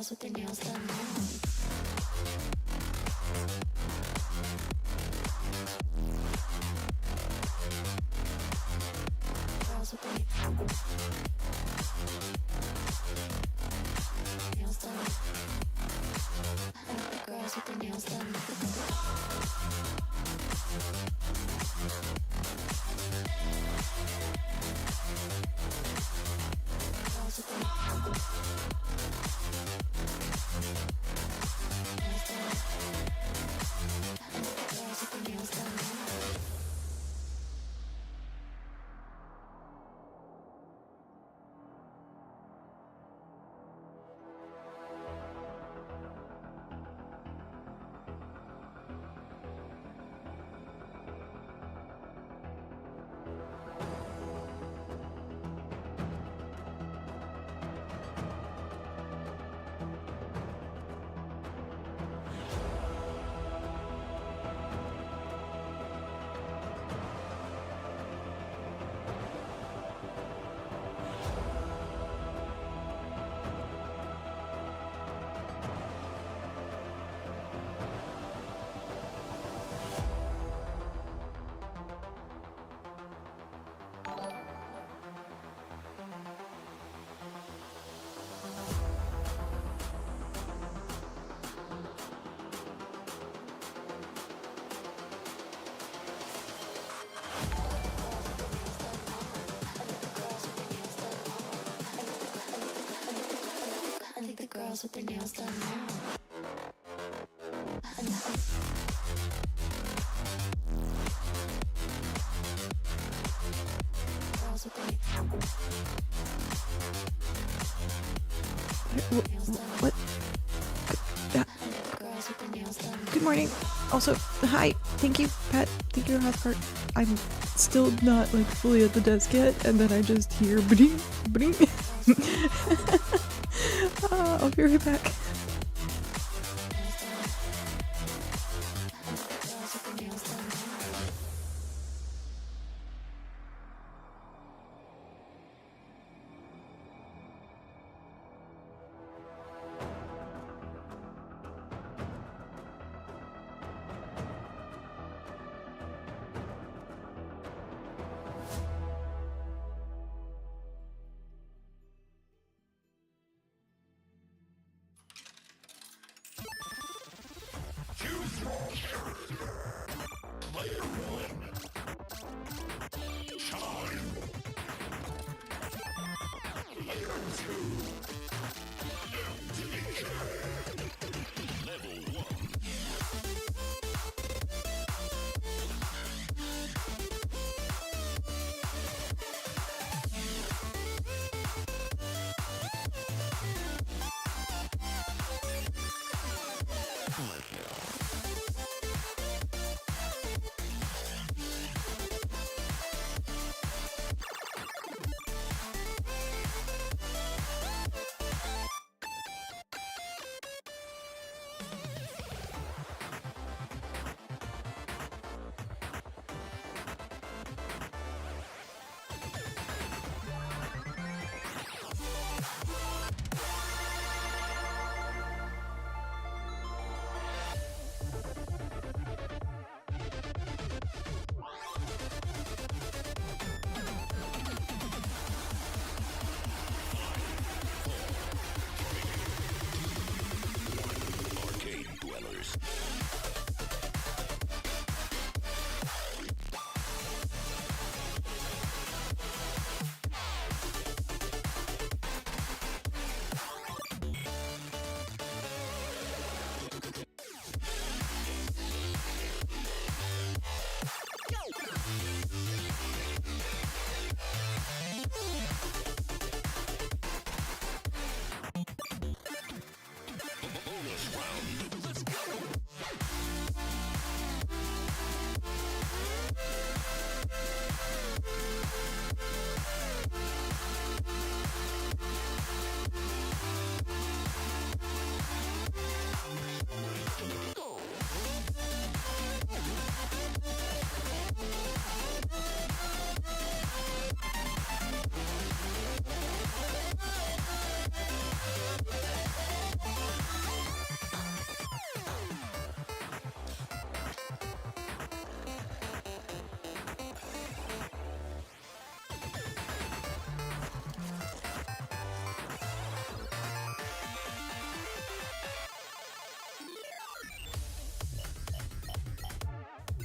girls with their nails done now. Girls with their nails done. I like the girls with their nails done. Girls with their nails done. I think the girls with their nails done now. Girls with their nails done. What? Girls with their nails done. Good morning. Also, hi. Thank you, Pat. Thank you, Hearth. I'm still not like fully at the desk yet, and then I just hear bring, bring. I'll be right back. Girls with their nails done.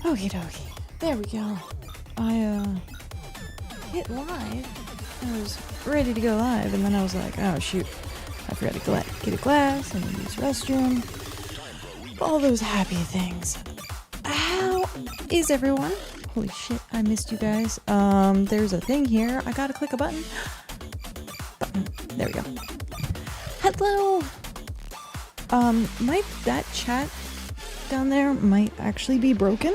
Okie dokie. There we go. I hit live. I was ready to go live, and then I was like, oh shoot, I forgot to get a glass and use the restroom. All those happy things. How is everyone? Holy shit, I missed you guys. There's a thing here. I gotta click a button. There we go. Hello. That chat down there might actually be broken.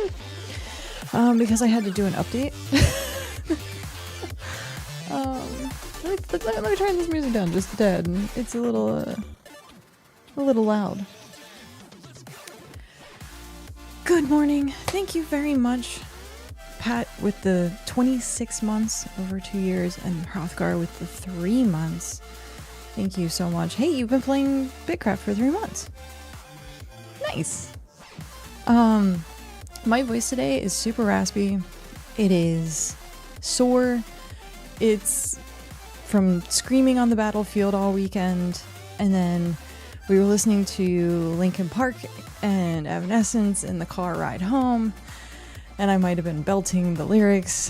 Because I had to do an update. Let me turn this music down just a tad. It's a little loud. Good morning. Thank you very much, Pat, with the 26 months over 2 years, and Hrothgar with the 3 months. Thank you so much. Hey, you've been playing BitCraft for 3 months. Nice. My voice today is super raspy. It is sore. It's from screaming on the battlefield all weekend, and then we were listening to Linkin Park and Evanescence in the car ride home, and I might have been belting the lyrics,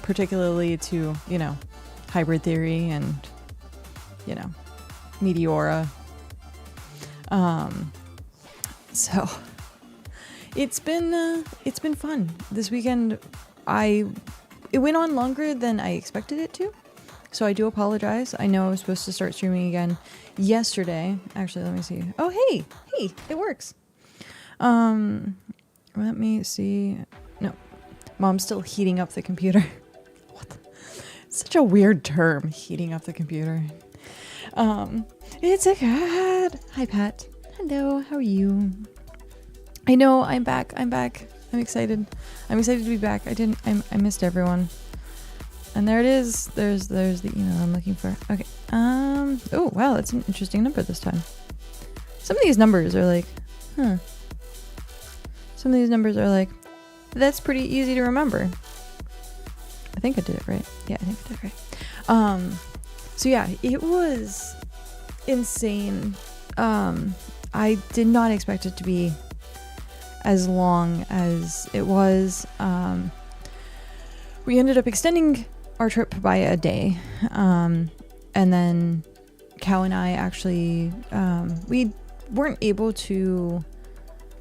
particularly to, Hybrid Theory and, Meteora. So it's been fun. This weekend it went on longer than I expected it to. So I do apologize. I know I was supposed to start streaming again yesterday. Actually, let me see. Oh, hey, it works. Let me see. No, Mom's still heating up the computer. What? Such a weird term, heating up the computer. It's a cat. Hi, Pat. Hello, how are you? I know, I'm back. I'm excited. I'm excited to be back. I missed everyone. And there it is. There's the email I'm looking for. Okay. Oh, wow, that's an interesting number this time. Some of these numbers are like, Some of these numbers are like, that's pretty easy to remember. I think I did it right. Yeah, I think I did it right. So yeah, it was insane. I did not expect it to be as long as it was. We ended up extending our trip by a day. And then Cow and I actually, we weren't able to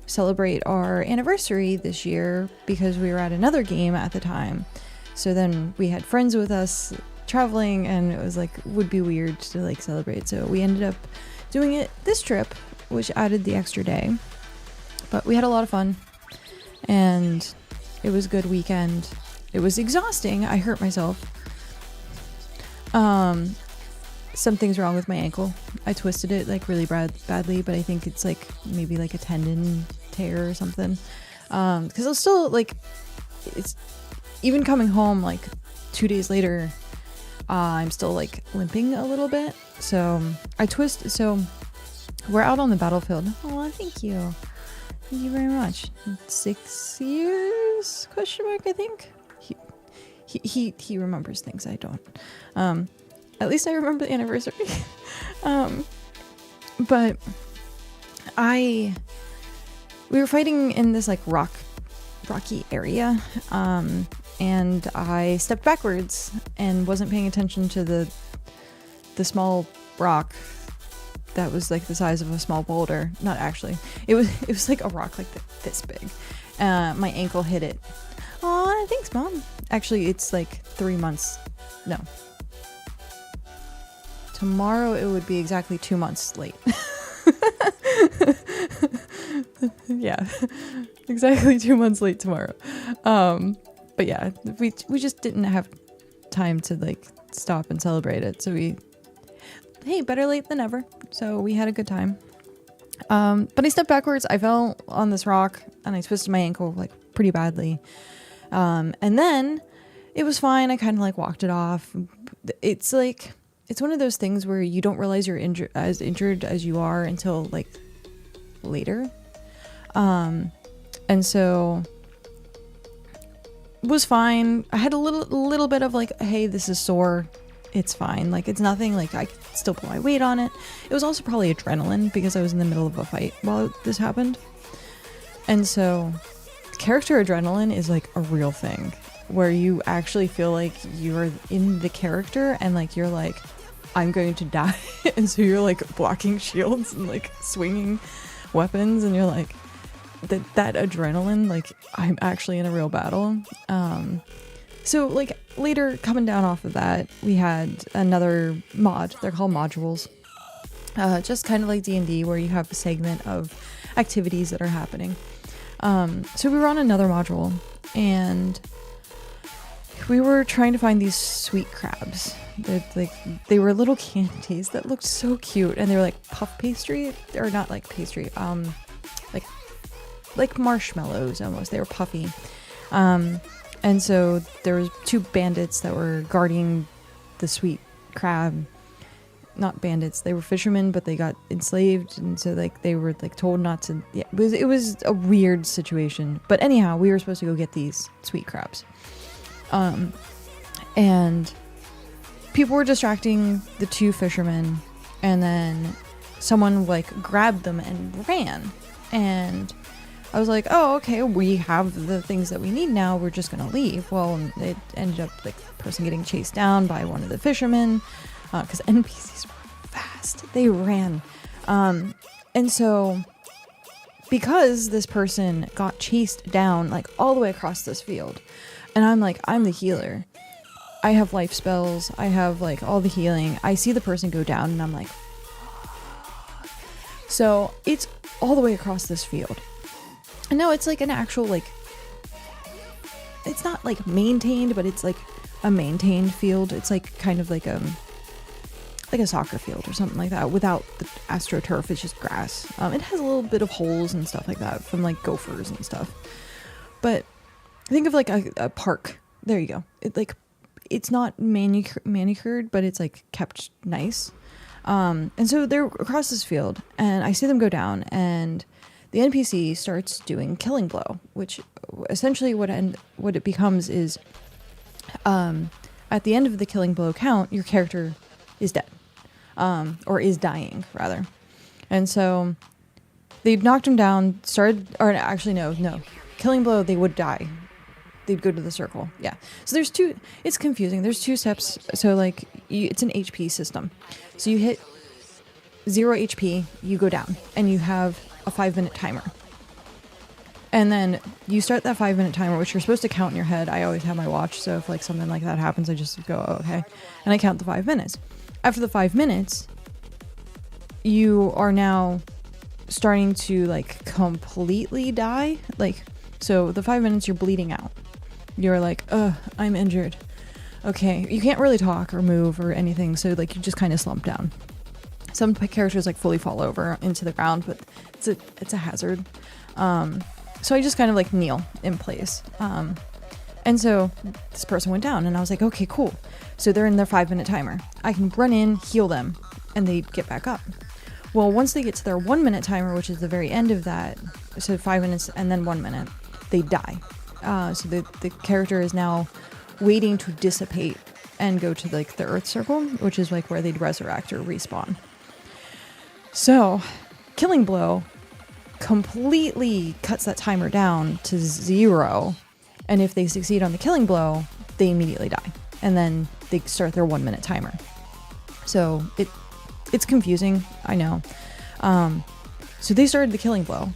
celebrate our anniversary this year because we were at another game at the time. So then we had friends with us traveling, and it was like, would be weird to like celebrate. So we ended up doing it this trip, which added the extra day. But we had a lot of fun, and it was a good weekend. It was exhausting. I hurt myself. Something's wrong with my ankle. I twisted it like really badly, but I think it's like maybe like a tendon tear or something. Because I was still like, it's even coming home like 2 days later, I'm still like limping a little bit. So so we're out on the battlefield. Oh, thank you. Thank you very much. 6 years? Question mark, I think. He remembers things I don't. At least I remember the anniversary. But we were fighting in this like rocky area. And I stepped backwards and wasn't paying attention to the small rock that was like the size of a small boulder. Not actually. It was like a rock like this big. My ankle hit it. Aw, thanks, Mom. Actually, it's like 3 months. No. Tomorrow it would be exactly 2 months late. Yeah. Exactly 2 months late tomorrow. But yeah, we just didn't have time to like stop and celebrate it. So hey, better late than never. So we had a good time. But I stepped backwards. I fell on this rock and I twisted my ankle like pretty badly. And then it was fine. I kind of like walked it off. It's like, it's one of those things where you don't realize you're as injured as you are until like later. And so it was fine. I had a little bit of like, hey, this is sore. It's fine. Like, it's nothing. Like, I could still put my weight on it. It was also probably adrenaline because I was in the middle of a fight while this happened. And so character adrenaline is like a real thing where you actually feel like you're in the character and like you're like, I'm going to die. And so you're like blocking shields and like swinging weapons and you're like, that adrenaline, like I'm actually in a real battle. So like later coming down off of that, we had another mod. They're called modules. Just kind of like D&D where you have a segment of activities that are happening. So we were on another module and we were trying to find these sweet crabs. They were little candies that looked so cute and they were like puff pastry, or not like pastry, like marshmallows almost. They were puffy. And so there was 2 bandits that were guarding the sweet crab. Not bandits, they were fishermen, but they got enslaved, and so like they were like told not to. Yeah, it was a weird situation. But anyhow, we were supposed to go get these sweet crabs, and people were distracting the 2 fishermen, and then someone like grabbed them and ran, and I was like, oh, okay, we have the things that we need now. We're just gonna leave. Well, it ended up like the person getting chased down by one of the fishermen. Because NPCs were fast. They ran. And so because this person got chased down like all the way across this field, and I'm like, I'm the healer. I have life spells. I have like all the healing. I see the person go down and I'm like, so it's all the way across this field. And now it's like an actual like, it's not like maintained, but it's like a maintained field. It's like kind of like a soccer field or something like that without the astroturf. It's just grass. It has a little bit of holes and stuff like that from like gophers and stuff. But think of like a park. There you go. It's not manicured, but it's like kept nice. And so they're across this field and I see them go down and the NPC starts doing killing blow, which essentially what it becomes is at the end of the killing blow count, your character is dead. Or is dying, rather. And so they'd knocked him down, no. Killing blow, they would die. They'd go to the circle. Yeah. So there's 2, it's confusing. There's 2 steps. So like, it's an HP system. So you hit 0 HP, you go down, and you have a 5-minute timer. And then you start that 5-minute timer, which you're supposed to count in your head. I always have my watch, so if like something like that happens, I just go, oh, okay. And I count the 5 minutes. After the 5 minutes, you are now starting to like completely die. Like, so the 5 minutes you're bleeding out. You're like, I'm injured. Okay, you can't really talk or move or anything, so like you just kind of slump down. Some characters like fully fall over into the ground, but it's a hazard. So I just kind of like kneel in place. And so this person went down and I was like, okay, cool. So they're in their 5-minute timer. I can run in, heal them, and they get back up. Well, once they get to their 1-minute timer, which is the very end of that, so 5 minutes and then 1 minute, they die. So the character is now waiting to dissipate and go to like the Earth Circle, which is like where they'd resurrect or respawn. So Killing Blow completely cuts that timer down to 0. And if they succeed on the Killing Blow, they immediately die. And then they start their 1-minute timer. So it's confusing, I know. So they started the Killing Blow.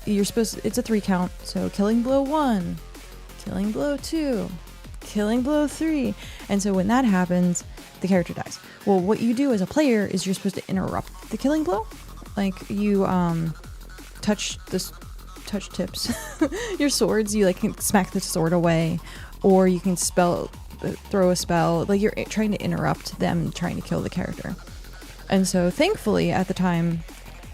You're supposed to, it's a 3 count. So Killing Blow 1, Killing Blow 2, Killing Blow 3. And so when that happens, the character dies. Well, what you do as a player is you're supposed to interrupt the Killing Blow. Like you touch tips, your swords. You like can smack the sword away, or you can throw a spell. Like you're trying to interrupt them trying to kill the character. And so thankfully at the time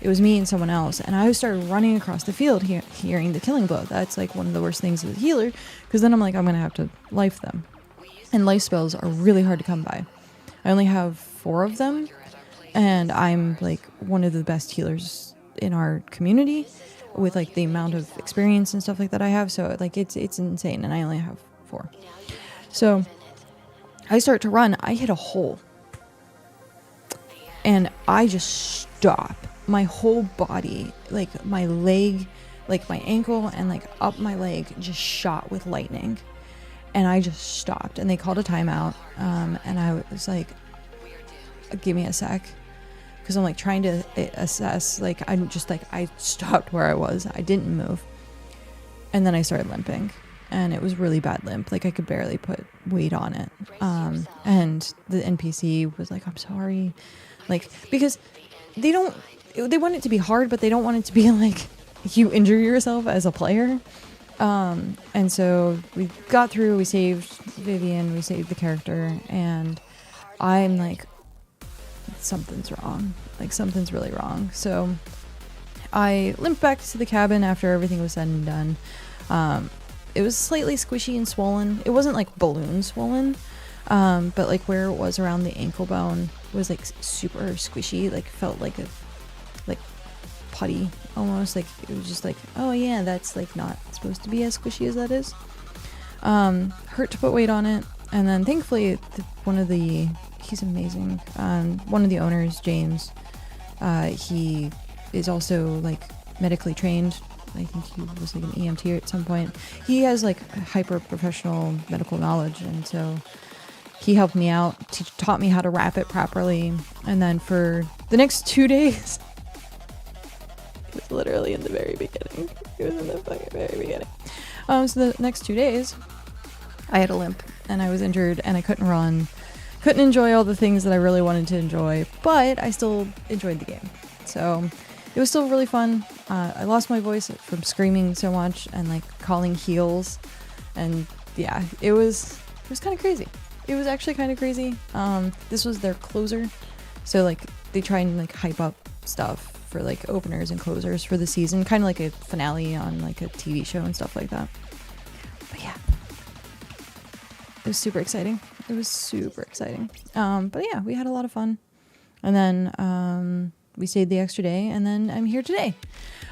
it was me and someone else, and I started running across the field hearing the Killing Blow. That's like one of the worst things as a healer, because then I'm like, I'm gonna have to life them, and life spells are really hard to come by. I only have 4 of them, and I'm like one of the best healers in our community with like the amount of experience and stuff like that I have. So like it's insane, and I only have 4. So I start to run. I hit a hole, and I just stop. My whole body, like my leg, like my ankle and like up my leg just shot with lightning, and I just stopped, and they called a timeout, and I was like, give me a sec, because I'm like trying to assess, like I'm just like, I stopped where I was, I didn't move, and then I started limping, and it was really bad limp, like I could barely put weight on it, and the NPC was like, I'm sorry, like, because they want it to be hard, but they don't want it to be like you injure yourself as a player. And so we got through, we saved Vivian, we saved the character, and I'm like, something's wrong, like something's really wrong. So I limped back to the cabin after everything was said and done. It was slightly squishy and swollen. It wasn't like balloon swollen, but like where it was around the ankle bone was like super squishy, like felt like a putty almost, like it was just like, oh yeah, that's like not supposed to be as squishy as that is. Hurt to put weight on it, and then thankfully he's amazing, one of the owners, James, he is also like medically trained. I think he was like an EMT at some point. He has like hyper professional medical knowledge, and so he helped me out, taught me how to wrap it properly, and then for the next 2 days, it was literally in the very beginning. It was in the fucking very beginning. So the next 2 days, I had a limp, and I was injured, and I couldn't run, couldn't enjoy all the things that I really wanted to enjoy, but I still enjoyed the game. So it was still really fun. I lost my voice from screaming so much and like calling heals, and yeah, it was kind of crazy. It was actually kind of crazy. This was their closer, so like they try and like hype up stuff for like openers and closers for the season, kind of like a finale on like a TV show and stuff like that. But yeah, it was super exciting. It was super exciting. But yeah, we had a lot of fun, and then we stayed the extra day, and then I'm here today.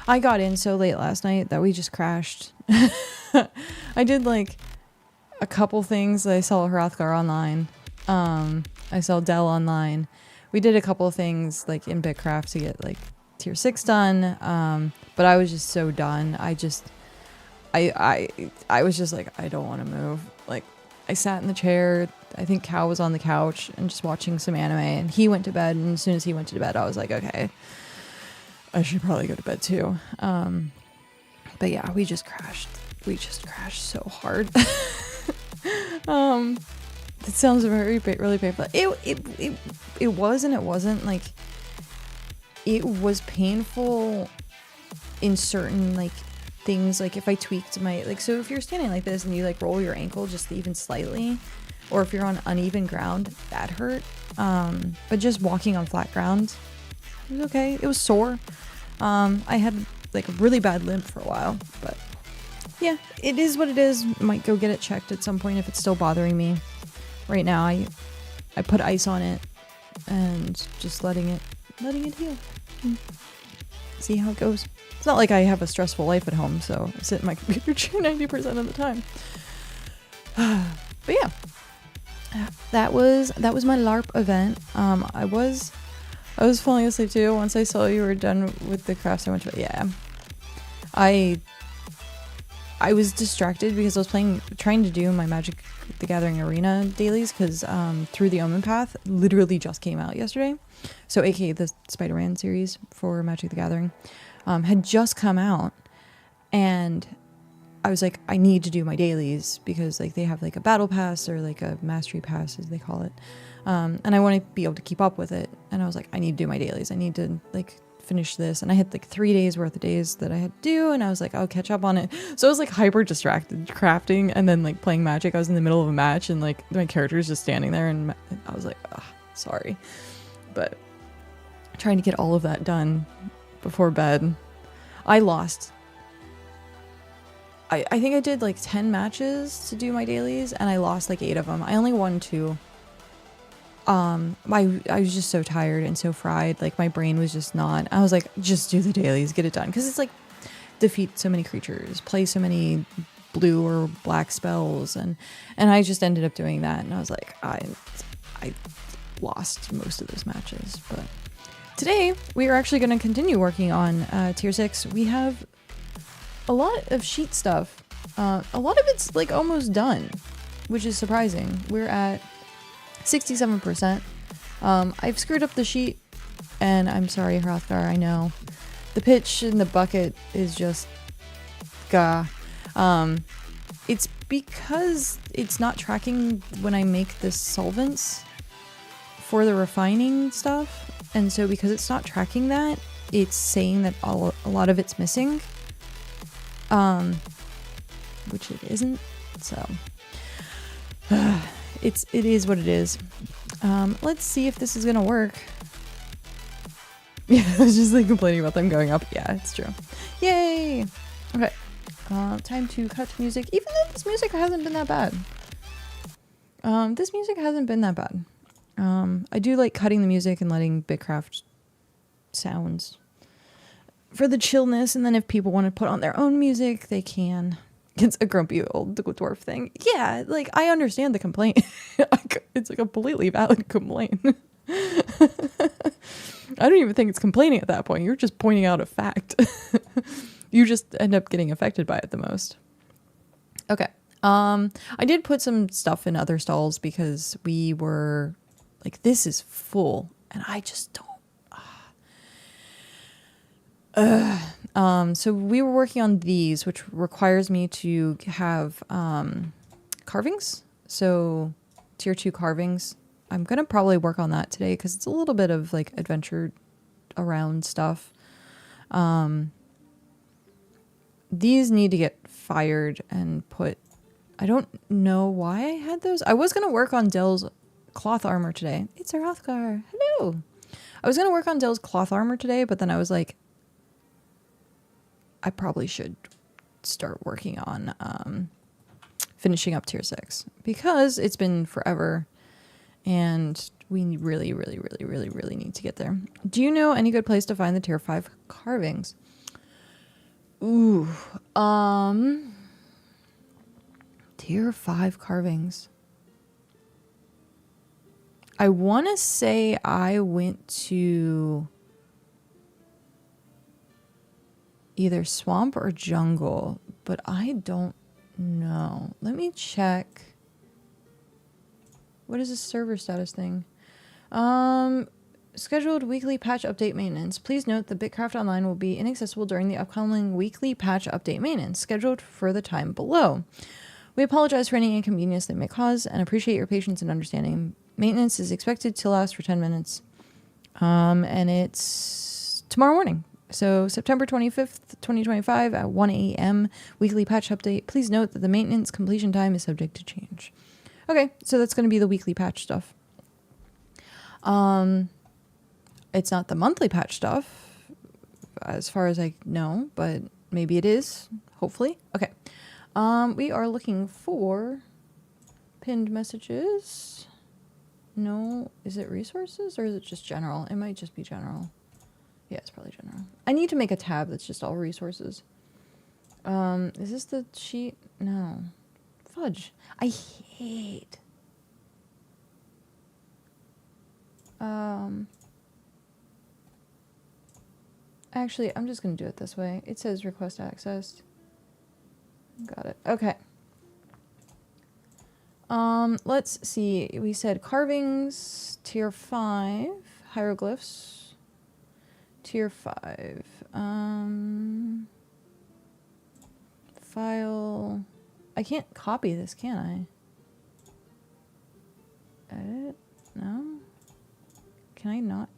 I got in so late last night that we just crashed. I did like a couple things. I saw Hrothgar online. I saw Dell online. We did a couple of things like in BitCraft to get like tier 6 done. But I was just so done. I was just like, I don't want to move. Like I sat in the chair. I think Cal was on the couch and just watching some anime, and he went to bed. And as soon as he went to bed, I was like, okay, I should probably go to bed too. But yeah, we just crashed. We just crashed so hard. It sounds really painful. It was and it wasn't. Like, it was painful in certain like things. Like if I tweaked my, like, so if you're standing like this and you like roll your ankle just even slightly, or if you're on uneven ground, that hurt. But just walking on flat ground, it was okay. It was sore. I had like a really bad limp for a while, but yeah, it is what it is. Might go get it checked at some point if it's still bothering me. Right now, I put ice on it and just letting it heal. See how it goes. It's not like I have a stressful life at home, so I sit at my computer chair 90% of the time. But yeah, that was my LARP event. I was falling asleep too once I saw you were done with the crafts. I went to, yeah. I was distracted because I was trying to do my Magic the Gathering Arena dailies, because Through the Omen Path literally just came out yesterday. So aka the Spider-Man series for Magic the Gathering had just come out, and I was like, I need to do my dailies because like they have like a battle pass or like a mastery pass as they call it, and I want to be able to keep up with it. And I was like, I need to do my dailies. I need to like finish this, and I had like 3 days worth of days that I had to do, and I was like, I'll catch up on it. So I was like hyper distracted crafting and then like playing Magic. I was in the middle of a match and like my character's just standing there, and I was like, sorry, but trying to get all of that done before bed. I lost, I think I did like 10 matches to do my dailies, and I lost like 8 of them. I only won 2. I was just so tired and so fried. Like my brain was just not. I was like, just do the dailies, get it done, because it's like defeat so many creatures, play so many blue or black spells, and I just ended up doing that, and I was like, I lost most of those matches. But today we are actually going to continue working on tier 6. We have a lot of sheet stuff. A lot of it's like almost done, which is surprising. We're at 67%. I've screwed up the sheet, and I'm sorry, Hrothgar, I know. The pitch in the bucket is just gah. It's because it's not tracking when I make the solvents for the refining stuff, and so because it's not tracking that, it's saying that a lot of it's missing, which it isn't. So it is what it is. Let's see if this is gonna work. Yeah, I was just like complaining about them going up. Yeah, it's true. Yay! Okay. Time to cut music. Even though this music hasn't been that bad. This music hasn't been that bad. I do like cutting the music and letting BitCraft sounds for the chillness, and then if people want to put on their own music, they can. It's a grumpy old dwarf thing. Yeah, like, I understand the complaint. It's a completely valid complaint. I don't even think it's complaining at that point. You're just pointing out a fact. You just end up getting affected by it the most. Okay. I did put some stuff in other stalls because we were like, this is full and I just don't. So we were working on these, which requires me to have carvings. So tier 2 carvings. I'm going to probably work on that today because it's a little bit of like adventure around stuff. These need to get fired and put. I don't know why I had those. I was going to work on Dell's cloth armor today. It's a Hrothgar. Hello. I was going to work on Dell's cloth armor today, but then I was like, I probably should start working on finishing up tier 6 because it's been forever and we really, really, really, really, really need to get there. Do you know any good place to find the tier 5 carvings? Ooh, tier 5 carvings. I want to say I went to either swamp or jungle, but I don't know. Let me check. What is this server status thing? Scheduled weekly patch update maintenance. Please note the BitCraft Online will be inaccessible during the upcoming weekly patch update maintenance, scheduled for the time below. We apologize for any inconvenience that may cause and appreciate your patience and understanding. Maintenance is expected to last for 10 minutes. And it's tomorrow morning. So September 25th, 2025 at 1 a.m. weekly patch update. Please note that the maintenance completion time is subject to change. Okay, so that's going to be the weekly patch stuff. It's not the monthly patch stuff, as far as I know, but maybe it is, hopefully. Okay. We are looking for pinned messages. No, is it resources or is it just general? It might just be general. Yeah, it's probably general. I need to make a tab that's just all resources. Is this the sheet? No. Fudge. I hate. Actually, I'm just going to do it this way. It says request access. Got it. Okay. Let's see. We said carvings, tier 5, hieroglyphs, tier 5, file. I can't copy this, can I? Edit? No? Can I not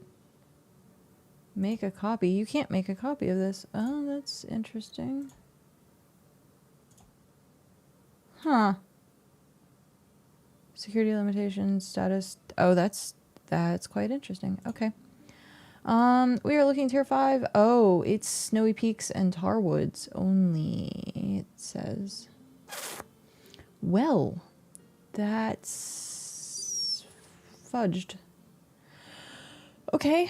make a copy? You can't make a copy of this. Oh, that's interesting. Huh. Security limitations, status. Oh, that's quite interesting. Okay. We are looking tier 5. Oh, it's Snowy Peaks and Tarwoods only, it says. Well, that's fudged. Okay.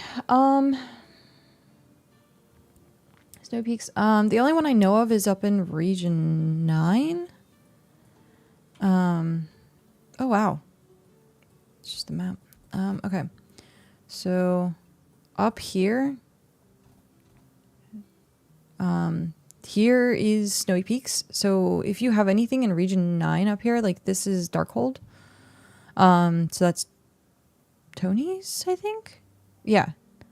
Snowy Peaks. The only one I know of is up in region 9. Oh wow. It's just the map. Okay. So up here, here is Snowy Peaks. So if you have anything in region 9 up here, like this is Darkhold. So that's Tony's, I think. Yeah,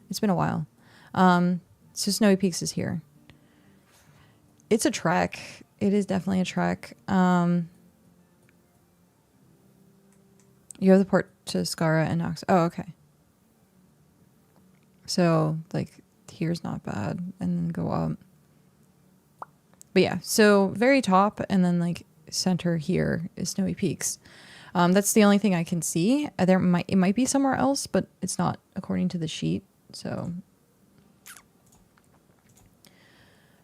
it's been a while. So Snowy Peaks is here. It's a trek. It is definitely a trek. You have the port to Skara and Nox. Oh, okay. So like here's not bad, and then go up. But yeah, so very top, and then like center here is Snowy Peaks. That's the only thing I can see. It might be somewhere else, but it's not according to the sheet. So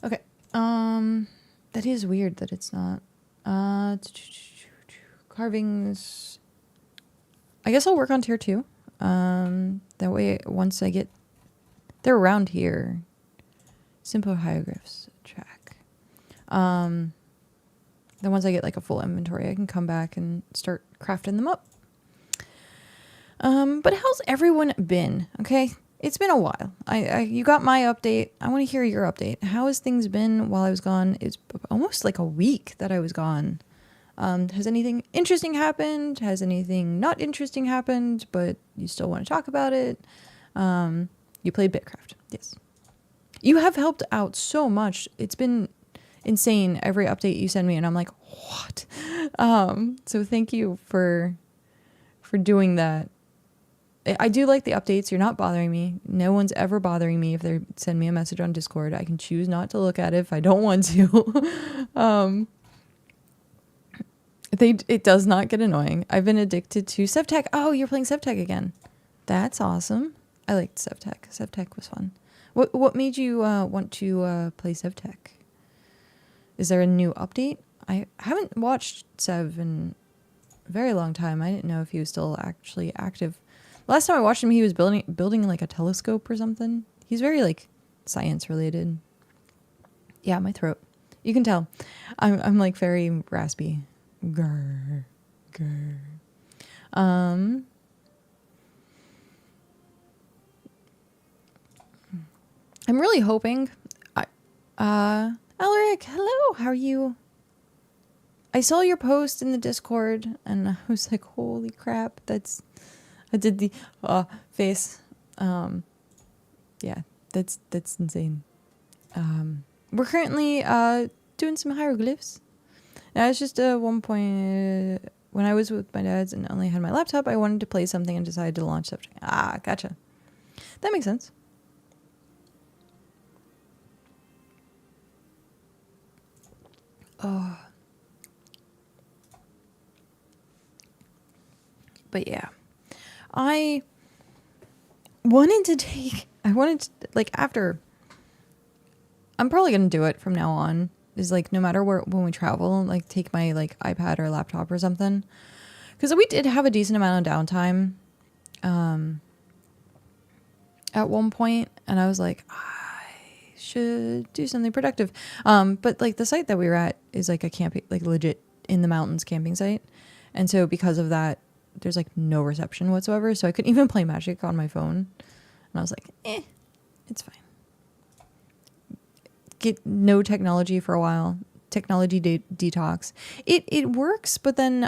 okay, that is weird that it's not. Carvings. I guess I'll work on tier 2. That way, once I get, they're around here. Simple hieroglyphs track. Then once I get like a full inventory, I can come back and start crafting them up. But how's everyone been? Okay, it's been a while. You got my update. I want to hear your update. How has things been while I was gone? It's almost like a week that I was gone. Has anything interesting happened? Has anything not interesting happened, but you still want to talk about it? You played BitCraft. Yes. You have helped out so much. It's been insane every update you send me, and I'm like, what? So thank you for doing that. I do like the updates. You're not bothering me. No one's ever bothering me if they send me a message on Discord. I can choose not to look at it if I don't want to. It does not get annoying. I've been addicted to SevTech. Oh, you're playing SevTech again. That's awesome. I liked SevTech. SevTech was fun. What made you want to play SevTech? Is there a new update? I haven't watched Sev in a very long time. I didn't know if he was still actually active. Last time I watched him, he was building like a telescope or something. He's very like science related. Yeah, my throat. You can tell. I'm like very raspy. Grr, grr. I'm really hoping. Alaric, hello. How are you? I saw your post in the Discord, and I was like, "Holy crap!" I did the face. Yeah, that's insane. We're currently doing some hieroglyphs. Now it's just one point when I was with my dad's and only had my laptop. I wanted to play something and decided to launch something. Ah, gotcha. That makes sense. Oh. But yeah. I wanted to like after I'm probably going to do it from now on is like no matter where when we travel, like take my like iPad or laptop or something. Cuz we did have a decent amount of downtime at one point, and I was like I should do something productive. But like the site that we were at is like a camping, like legit in the mountains camping site. And so because of that, there's like no reception whatsoever. So I couldn't even play Magic on my phone. And I was like, it's fine. Get no technology for a while. Technology detox. It works, but then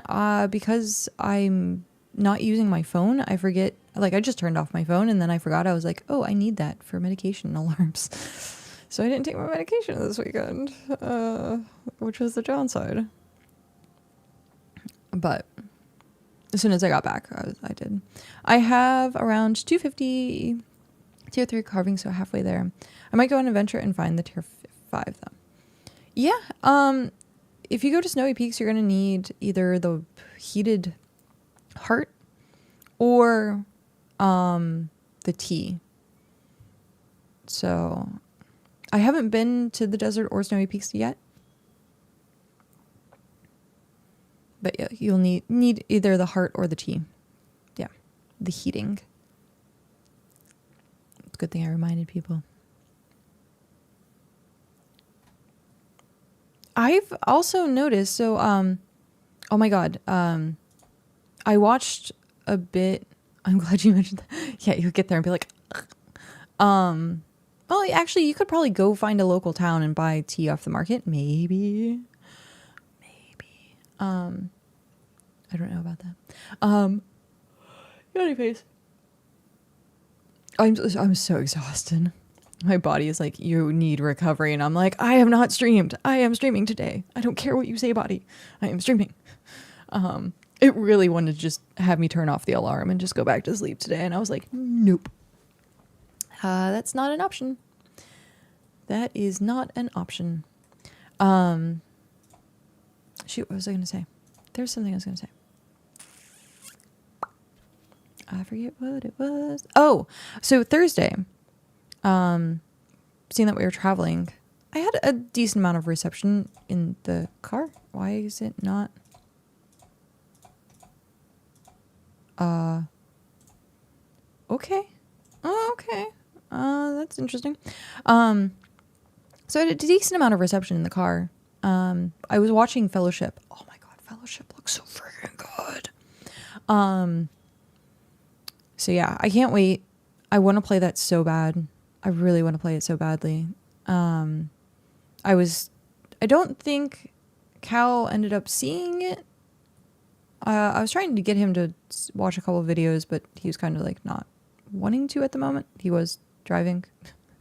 because I'm not using my phone, I forget. Like I just turned off my phone and then I forgot. I was like, oh, I need that for medication alarms. So I didn't take my medication this weekend, which was the downside. But as soon as I got back, I did. I have around 250 tier 3 carvings, so halfway there. I might go on an adventure and find the tier 5 though. Yeah. If you go to Snowy Peaks, you're gonna need either the heated heart or the tea. So I haven't been to the desert or Snowy Peaks yet. But yeah, you'll need either the heart or the tea. Yeah, the heating. It's a good thing I reminded people. I've also noticed, so, oh my God, I watched a bit, I'm glad you mentioned that. Yeah, you'll get there and be like, Well, actually, you could probably go find a local town and buy tea off the market. Maybe. I don't know about that. Anyways, I'm so exhausted. My body is like, you need recovery, and I'm like, I have not streamed. I am streaming today. I don't care what you say, body. I am streaming. It really wanted to just have me turn off the alarm and just go back to sleep today, and I was like, nope. That's not an option. That is not an option. Shoot, what was I going to say? There's something I was going to say. I forget what it was. Oh, so Thursday, seeing that we were traveling, I had a decent amount of reception in the car. Why is it not? Okay. Oh, okay. That's interesting. So I had a decent amount of reception in the car. I was watching Fellowship. Oh my God, Fellowship looks so freaking good. So yeah, I can't wait. I want to play that so bad. I really want to play it so badly. I don't think Cal ended up seeing it. I was trying to get him to watch a couple of videos, but he was kind of like not wanting to at the moment. He was driving.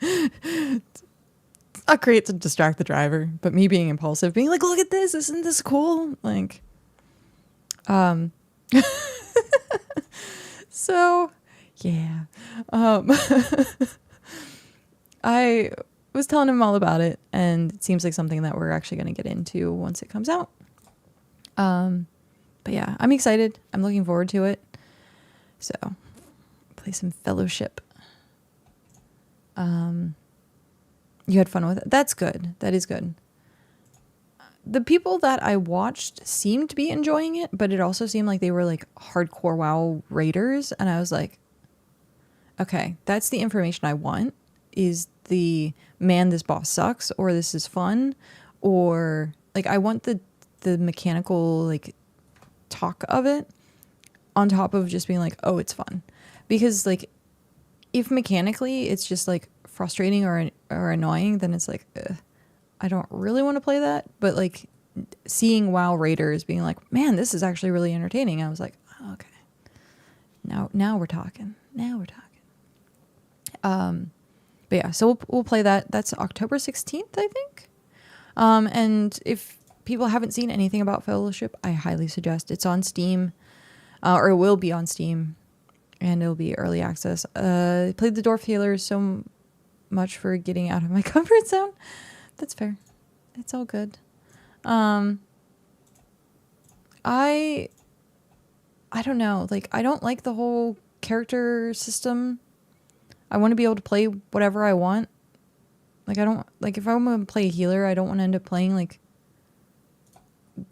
It's not great to distract the driver, but me being impulsive, being like, look at this, isn't this cool? Like, so yeah. I was telling him all about it, and it seems like something that we're actually going to get into once it comes out. But yeah, I'm excited. I'm looking forward to it. So, play some Fellowship. You had fun with it. That's good. That is good. The people that I watched seemed to be enjoying it, but it also seemed like they were like hardcore WoW raiders. And I was like, okay, that's the information I want. Is the, man, this boss sucks, or this is fun, or like I want the mechanical like talk of it on top of just being like, oh, it's fun. Because like if mechanically it's just like frustrating or annoying, then it's like, I don't really want to play that. But like seeing WoW raiders being like, man, this is actually really entertaining, I was like, oh, okay, now we're talking. But yeah, so we'll play that. That's October 16th, I think. And if people haven't seen anything about Fellowship, I highly suggest it's on Steam, or it will be on Steam, and it'll be early access. I played the Dwarf Healers so much for getting out of my comfort zone. That's fair. It's all good. I don't know. Like, I don't like the whole character system. I want to be able to play whatever I want. Like, I don't, like, if I'm going to play a healer, I don't want to end up playing, like,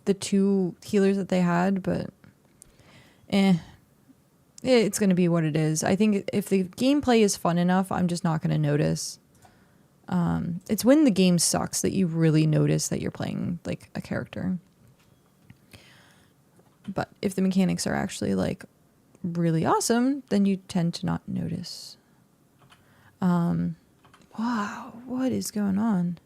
the two healers that they had, but, it's going to be what it is. I think if the gameplay is fun enough, I'm just not going to notice. It's when the game sucks that you really notice that you're playing, like, a character. But if the mechanics are actually, like, really awesome, then you tend to not notice. Wow, what is going on?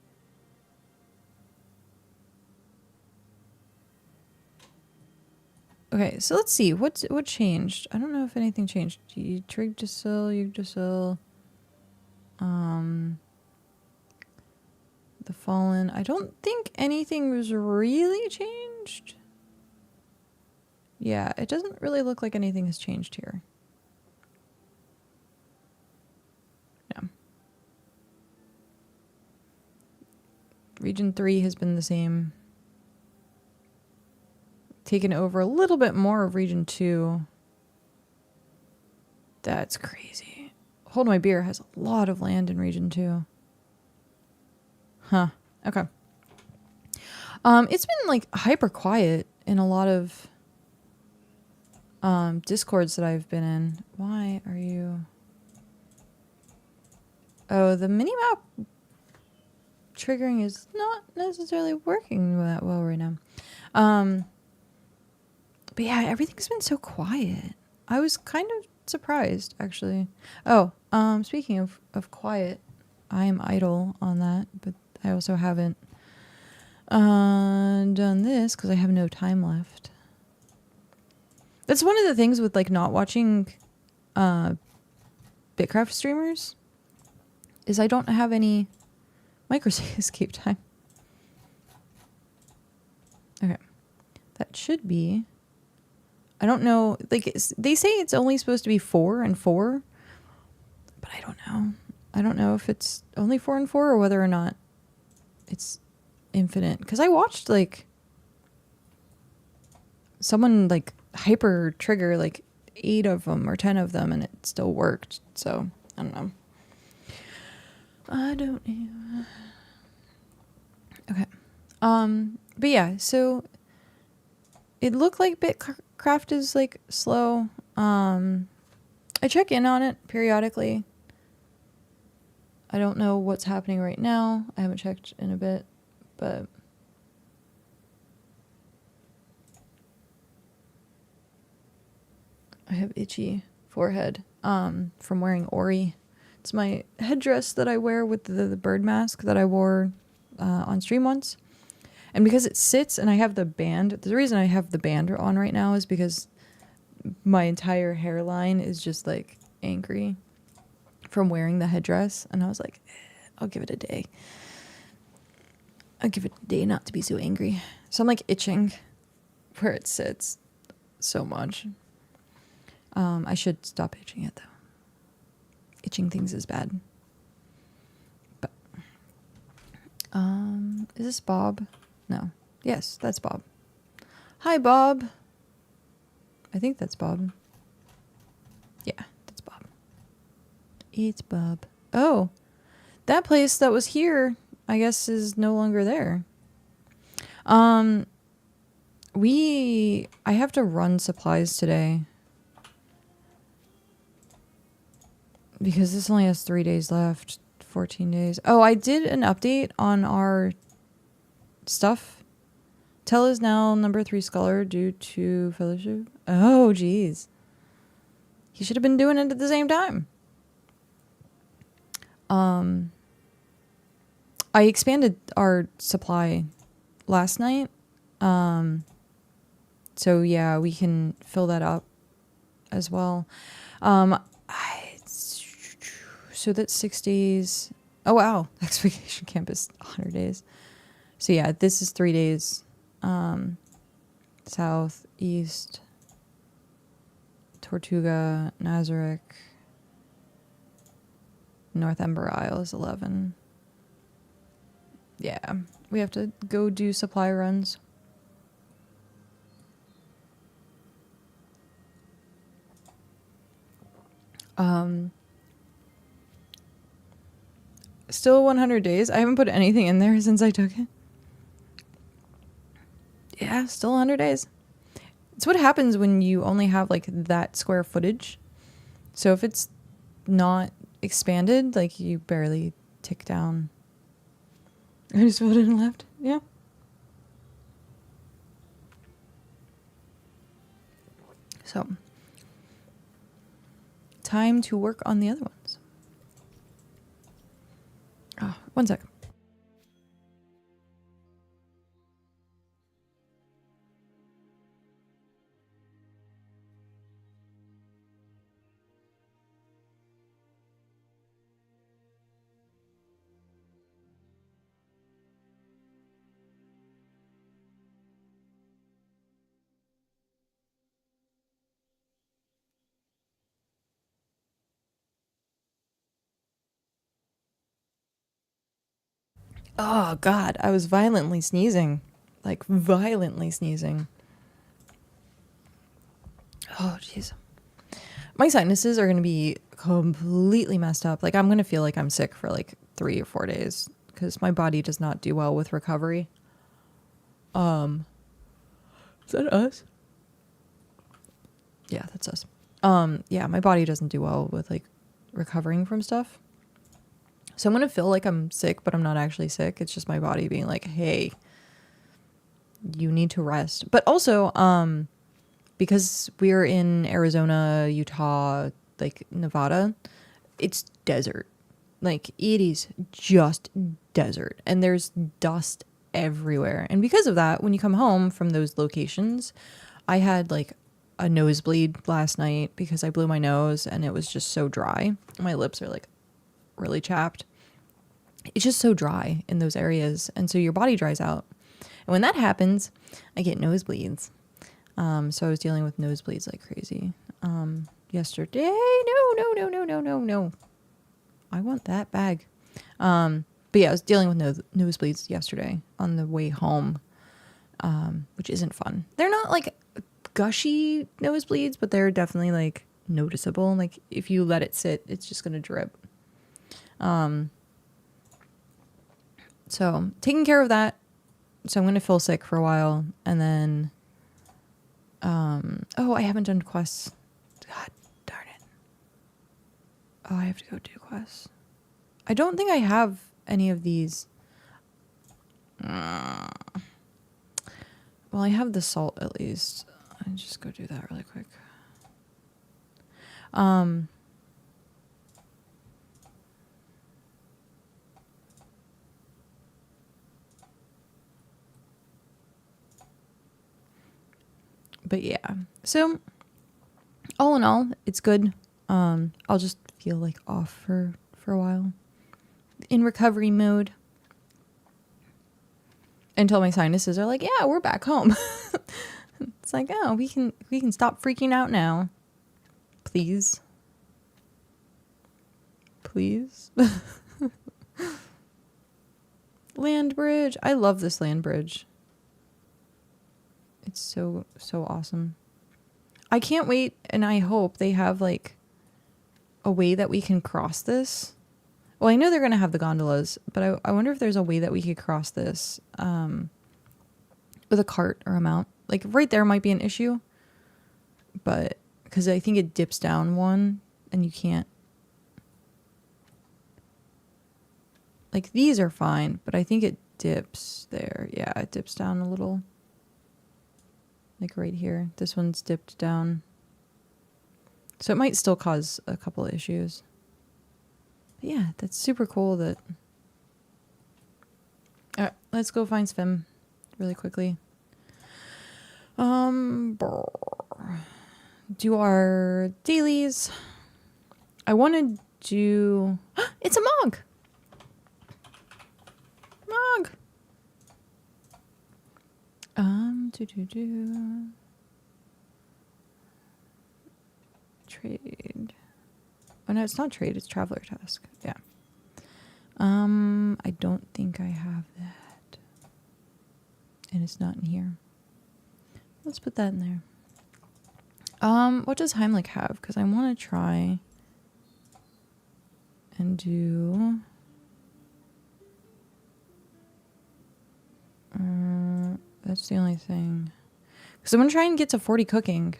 Okay, so let's see what changed. I don't know if anything changed. Yggdrasil, the Fallen. I don't think anything was really changed. Yeah, it doesn't really look like anything has changed here. No. Region 3 has been the same. Taken over a little bit more of Region 2. That's crazy. Hold My Beer has a lot of land in Region 2. Huh. Okay. It's been like hyper quiet in a lot of Discords that I've been in. Why are you... Oh, the minimap triggering is not necessarily working that well right now. But yeah, everything's been so quiet. I was kind of surprised, actually. Oh, speaking of quiet, I'm idle on that, but I also haven't done this because I have no time left. That's one of the things with like not watching BitCraft streamers is I don't have any Microscape time. Okay. That should be... I don't know. Like, they say it's only supposed to be 4 and 4, but I don't know. I don't know if it's only 4 and 4 or whether or not it's infinite. Because I watched, like, someone, like, hyper trigger, like, 8 of them or 10 of them, and it still worked. So, I don't know. I don't know. Okay. But yeah, so it looked like BitCraft is like slow. I check in on it periodically. I don't know what's happening right now. I haven't checked in a bit, but I have itchy forehead from wearing Ori. It's my headdress that I wear with the bird mask that I wore on stream once. And because it sits and I have the band, the reason I have the band on right now is because my entire hairline is just like angry from wearing the headdress. And I was like, I'll give it a day. I'll give it a day not to be so angry. So I'm like itching where it sits so much. I should stop itching it though. Itching things is bad. But is this Bob? No. Yes, that's Bob. Hi, Bob. I think that's Bob. Yeah, that's Bob. It's Bob. Oh, that place that was here, I guess, is no longer there. I have to run supplies today. Because this only has 3 days left. 14 days. Oh, I did an update on our stuff. Tell is now number 3 scholar due to fellowship. Oh, geez. He should have been doing it at the same time. I expanded our supply last night. So yeah, we can fill that up as well. So that's 6 days. Oh, wow. Expedition camp is 100 days. So yeah, this is 3 days. South, east, Tortuga, Nazareth, North Ember Isle is 11. Yeah, we have to go do supply runs. Still 100 days. I haven't put anything in there since I took it. Yeah, still 100 days. It's what happens when you only have like that square footage. So if it's not expanded, like you barely tick down. I just voted and left. Yeah. So, time to work on the other ones. Oh, 1 sec. Oh, God. I was violently sneezing. Like, violently sneezing. Oh, jeez. My sinuses are going to be completely messed up. Like, I'm going to feel like I'm sick for, like, 3 or 4 days. Because my body does not do well with recovery. Is that us? Yeah, that's us. Yeah, my body doesn't do well with, like, recovering from stuff. So I'm going to feel like I'm sick, but I'm not actually sick. It's just my body being like, hey, you need to rest. But also, because we're in Arizona, Utah, like Nevada, it's desert. Like, it is just desert, and there's dust everywhere. And because of that, when you come home from those locations, I had like a nosebleed last night because I blew my nose and it was just so dry. My lips are like really chapped. It's just so dry in those areas, and so your body dries out. And when that happens, I get nosebleeds. So I was dealing with nosebleeds like crazy. Yesterday, no. I want that bag. But yeah, I was dealing with nosebleeds yesterday on the way home, which isn't fun. They're not like gushy nosebleeds, but they're definitely like noticeable. Like if you let it sit, it's just going to drip. So taking care of that. So I'm going to feel sick for a while. And then, oh, I haven't done quests. God darn it. Oh, I have to go do quests. I don't think I have any of these. Well, I have the salt at least. I'll just go do that really quick. But yeah, so all in all, it's good. I'll just feel like off for a while in recovery mode until my sinuses are like, yeah, we're back home. It's like, oh, we can stop freaking out now. Please. Land bridge. I love this land bridge. It's so awesome. I can't wait, and I hope they have like a way that we can cross this. Well, I know they're going to have the gondolas, but I wonder if there's a way that we could cross this with a cart or a mount. Like right there might be an issue, but because I think it dips down one and you can't. Like these are fine, but I think it dips there. Yeah, it dips down a little. Like right here. This one's dipped down. So it might still cause a couple of issues. But yeah, that's super cool that... Alright, let's go find Svim really quickly. Do our dailies. I want to do... It's a Mog! Mog! Trade. Oh no, it's not trade, it's traveler task. Yeah. I don't think I have that. And it's not in here. Let's put that in there. What does Heimlich have? Because I want to try and do... that's the only thing. Because I'm going to try and get to 40 cooking.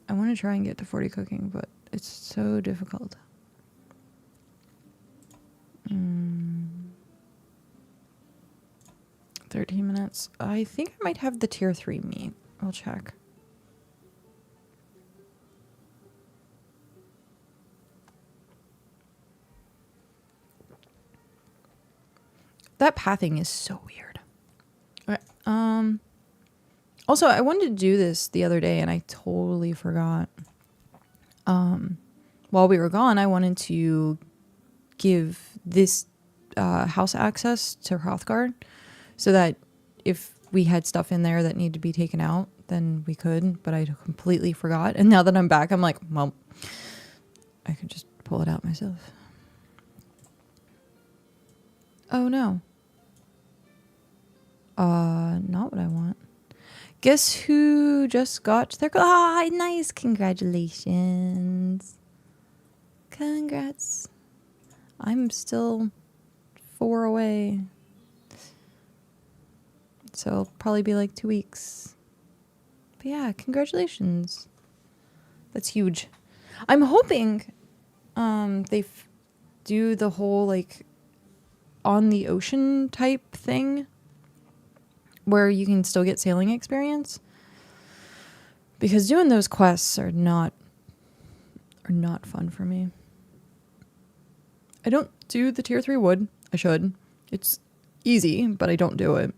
I want to try and get to 40 cooking, but it's so difficult. 13 minutes. I think I might have the tier 3 meat. I'll check. That pathing is so weird. Also, I wanted to do this the other day and I totally forgot. While we were gone, I wanted to give this house access to Hrothgar so that if we had stuff in there that needed to be taken out, then we could, but I completely forgot. And now that I'm back, I'm like, well, I could just pull it out myself. Oh no. Not what I want. Guess who just got their... Ah, nice. Congratulations. Congrats. I'm still 4 away. So it'll probably be like 2 weeks. But yeah, congratulations. That's huge. I'm hoping they do the whole like on the ocean type thing where you can still get sailing experience, because doing those quests are not fun for me. I don't do the tier 3 wood. I should. It's easy, but I don't do it.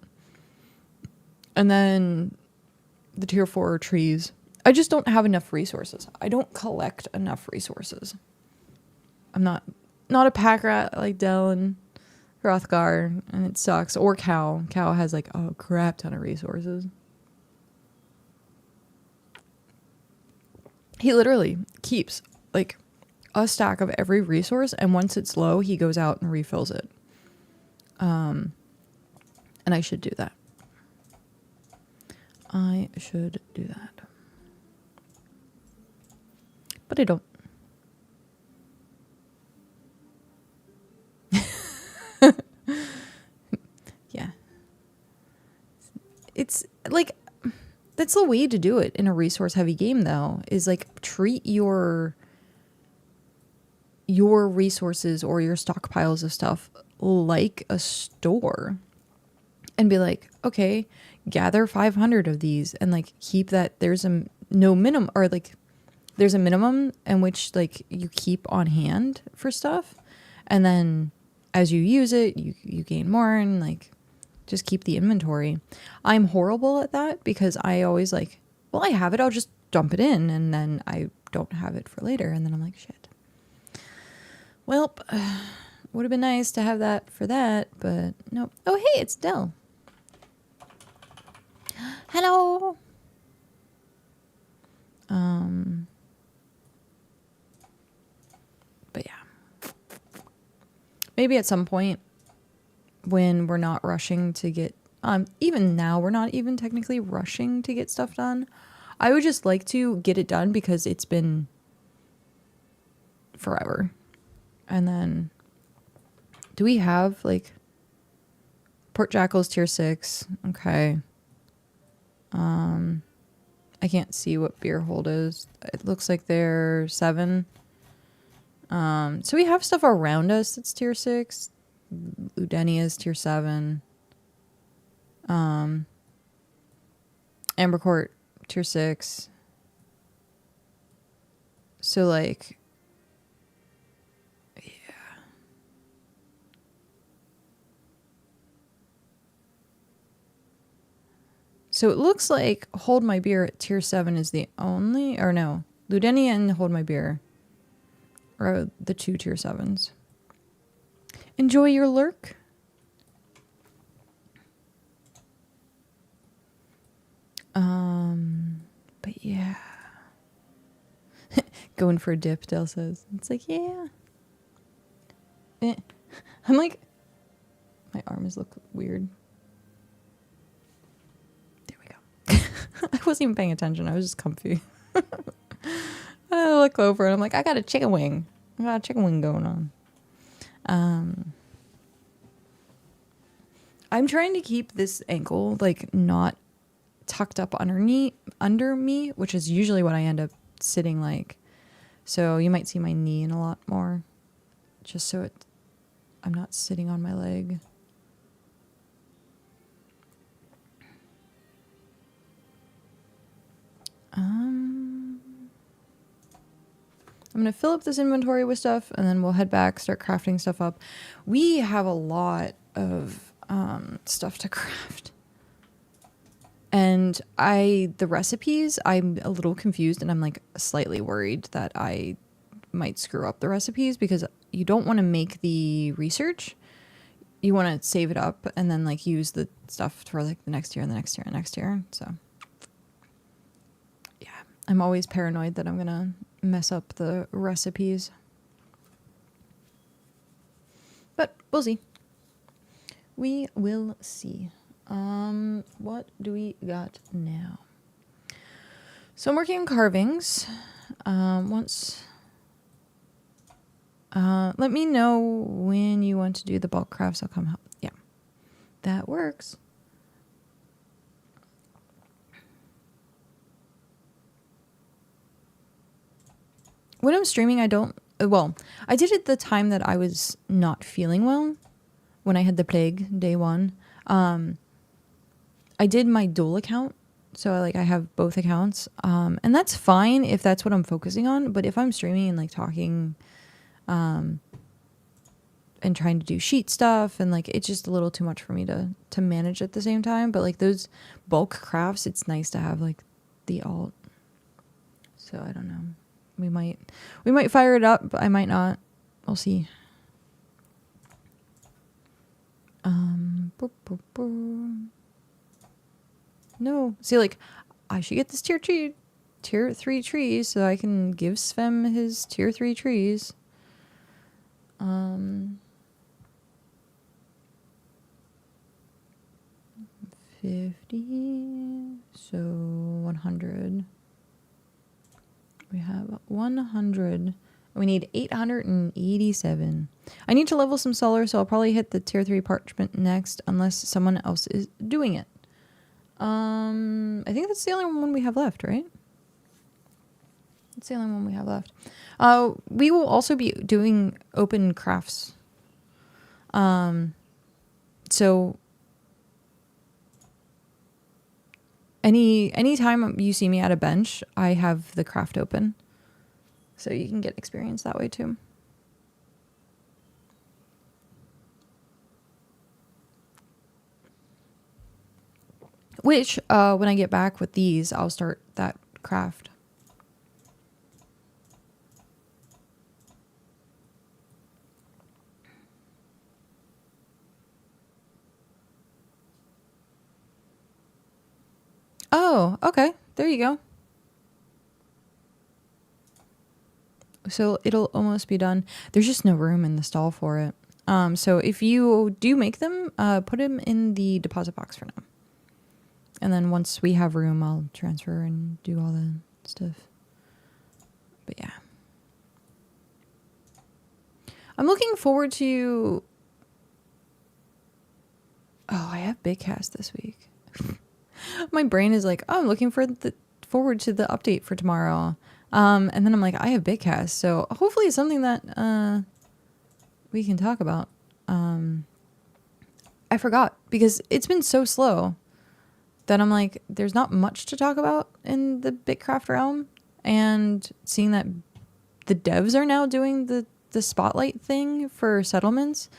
And then the tier 4 trees. I just don't have enough resources. I don't collect enough resources. I'm not a pack rat like Del and Hrothgar, and it sucks. Or Cow. Cow has like a crap ton of resources. He literally keeps like a stack of every resource, and once it's low, he goes out and refills it. And I should do that. I should do that. But I don't. Yeah. It's like, that's the way to do it in a resource heavy game though, is like treat your resources or your stockpiles of stuff like a store, and be like, okay, gather 500 of these and like keep that. There's a no minimum, or like there's a minimum in which like you keep on hand for stuff, and then as you use it, you gain more, and like just keep the inventory. I'm horrible at that because I always like, well, I have it, I'll just dump it in, and then I don't have it for later, and then I'm like, shit. Well, would have been nice to have that for that, but nope. Oh, hey, it's Del. Hello. But yeah. Maybe at some point when we're not rushing to get, even now, we're not even technically rushing to get stuff done. I would just like to get it done because it's been forever. And then, do we have like Port Jackal's tier 6? Okay. I can't see what beer hold is. It looks like they're 7. So we have stuff around us that's tier 6. Ludenia's tier 7. Ambercourt tier 6. So like, yeah. So it looks like Hold My Beer at tier 7 is the only, or no, Ludenia and Hold My Beer are the 2 tier 7s. Enjoy your lurk. But yeah. Going for a dip, Del says. It's like, yeah. I'm like, my arms look weird. There we go. I wasn't even paying attention. I was just comfy. I look over and I'm like, I got a chicken wing. I got a chicken wing going on. I'm trying to keep this ankle like not tucked up under me, which is usually what I end up sitting like. So you might see my knee in a lot more, just so I'm not sitting on my leg. I'm going to fill up this inventory with stuff, and then we'll head back, start crafting stuff up. We have a lot of stuff to craft. And the recipes, I'm a little confused, and I'm like slightly worried that I might screw up the recipes, because you don't want to make the research. You want to save it up and then like use the stuff for like the next year and the next year and next year. So yeah, I'm always paranoid that I'm going to mess up the recipes. But we'll see. We will see. What do we got now? So I'm working on carvings. Let me know when you want to do the bulk crafts. I'll come help. Yeah, that works. When I'm streaming, I did it the time that I was not feeling well, when I had the plague, day 1. I did my dual account, so I have both accounts, and that's fine if that's what I'm focusing on. But if I'm streaming and like talking, and trying to do sheet stuff, and like it's just a little too much for me to manage at the same time. But like those bulk crafts, it's nice to have like the alt. So I don't know. We might fire it up, but I might not. We'll see. No. See, like I should get this tier 3 trees so I can give Sven his tier 3 trees. 50, so 100. We have 100. We need 887. I need to level some solar, so I'll probably hit the tier 3 parchment next, unless someone else is doing it. I think that's the only one we have left, right? That's the only one we have left. We will also be doing open crafts. So any time you see me at a bench, I have the craft open. So you can get experience that way too. Which, when I get back with these, I'll start that craft. Oh, okay. There you go. So it'll almost be done. There's just no room in the stall for it. So if you do make them, put them in the deposit box for now. And then once we have room, I'll transfer and do all the stuff. But yeah. I'm looking forward to... Oh, I have BitCraft this week. My brain is like, oh, I'm looking forward to the update for tomorrow. And then I'm like, I have BitCraft. So hopefully it's something that we can talk about. I forgot because it's been so slow that I'm like, there's not much to talk about in the BitCraft realm. And seeing that the devs are now doing the spotlight thing for settlements,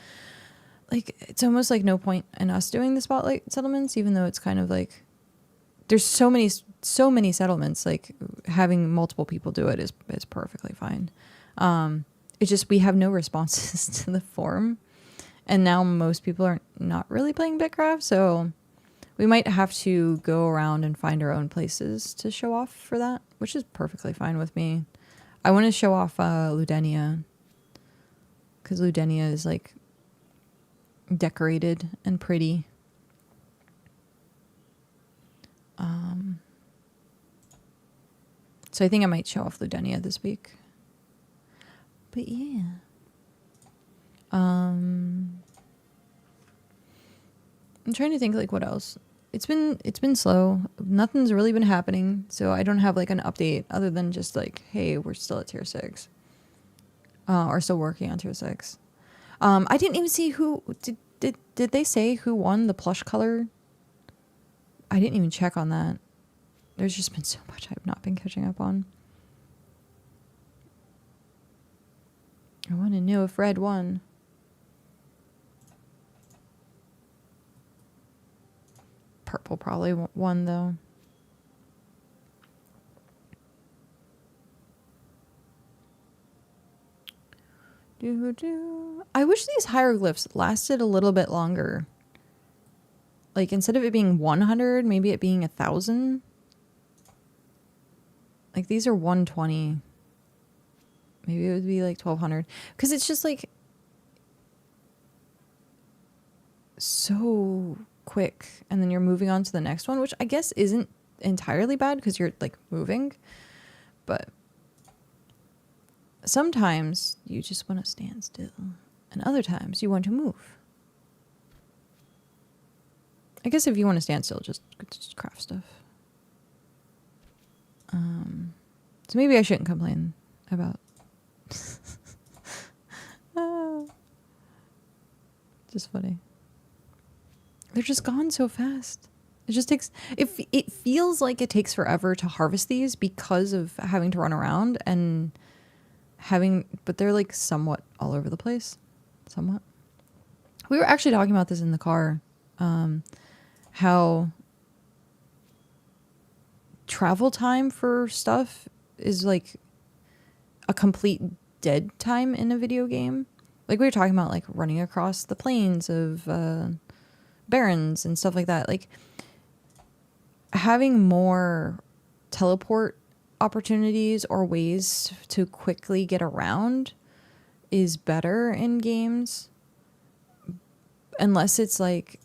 like it's almost like no point in us doing the spotlight settlements, even though it's kind of like there's so many settlements, like having multiple people do it is perfectly fine. It's just we have no responses to the forum, and now most people are not really playing BitCraft, so we might have to go around and find our own places to show off for that, which is perfectly fine with me. I want to show off Ludenia, because Ludenia is like decorated and pretty. So I think I might show off Ludenia this week. But yeah. I'm trying to think like what else. It's been slow. Nothing's really been happening, so I don't have like an update other than just like, hey, we're still at tier 6. Or still working on tier 6. I didn't even see who did they say who won the plush color? I didn't even check on that. There's just been so much I've not been catching up on. I want to know if red won. Purple probably won though. I wish these hieroglyphs lasted a little bit longer. Like instead of it being 100, maybe it being 1,000. Like these are 120. Maybe it would be like 1,200. Because it's just like so quick. And then you're moving on to the next one, which I guess isn't entirely bad because you're like moving. But sometimes you just want to stand still. And other times you want to move. I guess if you want to stand still, just craft stuff. So maybe I shouldn't complain about just funny. They're just gone so fast. It just takes it feels like it takes forever to harvest these because of having to run around and but they're like somewhat all over the place. Somewhat. We were actually talking about this in the car. How travel time for stuff is like a complete dead time in a video game. Like we were talking about like running across the plains of barrens and stuff like that. Like having more teleport opportunities or ways to quickly get around is better in games, unless it's like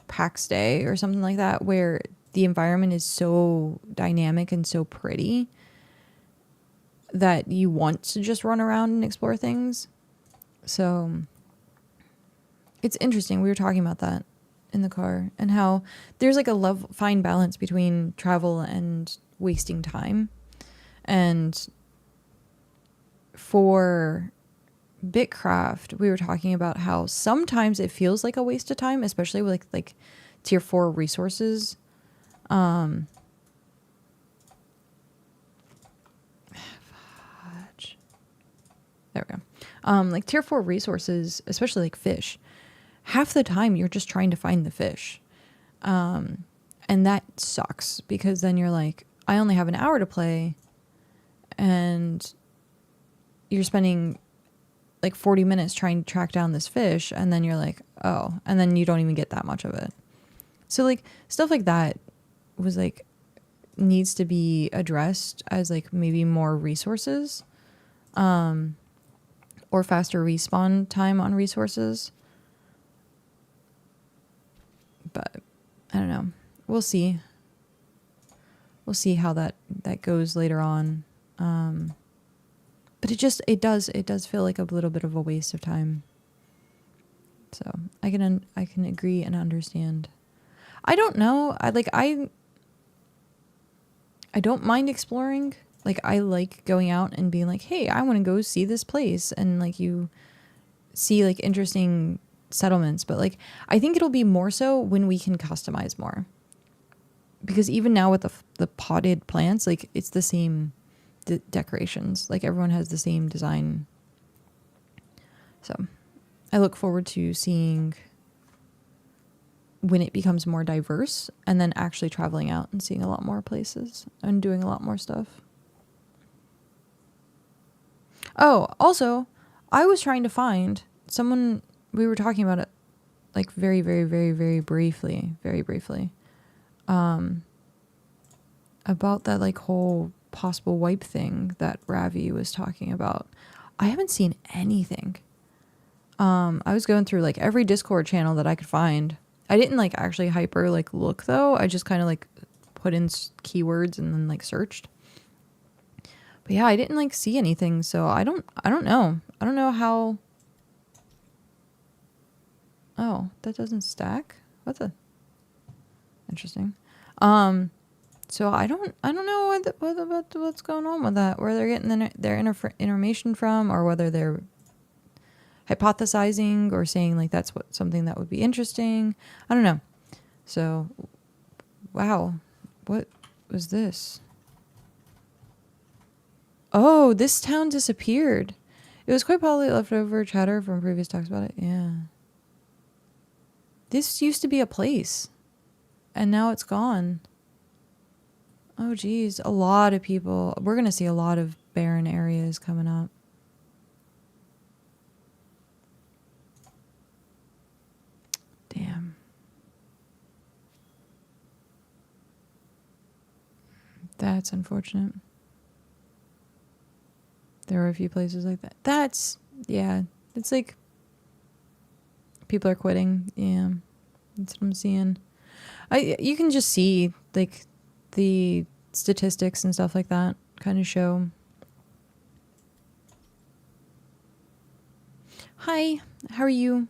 PAX Day or something like that, where the environment is so dynamic and so pretty that you want to just run around and explore things. So it's interesting. We were talking about that in the car and how there's like a fine balance between travel and wasting time. And for BitCraft, we were talking about how sometimes it feels like a waste of time, especially with like tier 4 resources. There we go. Like tier 4 resources, especially like fish, half the time you're just trying to find the fish. And that sucks because then you're like, I only have an hour to play and you're spending like 40 minutes trying to track down this fish. And then you're like, oh, and then you don't even get that much of it. So like stuff like that was like needs to be addressed as like maybe more resources, or faster respawn time on resources. But I don't know. We'll see. We'll see how that goes later on. But it does feel like a little bit of a waste of time. So I can agree and understand. I don't know. I don't mind exploring. Like I like going out and being like, hey, I want to go see this place, and like you see like interesting settlements. But like I think it'll be more so when we can customize more. Because even now with the potted plants, like it's the same decorations. Like everyone has the same design. So I look forward to seeing when it becomes more diverse and then actually traveling out and seeing a lot more places and doing a lot more stuff. Oh, also, I was trying to find someone, we were talking about it like very, very, very, very briefly, about that like whole possible wipe thing that Ravi was talking about. I haven't seen anything. I was going through like every Discord channel that I could find. I didn't like actually hyper like look though. I just kind of like put in keywords and then like searched. But yeah, I didn't like see anything. So I don't know. I don't know how. Oh, that doesn't stack. Interesting. So I don't know what's going on with that. Where they're getting their information from, or whether they're hypothesizing or saying like that's something that would be interesting. I don't know. So, wow, what was this? Oh, this town disappeared. It was quite probably leftover chatter from previous talks about it. Yeah. This used to be a place, and now it's gone. Oh, geez. A lot of people. We're going to see a lot of barren areas coming up. Damn. That's unfortunate. There were a few places like that. Yeah. It's like people are quitting. Yeah. That's what I'm seeing. You can just see like the statistics and stuff like that kind of show. Hi, how are you?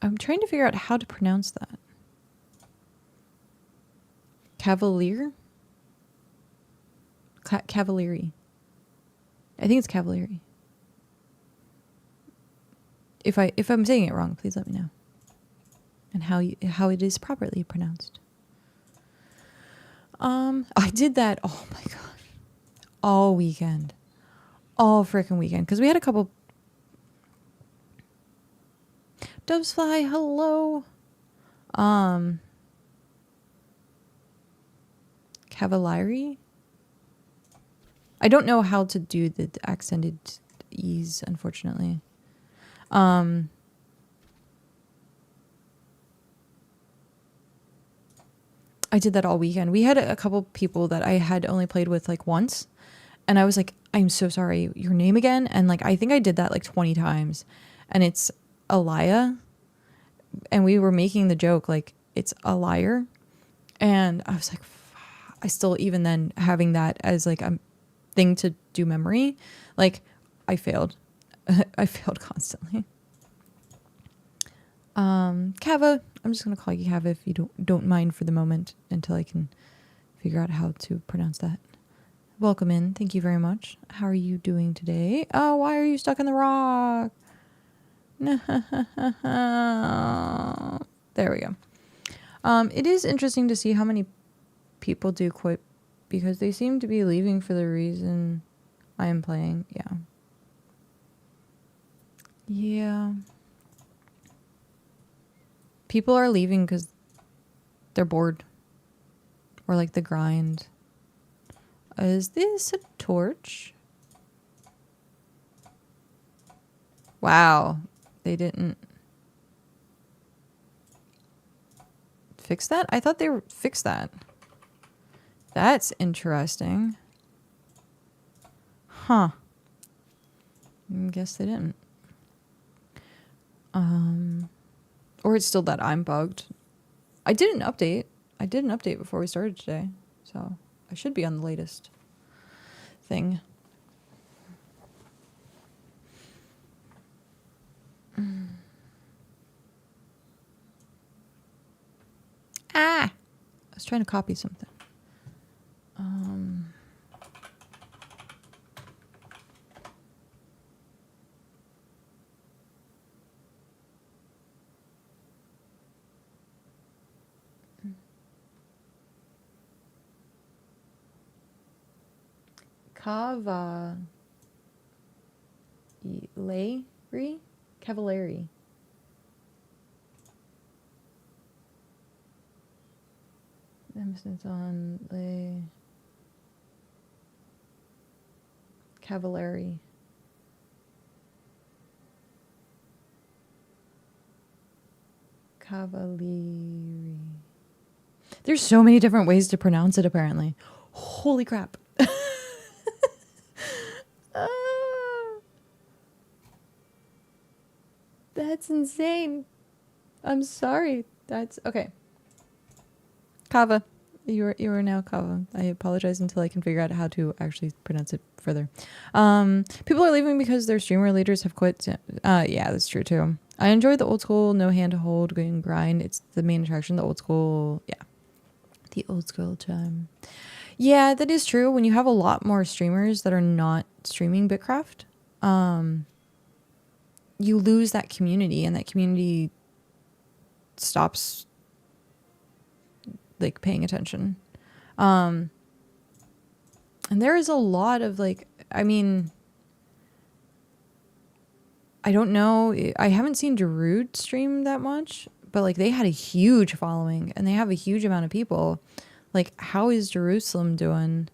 I'm trying to figure out how to pronounce that. Cavalier? Cavalieri. I think it's Cavalieri. If I'm saying it wrong, please let me know. And how it is properly pronounced. I did that. Oh my gosh. All weekend. All freaking weekend. Because we had a couple. Doves fly. Hello. Cavallari. I don't know how to do the accented E's, unfortunately. I did that all weekend. We had a couple people that I had only played with like once. And I was like, I'm so sorry, your name again? And like, I think I did that like 20 times. And it's Alaya. And we were making the joke like, it's a liar. And I was like, I still, even then, having that as like a thing to do memory, like I failed. I failed constantly. Kava, I'm just going to call you Kava if you don't mind for the moment until I can figure out how to pronounce that. Welcome in. Thank you very much. How are you doing today? Oh, why are you stuck in the rock? There we go. It is interesting to see how many people do quit because they seem to be leaving for the reason I am playing. Yeah. Yeah. People are leaving because they're bored. Or like the grind. Is this a torch? Wow. They didn't fix that? I thought they fixed that. That's interesting. Huh. Guess they didn't. Or it's still that I'm bugged. I did an update. I did an update before we started today. So I should be on the latest thing. Ah! I was trying to copy something. Cavallari. Emphasis on the Cavallari. Cavalieri. There's so many different ways to pronounce it, apparently. Holy crap. That's insane. I'm sorry. That's okay. Kava. You are now Kava. I apologize until I can figure out how to actually pronounce it further. People are leaving because their streamer leaders have quit. Yeah, that's true too. I enjoy the old school, no hand to hold, and grind. It's the main attraction, the old school. Yeah. The old school time. Yeah, that is true. When you have a lot more streamers that are not streaming BitCraft, you lose that community, and that community stops like paying attention. And there is a lot of like, I mean, I don't know. I haven't seen Darude stream that much, but like they had a huge following and they have a huge amount of people. Like, how is Jerusalem doing?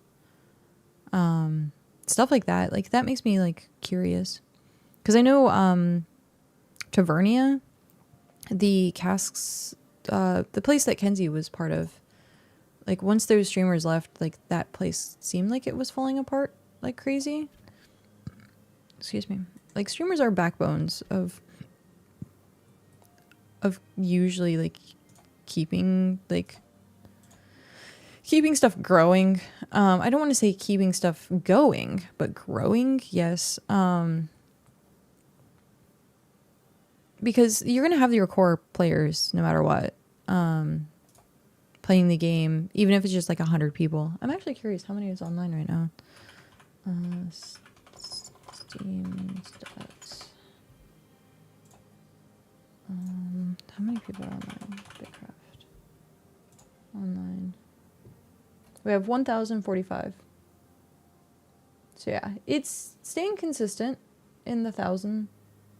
Stuff like that. Like that makes me like curious. Cause I know, Tavernia, the casks, the place that Kenzie was part of, like once those streamers left, like that place seemed like it was falling apart like crazy. Excuse me. Like streamers are backbones of usually like keeping stuff growing. I don't want to say keeping stuff going, but growing, yes. Because you're going to have your core players no matter what. Playing the game, even if it's just like 100 people. I'm actually curious how many is online right now. Steam stats. How many people are online? BitCraft. Online. We have 1,045. So yeah, it's staying consistent in the 1,000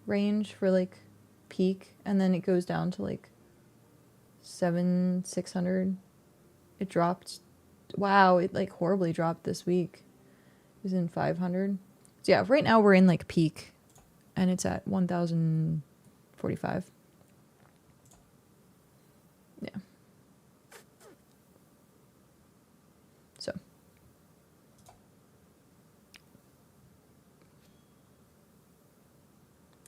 range for like peak, and then it goes down to like 600. It dropped. Wow, it like horribly dropped this week. It was in 500. So yeah, right now we're in like peak, and it's at 1,045. Yeah.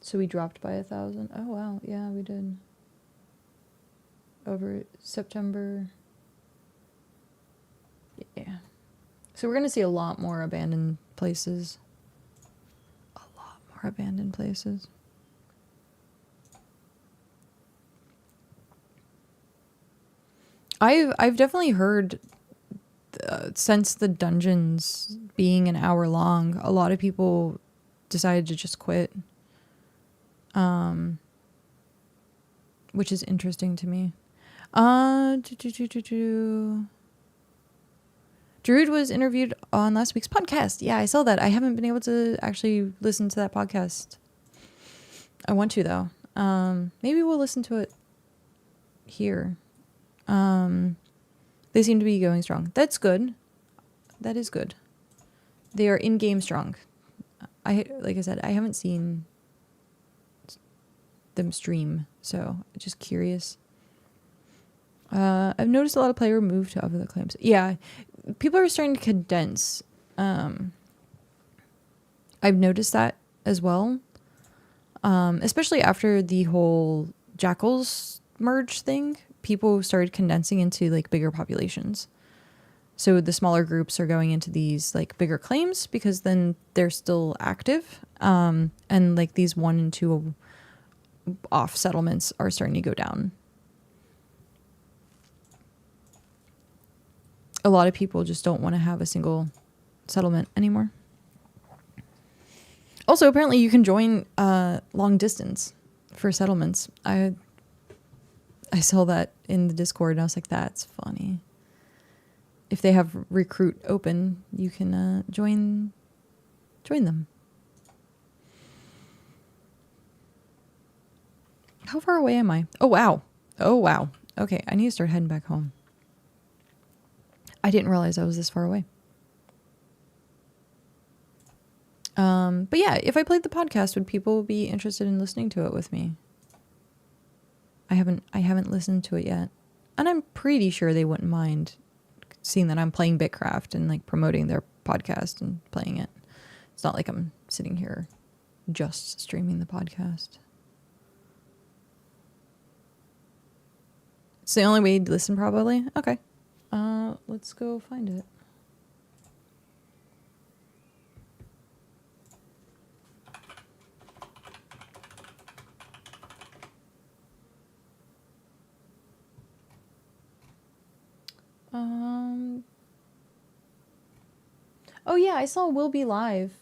So we dropped by 1,000. Oh wow, yeah, we did. Over September. Yeah. So we're gonna see a lot more abandoned places. A lot more abandoned places. I've definitely heard since the dungeons being an hour long, a lot of people decided to just quit. Which is interesting to me. Druid was interviewed on last week's podcast. Yeah, I saw that. I haven't been able to actually listen to that podcast. I want to though. Maybe we'll listen to it here. They seem to be going strong. That's good. That is good. They are in-game strong. Like I said, I haven't seen them stream, so just curious. I've noticed a lot of player move to other claims. Yeah, people are starting to condense. I've noticed that as well, especially after the whole Jackals merge thing. People started condensing into like bigger populations. So the smaller groups are going into these like bigger claims because then they're still active, and like these 1 and 2 off settlements are starting to go down. A lot of people just don't want to have a single settlement anymore. Also, apparently you can join long distance for settlements. I saw that in the Discord and I was like, that's funny. If they have recruit open, you can join them. How far away am I? Oh, wow. Okay, I need to start heading back home. I didn't realize I was this far away. But yeah, if I played the podcast, would people be interested in listening to it with me? I haven't listened to it yet. And I'm pretty sure they wouldn't mind seeing that I'm playing BitCraft and like promoting their podcast and playing it. It's not like I'm sitting here just streaming the podcast. It's the only way to listen, probably. Okay. Let's go find it. Oh yeah, I saw Will Be Live.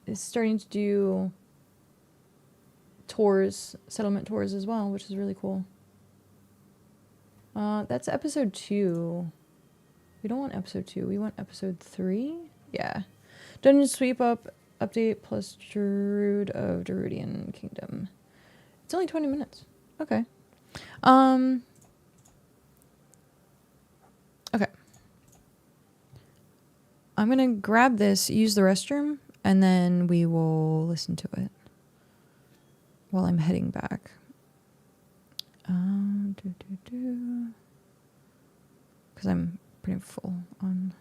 Is starting to do tours, settlement tours as well, which is really cool. That's episode 2. We don't want episode 2. We want episode 3. Yeah. Dungeon sweep update plus Druid of Druidian Kingdom. It's only 20 minutes. Okay. Okay. I'm going to grab this, use the restroom, and then we will listen to it while I'm heading back. Because I'm pretty full on...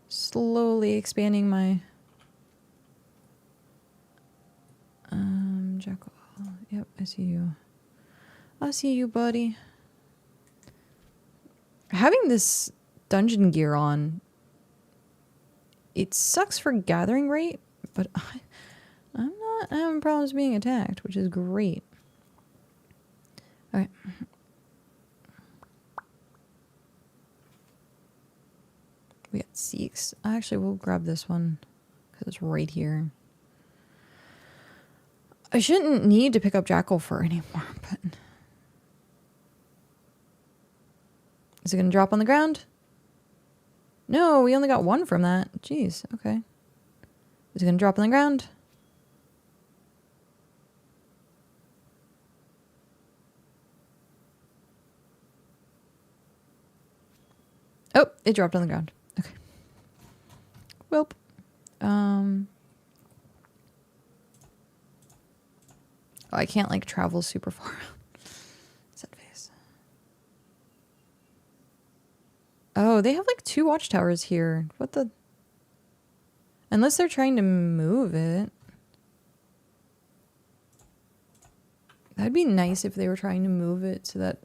Slowly expanding my... Jackal. Yep, I see you. I see you, buddy. Having this dungeon gear on, it sucks for gathering rate, but I'm not having problems being attacked, which is great. Okay. We got Seeks. Actually, we'll grab this one because it's right here. I shouldn't need to pick up Jackal Fur anymore, but Is it going to drop on the ground? No, we only got one from that. Jeez, okay. Is it going to drop on the ground? Oh, it dropped on the ground. Okay. Welp. Oh, I can't like travel super far. Set face. Oh, they have like 2 watchtowers here. What the? Unless they're trying to move it. That'd be nice if they were trying to move it so that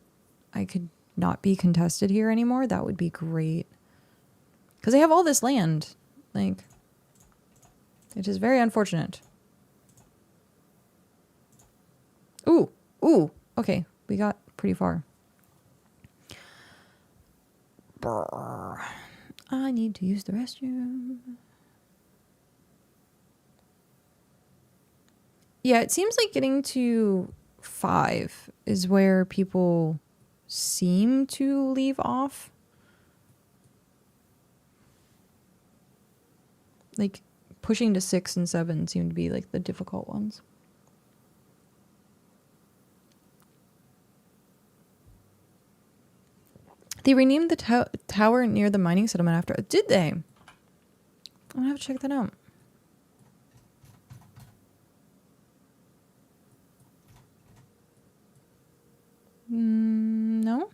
I could not be contested here anymore. That would be great. Because they have all this land. Like, it is very unfortunate. Ooh, ooh. Okay, we got pretty far. Brr. I need to use the restroom. Yeah, it seems like getting to 5 is where people seem to leave off. Like, pushing to 6 and 7 seem to be like the difficult ones. They renamed the tower near the mining settlement after. Did they? I'm gonna have to check that out. No.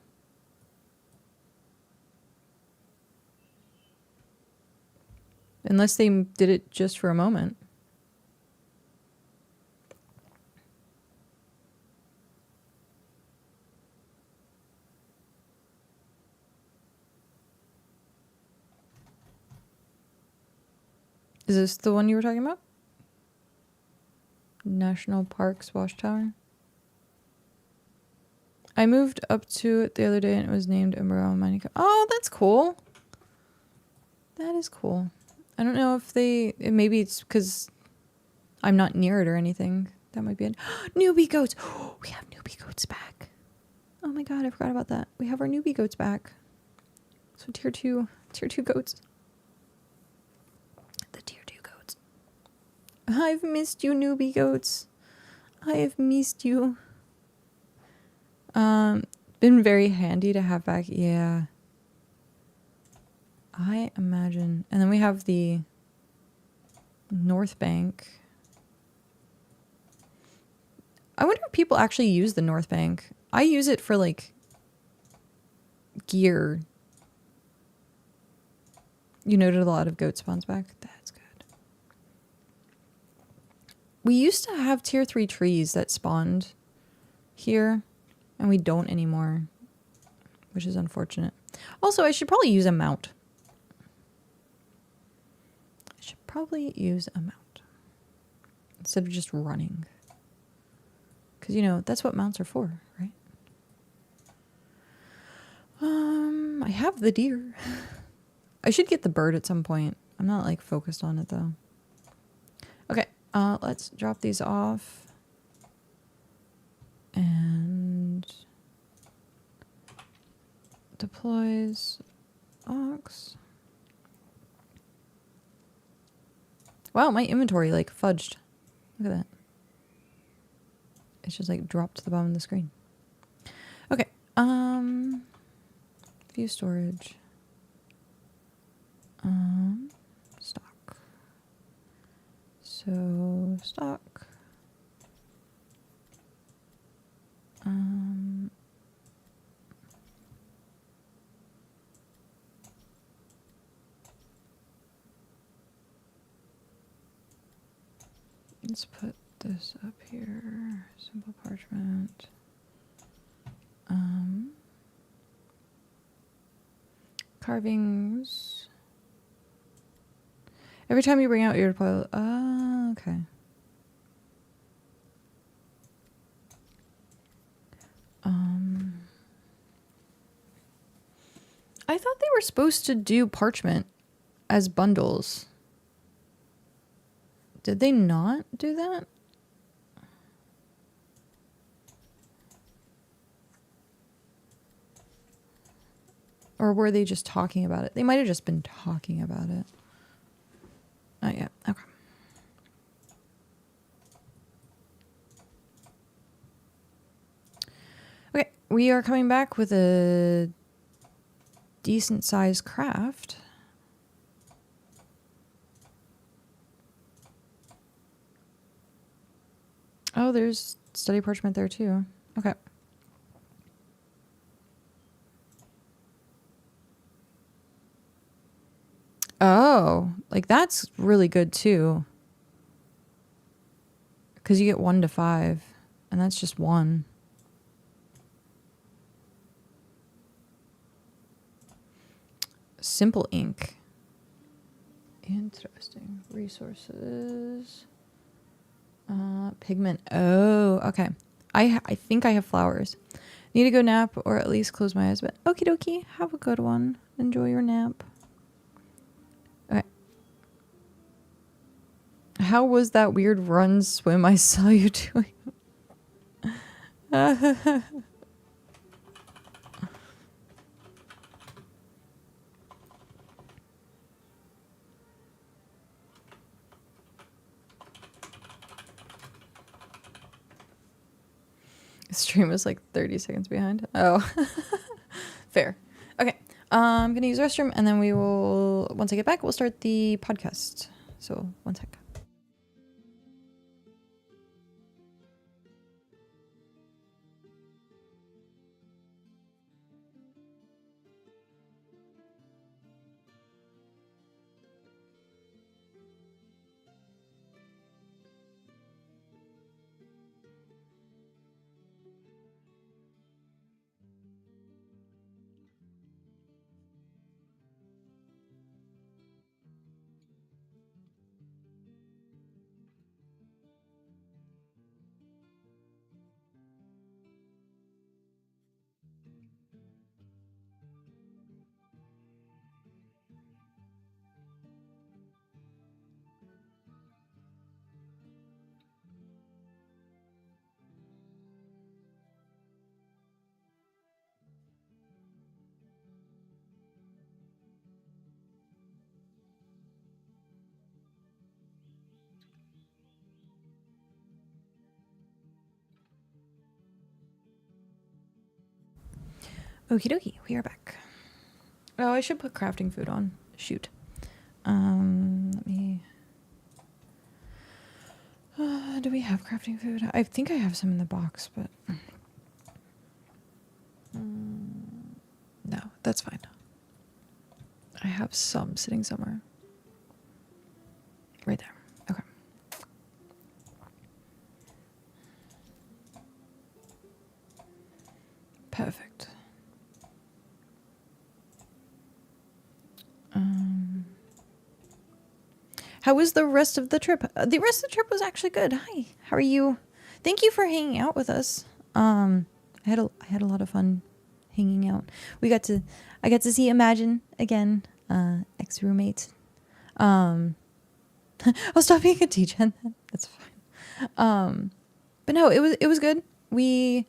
Unless they did it just for a moment. Is this the one you were talking about? National Parks Watchtower? I moved up to it the other day and it was named Ember Mining. Oh, that's cool. That is cool. I don't know if maybe it's because I'm not near it or anything. That might be it. Newbie goats. We have newbie goats back. Oh my god, I forgot about that. We have our newbie goats back. So tier 2 goats. The tier 2 goats. I've missed you, newbie goats. I have missed you. Been very handy to have back. Yeah. I imagine. And then we have the North Bank. I wonder if people actually use the North Bank. I use it for like gear. You noted a lot of goat spawns back. That's good. We used to have tier 3 trees that spawned here, and we don't anymore, which is unfortunate. Also, I should probably use a mount. I should probably use a mount instead of just running. Because, you know, that's what mounts are for, right? I have the deer. I should get the bird at some point. I'm not, like, focused on it, though. Okay, let's drop these off. And deploys ox. Wow, my inventory, like, fudged. Look at that. It's just, like, dropped to the bottom of the screen. Okay, view storage. Stock. So, stock. Let's put this up here. Simple parchment. Carvings. Every time you bring out your deploy. Oh, okay. I thought they were supposed to do parchment as bundles. Did they not do that? Or were they just talking about it? They might have just been talking about it. Oh, yeah. Okay. Okay. We are coming back with a decent sized craft. Oh, there's study parchment there too. Okay. Oh, like that's really good too. Because you get 1 to 5, and that's just 1. Simple ink. Interesting. Resources. Pigment. Oh, okay. I think I have flowers. Need to go nap or at least close my eyes. But okie dokie. Have a good one. Enjoy your nap. Okay. How was that weird run swim I saw you doing? Stream was like 30 seconds behind. Oh, fair. Okay. I'm going to use the restroom and then we will, once I get back, we'll start the podcast. So 1 sec. Okie dokie, we are back. Oh, I should put crafting food on. Shoot. Let me... do we have crafting food? I think I have some in the box, but... no, that's fine. I have some sitting somewhere. Right there. Okay. Perfect. How was the rest of the trip? The rest of the trip was actually good. Hi, how are you? Thank you for hanging out with us. I had a lot of fun hanging out. I got to see Imagine again, ex-roommate. I'll stop being a teacher. That's fine. But no, it was good. I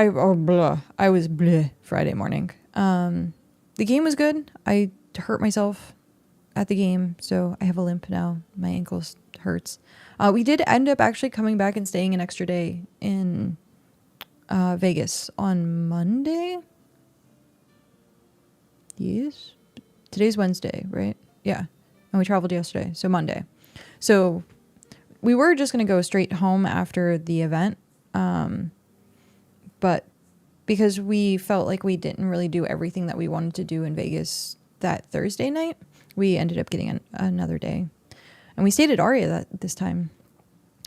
was bleh Friday morning. The game was good. I hurt myself at the game, so I have a limp now. My ankle hurts. We did end up actually coming back and staying an extra day in Vegas on Monday. Yes. Today's Wednesday, right? Yeah. And we traveled yesterday, so Monday. So we were just going to go straight home after the event. But because we felt like we didn't really do everything that we wanted to do in Vegas that Thursday night, we ended up getting another day. And we stayed at Aria this time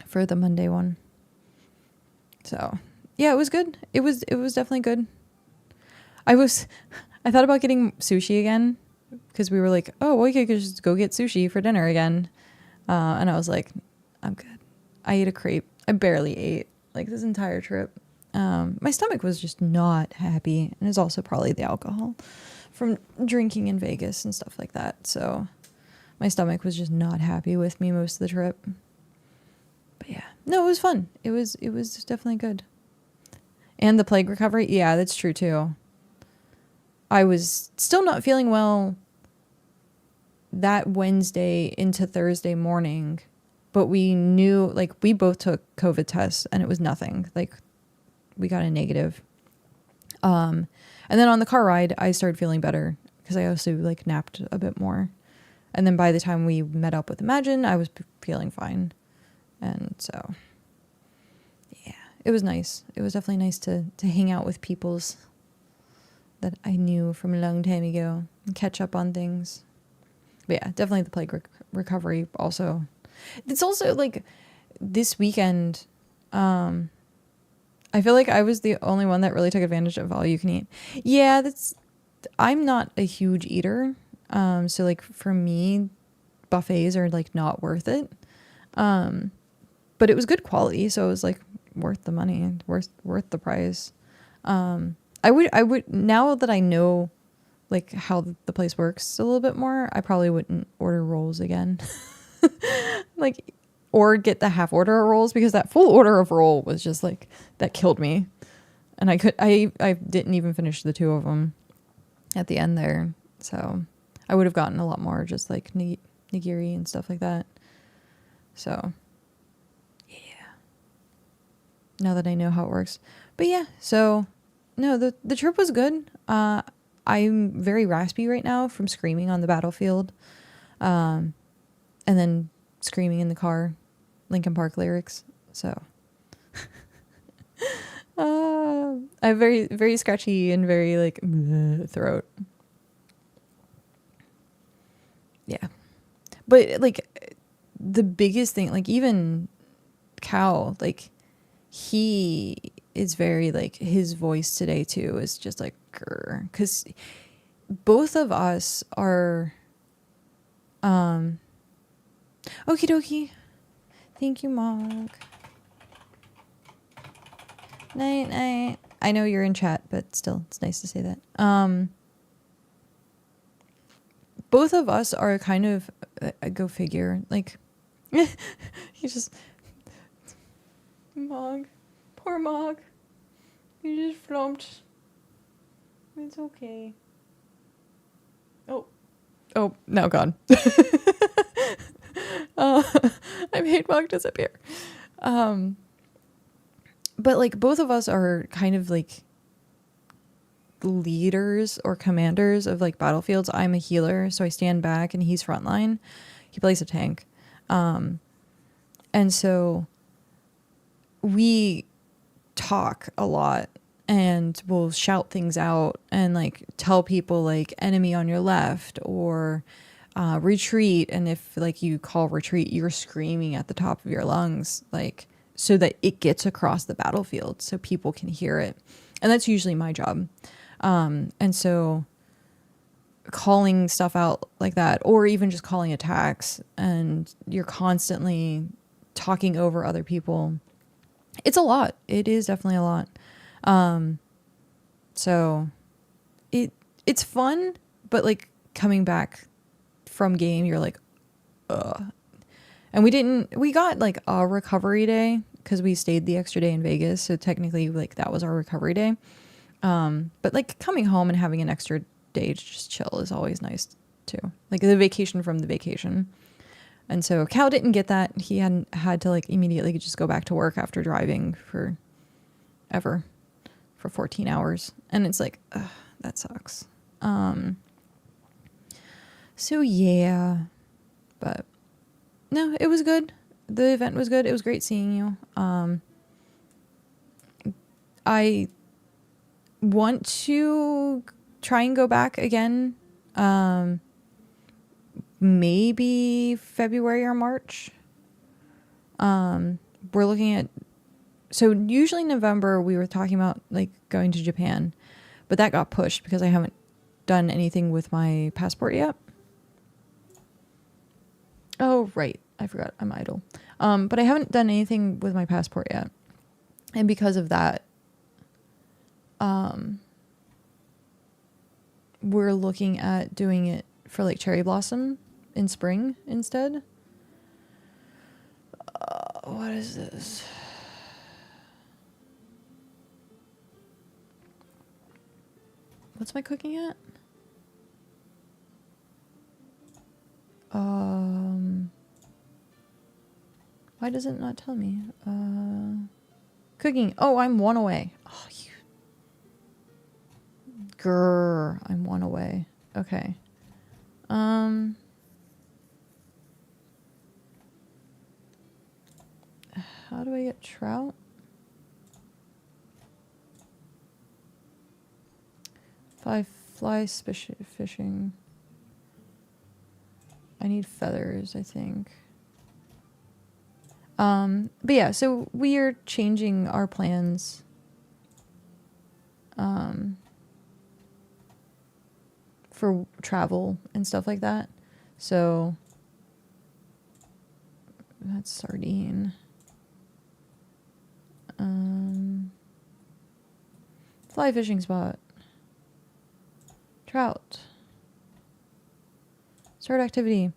for the Monday one. So, yeah, it was good. It was definitely good. I thought about getting sushi again because we were like, oh, well, we could just go get sushi for dinner again. And I was like, I'm good. I ate a crepe. I barely ate like this entire trip. My stomach was just not happy. And it's also probably the alcohol from drinking in Vegas and stuff like that. So my stomach was just not happy with me most of the trip. But yeah, no, it was fun. It was definitely good. And the plague recovery. Yeah, that's true too. I was still not feeling well that Wednesday into Thursday morning, but we knew, like, we both took COVID tests and it was nothing. Like, we got a negative. And then on the car ride, I started feeling better because I also like napped a bit more. And then by the time we met up with Imagine, I was feeling fine. And so, yeah, it was nice. It was definitely nice to hang out with peoples that I knew from a long time ago and catch up on things. But yeah, definitely the plague recovery also. It's also like this weekend, I feel like I was the only one that really took advantage of all you can eat. Yeah, I'm not a huge eater. So like for me, buffets are like not worth it. But it was good quality, so it was like worth the money, worth the price. I would now that I know like how the place works a little bit more, I probably wouldn't order rolls again. Like, or get the half order of rolls, because that full order of roll was just like, that killed me. And I didn't even finish the 2 of them at the end there. So I would have gotten a lot more, just like nigiri and stuff like that. So yeah, now that I know how it works. But yeah, so no, the trip was good. I'm very raspy right now from screaming on the battlefield. And then screaming in the car, Linkin Park lyrics. So I have very, very scratchy and very like throat. Yeah. But like the biggest thing, like even Cal, like he is very like, his voice today too is just like grr, because both of us are okie dokie. Thank you, Mog. Night, night. I know you're in chat, but still, it's nice to say that. Both of us are kind of go figure. Like, he just Mog, poor Mog. You just flumped. It's okay. Oh, now gone. I made Mog disappear. But like both of us are kind of like leaders or commanders of like battlefields. I'm a healer, so I stand back and he's frontline. He plays a tank. And so we talk a lot and we'll shout things out and like tell people like enemy on your left or retreat. And if like you call retreat, you're screaming at the top of your lungs, like, so that it gets across the battlefield so people can hear it. And that's usually my job. And so calling stuff out like that, or even just calling attacks, and you're constantly talking over other people. It's a lot. It is definitely a lot. So it's fun, but like coming back from game, you're like, ugh. And we got like a recovery day because we stayed the extra day in Vegas. So technically like that was our recovery day. But like coming home and having an extra day to just chill is always nice too. Like the vacation from the vacation. And so Cal didn't get that. He had to like immediately just go back to work after driving for 14 hours. And it's like, ugh, that sucks. So yeah, but no, it was good. The event was good. It was great seeing you. I want to try and go back again. Maybe February or March. We're looking at, so usually November we were talking about like going to Japan, but that got pushed because I haven't done anything with my passport yet. Oh, right. I forgot I'm idle. But I haven't done anything with my passport yet. And because of that, we're looking at doing it for like cherry blossom in spring instead. What is this? What's my cooking at? Why does it not tell me? Cooking. Oh, I'm 1 away. Oh, you. Grrr. I'm 1 away. Okay. How do I get trout? Fly fishing. I need feathers, I think. But yeah, so we are changing our plans. For travel and stuff like that. So that's sardine. Fly fishing spot. Trout. Start activity.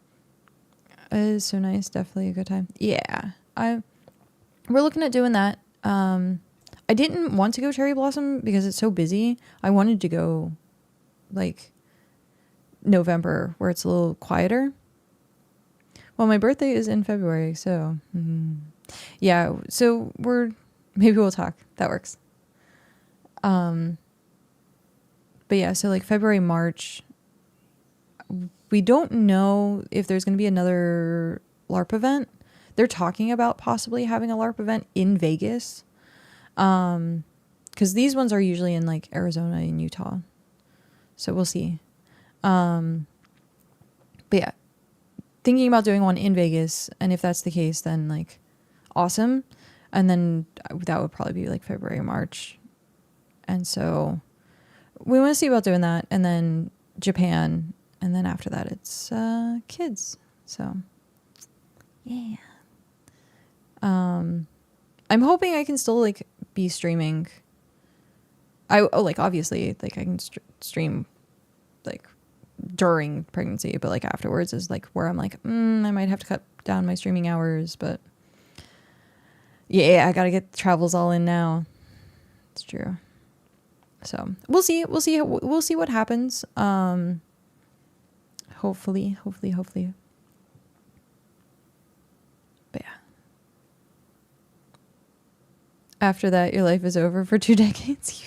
It is so nice. Definitely a good time. Yeah. We're looking at doing that. I didn't want to go cherry blossom because it's so busy. I wanted to go like November where it's a little quieter. Well, my birthday is in February, so yeah. So maybe we'll talk. That works. But yeah, so like February, March, we don't know if there's going to be another LARP event. They're talking about possibly having a LARP event in Vegas. Because these ones are usually in like Arizona and Utah. So we'll see. But yeah, thinking about doing one in Vegas. And if that's the case, then like awesome. And then that would probably be like February, March. And so we want to see about doing that. And then Japan. And then after that, it's kids. So yeah. I'm hoping I can still like be streaming. Like obviously like I can stream like during pregnancy, but like afterwards is like where I'm like I might have to cut down my streaming hours, but yeah, I gotta get the travels all in now. It's true. So we'll see what happens. Hopefully. But yeah. After that, your life is over for 2 decades.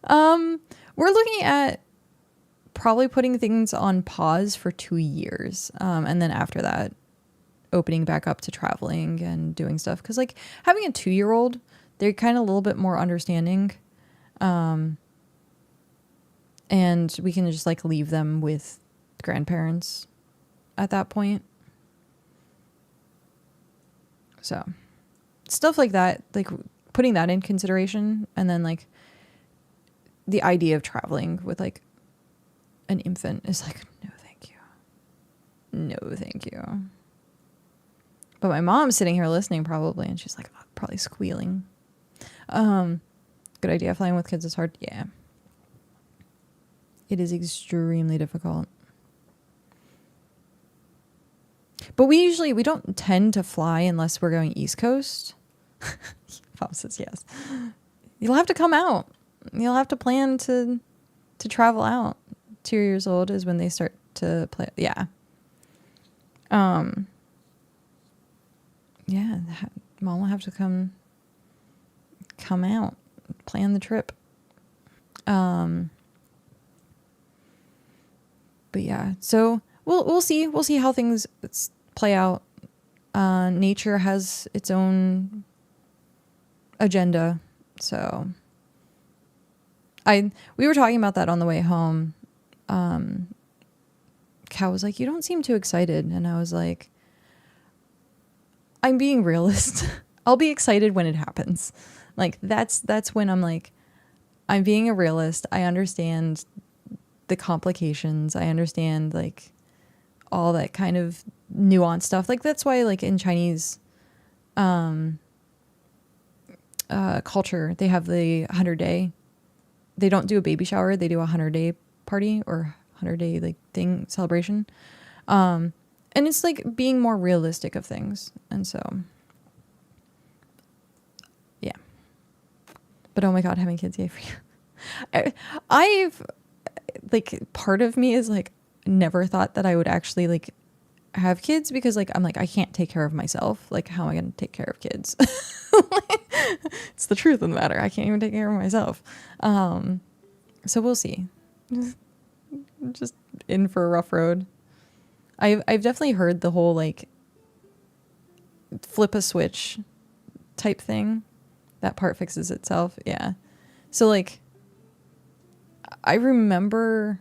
We're looking at probably putting things on pause for 2 years. And then after that, opening back up to traveling and doing stuff. Because like having a 2-year-old, they're kind of a little bit more understanding. And we can just like leave them with grandparents at that point. So stuff like that, like putting that in consideration. And then like the idea of traveling with like an infant is like, no, thank you. No, thank you. But my mom's sitting here listening probably, and she's like probably squealing. Good idea. Flying with kids is hard. Yeah. It is extremely difficult. But we don't tend to fly unless we're going East Coast. Pop says yes. You'll have to come out. You'll have to plan to travel out. 2 years old is when they start to play. Yeah. Yeah. Mom will have to come out, plan the trip. But yeah, so we'll see how things play out. Nature has its own agenda, so we were talking about that on the way home. Cal was like, "You don't seem too excited," and I was like, "I'm being realist. I'll be excited when it happens. Like that's when I'm like, I'm being a realist. I understand the complications. I understand like all that kind of nuanced stuff. Like that's why like in Chinese culture, they have the 100-day. They don't do a baby shower. They do a 100-day party or 100-day like thing celebration. And it's like being more realistic of things. And so, yeah. But oh my God, having kids, yay for you. I've like, part of me is like, never thought that I would actually like have kids, because like I'm like, I can't take care of myself. Like, how am I going to take care of kids? It's the truth of the matter. I can't even take care of myself. So we'll see. Just in for a rough road. I've definitely heard the whole like flip a switch type thing. That part fixes itself. Yeah. So like, I remember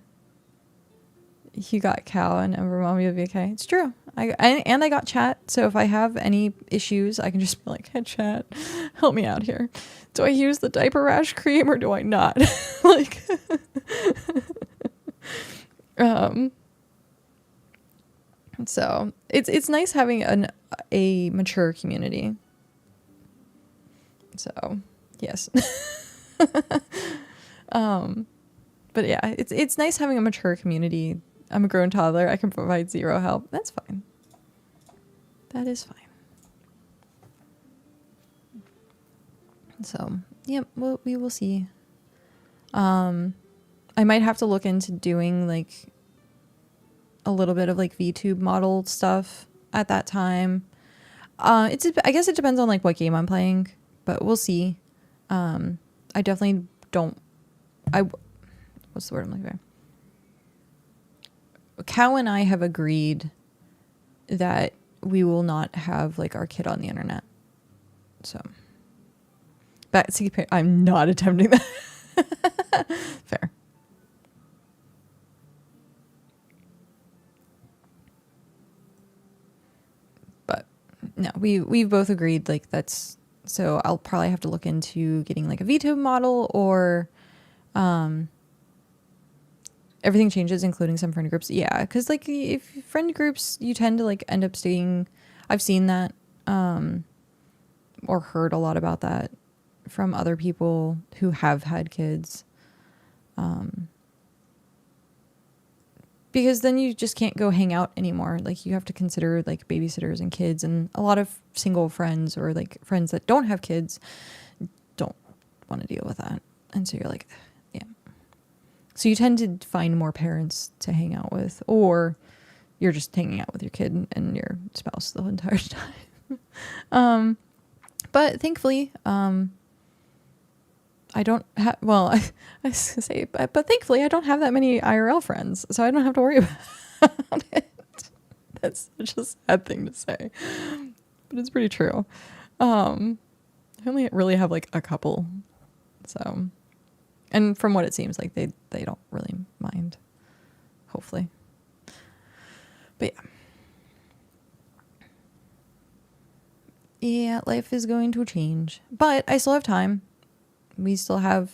you got cow and Ember Mommy will be okay. It's true. I got chat. So if I have any issues, I can just be like, hey chat, help me out here. Do I use the diaper rash cream or do I not? Like, so it's nice having a mature community. So yes. But yeah, it's nice having a mature community. I'm a grown toddler. I can provide zero help. That's fine. That is fine. So, yeah, well, we will see. I might have to look into doing like a little bit of like VTube model stuff at that time. I guess it depends on like what game I'm playing, but we'll see. I definitely don't. What's the word I'm looking for? Cow and I have agreed that we will not have like our kid on the internet. So, I'm not attempting that. Fair. But no, we've both agreed like that's, so I'll probably have to look into getting like a VTube model, or everything changes, including some friend groups. Yeah, because like if friend groups, you tend to like end up staying. I've seen that, or heard a lot about that from other people who have had kids. Because then you just can't go hang out anymore. Like you have to consider like babysitters and kids, and a lot of single friends or like friends that don't have kids don't want to deal with that. And so you're like, yeah. So you tend to find more parents to hang out with, or you're just hanging out with your kid and your spouse the entire time. But thankfully, I don't have, well, I say, but thankfully I don't have that many IRL friends, so I don't have to worry about it. That's such a sad thing to say, but it's pretty true. I only really have like a couple, so, and from what it seems like they don't really mind, hopefully. But yeah, life is going to change, but I still have time. We still have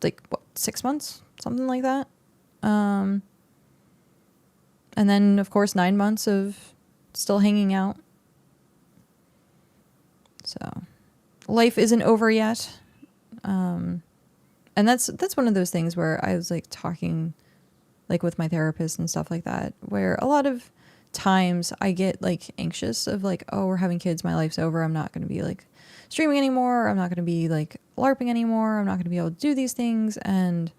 like what, 6 months, something like that. And then of course 9 months of still hanging out. So life isn't over yet. And that's one of those things where I was like talking like with my therapist and stuff like that, where a lot of times I get like anxious of like, oh, we're having kids, my life's over, I'm not going to be like streaming anymore, I'm not going to be like LARPing anymore, I'm not going to be able to do these things, and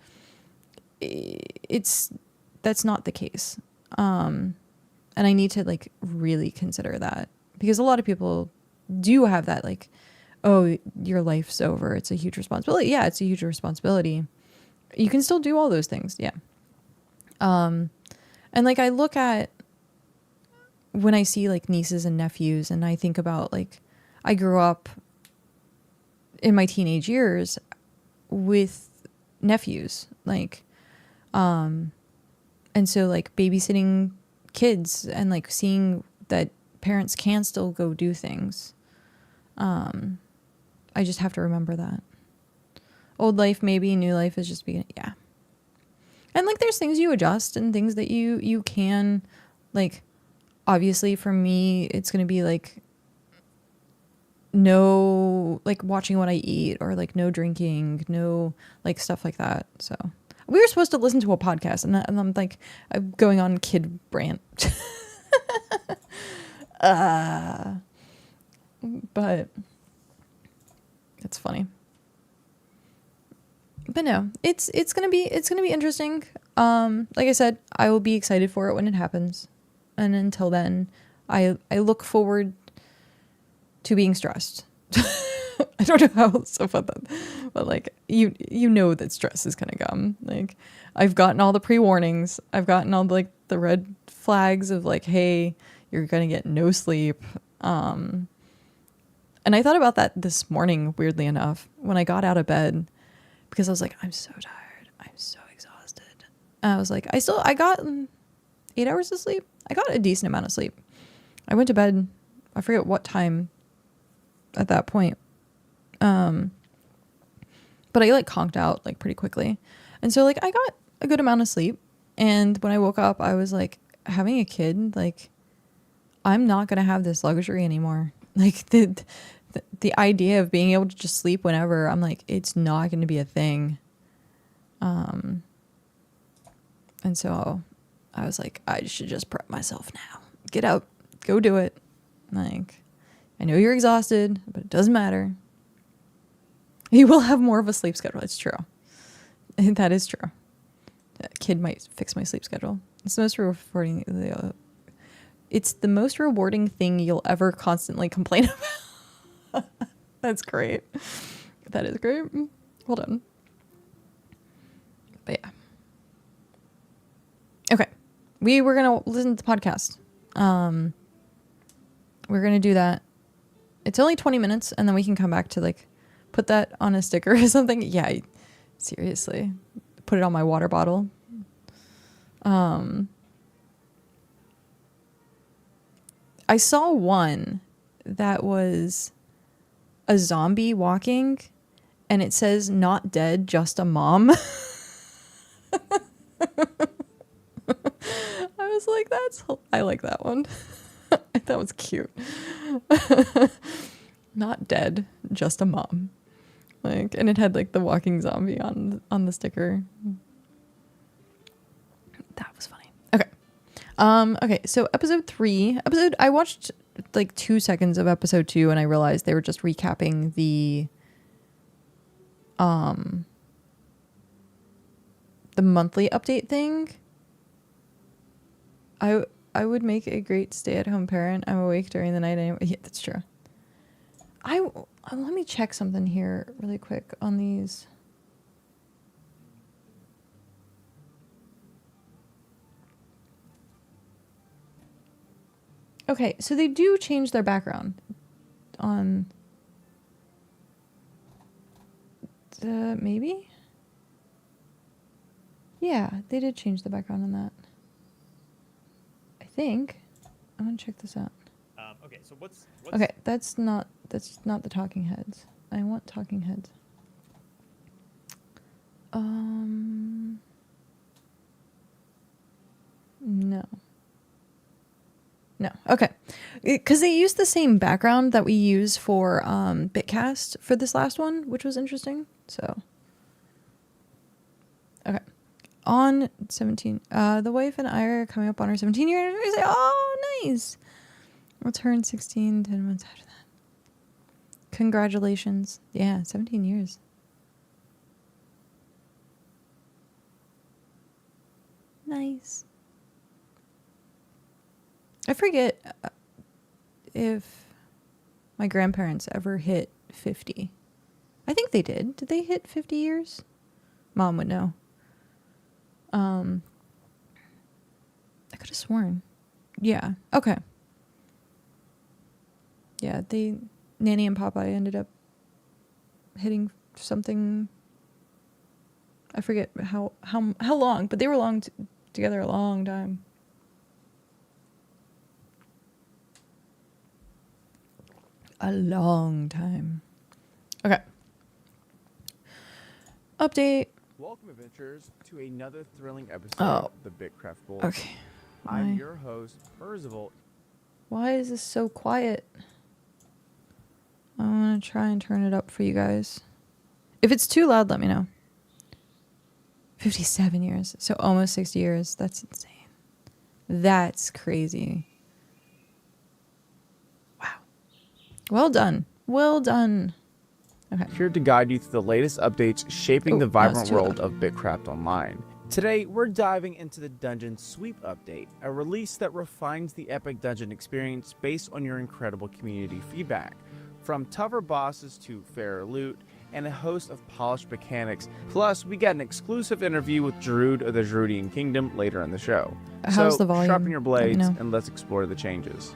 that's not the case. And I need to like really consider that, because a lot of people do have that like, oh, your life's over, it's a huge responsibility. Yeah, it's a huge responsibility. You can still do all those things. Yeah. And like I look at when I see like nieces and nephews, and I think about like I grew up in my teenage years with nephews, like and so like babysitting kids and like seeing that parents can still go do things. I just have to remember that. Old life maybe, new life is just beginning. Yeah. And like there's things you adjust and things that you can, like, obviously for me it's going to be like no, like watching what I eat, or like no drinking, no like stuff like that. So we were supposed to listen to a podcast, and I'm like, I'm going on kid rant. But it's funny. But no, it's gonna be interesting. Like I said, I will be excited for it when it happens, and until then, I look forward to being stressed. I don't know how else to put that, but like you know that stress is gonna come. Like I've gotten all the pre-warnings. I've gotten all the red flags of like, hey, you're gonna get no sleep. And I thought about that this morning, weirdly enough, when I got out of bed. Because I was like, I'm so tired. I'm so exhausted. And I was like, I got 8 hours of sleep. I got a decent amount of sleep. I went to bed. I forget what time at that point. But I like conked out like pretty quickly. And so like I got a good amount of sleep. And when I woke up, I was like, having a kid, like I'm not going to have this luxury anymore. Like the idea of being able to just sleep whenever, I'm like, it's not going to be a thing. And so I was like, I should just prep myself now. Get up, go do it. Like, I know you're exhausted, but it doesn't matter. You will have more of a sleep schedule. It's true. That is true. A kid might fix my sleep schedule. It's the most rewarding. It's the most rewarding thing you'll ever constantly complain about. That's great. That is great. Well done. But yeah. Okay. We were going to listen to the podcast. We're going to do that. It's only 20 minutes and then we can come back to like put that on a sticker or something. Yeah. Seriously. Put it on my water bottle. I saw one that was a zombie walking and it says not dead, just a mom. I was like, I like that one. That was cute. Not dead, just a mom. Like, and it had like the walking zombie on the sticker. That was funny. Okay. Okay, so episode 3. I watched like 2 seconds of episode 2 and I realized they were just recapping the monthly update thing. I would make a great stay-at-home parent. I'm awake during the night anyway. Yeah, that's true. Let me check something here really quick on these. Okay, so they do change their background on the, maybe? Yeah, they did change the background on that. I think. I'm gonna check this out. Okay, so what's Okay, that's not the talking heads. I want talking heads. No. Okay. Because they used the same background that we use for BitCast for this last one, which was interesting. So, okay. On 17, the wife and I are coming up on our 17-year anniversary. Oh, nice. We'll turn 16 10 months after that. Congratulations. Yeah, 17 years. Nice. I forget if my grandparents ever hit 50. I think they did. Did they hit 50 years? Mom would know. I could have sworn. Yeah. Okay. Yeah, Nanny and Popeye ended up hitting something. I forget how long, but they were together a long time. A long time. Okay. Update. Welcome, adventurers, to another thrilling episode Oh. of the BitCraft Bowl. Okay. I'm your host, Percival. Why is this so quiet? I'm going to try and turn it up for you guys. If it's too loud, let me know. 57 years. So almost 60 years. That's insane. That's crazy. Wow. Well done. Well done. Okay. here to guide you through the latest updates shaping the Oh, vibrant that's too world loud. of BitCraft Online. Today, we're diving into the Dungeon Sweep Update, a release that refines the epic dungeon experience based on your incredible community feedback. From tougher bosses to fairer loot, and a host of polished mechanics. Plus, we got an exclusive interview with Jarud of the Jarudian Kingdom later in the show. How's So, the volume? sharpen your Let me blades know. and let's explore the changes.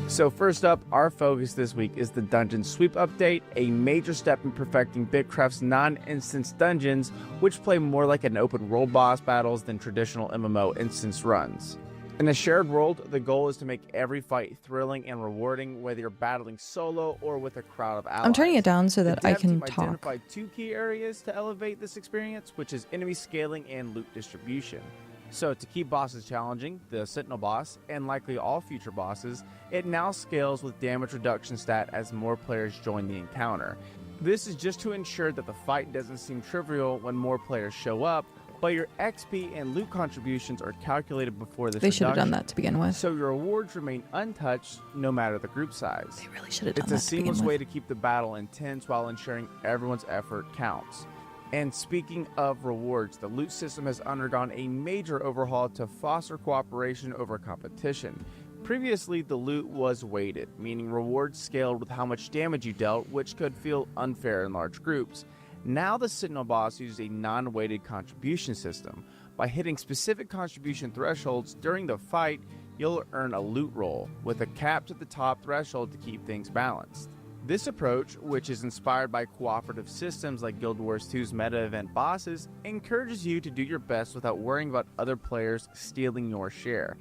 So first up, our focus this week is the Dungeon Sweep Update, a major step in perfecting BitCraft's non-instance dungeons, which play more like an open world boss battles than traditional MMO instance runs. In a shared world, the goal is to make every fight thrilling and rewarding, whether you're battling solo or with a crowd of allies. I'm turning it down so that The I dev can team talk. identified two key areas to elevate this experience, which is enemy scaling and loot distribution. So to keep bosses challenging, the Sentinel boss, and likely all future bosses, it now scales with damage reduction stat as more players join the encounter. This is just to ensure that the fight doesn't seem trivial when more players show up, but your XP and loot contributions are calculated before this They should have done reduction, that to begin with. so your rewards remain untouched no matter the group size. They really should have done It's a that to begin seamless with. way to keep the battle intense while ensuring everyone's effort counts. And speaking of rewards, the loot system has undergone a major overhaul to foster cooperation over competition. Previously, the loot was weighted, meaning rewards scaled with how much damage you dealt, which could feel unfair in large groups. Now the Sentinel boss uses a non-weighted contribution system. By hitting specific contribution thresholds during the fight, you'll earn a loot roll, with a cap to the top threshold to keep things balanced. This approach, which is inspired by cooperative systems like Guild Wars 2's meta event bosses, encourages you to do your best without worrying about other players stealing your share.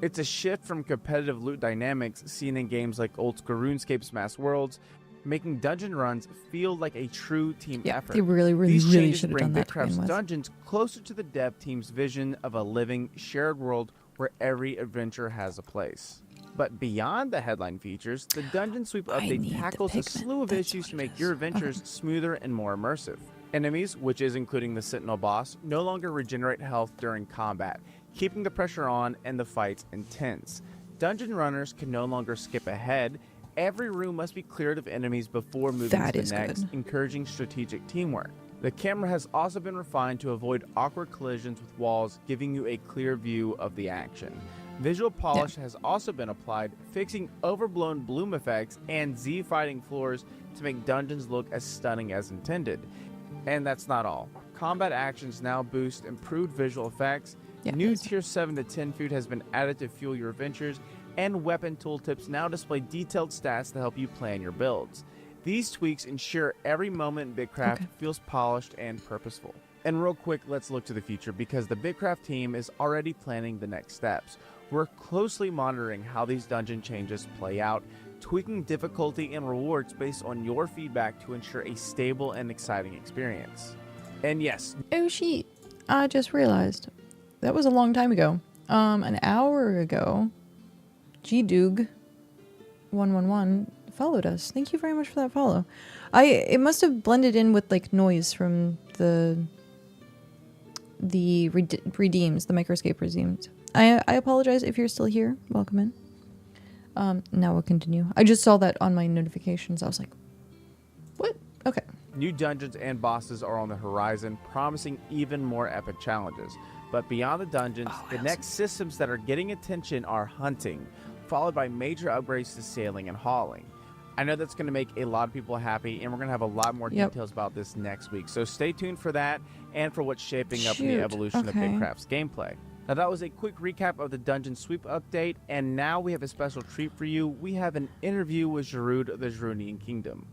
It's a shift from competitive loot dynamics seen in games like old school RuneScape's Mass Worlds, making dungeon runs feel like a true team Yeah, effort. they really These changes should have bring done that to begin BitCraft's with. dungeons closer to the dev team's vision of a living, shared world where every adventure has a place. But beyond the headline features, the Dungeon Sweep I update need the tackles a pigment, slew of that's issues what to it make is. your adventures smoother and more immersive. Enemies, which is including the Sentinel boss, no longer regenerate health during combat, keeping the pressure on and the fights intense. Dungeon runners can no longer skip ahead. Every room must be cleared of enemies before moving That to is the next, good. encouraging strategic teamwork. The camera has also been refined to avoid awkward collisions with walls, giving you a clear view of the action. Visual polish has also been applied, fixing overblown bloom effects and Z-fighting floors to make dungeons look as stunning as intended. And that's not all. Combat actions now boost improved visual effects. Yeah, New that's- tier 7 to 10 food has been added to fuel your adventures, and weapon tooltips now display detailed stats to help you plan your builds. These tweaks ensure every moment in BitCraft feels polished and purposeful. And real quick, let's look to the future because the BitCraft team is already planning the next steps. We're closely monitoring how these dungeon changes play out, tweaking difficulty and rewards based on your feedback to ensure a stable and exciting experience. And yes, Oh shit! I just realized that was a long time ago. An hour ago, GDoog111 followed us. Thank you very much for that follow. It must have blended in with like noise from the redeems, the Microscape redeems. I apologize if you're still here. Welcome in. Now we'll continue. I just saw that on my notifications. I was like, what? Okay. new dungeons and bosses are on the horizon, promising even more epic challenges. But beyond the dungeons, the next systems that are getting attention are hunting, followed by major upgrades to sailing and hauling. I know that's going to make a lot of people happy, and we're going to have a lot more details about this next week. So stay tuned for that and for what's shaping up in the evolution of BitCraft's gameplay. Now, that was a quick recap of the Dungeon Sweep update, and now we have a special treat for you. We have an interview with Jarud of the Jarudian Kingdom.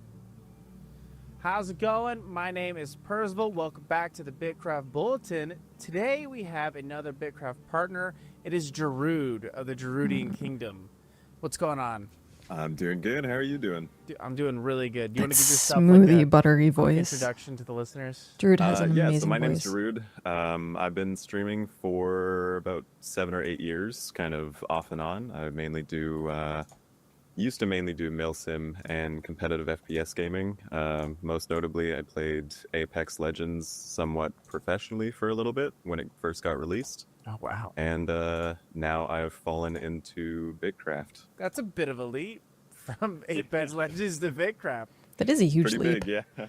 How's it going? My name is Percival. Welcome back to the BitCraft Bulletin. Today we have another BitCraft partner. It is Jarud of the Jarudian Kingdom. What's going on? I'm doing good. How are you doing? I'm doing really good. Do you want to give yourself smoothie, like a buttery voice introduction to the listeners? Jarud has an amazing so my name's voice. Jarud. I've been streaming for about 7 or 8 years, kind of off and on. I mainly do, used to mainly do milsim and competitive FPS gaming. Most notably, I played Apex Legends somewhat professionally for a little bit when it first got released. Oh, wow. And now I've fallen into BitCraft. That's a bit of a leap from Apex Legends to BitCraft. That is a huge Pretty leap. big, yeah.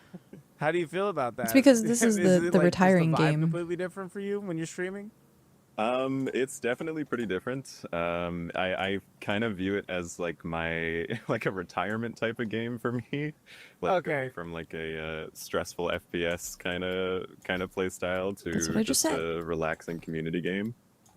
How do you feel about that? It's because this is it, the like, just retiring vibe game. completely different for you when you're streaming? It's definitely pretty different. I kind of view it as like my like a retirement type of game for me. Like Okay. going from like a stressful FPS kind of play style to That's what I just said. a relaxing community game.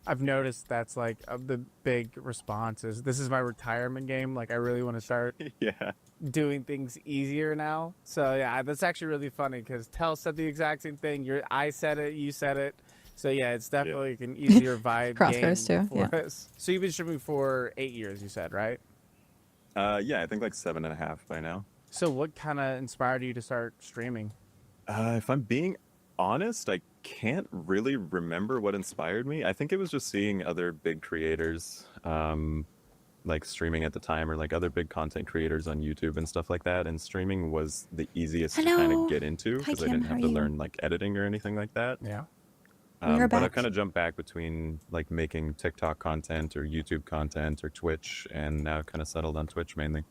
I've noticed that's like the big response is this is my retirement game. Like I really want to start Yeah. doing things easier now. So yeah, that's actually really funny because Tell said the exact same thing. I said it, you said it. So yeah, it's definitely like an easier vibe game Crossbows too, for us. So you've been streaming for 8 years, you said, right? Yeah, I think like 7.5 by now. So what kind of inspired you to start streaming? If I'm being honest, I can't really remember what inspired me. I think it was just seeing other big creators, like streaming at the time, or like other big content creators on YouTube and stuff like that. And streaming was the easiest to kind Hello. of get into Hi, because I Kim, didn't how have are to you? learn like editing or anything like that. Yeah. We are But back. I've kind of jumped back between like making TikTok content or YouTube content or Twitch, and now kind of settled on Twitch mainly.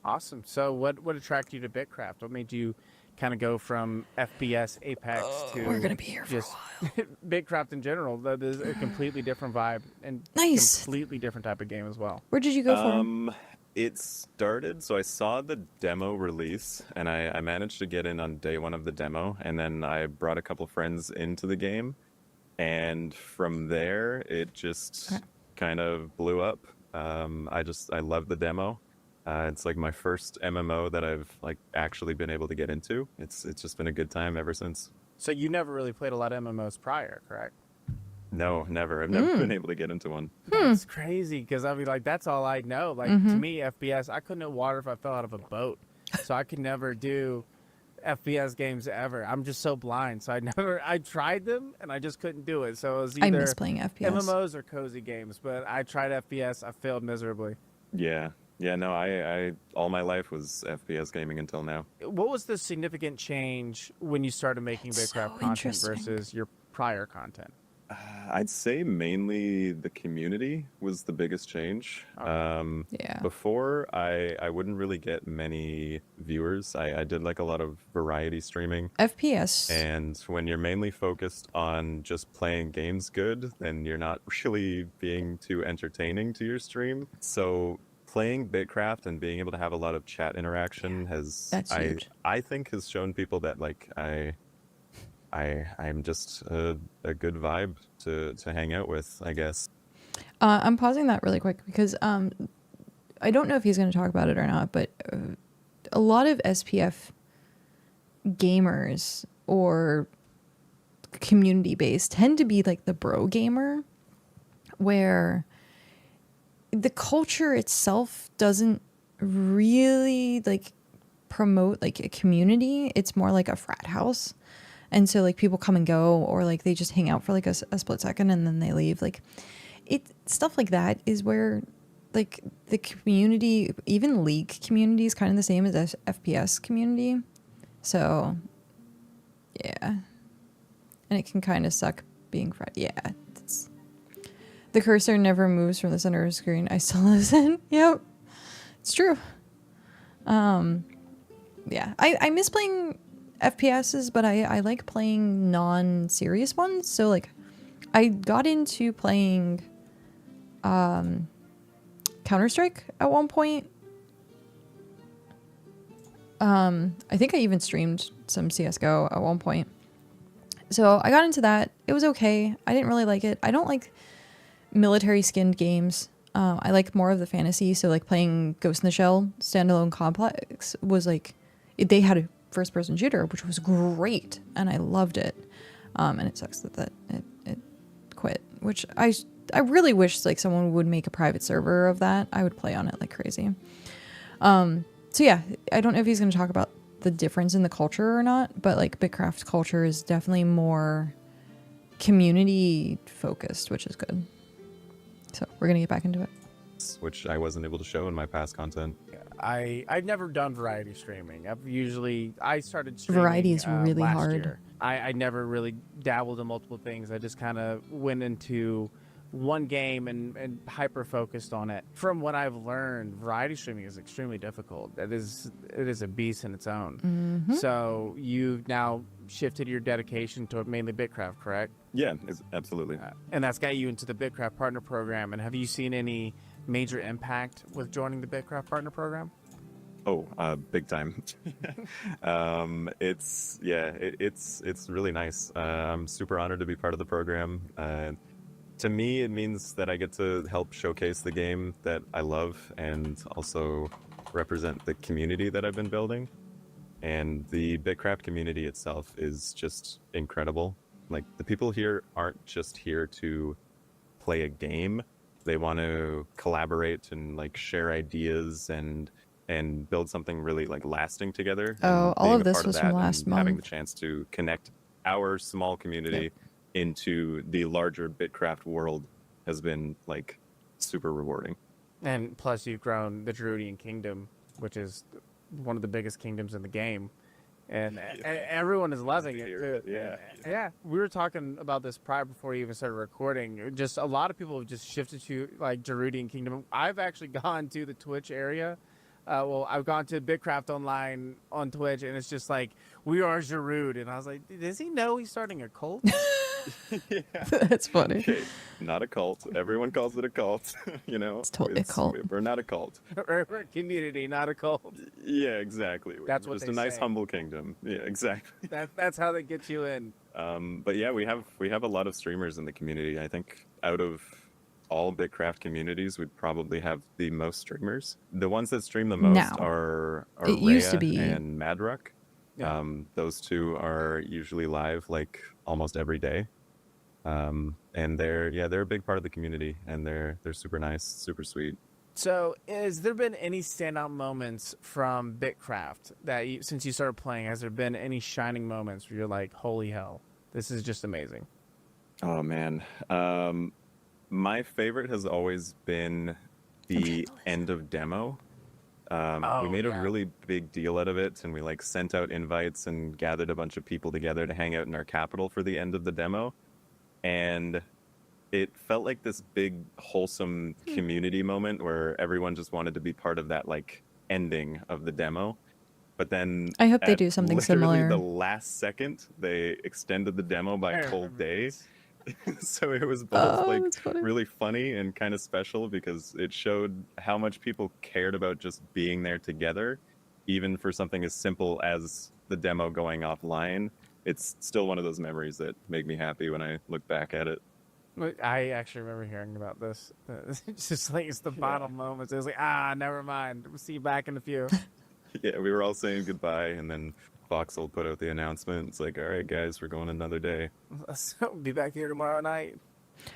Awesome. So what attracted you to BitCraft? What made you kind of go from FPS Apex to We're gonna be here for a just BitCraft in general? That is a completely different vibe and Nice. completely different type of game as well. Where did you go for? It started, so I saw the demo release, and I managed to get in on day one of the demo, and then I brought a couple friends into the game, and from there it just Okay. kind of blew up. I love the demo. It's like my first MMO that I've like actually been able to get into. It's just been a good time ever since. So you never really played a lot of MMOs prior, correct? No, never. I've never been able to get into one. That's crazy because I mean, like, that's all I know. Like, to me, FPS, I couldn't hit water if I fell out of a boat. So I could never do FPS games ever. I'm just so blind. So I tried them and I just couldn't do it. So it was I either miss playing FPS. MMOs or cozy games. But I tried FPS. I failed miserably. Yeah. Yeah, no, I all my life was FPS gaming until now. What was the significant change when you started making That's BitCraft so content interesting. versus your prior content? I'd say mainly the community was the biggest change. Yeah. Before, I wouldn't really get many viewers. I did like a lot of variety streaming. FPS. And when you're mainly focused on just playing games good, then you're not really being too entertaining to your stream. So playing BitCraft and being able to have a lot of chat interaction has, That's huge. I think, has shown people that like I'm just a good vibe to hang out with, I guess. I'm pausing that really quick because I don't know if he's going to talk about it or not, but a lot of SPF gamers or community based tend to be like the bro gamer, where the culture itself doesn't really like promote like a community. It's more like a frat house. And so like people come and go, or like they just hang out for like a split second and then they leave. Like stuff like that is where like the community, even League community, is kind of the same as FPS community. So yeah, and it can kind of suck being frat. Yeah, the cursor never moves from the center of the screen. I still listen. Yep, it's true. Yeah, I miss playing FPSs, but I like playing non-serious ones. So like I got into playing Counter-Strike at one point. I think I even streamed some CSGO at one point. So I got into that. It was okay. I didn't really like it. I don't like military skinned games. I like more of the fantasy. So like playing Ghost in the Shell standalone complex was like, they had a first person shooter, which was great. And I loved it. And it sucks that it quit, which I really wish like someone would make a private server of that. I would play on it like crazy. So yeah, I don't know if he's going to talk about the difference in the culture or not, but like BitCraft culture is definitely more community focused, which is good. So we're going to get back into it. Which I wasn't able to show in my past content. I've never done variety streaming. I started streaming Variety is really last hard. year. I never really dabbled in multiple things. I just kind of went into one game and hyper focused on it. From what I've learned, variety streaming is extremely difficult. It is a beast in its own. So you've now shifted your dedication to mainly BitCraft, correct? Yeah, absolutely. And that's got you into the BitCraft Partner Program. And have you seen any major impact with joining the BitCraft Partner Program? Oh, big time. It's really nice. I'm super honored to be part of the program. To me, it means that I get to help showcase the game that I love and also represent the community that I've been building. And the BitCraft community itself is just incredible. Like, the people here aren't just here to play a game. They want to collaborate and like share ideas and build something really like lasting together. Oh, all being of a this part was that from and last having the month. chance to connect our small community into the larger BitCraft world has been like super rewarding. And plus, you've grown the Druidian Kingdom, which is one of the biggest kingdoms in the game. And everyone is loving it. Yeah. We were talking about this prior before you even started recording. Just a lot of people have just shifted to like Druidian Kingdom. I've actually gone to the Twitch area. I've gone to BitCraft Online on Twitch, and it's just like, we are Jarud. And I was like, does he know he's starting a cult? That's funny. Okay, not a cult. Everyone calls it a cult. You know, It's totally a cult. We're not a cult. We're a community, not a cult. Yeah, exactly. That's We're what just they a nice, say. humble kingdom. Yeah, exactly. That's how they get you in. But yeah, we have a lot of streamers in the community. I think out of all BitCraft communities, we'd probably have the most streamers. The ones that stream the most Now. are It used to Rhea be- and Madruck. Yeah. Those two are usually live like almost every day. And they're a big part of the community, and they're super nice, super sweet. So, has there been any standout moments from BitCraft that since you started playing? Has there been any shining moments where you're like, "Holy hell, this is just amazing"? Oh man, my favorite has always been the end of demo. We made a really big deal out of it, and we like sent out invites and gathered a bunch of people together to hang out in our capital for the end of the demo. And it felt like this big wholesome community moment where everyone just wanted to be part of that like ending of the demo. But then I hope they at do something literally similar. the last second, they extended the demo by a whole day. So it was both Oh, like that's funny. really funny and kind of special because it showed how much people cared about just being there together, even for something as simple as the demo going offline. It's still one of those memories that make me happy when I look back at it. I actually remember hearing about this. It's just like it's the bottom moments. It was like, never mind. We'll see you back in a few. Yeah, we were all saying goodbye, and then Voxel put out the announcement. It's like, all right, guys, we're going another day. So be back here tomorrow night.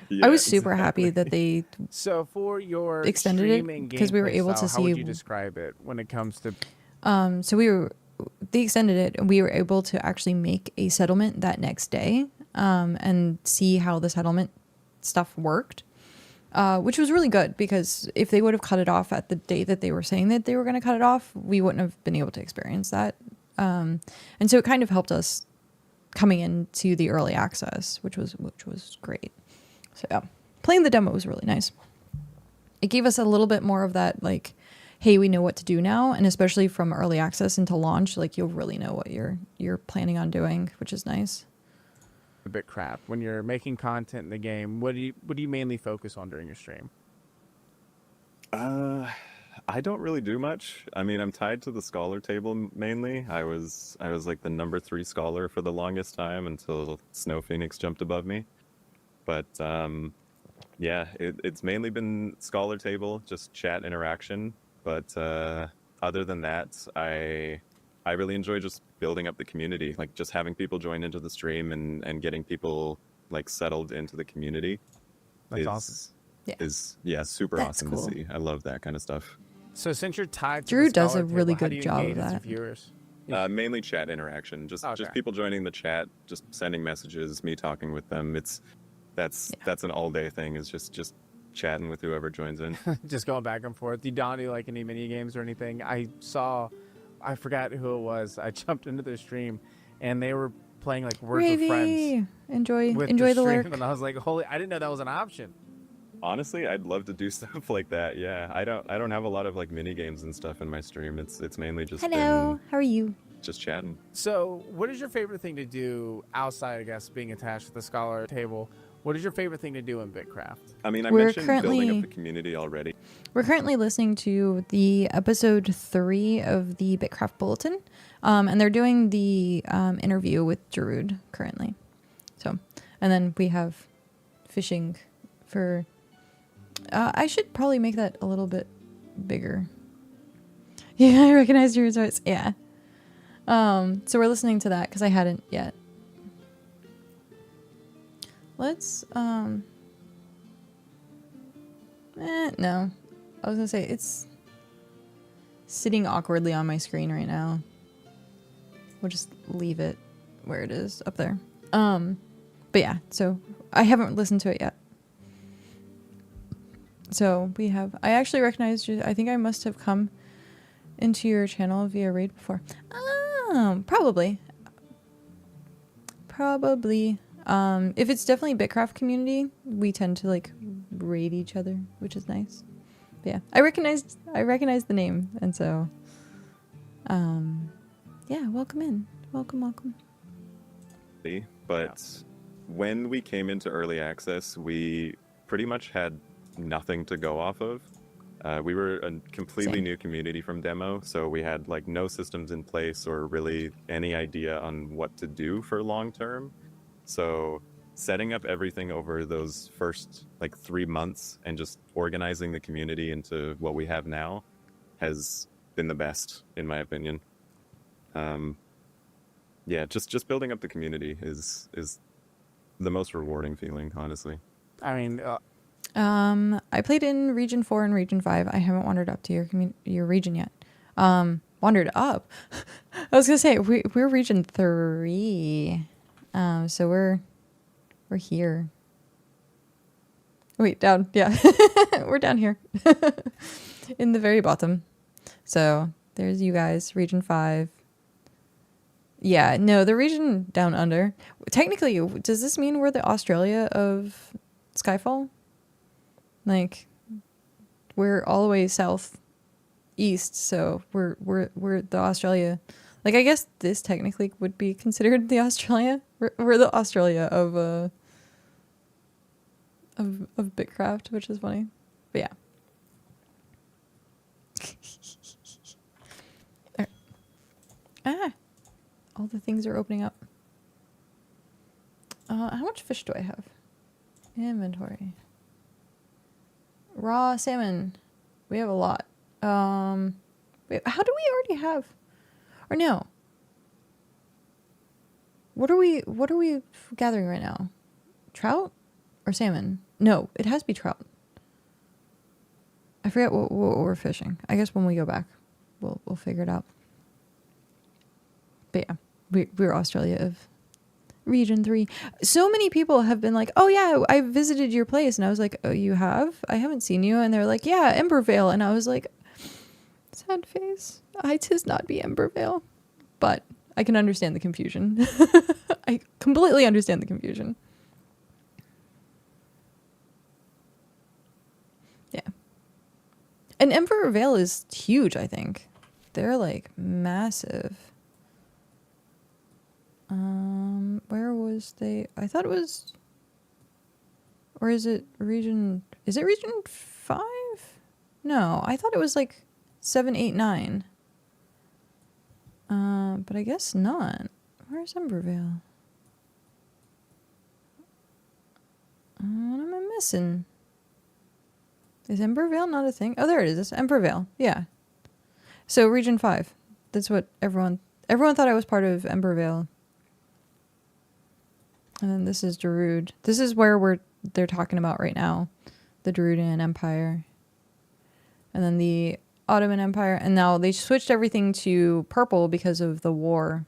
Yeah, I was super happy that they So for your Extended it, streaming 'cause we were gameplay able to style, how would see- you describe it when it comes to? they extended it, and we were able to actually make a settlement that next day, and see how the settlement stuff worked, which was really good because if they would have cut it off at the day that they were saying that they were going to cut it off, we wouldn't have been able to experience that. And so it kind of helped us coming into the early access, which was great. So yeah, playing the demo was really nice. It gave us a little bit more of that, like, hey, we know what to do now, and especially from early access into launch, like you'll really know what you're planning on doing, which is nice. BitCraft, when you're making content in the game, what do you mainly focus on during your stream? I don't really do much. I mean, I'm tied to the scholar table mainly. I was like the number 3 scholar for the longest time until Snow Phoenix jumped above me. But yeah, it's mainly been scholar table, just chat interaction. But other than that, I really enjoy just building up the community, like just having people join into the stream and getting people like settled into the community. That's awesome. Is super That's awesome cool. to see. I love that kind of stuff. So since you're tied to Drew the does scholar a really table, how good do you job of engage with that. your viewers? Mainly chat interaction, just Okay. people joining the chat, just sending messages, me talking with them. That's an all day thing. Is just chatting with whoever joins in. Just going back and forth. You don't do like any mini games or anything. I forgot who it was. I jumped into their stream, and they were playing like Words with Friends. Gravy! Enjoy With the stream, lurk. and I was like, holy! I didn't know that was an option. Honestly, I'd love to do stuff like that. Yeah, I don't have a lot of like mini games and stuff in my stream. It's mainly just Hello, been how are you? just chatting. So, what is your favorite thing to do outside, I guess, being attached to the scholar table? What is your favorite thing to do in BitCraft? I mean, I We're mentioned building currently- up the community already. We're currently listening to the episode 3 of the BitCraft Bulletin, and they're doing the interview with Jarud currently. So, and then we have fishing for. I should probably make that a little bit bigger. Yeah, I recognize your voice. Yeah. So we're listening to that because I hadn't yet. Let's no. I was gonna say it's sitting awkwardly on my screen right now. We'll just leave it where it is up there. But yeah, so I haven't listened to it yet. So we have. I actually recognized you. I think I must have come into your channel via raid before. Probably. If it's definitely BitCraft community, we tend to like raid each other, which is nice. But yeah, I recognized the name, and so yeah, welcome in. Welcome. But when we came into early access, we pretty much had nothing to go off of. We were a completely Same. new community from demo, so we had like no systems in place or really any idea on what to do for long term. So setting up everything over those first like 3 months and just organizing the community into what we have now has been the best, in my opinion. Yeah, just building up the community is the most rewarding feeling, honestly. I mean, I played in Region 4 and Region 5. I haven't wandered up to your region yet. Wandered up? I was gonna say, we're Region 3. So we're here. Wait, down. Yeah. We're down here. In the very bottom. So there's you guys, Region 5. Yeah, no, the region down under. Technically, does this mean we're the Australia of Skyfall? Like, we're all the way south east, so we're the Australia. Like, I guess this technically would be considered the Australia. We're the Australia of BitCraft, which is funny. But yeah. All the things are opening up. How much fish do I have? Inventory. Raw salmon. We have a lot. Wait, how do we already have? Or no? What are we gathering right now? Trout or salmon? No, it has to be trout. I forget what we're fishing. I guess when we go back, we'll figure it out. But yeah, we're Australia of Region 3. So many people have been like, oh yeah, I visited your place. And I was like, oh, you have? I haven't seen you. And they're like, yeah, Embervale. And I was like, sad face. I 'tis not be Embervale. But I can understand the confusion. I completely understand the confusion. Yeah. And Embervale is huge, I think. They're like massive. Where was they? I thought it was, or is it region 5? No, I thought it was like 7, 8, 9. But I guess not. Where's Embervale? What am I missing? Is Embervale not a thing? Oh, there it is. It's Embervale. Yeah. So region 5. That's what everyone thought I was part of Embervale. And then this is Darude. This is where they're talking about right now. The Darudian Empire. And then the Ottoman Empire. And now they switched everything to purple because of the war.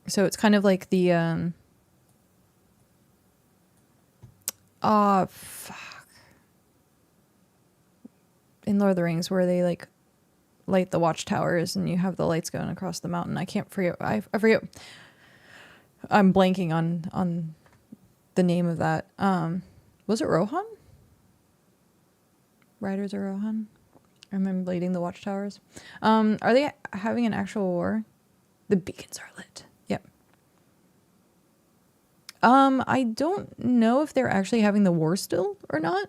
So it's kind of like the fuck. In Lord of the Rings, where they like light the watchtowers and you have the lights going across the mountain. I can't forget. I forget. I'm blanking on the name of that. Was it Rohan? Riders of Rohan? I'm leading the watchtowers. Are they having an actual war? The beacons are lit. Yep. I don't know if they're actually having the war still or not.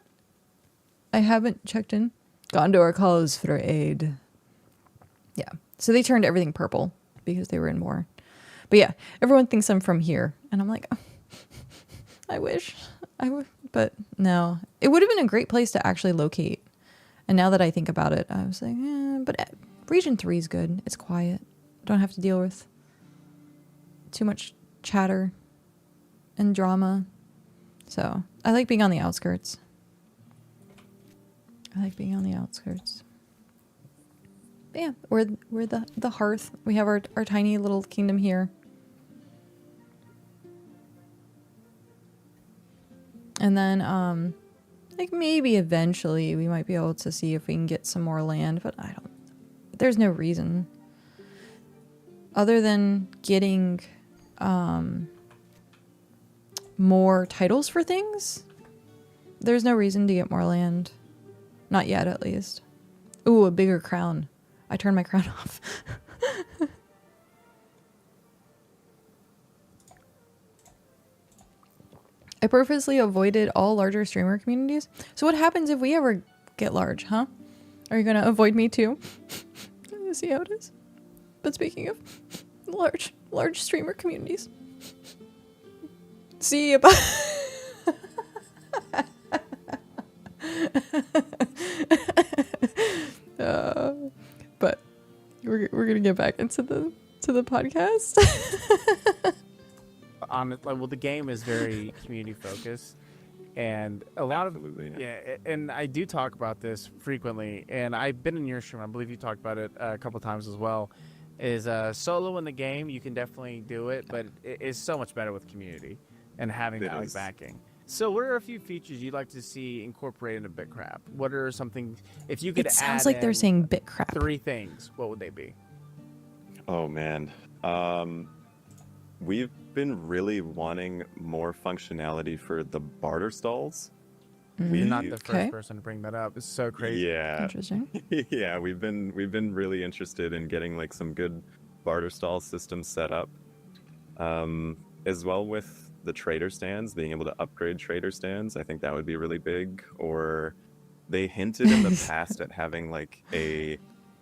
I haven't checked in. Gondor calls for aid. Yeah. So they turned everything purple because they were in war. But yeah, everyone thinks I'm from here. And I'm like, oh, I wish I would. But no, it would have been a great place to actually locate. And now that I think about it, I was like, but Region 3 is good. It's quiet. Don't have to deal with too much chatter and drama. So I like being on the outskirts. But yeah, we're the Hearth. We have our tiny little kingdom here. And then like maybe eventually we might be able to see if we can get some more land, but there's no reason other than getting more titles for things. There's no reason to get more land. Not yet, at least. Ooh, a bigger crown. I turned my crown off. I purposely avoided all larger streamer communities. So what happens if we ever get large, huh? Are you going to avoid me too? See how it is? But speaking of large streamer communities. See about... but we're gonna get back into the podcast. Well, the game is very community focused, and a lot of and I do talk about this frequently. And I've been in your stream. I believe you talked about it a couple times as well. Is solo in the game, you can definitely do it, but it is so much better with community and having that like backing. So what are a few features you'd like to see incorporated into BitCraft? What are something, if you could add it sounds like they're saying BitCraft. 3 things, what would they be? Oh man. We've been really wanting more functionality for the barter stalls. You're not the first person to bring that up. It's so crazy. Yeah. Interesting. Yeah, we've been really interested in getting like some good barter stall systems set up. As well with the trader stands, being able to upgrade trader stands. I think that would be really big. Or they hinted in the past at having like a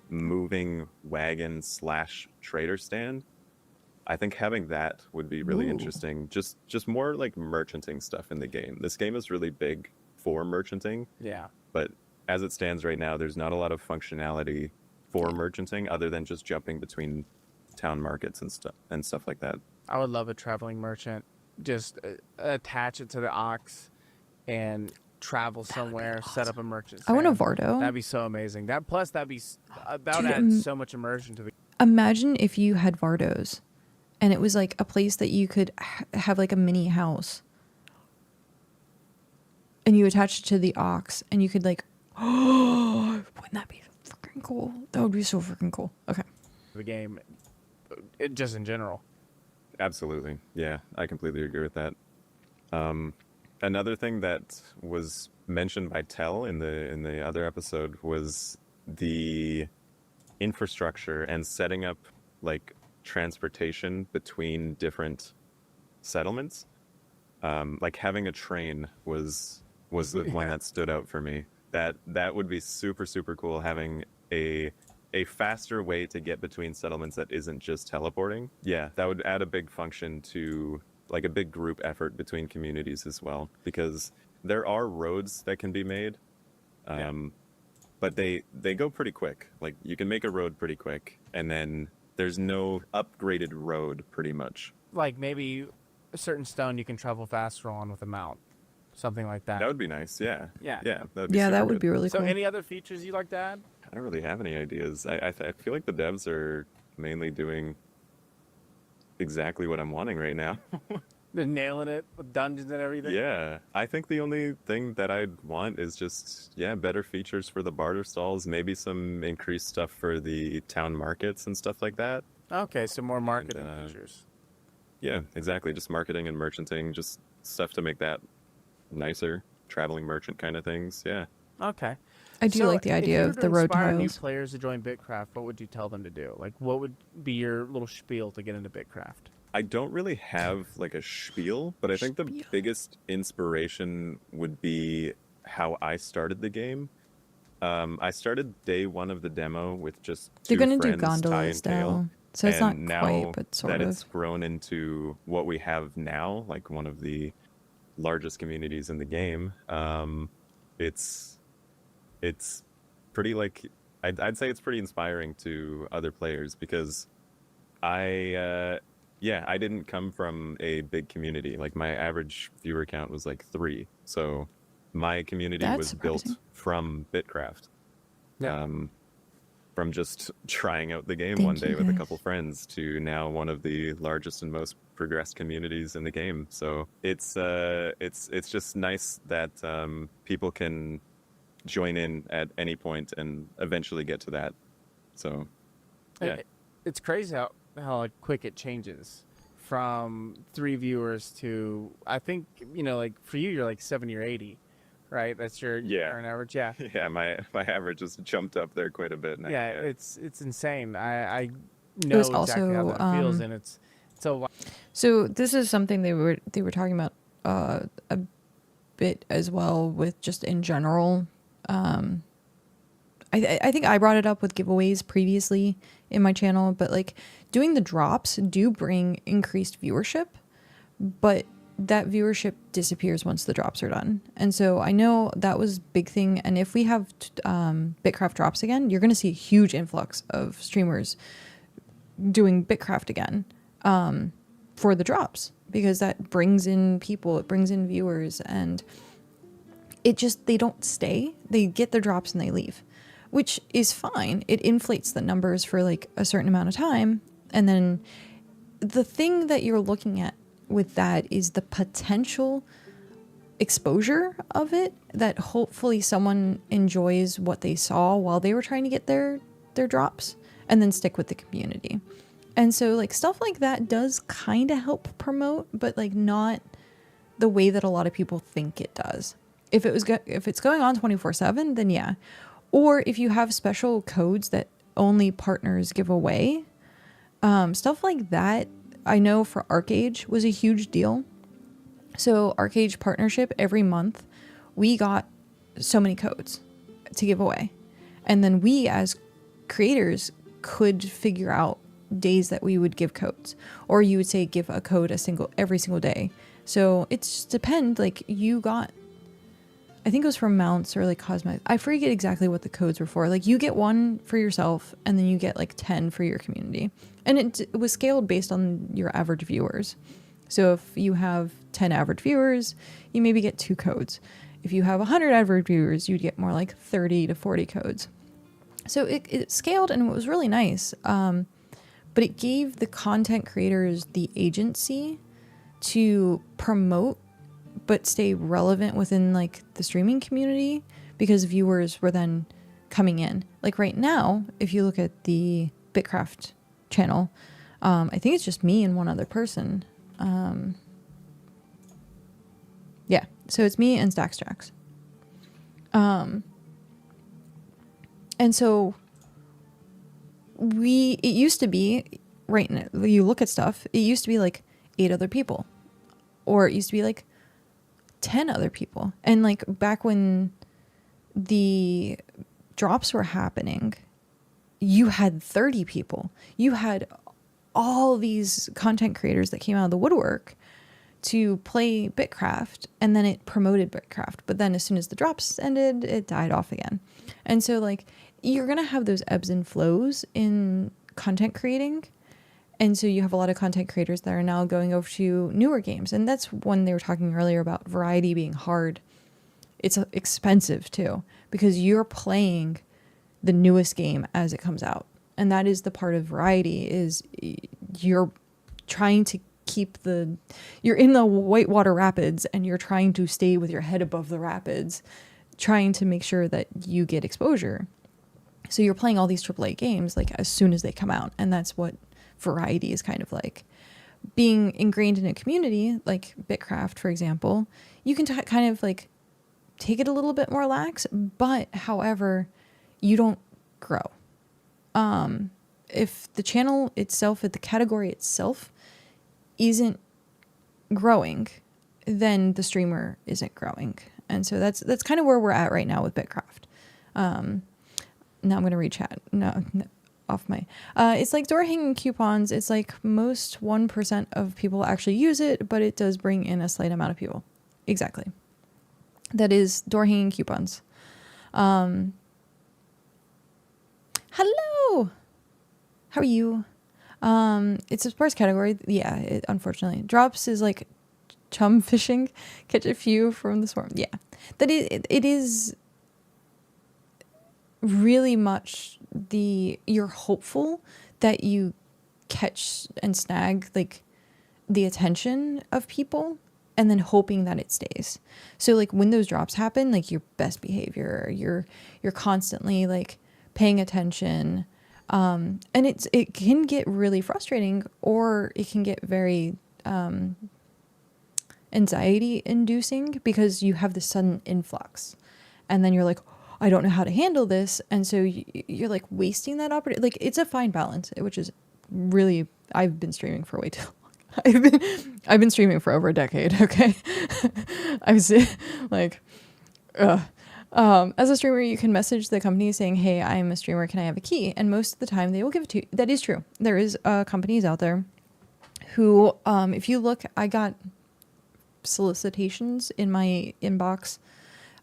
moving wagon / trader stand. I think having that would be really interesting. Just more like merchanting stuff in the game. This game is really big for merchanting. Yeah. But as it stands right now, there's not a lot of functionality for merchanting other than just jumping between town markets and stuff like that. I would love a traveling merchant. Just attach it to the ox and travel somewhere, awesome. Set up a merchant stand. I want a Vardo. That'd be so amazing. That would add so much immersion to the... Imagine if you had Vardos and it was like a place that you could have like a mini house. And you attach it to the ox and you could like, oh, wouldn't that be freaking cool? That would be so freaking cool. Okay. The game, just in general. Absolutely. Yeah, I completely agree with that. Another thing that was mentioned by Tell in the other episode was the infrastructure and setting up like transportation between different settlements. Like having a train was the one that stood out for me. That would be super, super cool, having a faster way to get between settlements that isn't just teleporting. Yeah, that would add a big function to like a big group effort between communities as well, because there are roads that can be made, but they go pretty quick. Like you can make a road pretty quick, and then there's no upgraded road pretty much. Like maybe a certain stone you can travel faster on with a mount. Something like that. That would be nice, yeah. Yeah. That would be really cool. So any other features you'd like to add? I don't really have any ideas. I feel like the devs are mainly doing exactly what I'm wanting right now. They're nailing it with dungeons and everything? Yeah. I think the only thing that I'd want is just, better features for the barter stalls, maybe some increased stuff for the town markets and stuff like that. Okay, so more marketing features. Yeah, exactly. Just marketing and merchanting, just stuff to make that nicer, traveling merchant kind of things. Yeah. Okay. I do So, like the if idea you were of to the road inspire new tiles. players to join BitCraft, what would you tell them to do? Like, what would be your little spiel to get into BitCraft? I don't really have like a spiel, but I think the Spiel. biggest inspiration would be how I started the game. I started day one of the demo with just They're two gonna do friends, Ty gondola and Kale, style, so it's not and quite, now but sort that of. it's grown into what we have now, like one of the largest communities in the game, it's it's pretty like I'd say it's pretty inspiring to other players because yeah, I didn't come from a big community. Like my average viewer count was like 3. So my community That's was built surprising. from BitCraft. Yeah. From just trying out the game one Thank day you, with a guys. couple friends to now one of the largest and most progressed communities in the game. So it's just nice that people can join in at any point and eventually get to that. So yeah. It's crazy how like, quick it changes from 3 viewers to, I think, like for you, you're like 70 or 80, right? That's your Yeah. current average. Yeah. Yeah, my average has jumped up there quite a bit now. Yeah, it's insane. I It know was exactly how also that feels, and it's so. so this is something they were talking about a bit as well with just in general. I think I brought it up with giveaways previously in my channel, but like doing the drops do bring increased viewership, but that viewership disappears once the drops are done. And so I know that was a big thing. And if we have BitCraft drops again, you're going to see a huge influx of streamers doing BitCraft again for the drops, because that brings in people, it brings in viewers, and it just, they don't stay. They get their drops and they leave, which is fine. It inflates the numbers for like a certain amount of time. And then the thing that you're looking at with that is the potential exposure of it, that hopefully someone enjoys what they saw while they were trying to get their drops and then stick with the community. And so like stuff like that does kind of help promote, but like not the way that a lot of people think it does. If it's going on 24/7, then yeah. Or if you have special codes that only partners give away, stuff like that, I know for ArcAge was a huge deal. So ArcAge partnership, every month we got so many codes to give away. And then we as creators could figure out days that we would give codes, or you would say give a code every single day. So it just depends. Like you got, I think it was from mounts or like cosmetics. I forget exactly what the codes were for. Like you get one for yourself and then you get like 10 for your community. And it was scaled based on your average viewers. So if you have 10 average viewers, you maybe get 2 codes. If you have 100 average viewers, you'd get more like 30 to 40 codes. So it scaled and it was really nice. But it gave the content creators the agency to promote but stay relevant within like the streaming community, because viewers were then coming in. Like right now, if you look at the BitCraft channel, I think it's just me and one other person. Yeah, so it's me and Stackstrax. And so it used to be, right now, you look at stuff, it used to be like 8 other people, or it used to be like 10 other people. And like back when the drops were happening, you had 30 people. You had all these content creators that came out of the woodwork to play BitCraft, and then it promoted BitCraft. But then as soon as the drops ended, it died off again. And so like you're going to have those ebbs and flows in content creating. And so you have a lot of content creators that are now going over to newer games. And that's when they were talking earlier about variety being hard. It's expensive too, because you're playing the newest game as it comes out. And that is the part of variety, is you're trying to you're in the whitewater rapids and you're trying to stay with your head above the rapids, trying to make sure that you get exposure. So you're playing all these AAA games like as soon as they come out. And that's what variety is kind of like. being ingrained in a community like BitCraft, for example, you can kind of like take it a little bit more lax, but however, you don't grow. If the channel itself, if the category itself isn't growing, then the streamer isn't growing. And so that's kind of where we're at right now with BitCraft. Now I'm going to read chat. No, off my, it's like door hanging coupons. It's like most 1% of people actually use it, but it does bring in a slight amount of people. Exactly. That is door hanging coupons. Hello. How are you? It's a sports category. Yeah, it unfortunately drops is like chum fishing, catch a few from the swarm. Yeah, that it is really much you're hopeful that you catch and snag like the attention of people and then hoping that it stays. So like when those drops happen, like your best behavior, you're constantly like paying attention. And it can get really frustrating, or it can get very anxiety inducing because you have this sudden influx and then you're like, I don't know how to handle this. And so you're like wasting that opportunity. Like it's a fine balance, which is really, I've been streaming for way too long. I've been streaming for over a decade. Okay. I was like, as a streamer, you can message the company saying, hey, I'm a streamer. Can I have a key? And most of the time they will give it to you. That is true. There is companies out there who, if you look, I got solicitations in my inbox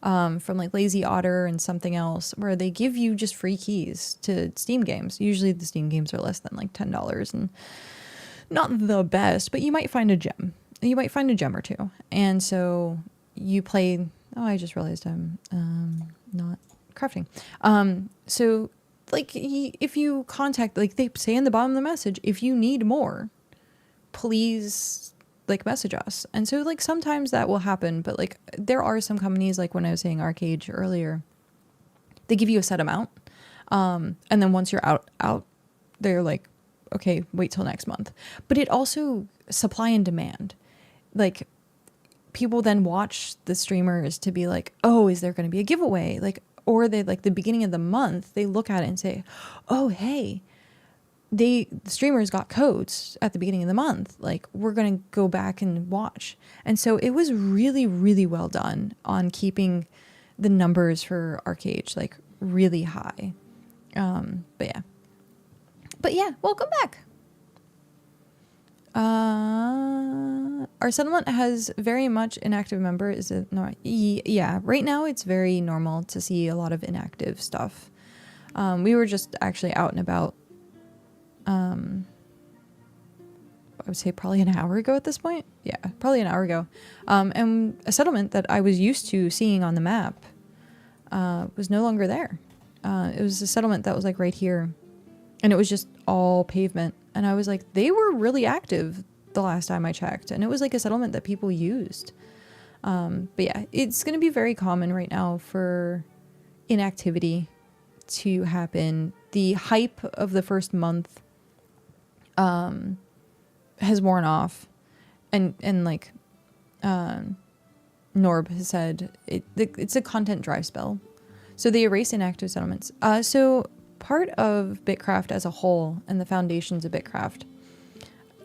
from like Lazy Otter and something else where they give you just free keys to Steam games. Usually the Steam games are less than like $10 and not the best, but you might find a gem. You might find a gem or two. And so you play... Oh, I just realized I'm not crafting. So like if you contact, like they say in the bottom of the message, if you need more, please like message us. And so like sometimes that will happen, but like there are some companies, like when I was saying Arcade earlier, they give you a set amount. And then once you're out, they're like, okay, wait till next month. But it also supply and demand. Like people then watch the streamers to be like, oh, is there going to be a giveaway? Like, or they like the beginning of the month, they look at it and say, oh, hey, the streamers got codes at the beginning of the month. Like we're going to go back and watch. And so it was really, really well done on keeping the numbers for Arcade like really high. But yeah, welcome back. Our settlement has very much inactive member. Is it not? Yeah, right now it's very normal to see a lot of inactive stuff. We were just actually out and about. I would say probably an hour ago at this point. Yeah, probably an hour ago. And a settlement that I was used to seeing on the map was no longer there. It was a settlement that was like right here. And it was just all pavement. And I was like, they were really active the last time I checked. And it was like a settlement that people used. But yeah, it's going to be very common right now for inactivity to happen. The hype of the first month has worn off. And like Norb has said, it's a content dry spell. So they erase inactive settlements. So part of BitCraft as a whole and the foundations of BitCraft,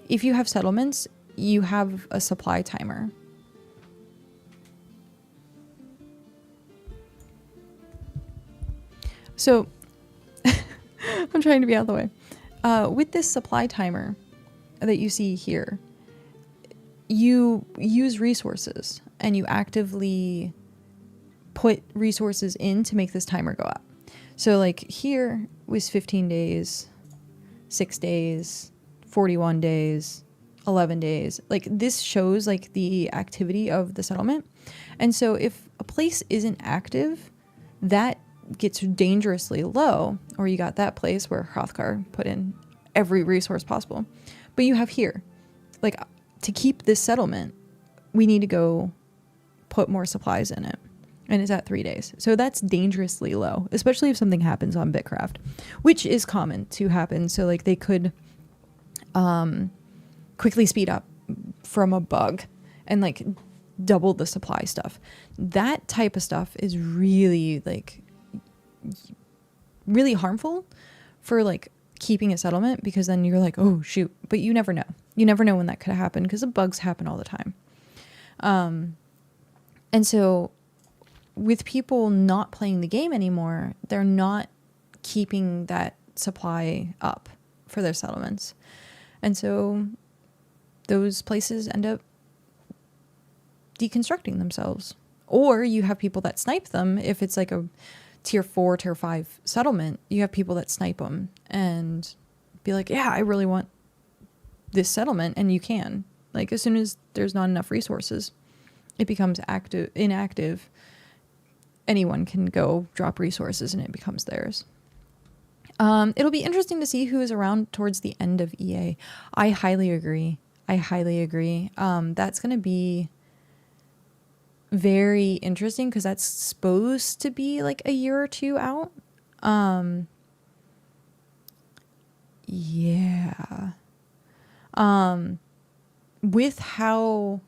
if you have settlements, you have a supply timer. So I'm trying to be out of the way. With this supply timer that you see here, you use resources and you actively put resources in to make this timer go up. So like here was 15 days, 6 days, 41 days, 11 days. Like this shows like the activity of the settlement. And so if a place isn't active, that gets dangerously low. Or you got that place where Hrothgar put in every resource possible. But you have here, like to keep this settlement, we need to go put more supplies in it. And it's at 3 days. So that's dangerously low, especially if something happens on BitCraft, which is common to happen. So like they could quickly speed up from a bug and like double the supply stuff. That type of stuff is really like really harmful for like keeping a settlement, because then you're like, oh shoot, but you never know. You never know when that could happen, because the bugs happen all the time. And so with people not playing the game anymore, they're not keeping that supply up for their settlements. And so those places end up deconstructing themselves. Or you have people that snipe them. If it's like a tier 4, tier 5 settlement, you have people that snipe them and be like, yeah, I really want this settlement. And you can. Like, as soon as there's not enough resources, it becomes inactive. Anyone can go drop resources and it becomes theirs. It'll be interesting to see who is around towards the end of EA. I highly agree. That's going to be very interesting, because that's supposed to be like a year or two out. Yeah. With how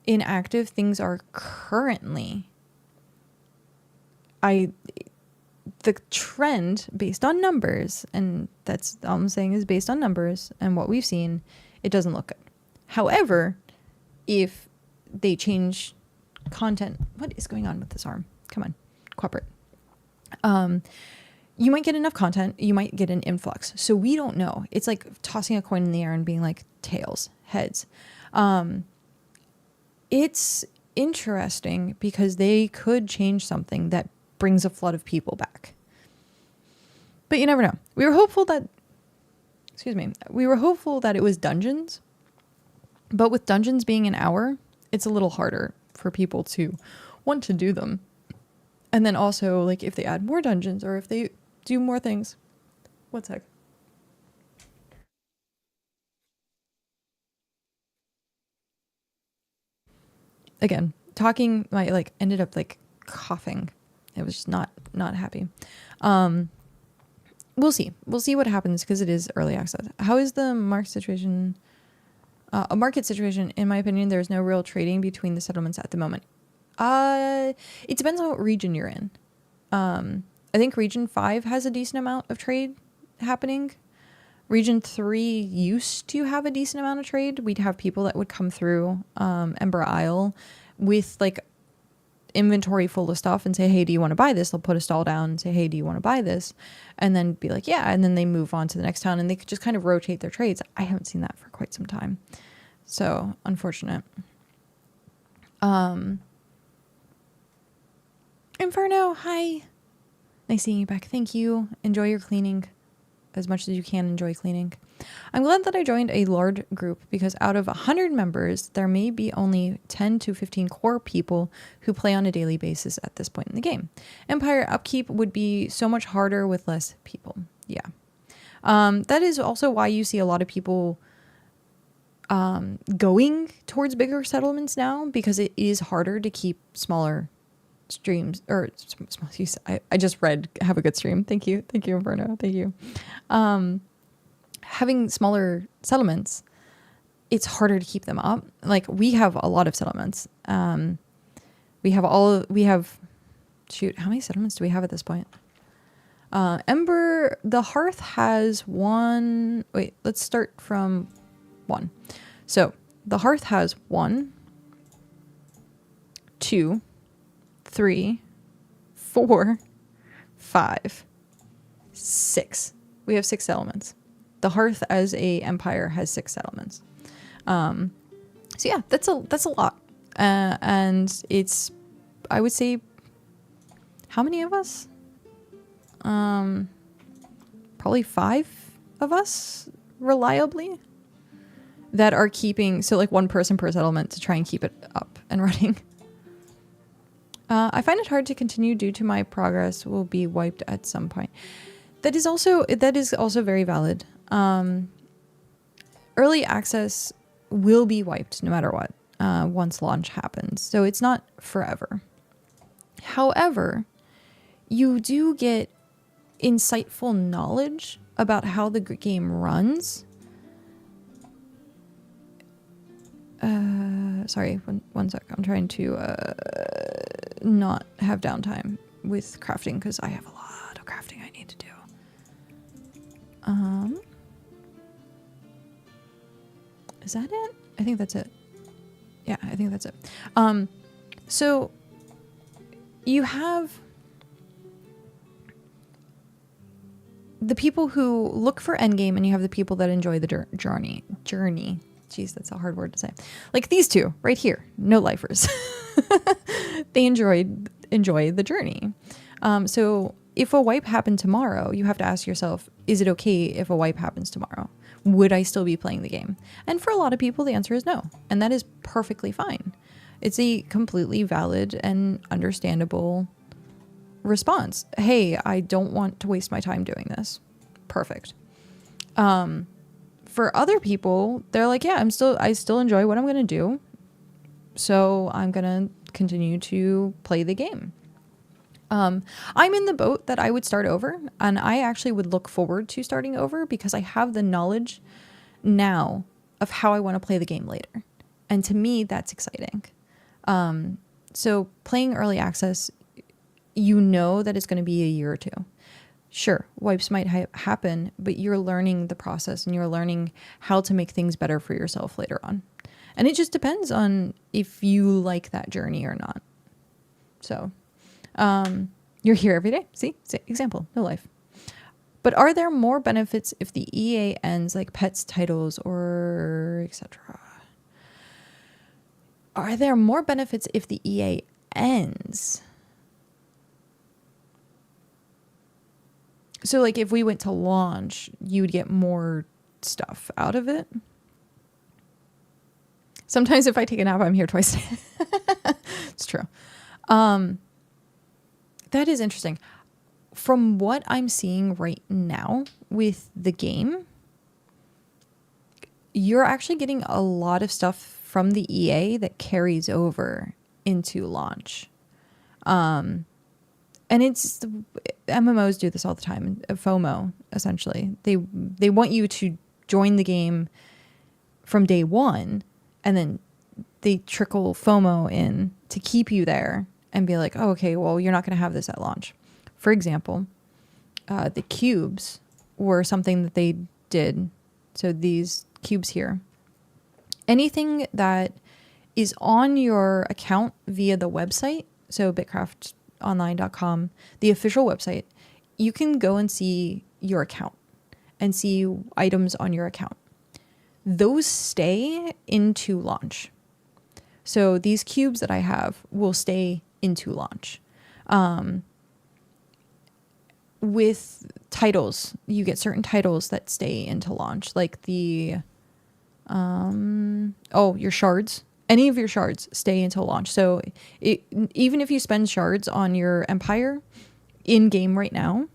inactive things are currently, the trend based on numbers, and that's all I'm saying is based on numbers and what we've seen, it doesn't look good. However, if they change content, what is going on with this arm? Come on, cooperate. You might get enough content, you might get an influx. So we don't know. It's like tossing a coin in the air and being like tails, heads. It's interesting because they could change something that brings a flood of people back. But you never know. We were hopeful that it was dungeons. But with dungeons being an hour, it's a little harder for people to want to do them. And then also, like, if they add more dungeons or if they do more things. One sec. Again, talking, I like ended up like coughing. It was just not happy. We'll see. We'll see what happens, because it is early access. How is the market situation? A market situation, in my opinion, there's no real trading between the settlements at the moment. It depends on what region you're in. I think region 5 has a decent amount of trade happening. Region 3 used to have a decent amount of trade. We'd have people that would come through Ember Isle with like inventory full of stuff and say, hey, do you want to buy this? They'll put a stall down and say, hey, do you want to buy this? And then be like, yeah. And then they move on to the next town, and they could just kind of rotate their trades. I haven't seen that for quite some time. So unfortunate. Inferno, hi. Nice seeing you back. Thank you. Enjoy your cleaning as much as you can. Enjoy cleaning. I'm glad that I joined a large group, because out of 100 members, there may be only 10 to 15 core people who play on a daily basis at this point in the game. Empire upkeep would be so much harder with less people. Yeah. That is also why you see a lot of people going towards bigger settlements now, because it is harder to keep smaller streams, or I just read have a good stream. Thank you Inferno. Thank you. Having smaller settlements, it's harder to keep them up. Like, we have a lot of settlements. We have shoot, how many settlements do we have at this point? Ember, the Hearth has one. Wait, let's start from 1. So the Hearth has 1, 2, 3, 4, 5, 6. We have 6 settlements. The Hearth as a empire has 6 settlements. So yeah, that's a lot. And it's, I would say, how many of us? Probably 5 of us reliably that are keeping, so like 1 person per settlement to try and keep it up and running. I find it hard to continue due to my progress will be wiped at some point. That is also very valid. Early access will be wiped no matter what, once launch happens. So it's not forever. However, you do get insightful knowledge about how the game runs Sorry, one sec. I'm trying to not have downtime with crafting because I have a lot of crafting I need to do. Is that it? I think that's it. Yeah, I think that's it. So you have the people who look for endgame, and you have the people that enjoy the journey. Jeez, that's a hard word to say. Like these two right here, no lifers. They enjoy the journey. So if a wipe happened tomorrow, you have to ask yourself, is it okay if a wipe happens tomorrow? Would I still be playing the game? And for a lot of people, the answer is no. And that is perfectly fine. It's a completely valid and understandable response. Hey, I don't want to waste my time doing this. Perfect. For other people, they're like, yeah, I still enjoy what I'm going to do. So I'm going to continue to play the game. I'm in the boat that I would start over, and I actually would look forward to starting over because I have the knowledge now of how I want to play the game later. And to me, that's exciting. So playing early access, you know that it's going to be a year or two. Sure, wipes might happen, but you're learning the process and you're learning how to make things better for yourself later on. And it just depends on if you like that journey or not. So, you're here every day. See, example, no life. But are there more benefits if the EA ends, like pets, titles, or etc.? Are there more benefits if the EA ends? So like if we went to launch, you would get more stuff out of it. Sometimes if I take a nap, I'm here twice. It's true. That is interesting. From what I'm seeing right now with the game, you're actually getting a lot of stuff from the EA that carries over into launch. And it's MMOs do this all the time. FOMO, essentially. They want you to join the game from day one, and then they trickle FOMO in to keep you there and be like, oh, okay, well, you're not going to have this at launch. For example, the cubes were something that they did. So these cubes here. Anything that is on your account via the website, so bitcraftonline.com, the official website, you can go and see your account and see items on your account. Those stay into launch. So these cubes that I have will stay into launch. With titles, you get certain titles that stay into launch, like the your shards. Any of your shards stay until launch. So even if you spend shards on your empire in game right now,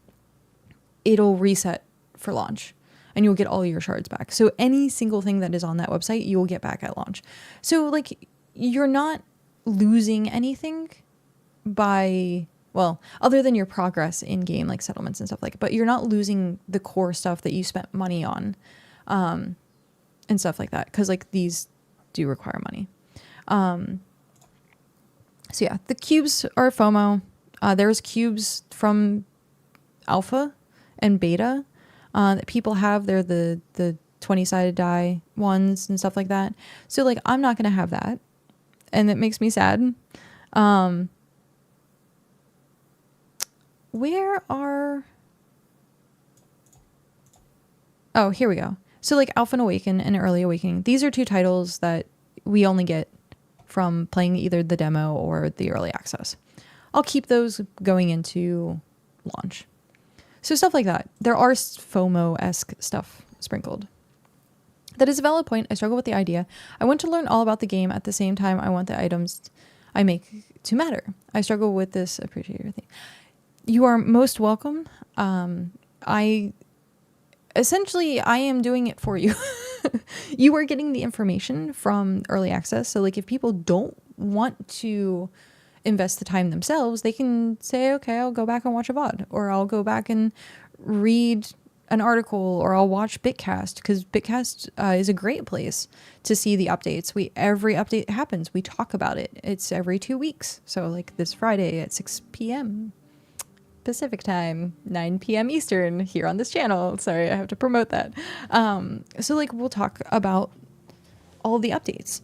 it'll reset for launch and you'll get all your shards back. So any single thing that is on that website, you will get back at launch. So like you're not losing anything by, well, other than your progress in game, like settlements and stuff like that, but you're not losing the core stuff that you spent money on, and stuff like that. Cause like these do require money. So yeah, the cubes are FOMO. There's cubes from alpha and beta, that people have. They're the 20-sided die ones and stuff like that. So like, I'm not going to have that. And it makes me sad. Where are... Oh, here we go. So like Alpha and Awaken and Early Awakening. These are two titles that we only get from playing either the demo or the early access. I'll keep those going into launch. So stuff like that. There are FOMO-esque stuff sprinkled. That is a valid point. I struggle with the idea. I want to learn all about the game. At the same time, I want the items I make to matter. I struggle with this. Appreciate your thing. You are most welcome. I am doing it for you. You are getting the information from early access. So like if people don't want to invest the time themselves, they can say, okay, I'll go back and watch a VOD, or I'll go back and read an article or I'll watch BitCast, because BitCast is a great place to see the updates. Every update happens, we talk about it. It's every 2 weeks. So like this Friday at 6 p.m. Pacific time, 9 p.m. Eastern here on this channel. Sorry, I have to promote that. So like we'll talk about all the updates,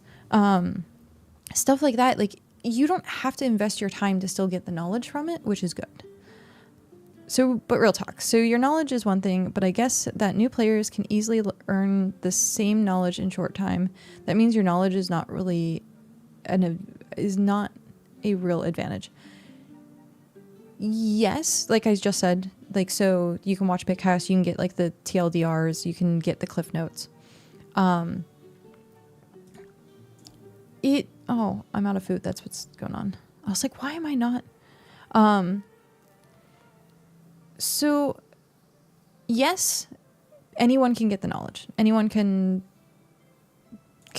stuff like that. Like you don't have to invest your time to still get the knowledge from it, which is good. So, but real talk. So your knowledge is one thing, but I guess that new players can easily earn the same knowledge in short time. That means your knowledge is not really is not a real advantage. Yes, like I just said, like, so you can watch BitCast, you can get like the TLDRs, you can get the cliff notes. Oh, I'm out of food. That's what's going on. I was like, why am I not? So yes, anyone can get the knowledge. Anyone can,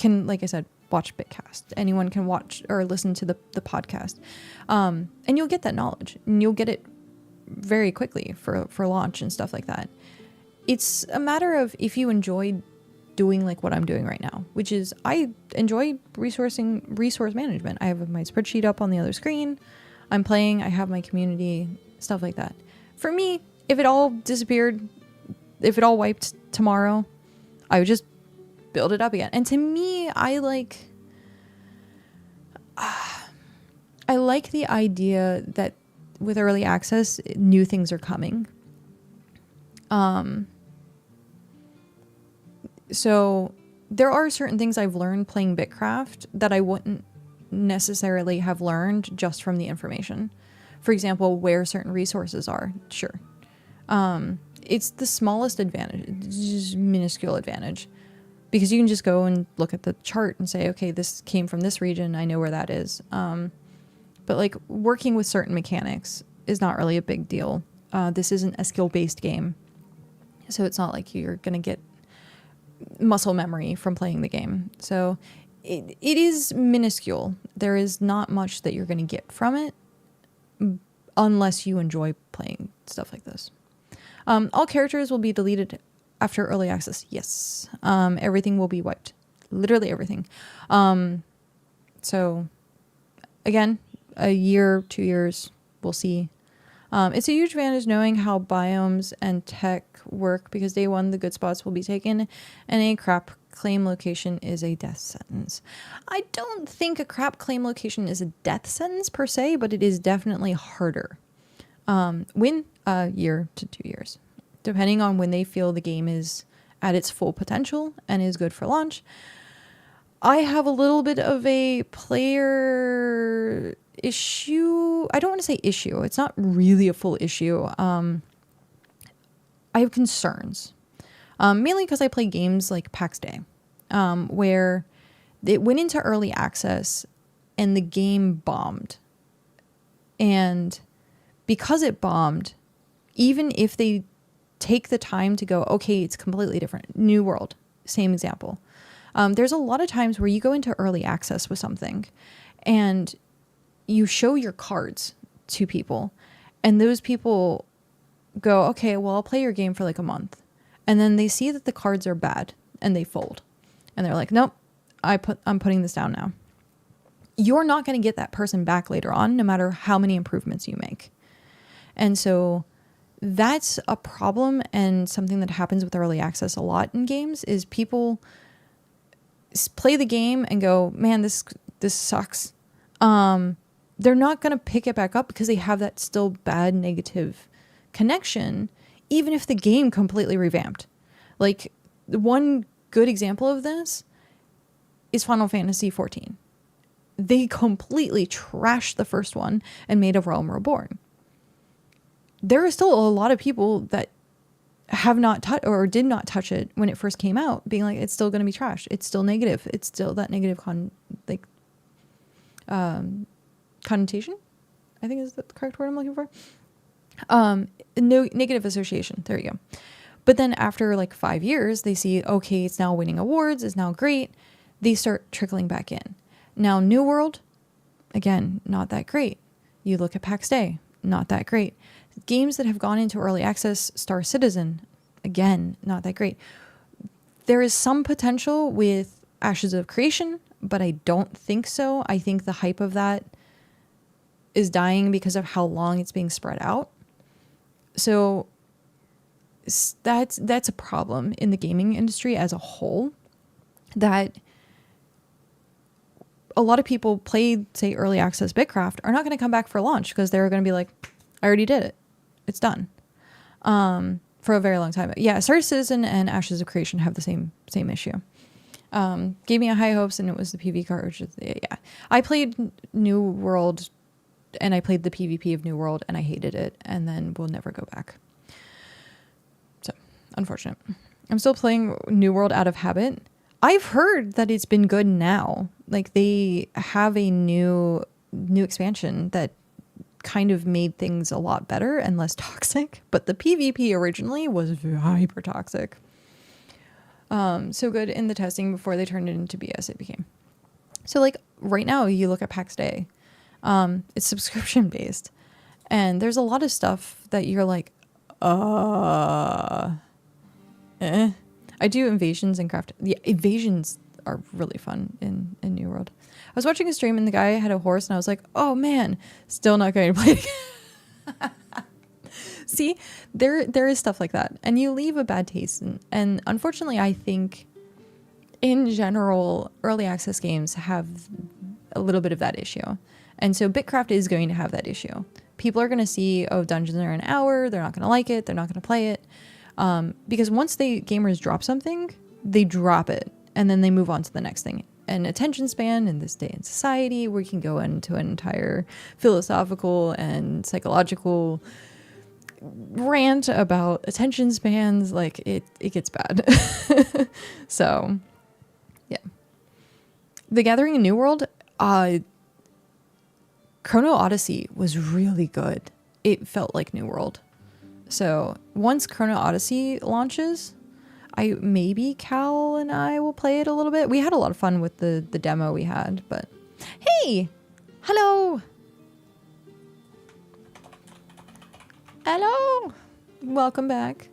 like I said, watch BitCast. Anyone can watch or listen to the podcast. And you'll get that knowledge and you'll get it very quickly for launch and stuff like that. It's a matter of if you enjoy doing like what I'm doing right now, which is I enjoy resource management. I have my spreadsheet up on the other screen. I'm playing, I have my community, stuff like that. For me, if it all disappeared, if it all wiped tomorrow, I would just build it up again. And to me, I like the idea that with early access, new things are coming. So there are certain things I've learned playing BitCraft that I wouldn't necessarily have learned just from the information. For example, where certain resources are, sure. It's the smallest advantage, just minuscule advantage, because you can just go and look at the chart and say, okay, this came from this region, I know where that is. But like working with certain mechanics is not really a big deal. This isn't a skill-based game, so it's not like you're gonna get muscle memory from playing the game. So it is minuscule. There is not much that you're gonna get from it, unless you enjoy playing stuff like this. All characters will be deleted after early access. Yes. Everything will be wiped. Literally everything. So again, a year, 2 years, we'll see. It's a huge advantage knowing how biomes and tech work, because day one, the good spots will be taken and a crap claim location is a death sentence. I don't think a crap claim location is a death sentence per se, but it is definitely harder. Win a year to 2 years, depending on when they feel the game is at its full potential and is good for launch. I have a little bit of a player issue. I don't want to say issue. It's not really a full issue. I have concerns. Mainly because I play games like PAX Day, where it went into early access and the game bombed. And because it bombed, even if they take the time to go, okay, it's completely different. New world, same example. There's a lot of times where you go into early access with something and you show your cards to people and those people go, okay, well, I'll play your game for like a month. And then they see that the cards are bad and they fold. And they're like, nope, I'm putting this down now. You're not going to get that person back later on, no matter how many improvements you make. And so that's a problem, and something that happens with early access a lot in games is people play the game and go, man, this sucks. They're not going to pick it back up because they have that still bad negative connection, even if the game completely revamped. Like, one good example of this is Final Fantasy XIV. They completely trashed the first one and made A Realm Reborn. There are still a lot of people that have not touched or did not touch it when it first came out, being like, it's still going to be trashed. It's still negative. It's still that negative connotation, I think is the correct word I'm looking for. No negative association. There you go. But then after like 5 years, they see, okay, it's now winning awards. It's now great. They start trickling back in. Now, New World, again, not that great. You look at PAX Day, not that great. Games that have gone into early access, Star Citizen, again, not that great. There is some potential with Ashes of Creation, but I don't think so. I think the hype of that is dying because of how long it's being spread out. So that's a problem in the gaming industry as a whole, that a lot of people played, say, early access BitCraft are not going to come back for launch because they're going to be like, I already did it. It's done. For a very long time. Yeah, Star Citizen and Ashes of Creation have the same issue. Gave me a high hopes, and it was the PV cartridge. Yeah. I played New World, and I played the PvP of New World, and I hated it, and then we'll never go back. So, unfortunate. I'm still playing New World out of habit. I've heard that it's been good now. Like, they have a new expansion that kind of made things a lot better and less toxic, but the PvP originally was hyper toxic. So good in the testing before they turned it into BS it became. So like right now you look at PAX Day, it's subscription based, and there's a lot of stuff that you're like, I do invasions and craft. Yeah, invasions are really fun in New World. I was watching a stream and the guy had a horse, and I was like, oh man, still not going to play it again. See, there is stuff like that, and you leave a bad taste. And unfortunately, I think in general, early access games have a little bit of that issue. And so BitCraft is going to have that issue. People are going to see, oh, dungeons are an hour. They're not going to like it. They're not going to play it. Because once gamers drop something, they drop it, and then they move on to the next thing. And attention span in this day in society, we can go into an entire philosophical and psychological rant about attention spans. Like it gets bad. So yeah, The Gathering in New World, Chrono Odyssey was really good. It felt like New World. So once Chrono Odyssey launches, maybe Cal and I will play it a little bit. We had a lot of fun with the demo we had, but hey, hello. Hello. Welcome back.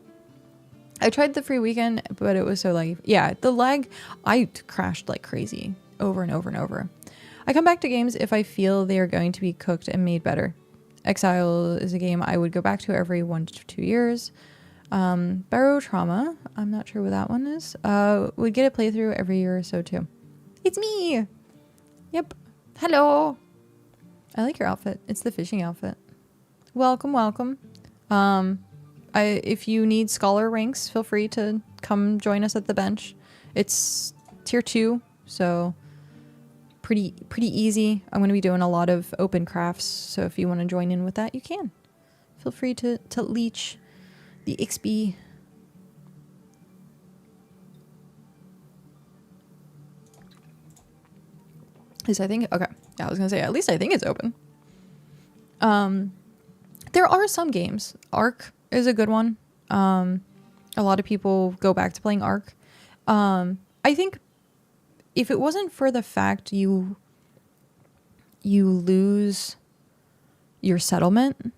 I tried the free weekend, but it was so like, yeah, the lag, I crashed like crazy over and over and over. I come back to games if I feel they are going to be cooked and made better. Exile is a game I would go back to every 1 to 2 years. Barrow Trauma, I'm not sure what that one is, would get a playthrough every year or so too. It's me! Yep. Hello! I like your outfit. It's the fishing outfit. Welcome, welcome. If you need scholar ranks, feel free to come join us at the bench. It's tier 2, so pretty easy. I'm going to be doing a lot of open crafts, so if you want to join in with that, you can. Feel free to leech the XP. At least I think, okay. Yeah, I was gonna say, at least I think it's open. There are some games. Ark is a good one. A lot of people go back to playing Ark. I think if it wasn't for the fact you lose your settlement,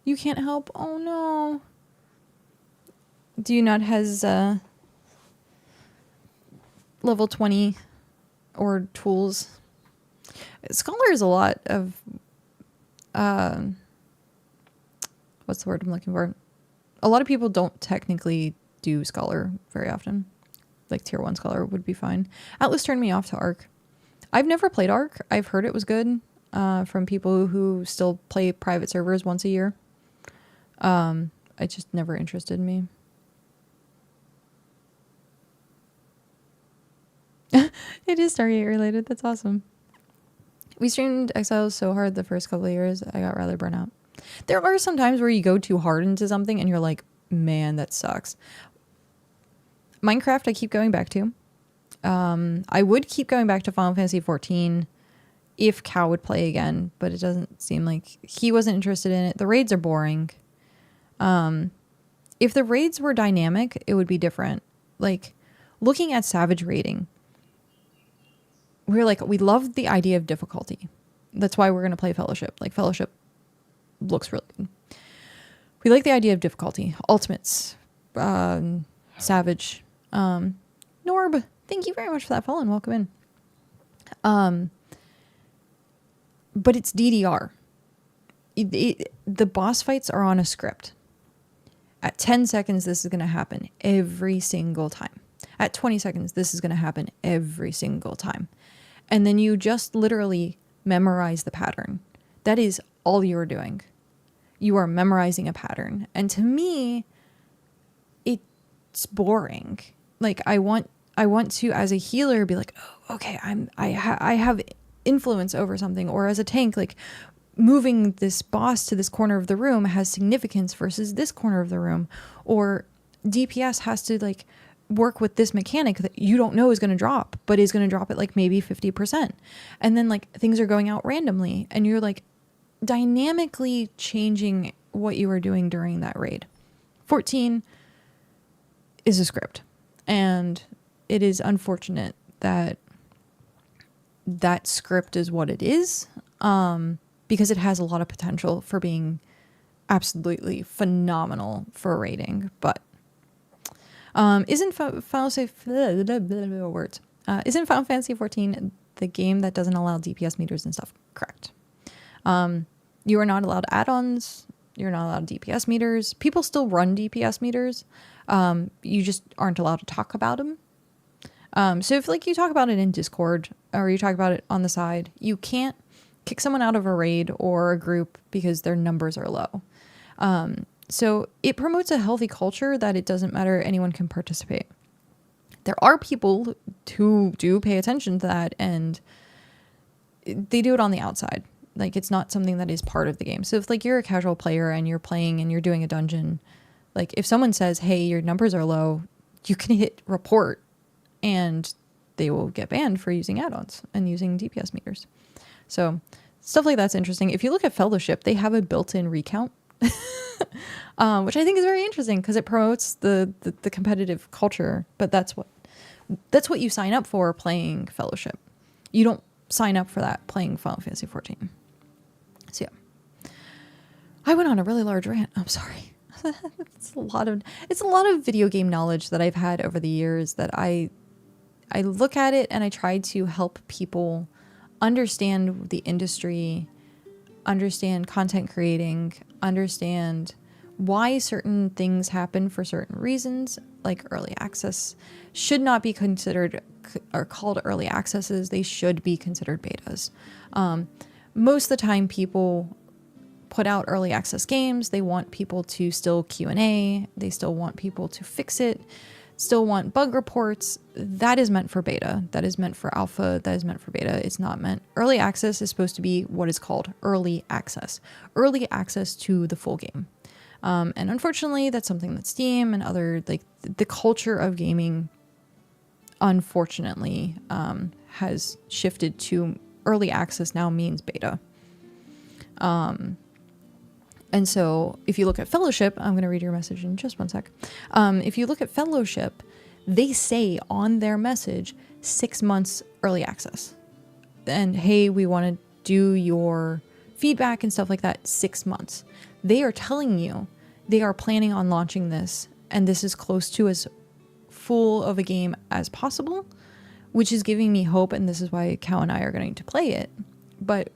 you can't help. Oh no. Do you not has level 20 or tools? Scholar is a lot of what's the word I'm looking for? A lot of people don't technically do Scholar very often. Like tier 1 Scholar would be fine. Atlas turned me off to Ark. I've never played Ark. I've heard it was good from people who still play private servers once a year. It just never interested me. It is Stargate related. That's awesome. We streamed Exile so hard the first couple of years, I got rather burnt out. There are some times where you go too hard into something and you're like, man, that sucks. Minecraft I keep going back to. I would keep going back to Final Fantasy XIV if Cal would play again, but it doesn't seem like he wasn't interested in it. The raids are boring. If the raids were dynamic, it would be different. Like, looking at Savage raiding, we love the idea of difficulty. That's why we're going to play Fellowship. Like, Fellowship looks really good. We like the idea of difficulty. Ultimates, Savage. Norb, thank you very much for that follow and welcome in. But it's DDR. The boss fights are on a script. At 10 seconds, this is going to happen every single time. At 20 seconds, this is going to happen every single time. And then you just literally memorize the pattern. That is all you're doing. You are memorizing a pattern. And to me, it's boring. Like I want to, as a healer, be like, oh, okay, I have influence over something. Or as a tank, like moving this boss to this corner of the room has significance versus this corner of the room. Or DPS has to like work with this mechanic that you don't know is going to drop, but is going to drop at like maybe 50%. And then like things are going out randomly and you're like dynamically changing what you are doing during that raid. 14 is a script, and it is unfortunate that that script is what it is, because it has a lot of potential for being absolutely phenomenal for raiding. But isn't Final Fantasy isn't Final Fantasy 14 the game that doesn't allow DPS meters and stuff? Correct. You are not allowed add-ons. You're not allowed DPS meters. People still run DPS meters. You just aren't allowed to talk about them. So if like you talk about it in Discord or you talk about it on the side, you can't kick someone out of a raid or a group because their numbers are low. So it promotes a healthy culture that it doesn't matter, anyone can participate. There are people who do pay attention to that, and they do it on the outside. Like it's not something that is part of the game. So if like you're a casual player and you're playing and you're doing a dungeon, like if someone says, hey, your numbers are low, you can hit report and they will get banned for using add-ons and using DPS meters. So stuff like that's interesting. If you look at Fellowship, they have a built-in recount, which I think is very interesting because it promotes the competitive culture. But that's what you sign up for playing Fellowship. You don't sign up for that playing Final Fantasy 14. So yeah, I went on a really large rant. I'm sorry. It's a lot of video game knowledge that I've had over the years that I look at it and I try to help people understand the industry, understand content creating, understand why certain things happen for certain reasons. Like early access should not be considered or called early accesses. They should be considered betas. Most of the time people put out early access games. They want people to still Q&A. They still want people to fix it, still want bug reports. That is meant for beta. That is meant for alpha. That is meant for beta. It's not meant. Early access is supposed to be what is called early access to the full game. And unfortunately, that's something that Steam and other, like the culture of gaming, unfortunately, has shifted to early access now means beta. And so if you look at Fellowship, I'm going to read your message in just one sec. If you look at Fellowship, they say on their message, 6 months early access. And hey, we want to do your feedback and stuff like that, 6 months. They are telling you they are planning on launching this, and this is close to as full of a game as possible, which is giving me hope, and this is why Cal and I are going to play it. But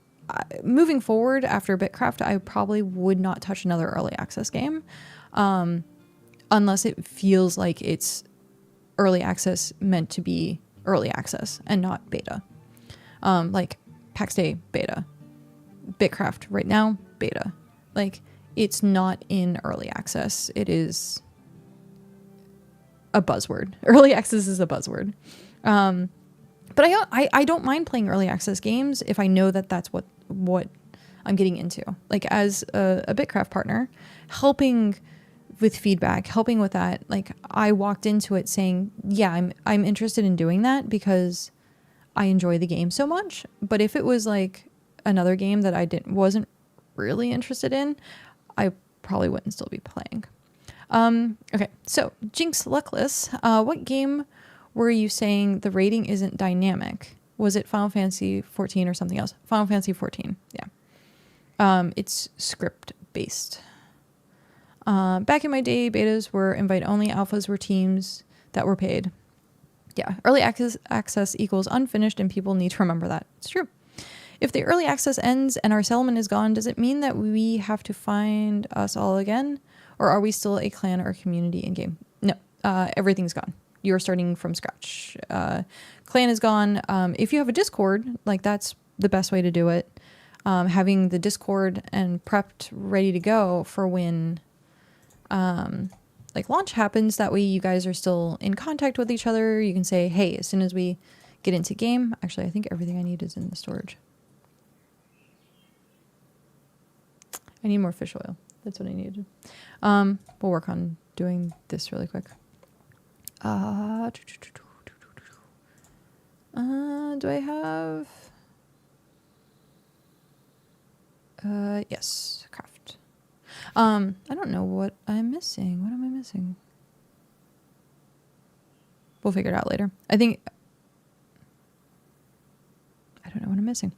moving forward after BitCraft, I probably would not touch another early access game unless it feels like it's early access meant to be early access and not beta. Like PAX Day beta, BitCraft right now beta. Like it's not in early access. It is a buzzword. Early access is a buzzword. But I don't mind playing early access games if I know that that's what I'm getting into. Like as a BitCraft partner, helping with feedback, helping with that. Like I walked into it saying, yeah, I'm interested in doing that because I enjoy the game so much. But if it was like another game that I wasn't really interested in, I probably wouldn't still be playing. Okay, so Jinx Luckless, what game were you saying the rating isn't dynamic? Was it Final Fantasy 14 or something else? Final Fantasy 14, yeah. It's script based. Back in my day, betas were invite only, alphas were teams that were paid. Yeah, early access equals unfinished, and people need to remember that. It's true. If the early access ends and our settlement is gone, does it mean that we have to find us all again? Or are we still a clan or community in game? No, everything's gone. You're starting from scratch. Clan is gone. If you have a Discord, like that's the best way to do it. Having the Discord and prepped, ready to go for when like launch happens. That way you guys are still in contact with each other. You can say, hey, as soon as we get into game. Actually, I think everything I need is in the storage. I need more fish oil. That's what I needed. We'll work on doing this really quick. Do I have... yes, craft. I don't know what I'm missing. What am I missing? We'll figure it out later. I don't know what I'm missing.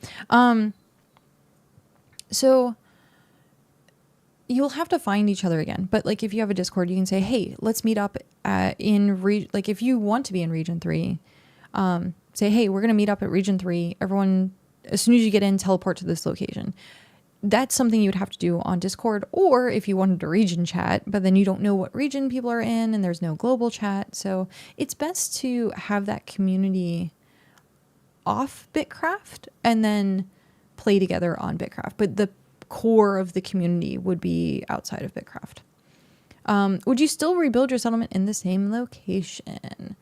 So you'll have to find each other again. But like if you have a Discord, you can say, hey, let's meet up like if you want to be in region 3, say, hey, we're going to meet up at region 3. Everyone, as soon as you get in, teleport to this location. That's something you would have to do on Discord, or if you wanted a region chat, but then you don't know what region people are in and there's no global chat. So it's best to have that community off BitCraft and then play together on BitCraft. But the core of the community would be outside of BitCraft. Would you still rebuild your settlement in the same location?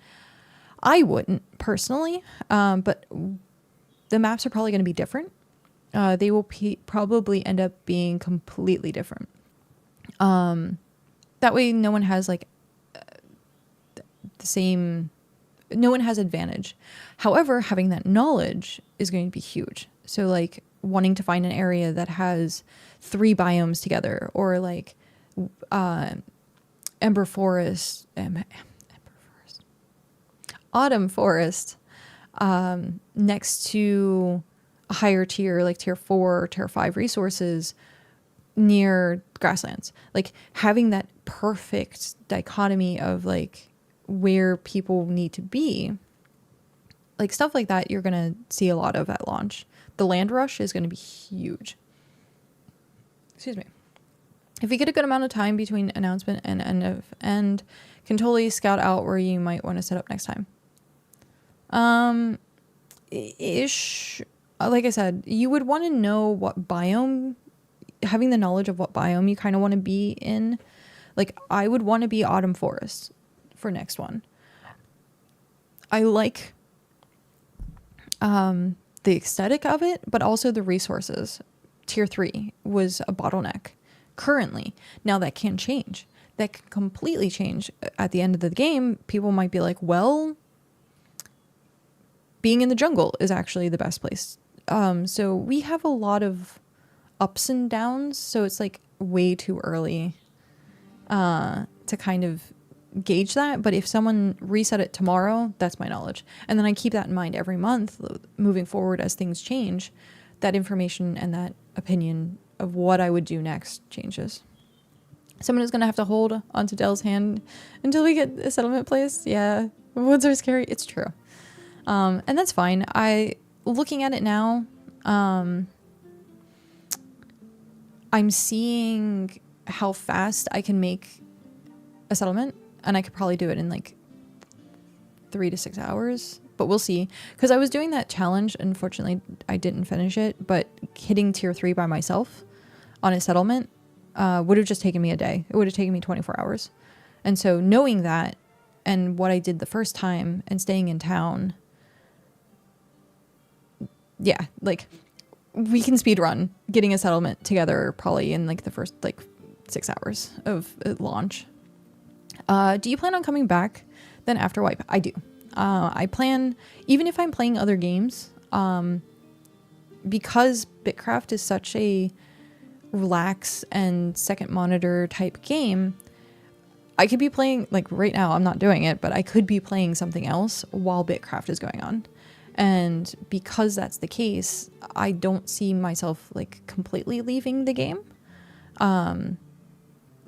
I wouldn't personally, but the maps are probably going to be different. They will probably end up being completely different. That way no one has like the same, no one has advantage. However, having that knowledge is going to be huge. So like wanting to find an area that has 3 biomes together, or like autumn forest next to a higher tier, like tier 4 or tier 5 resources near grasslands. Like having that perfect dichotomy of like where people need to be, like stuff like that you're gonna see a lot of at launch. The land rush is gonna be huge. Excuse me. If you get a good amount of time between announcement and end, can totally scout out where you might want to set up next time. Ish. Like I said, you would want to know what biome, having the knowledge of what biome you kind of want to be in. Like I would want to be autumn forest for next one. I like the aesthetic of it, but also the resources. Tier 3 was a bottleneck currently. Now that can change. That can completely change. At the end of the game, people might be like, well, being in the jungle is actually the best place. So we have a lot of ups and downs. So it's like way too early to kind of gauge that. But if someone reset it tomorrow, that's my knowledge. And then I keep that in mind every month moving forward as things change. That information and that opinion of what I would do next changes. Someone is going to have to hold onto Dell's hand until we get a settlement placed. Yeah, woods are scary. It's true. And that's fine. Looking at it now, I'm seeing how fast I can make a settlement, and I could probably do it in like 3 to 6 hours, but we'll see. Because I was doing that challenge. Unfortunately, I didn't finish it, but hitting tier 3 by myself on a settlement would have just taken me a day. It would have taken me 24 hours. And so knowing that and what I did the first time and staying in town, yeah, like we can speed run getting a settlement together probably in like the first like 6 hours of launch. Do you plan on coming back then after wipe? I do. I plan, even if I'm playing other games, because BitCraft is such a relax and second monitor type game, I could be playing, like right now I'm not doing it, but I could be playing something else while BitCraft is going on. And because that's the case, I don't see myself like completely leaving the game.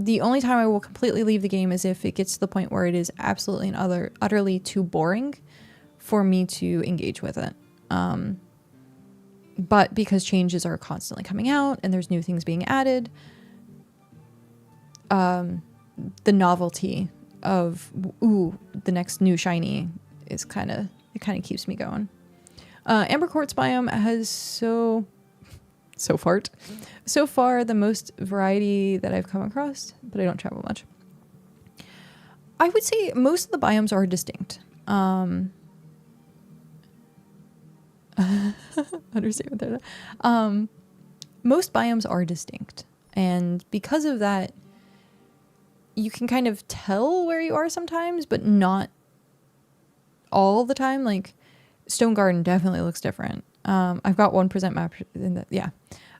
The only time I will completely leave the game is if it gets to the point where it is absolutely and utterly too boring for me to engage with it. But because changes are constantly coming out and there's new things being added, the novelty of, ooh, the next new shiny is kind of keeps me going. Amber Quartz biome has so far the most variety that I've come across, but I don't travel much. I would say most of the biomes are distinct. Understand that. Most biomes are distinct, and because of that, you can kind of tell where you are sometimes, but not all the time. Like Stone Garden definitely looks different. I've got 1% map in the, yeah.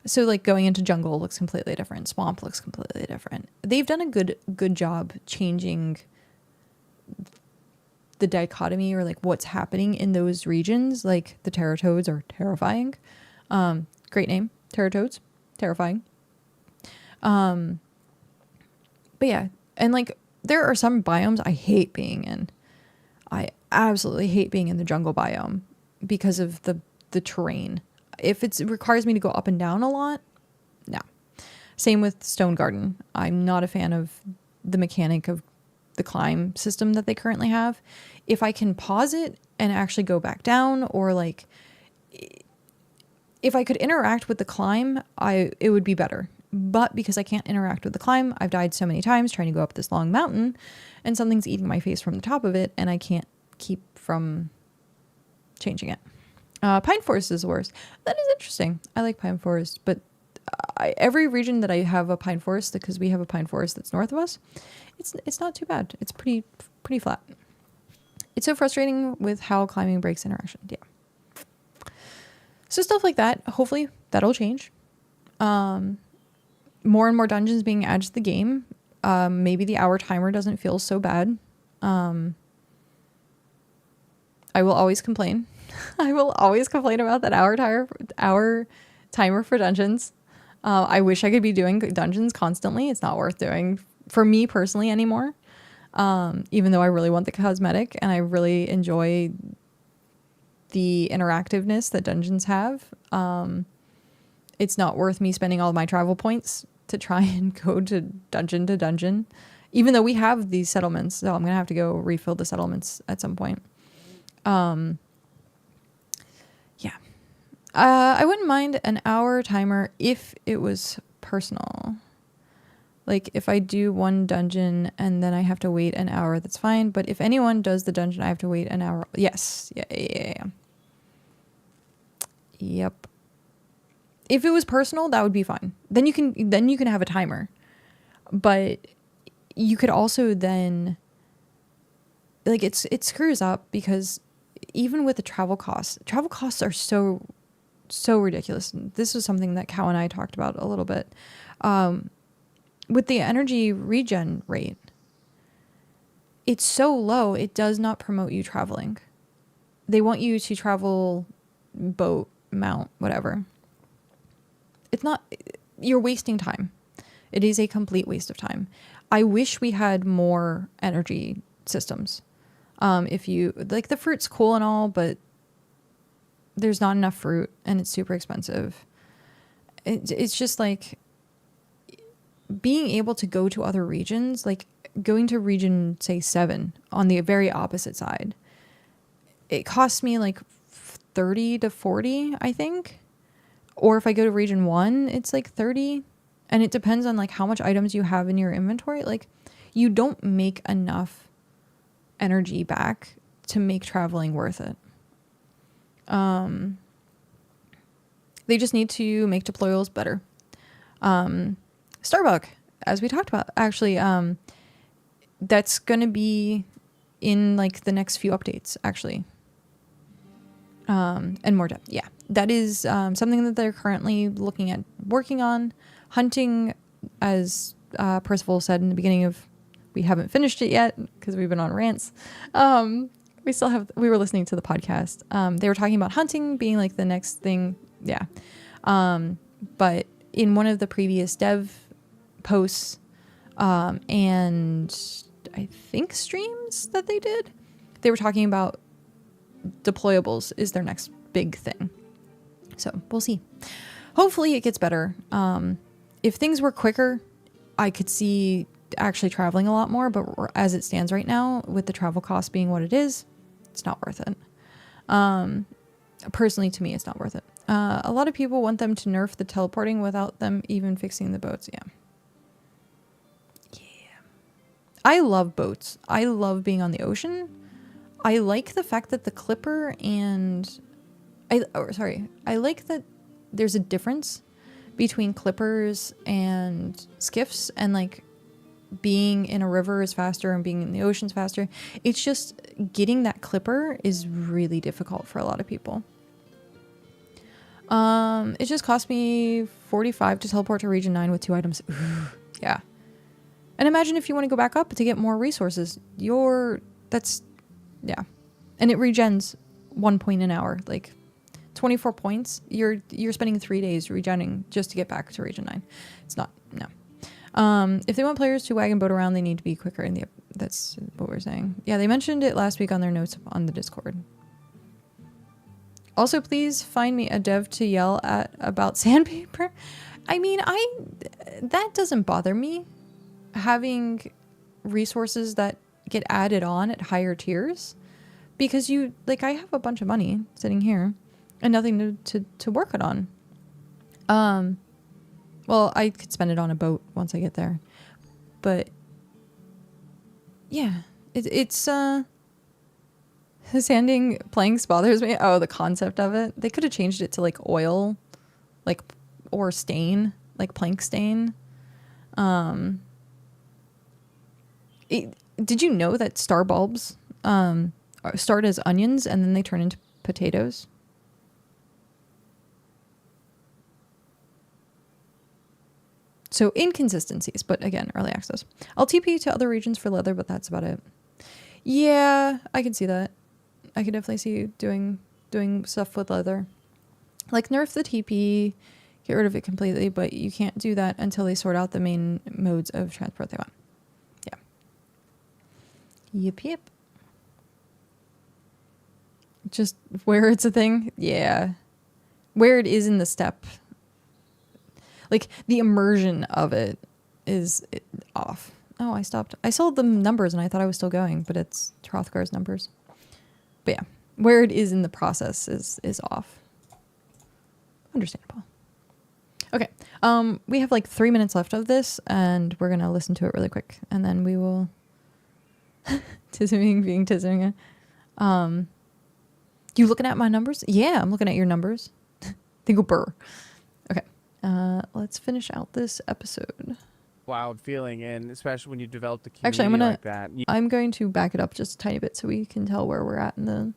So like going into jungle looks completely different. Swamp looks completely different. They've done a good job changing the dichotomy or like what's happening in those regions. Like the Terratoads are terrifying. Great name, Terratoads, terrifying. But yeah, and like there are some biomes I hate being in. I absolutely hate being in the jungle biome because of the terrain. If it requires me to go up and down a lot, no. Same with Stone Garden. I'm not a fan of the mechanic of the climb system that they currently have. If I can pause it and actually go back down, or like if I could interact with the climb, it would be better. But because I can't interact with the climb, I've died so many times trying to go up this long mountain and something's eating my face from the top of it and I can't keep from changing it. Pine Forest is the worst. That is interesting. I like Pine Forest, but every region that I have a Pine Forest, because we have a Pine Forest that's north of us, it's not too bad. It's pretty flat. It's so frustrating with how climbing breaks interaction. Yeah. So stuff like that. Hopefully that'll change. More and more dungeons being added to the game. Maybe the hour timer doesn't feel so bad. I will always complain. I will always complain about that hour timer for dungeons. I wish I could be doing dungeons constantly. It's not worth doing for me personally anymore. Even though I really want the cosmetic and I really enjoy the interactiveness that dungeons have. It's not worth me spending all my travel points to try and go to dungeon, even though we have these settlements. So I'm going to have to go refill the settlements at some point. Yeah. I wouldn't mind an hour timer if it was personal. Like if I do one dungeon and then I have to wait an hour, that's fine. But if anyone does the dungeon, I have to wait an hour. Yes. Yeah. Yep. If it was personal, that would be fine. Then you can have a timer. But you could also then, like, it screws up because even with the travel costs are so ridiculous. This is something that Cow and I talked about a little bit. With the energy regen rate, it's so low, it does not promote you traveling. They want you to travel boat, mount, whatever. It's not, you're wasting time. It is a complete waste of time. I wish we had more energy systems. If you, like, the fruit's cool and all, but there's not enough fruit and it's super expensive. It's just like being able to go to other regions, like going to region, say 7 on the very opposite side. It costs me like 30 to 40, I think. Or if I go to region 1, it's like 30. And it depends on like how much items you have in your inventory. Like you don't make enough energy back to make traveling worth it. They just need to make deployables better. Starbuck, as we talked about, actually, that's going to be in like the next few updates, actually. And more depth. Yeah, that is something that they're currently working on. Hunting, as Percival said in the beginning of, we haven't finished it yet because we've been on rants. We were listening to the podcast. They were talking about hunting being like the next thing. Yeah. But in one of the previous dev posts, and I think streams that they did. They were talking about deployables is their next big thing. So we'll see. Hopefully it gets better. If things were quicker, I could see actually traveling a lot more, but as it stands right now, with the travel cost being what it is, it's not worth it. Personally, to me, it's not worth it. A lot of people want them to nerf the teleporting without them even fixing the boats. Yeah. I love boats. I love being on the ocean. I like the fact that the clipper and I like that there's a difference between clippers and skiffs, and like being in a river is faster and being in the ocean's faster. It's just getting that clipper is really difficult for a lot of people. It just cost me 45 to teleport to region 9 with 2 items. Ooh, yeah. And imagine if you want to go back up to get more resources. Yeah. And it regens 1 point an hour. Like 24 points. You're spending 3 days regenning just to get back to region 9. It's not, no. If they want players to wagon boat around, they need to be quicker in the, that's what we're saying. Yeah, they mentioned it last week on their notes on the Discord. Also, please find me a dev to yell at about sandpaper. I mean, that doesn't bother me. Having resources that get added on at higher tiers, because I have a bunch of money sitting here and nothing to work it on. Well, I could spend it on a boat once I get there, but yeah, it's sanding planks bothers me. Oh, the concept of it. They could have changed it to like oil, like, or stain, like plank stain. Did you know that star bulbs start as onions and then they turn into potatoes? So inconsistencies, but again, early access. I'll TP to other regions for leather, but that's about it. Yeah, I can see that. I could definitely see you doing stuff with leather. Like nerf the TP, get rid of it completely, but you can't do that until they sort out the main modes of transport they want. Yep. Just where it's a thing. Yeah. Where it is in the step. Like the immersion of it is off. Oh, I stopped. I saw the numbers and I thought I was still going, but it's Hrothgar's numbers. But yeah, where it is in the process is off. Understandable. Okay. We have like 3 minutes left of this and we're going to listen to it really quick and then we will Tizzing. You looking at my numbers? Yeah, I'm looking at your numbers. They go burr. Okay. Let's finish out this episode. Wild feeling, and especially when you develop the community like that. I'm going to back it up just a tiny bit so we can tell where we're at in the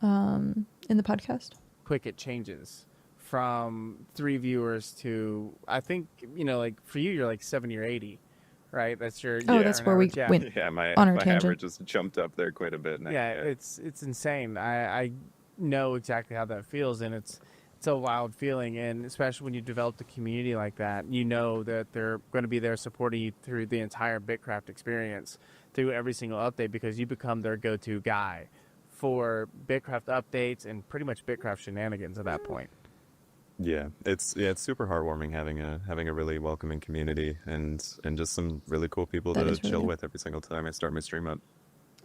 podcast. Quick it changes from 3 viewers to, I think, like for you, you're like 70 or 80. Right, that's your. Oh, that's where we went. Yeah, my average has jumped up there quite a bit. Now. Yeah, it's insane. I know exactly how that feels, and it's a wild feeling. And especially when you develop the community like that, you know that they're going to be there supporting you through the entire BitCraft experience, through every single update, because you become their go-to guy for BitCraft updates and pretty much BitCraft shenanigans at that point. Yeah, it's super heartwarming having a really welcoming community and just some really cool people to chill with every single time I start my stream up.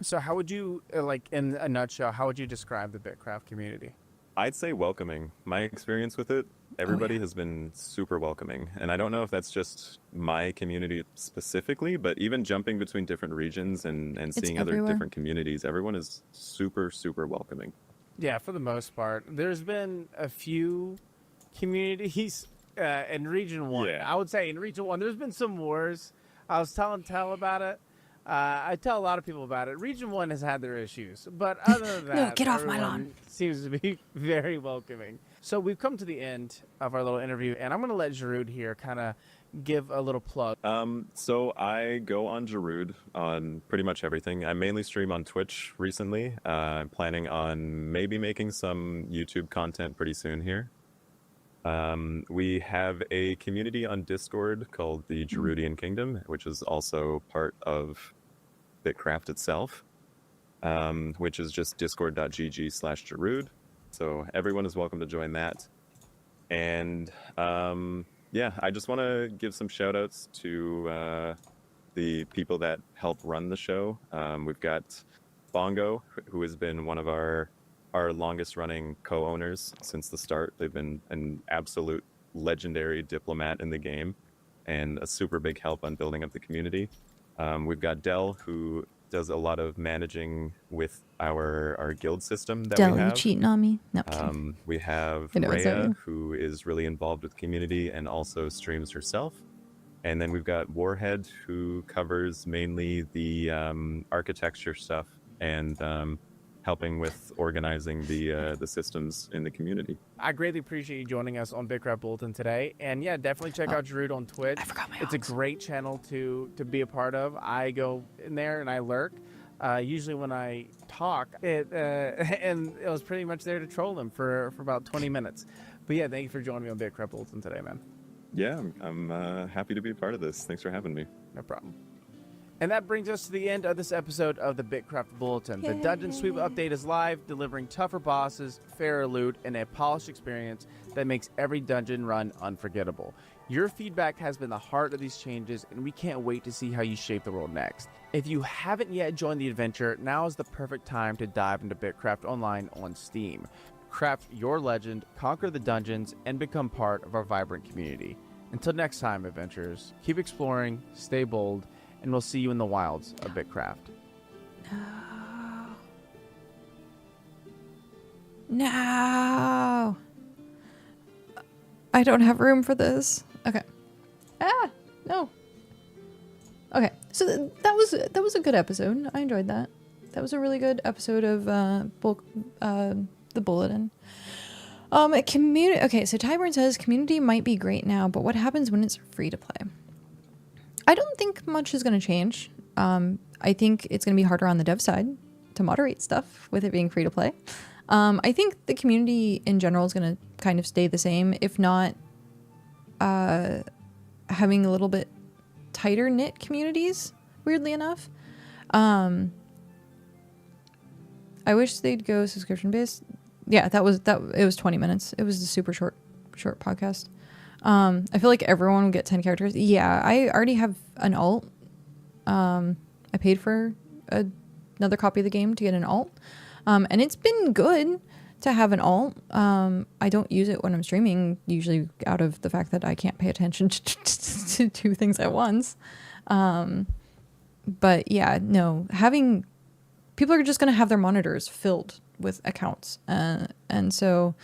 So how would you, like in a nutshell, how would you describe the BitCraft community? I'd say welcoming. My experience with it, everybody has been super welcoming. And I don't know if that's just my community specifically, but even jumping between different regions and seeing other different communities, everyone is super, super welcoming. Yeah, for the most part. There's been a few communities in region 1. Yeah. I would say in region 1 there's been some wars. I was telling Tell about it. I tell a lot of people about it. Region 1 has had their issues, but other than that, no, get off my lawn. Seems to be very welcoming. So we've come to the end of our little interview, and I'm going to let Jarud here kind of give a little plug. So I go on Jarud on pretty much everything. I mainly stream on Twitch recently. I'm planning on maybe making some YouTube content pretty soon here. We have a community on Discord called the Gerudian Kingdom, which is also part of BitCraft itself, which is just discord.gg/Gerud. So everyone is welcome to join that. And yeah, I just want to give some shout outs to the people that help run the show. We've got Bongo, who has been one of our longest running co-owners since the start. They've been an absolute legendary diplomat in the game and a super big help on building up the community. We've got Dell, who does a lot of managing with our guild system that Del, we you have. cheating on me? No. I'm kidding. We have I know, it's not Rhea, you. who is really involved with community and also streams herself. And then we've got Warhead, who covers mainly the architecture stuff and helping with organizing the systems in the community. I greatly appreciate you joining us on BitCraft Bulletin today. And yeah, definitely check out Gerud on Twitch. I forgot my It's a ox. great channel to be a part of. I go in there and I lurk. Usually when I talk, and it was pretty much there to troll them for about 20 minutes. But yeah, thank you for joining me on BitCraft Bulletin today, man. Yeah, I'm happy to be a part of this. Thanks for having me. No problem. And that brings us to the end of this episode of the BitCraft Bulletin. The Dungeon Sweep update is live, delivering tougher bosses, fairer loot, and a polished experience that makes every dungeon run unforgettable. Your feedback has been the heart of these changes, and we can't wait to see how you shape the world next. If you haven't yet joined the adventure, now is the perfect time to dive into BitCraft Online on Steam. Craft your legend, conquer the dungeons, and become part of our vibrant community. Until next time, adventurers, keep exploring, stay bold, and we'll see you in the wilds of BitCraft. No. I don't have room for this. Okay. No. Okay. So that was a good episode. I enjoyed that. That was a really good episode of the Bulletin. Community. Okay, so Tyburn says community might be great now, but what happens when it's free to play? I don't think much is going to change. I think it's going to be harder on the dev side to moderate stuff with it being free to play. I think the community in general is going to kind of stay the same, if not having a little bit tighter knit communities, weirdly enough. I wish they'd go subscription based. Yeah, it was 20 minutes. It was a super short podcast. I feel like everyone would get 10 characters. Yeah, I already have an alt. I paid for another copy of the game to get an alt. And it's been good to have an alt. I don't use it when I'm streaming, usually out of the fact that I can't pay attention to two things at once. But yeah, no, people are just going to have their monitors filled with accounts. And so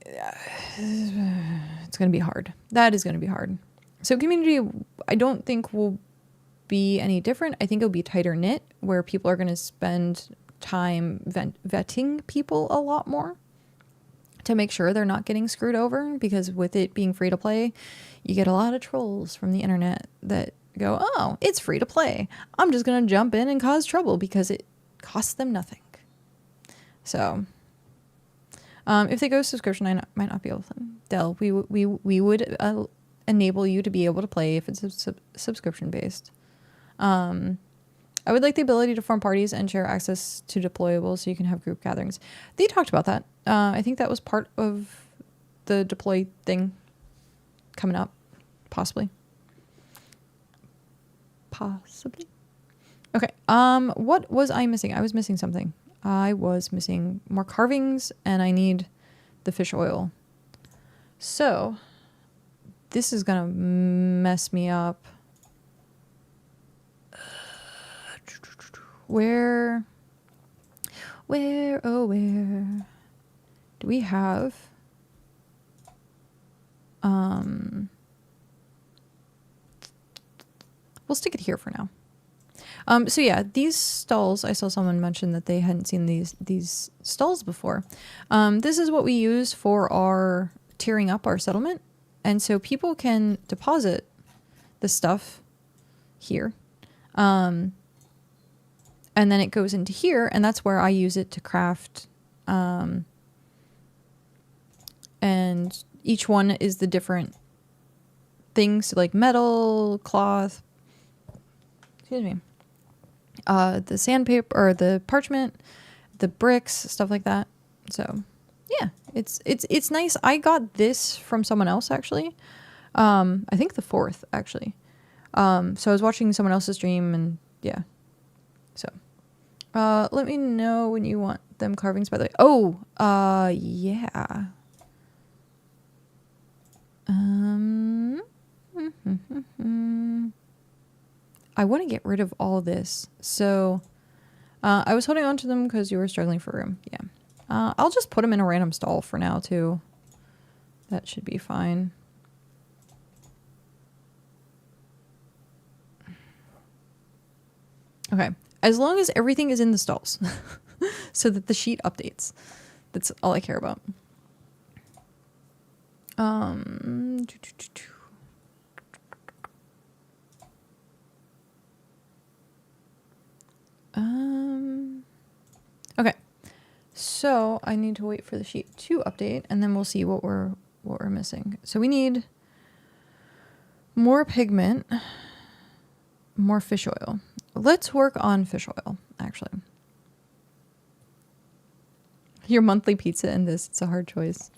it's going to be hard. That is going to be hard. So community, I don't think will be any different. I think it'll be tighter knit, where people are going to spend time vetting people a lot more to make sure they're not getting screwed over, because with it being free to play, you get a lot of trolls from the internet that go, oh, it's free to play, I'm just going to jump in and cause trouble because it costs them nothing. So if they go subscription, I might not be able to. Dell, we would enable you to be able to play if it's subscription based. I would like the ability to form parties and share access to deployables so you can have group gatherings. They talked about that. I think that was part of the deploy thing coming up, possibly. Okay. What was I missing? I was missing something. I was missing more carvings, and I need the fish oil. So this is gonna mess me up. Where do we have we'll stick it here for now. So yeah, these stalls, I saw someone mention that they hadn't seen these stalls before. This is what we use for our tiering up our settlement, and so people can deposit the stuff here. And then it goes into here, and that's where I use it to craft and each one is the different things, like metal, cloth, excuse me, the sandpaper or the parchment, the bricks, stuff like that. So yeah, it's nice. I got this from someone else actually. I think the 4th actually. So I was watching someone else's stream and yeah. So let me know when you want them carvings, by the way. Oh, yeah. I want to get rid of all this. So I was holding on to them because you were struggling for room. Yeah. I'll just put them in a random stall for now too. That should be fine. Okay. As long as everything is in the stalls so that the sheet updates. That's all I care about. Okay. So I need to wait for the sheet to update and then we'll see what we're missing. So we need more pigment, more fish oil. Let's work on fish oil, actually. Your monthly pizza and this, it's a hard choice.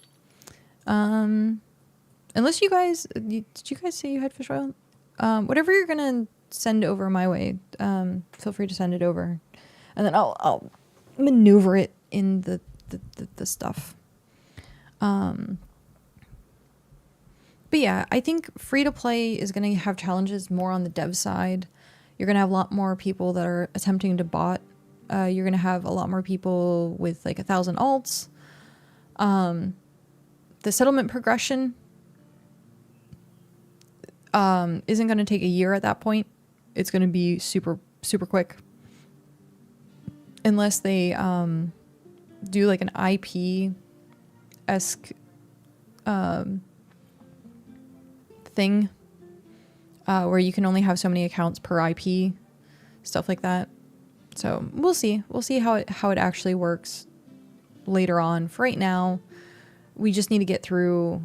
Unless you guys, did you guys say you had fish oil? Whatever you're gonna send over my way, feel free to send it over. And then I'll maneuver it in the stuff. But yeah, I think free to play is going to have challenges more on the dev side. You're going to have a lot more people that are attempting to bot. You're going to have a lot more people with like 1,000 alts. The settlement progression isn't going to take a year at that point. It's going to be super, super quick. Unless they do like an IP-esque thing where you can only have so many accounts per IP, stuff like that. So we'll see. We'll see how it actually works later on. For right now, we just need to get through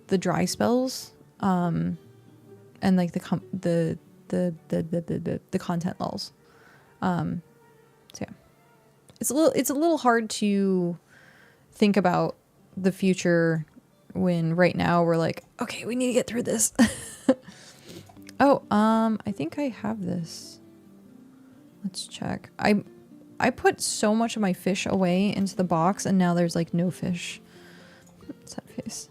the dry spells and like the content lulls. So yeah, it's a little hard to think about the future when right now we're like, okay, we need to get through this. Oh, I think I have this. Let's check. I put so much of my fish away into the box and now there's like no fish. What's that face?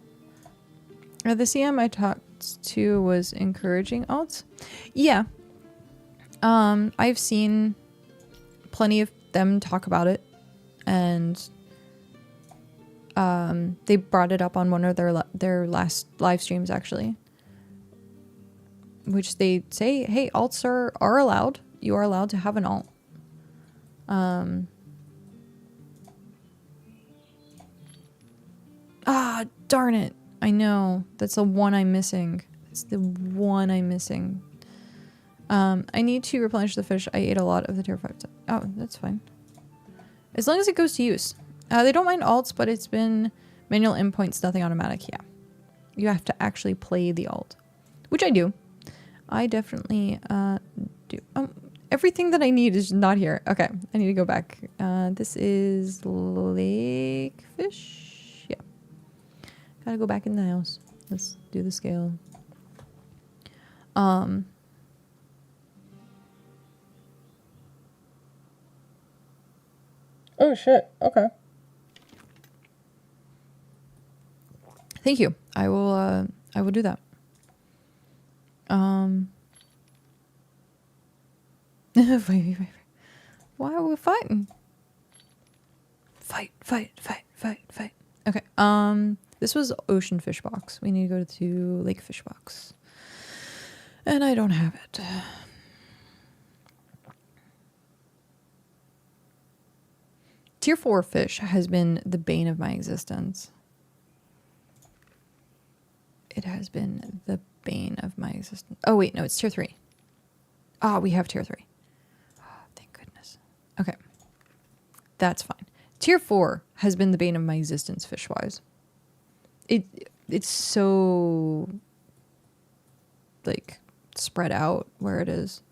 The CM I talked to was encouraging alts. Yeah. I've seen plenty of them talk about it, and they brought it up on one of their last live streams actually, which they say, hey, alts are allowed. You are allowed to have an alt. Darn it. I know. That's the one I'm missing. It's the one I'm missing. I need to replenish the fish. I ate a lot of the tier 5 stuff. Oh, that's fine. As long as it goes to use. They don't mind alts, but it's been manual endpoints, nothing automatic. Yeah. You have to actually play the alt, which I do. I definitely do. Everything that I need is not here. Okay, I need to go back. This is lake fish. Yeah. Gotta go back in the house. Let's do the scale. Oh shit. Okay. Thank you. I will do that. Why are we fighting? Fight. Okay. This was ocean fish box. We need to go to lake fish box. And I don't have it. Tier 4 fish has been the bane of my existence. It has been the bane of my existence. Oh, wait, no, it's tier 3. Ah, we have tier 3. Oh, thank goodness. Okay. That's fine. Tier 4 has been the bane of my existence fish-wise. It's so like spread out where it is.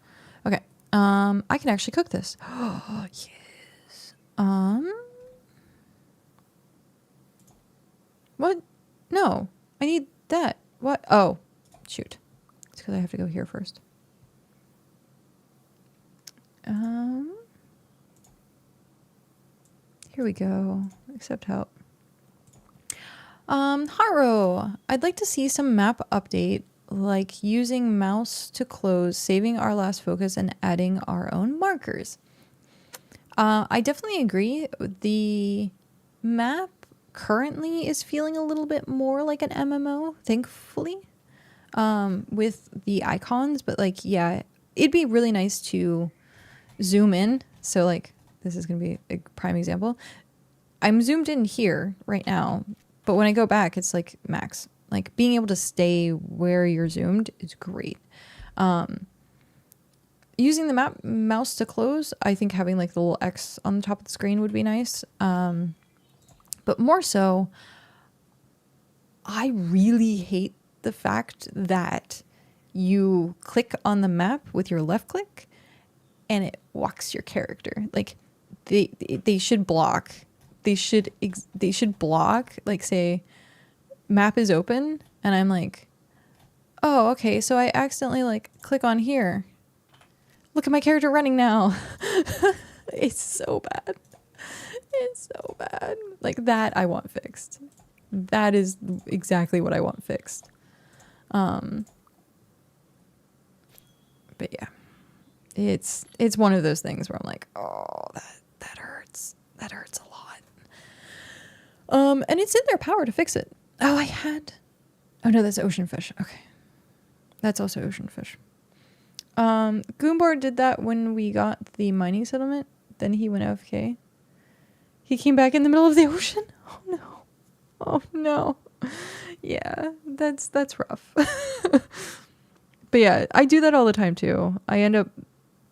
Okay. I can actually cook this. Oh, yes. What? No. I need that. What? Oh, shoot. It's because I have to go here first. Here we go. Accept help. Haro, I'd like to see some map update, like using mouse to close, saving our last focus, and adding our own markers. I definitely agree. The map currently is feeling a little bit more like an MMO, thankfully, with the icons. But like, yeah, it'd be really nice to zoom in. So like, this is going to be a prime example. I'm zoomed in here right now, but when I go back, it's like max. Like being able to stay where you're zoomed is great. Using the mouse to close, I think having like the little X on the top of the screen would be nice. But more so, I really hate the fact that you click on the map with your left click and it walks your character. Like they should block. They should block, like say map is open and I'm like, oh, okay, so I accidentally like click on here. Look at my character running now. It's so bad. It's so bad. Like that I want fixed. That is exactly what I want fixed. But yeah. It's one of those things where I'm like, oh, that hurts. That hurts a lot. And it's in their power to fix it. Oh, oh no, that's ocean fish. Okay. That's also ocean fish. Goombar did that when we got the mining settlement. Then he went AFK. He came back in the middle of the ocean. Oh no. Oh no. Yeah, that's rough. But yeah, I do that all the time too. I end up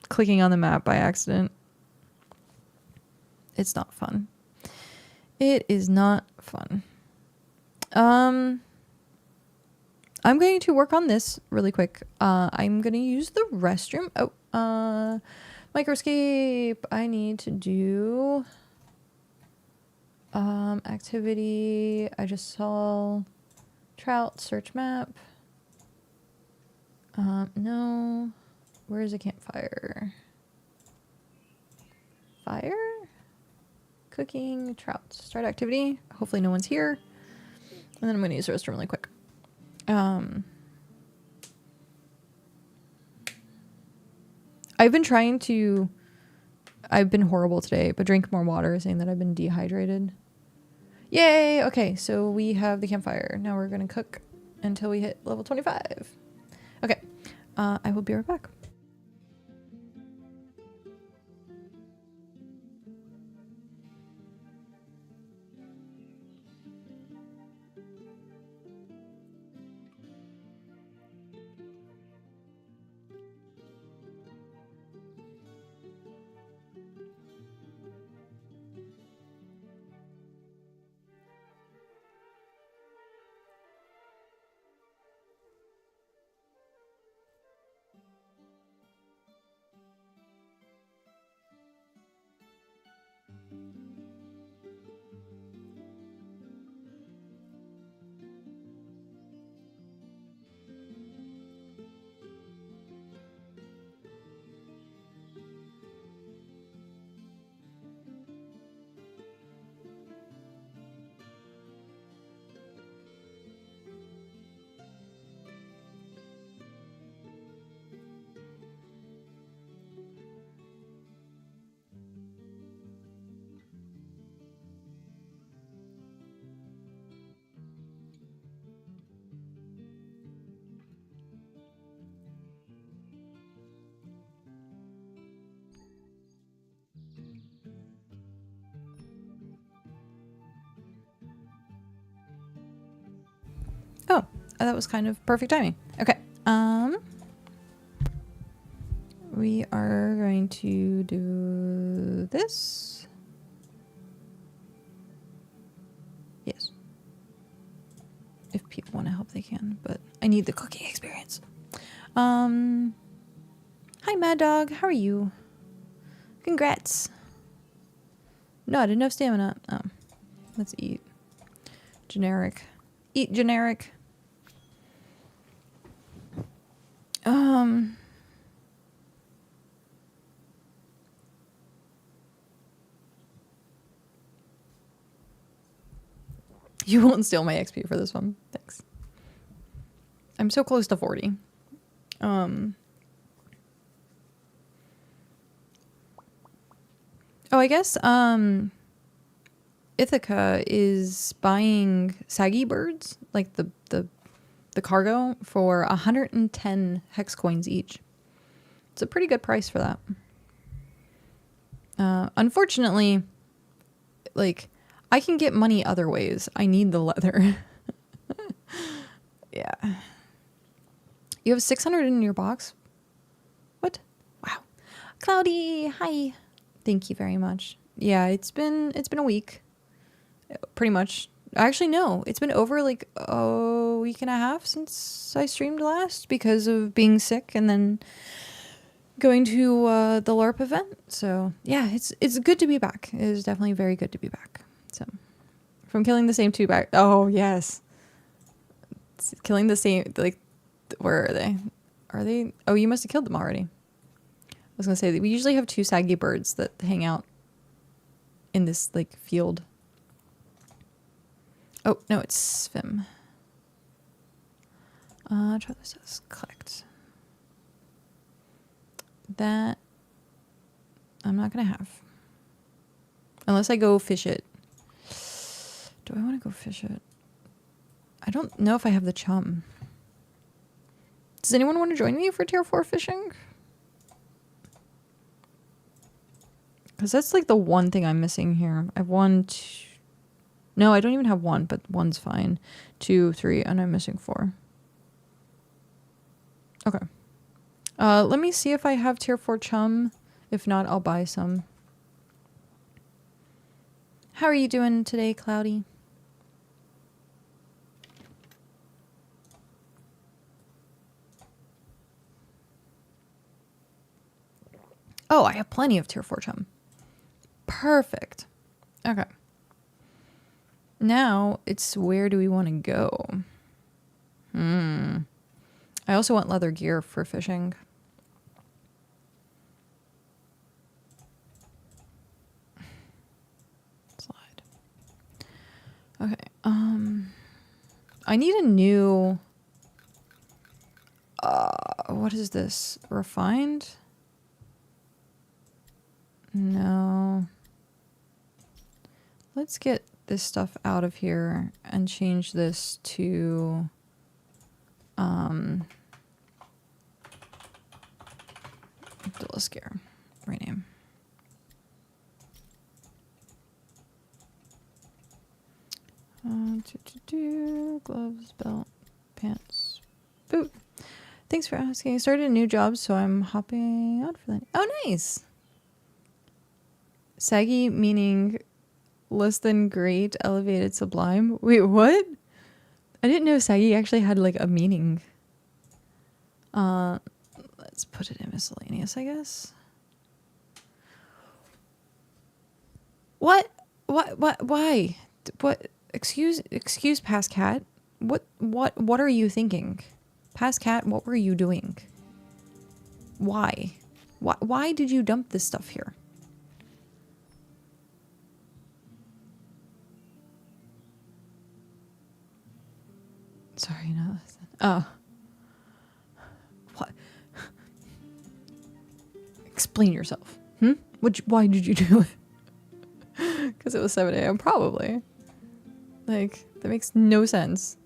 clicking on the map by accident. It's not fun. It is not fun. I'm going to work on this really quick. I'm going to use the restroom. Oh, Microscape. I need to do activity. I just saw trout search map. No. Where is a campfire? Fire? Cooking, trout. Start activity. Hopefully no one's here. And then I'm going to use the restroom really quick. I've been horrible today, but drink more water, saying that I've been dehydrated. Yay! Okay, so we have the campfire. Now we're going to cook until we hit level 25. Okay, I will be right back. Oh, that was kind of perfect timing. Okay. We are going to do this. people want to help, they can. But I need the cooking experience. Hi, Mad Dog. How are you? Congrats. Not enough stamina. Oh, let's eat. Generic. Eat generic. You won't steal my XP for this one. Thanks. I'm so close to 40. Oh, I guess Ithaca is buying saggy birds, like the cargo, for 110 hex coins each. It's a pretty good price for that. Unfortunately, like, I can get money other ways. I need the leather. Yeah. You have 600 in your box? What? Wow. Cloudy, hi. Thank you very much. Yeah, it's been a week. Pretty much. Actually, no. It's been over like a week and a half since I streamed last because of being sick and then going to the LARP event. So, yeah, it's good to be back. It is definitely very good to be back. So, from killing the same two back. Oh, yes. It's killing the same, like, where are they? Are they? Oh, you must have killed them already. I was going to say that we usually have two saggy birds that hang out in this, like, field. Oh, no, it's Svim. Try this as collect. That I'm not going to have. Unless I go fish it. Do I want to go fish it? I don't know if I have the chum. Does anyone want to join me for tier 4 fishing? Because that's like the one thing I'm missing here. I have one, two... No, I don't even have one, but one's fine. 2, 3, and I'm missing 4. Okay. Let me see if I have tier 4 chum. If not, I'll buy some. How are you doing today, Cloudy? Oh, I have plenty of tier 4 chum. Perfect. Okay. Now, it's where do we want to go? I also want leather gear for fishing. Slide. Okay. I need a new... what is this? Refined? No. Let's get this stuff out of here and change this to Scare. Rename. Gloves, belt, pants, boot. Thanks for asking. I started a new job, so I'm hopping out for that. Oh, nice. Saggy meaning less than great, elevated, sublime. Wait, what? I didn't know saggy actually had like a meaning. Let's put it in miscellaneous, I guess. What? Why? What? Excuse, past cat. What are you thinking? Past cat, what were you doing? Why? Why did you dump this stuff here? Sorry, no. Oh. What? Explain yourself. Why did you do it? Because it was 7 a.m. Probably. Like, that makes no sense.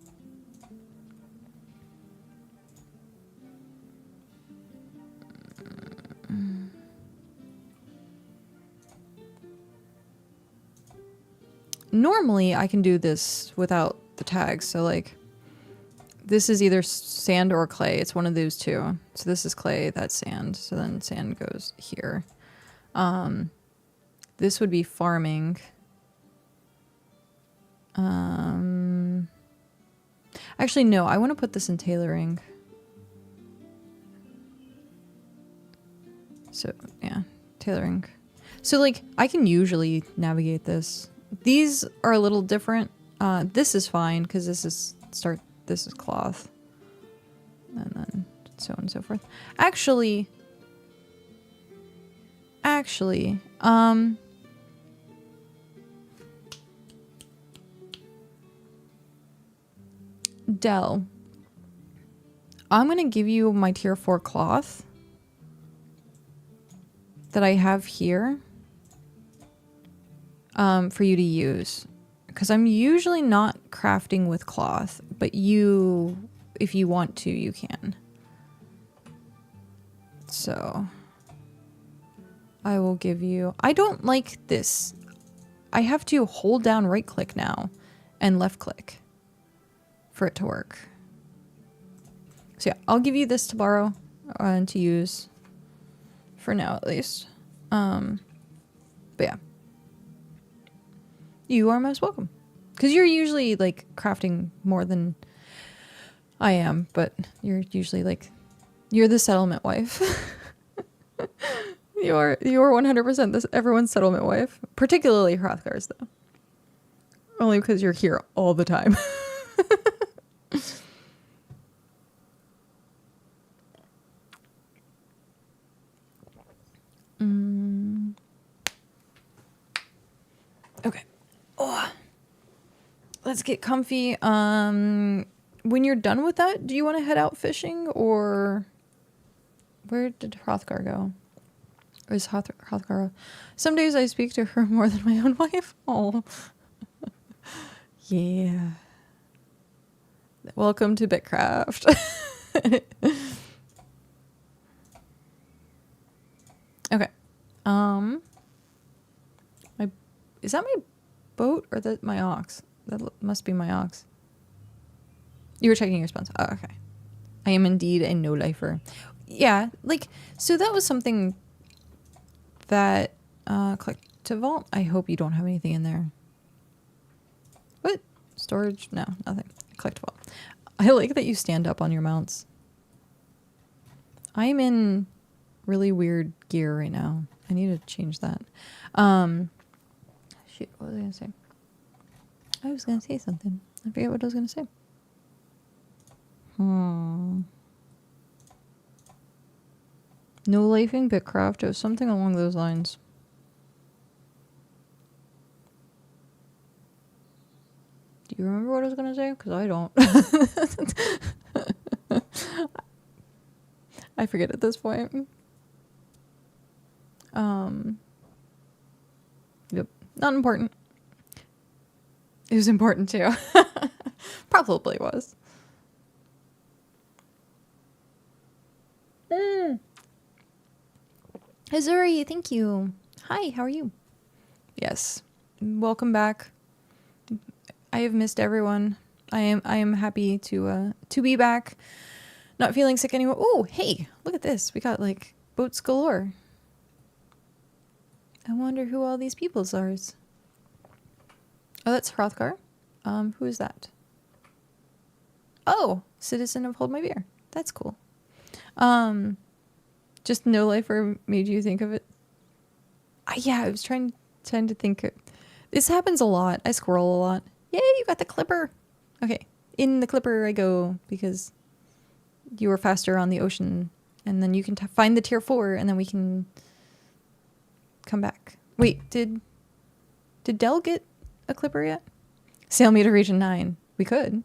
Normally, I can do this without the tags, so like... This is either sand or clay. It's one of those two. So this is clay, that's sand. So then sand goes here. This would be farming. Actually, no, I want to put this in tailoring. So, yeah, tailoring. So, like, I can usually navigate this. These are a little different. This is fine, because this is cloth. And then so on and so forth. Actually, Dell, I'm going to give you my tier 4 cloth that I have here for you to use. Because I'm usually not crafting with cloth, but if you want to, you can. So, I will give you... I don't like this. I have to hold down right click now and left click for it to work. So yeah, I'll give you this to borrow and to use for now at least. But yeah. You are most welcome. Because you're usually like crafting more than I am, but you're usually like, you're the settlement wife. You're 100% everyone's settlement wife. Particularly Hrothgar's though. Only because you're here all the time. Okay. Oh. Let's get comfy. When you're done with that, do you want to head out fishing, or where did Hrothgar go? Or is Hrothgar? Some days I speak to her more than my own wife. Oh, yeah. Welcome to BitCraft. Okay. Is that my boat or my ox? That must be my ox. You were checking your spawns. Oh, okay. I am indeed a no-lifer. Yeah, like, so that was something that, click to vault. I hope you don't have anything in there. What? Storage? No, nothing. Click to vault. I like that you stand up on your mounts. I'm in really weird gear right now. I need to change that. Shoot, what was I gonna say? I was gonna say something. I forget what I was gonna say. No lifing BitCraft or something along those lines. Do you remember what I was gonna say? Because I don't. I forget at this point. Yep. Not important. It was important too. Probably was. Azuri, thank you. Hi, how are you? Yes. Welcome back. I have missed everyone. I am happy to be back. Not feeling sick anymore. Oh, hey, look at this. We got like boats galore. I wonder who all these peoples are. Oh, that's Hrothgar. Who is that? Oh, citizen of Hold My Beer. That's cool. Just no lifer made you think of it. Yeah, I was trying to think. This happens a lot. I squirrel a lot. Yay, you got the clipper. Okay, in the clipper I go because you were faster on the ocean, and then you can find the tier 4, and then we can come back. Wait, did Dell get a clipper yet? Sail me to region 9. We could.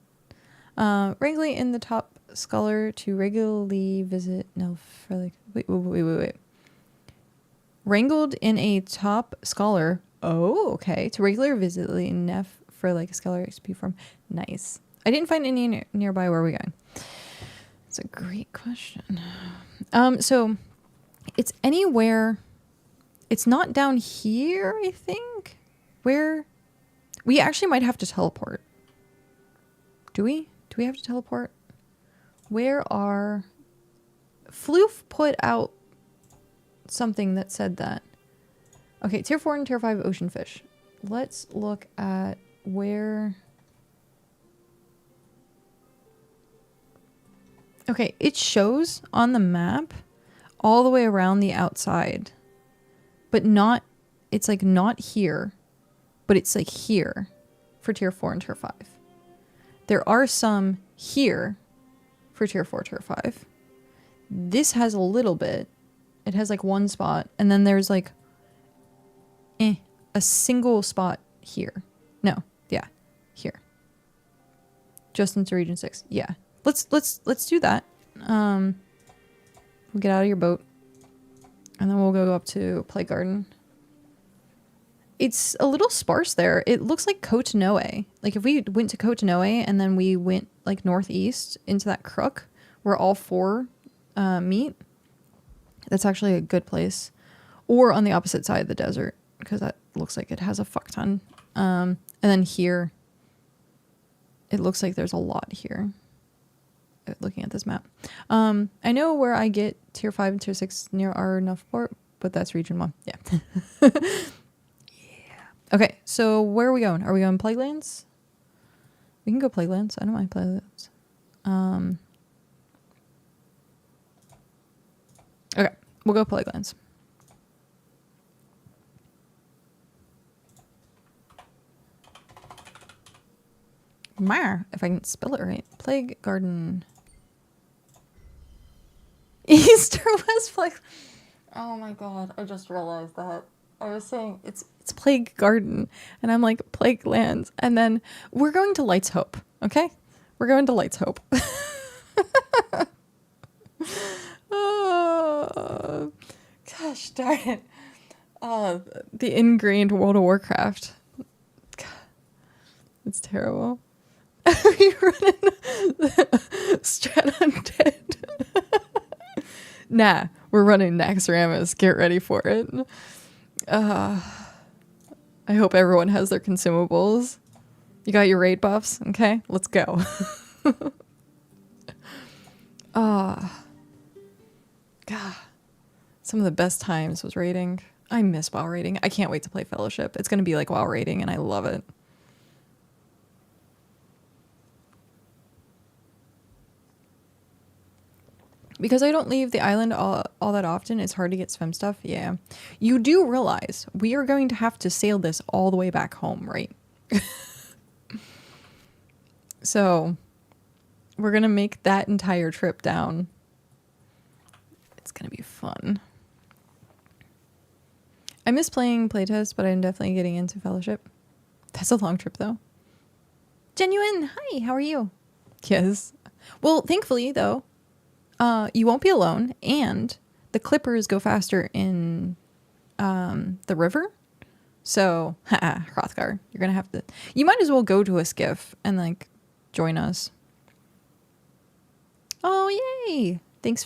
Wrangling in the top scholar to regularly visit. No, for like wait. Wrangled in a top scholar. Oh, okay. To regular visit Neff for like a scholar XP form. Nice. I didn't find any nearby. Where are we going? That's a great question. So it's anywhere. It's not down here, I think. Where? We actually might have to teleport. Do we? Do we have to teleport? Where are... Floof put out something that said that. Okay, tier 4 and tier 5 ocean fish. Let's look at where... Okay, it shows on the map all the way around the outside, but not, it's like not here, but it's like here for tier 4 and tier 5. There are some here for tier 4, tier 5. This has a little bit. It has like one spot, and then there's like a single spot here. No, yeah, here. Just into region 6. Yeah. Let's do that. We'll get out of your boat, and then we'll go up to Plague Garden. It's a little sparse there. It looks like Koh Noe. Like if we went to Koh Noe and then we went like northeast into that crook where all 4 meet, that's actually a good place. Or on the opposite side of the desert, because that looks like it has a fuck ton. And then here, it looks like there's a lot here. Looking at this map. I know where I get tier 5 and tier 6 near our Nuffport, but that's region 1. Yeah. Yeah. Okay, so where are we going? Are we going Plaguelands? We can go Plaguelands. I don't mind Plaguelands. Okay, we'll go Plaguelands. Mar, if I can spell it right. Plague Garden. East or West Plague. Oh my god, I just realized that. I was saying it's Plague Garden, and I'm like Plague Lands, and then we're going to Light's Hope, okay? We're going to Light's Hope. Oh, gosh darn it. The ingrained World of Warcraft. God, it's terrible. We running Strat Undead. Nah, we're running Naxxramas. Get ready for it. I hope everyone has their consumables. You got your raid buffs? Okay, let's go. God. Some of the best times was raiding. I miss WoW raiding. I can't wait to play Fellowship. It's going to be like WoW raiding, and I love it. Because I don't leave the island all that often, it's hard to get swim stuff. Yeah. You do realize we are going to have to sail this all the way back home, right? So we're going to make that entire trip down. It's going to be fun. I miss playing playtest, but I'm definitely getting into Fellowship. That's a long trip, though. Genuine, hi, how are you? Yes. Well, thankfully, though, you won't be alone, and the clippers go faster in the river. So, Hrothgar, you're gonna have to. You might as well go to a skiff and like join us. Oh yay! Thank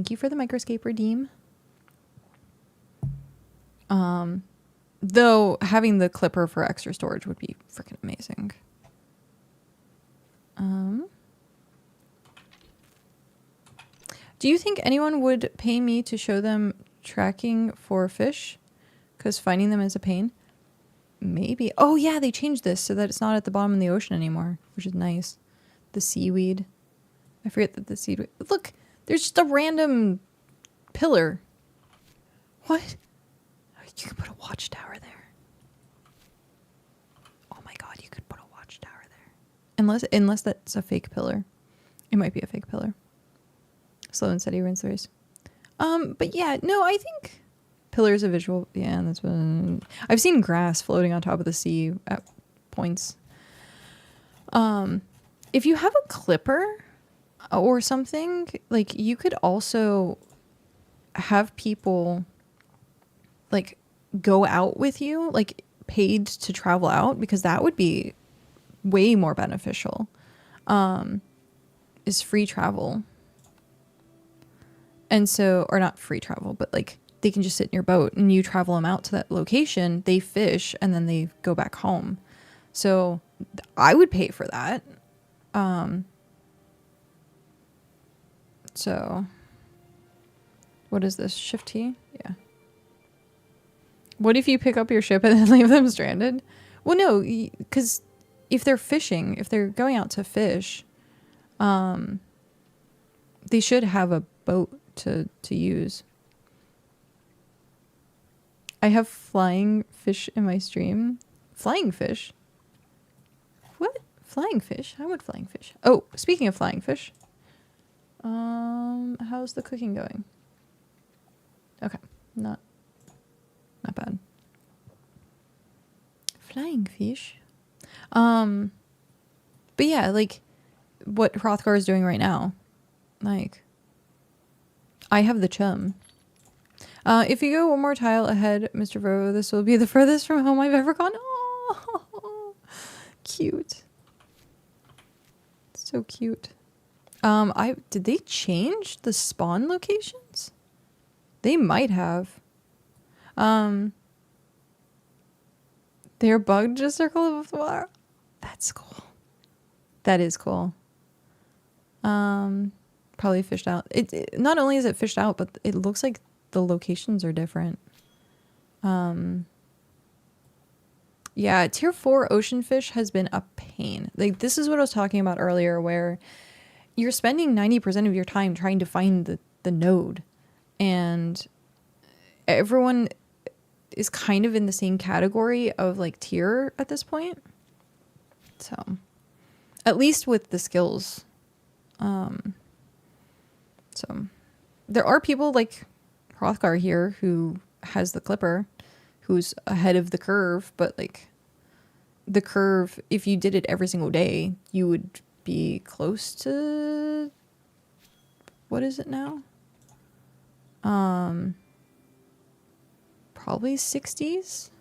you for the Microscape redeem. Though having the clipper for extra storage would be freaking amazing. Do you think anyone would pay me to show them tracking for fish? Because finding them is a pain. Maybe. Oh yeah, they changed this so that it's not at the bottom of the ocean anymore, which is nice. The seaweed. I forget that the seaweed. Look, there's just a random pillar. What? You could put a watchtower there. Oh my god, you could put a watchtower there. Unless that's a fake pillar. It might be a fake pillar. Slow and steady wins the race. But yeah, no, I think pillars of visual. Yeah, that's what I've seen grass floating on top of the sea at points. If you have a clipper or something, like you could also have people like go out with you, like paid to travel out, because that would be way more beneficial. Is free travel. And so, or not free travel, but like they can just sit in your boat and you travel them out to that location, they fish, and then they go back home. So I would pay for that. So what is this? Shift T? Yeah. What if you pick up your ship and then leave them stranded? Well, no, because if they're fishing, if they're going out to fish, They should have a boat to use. I have flying fish in my stream. Flying fish? What? Flying fish? How would flying fish? Oh, speaking of flying fish. How's the cooking going? Okay, not bad. Flying fish. But yeah, like what Hrothgar is doing right now. Like, I have the chum. If you go one more tile ahead, Mr. Vo, this will be the furthest from home I've ever gone. Oh, cute. So cute. Did they change the spawn locations? They might have. They're bugged to circle of water. That's cool. That is cool. Probably fished out. It not only is it fished out, but it looks like the locations are different. Yeah, tier 4 ocean fish has been a pain. Like, this is what I was talking about earlier, where you're spending 90% of your time trying to find the node, and everyone is kind of in the same category of like tier at this point. So, at least with the skills. So there are people like Hrothgar here who has the clipper, who's ahead of the curve, but like the curve, if you did it every single day, you would be close to, what is it now? Probably 60s.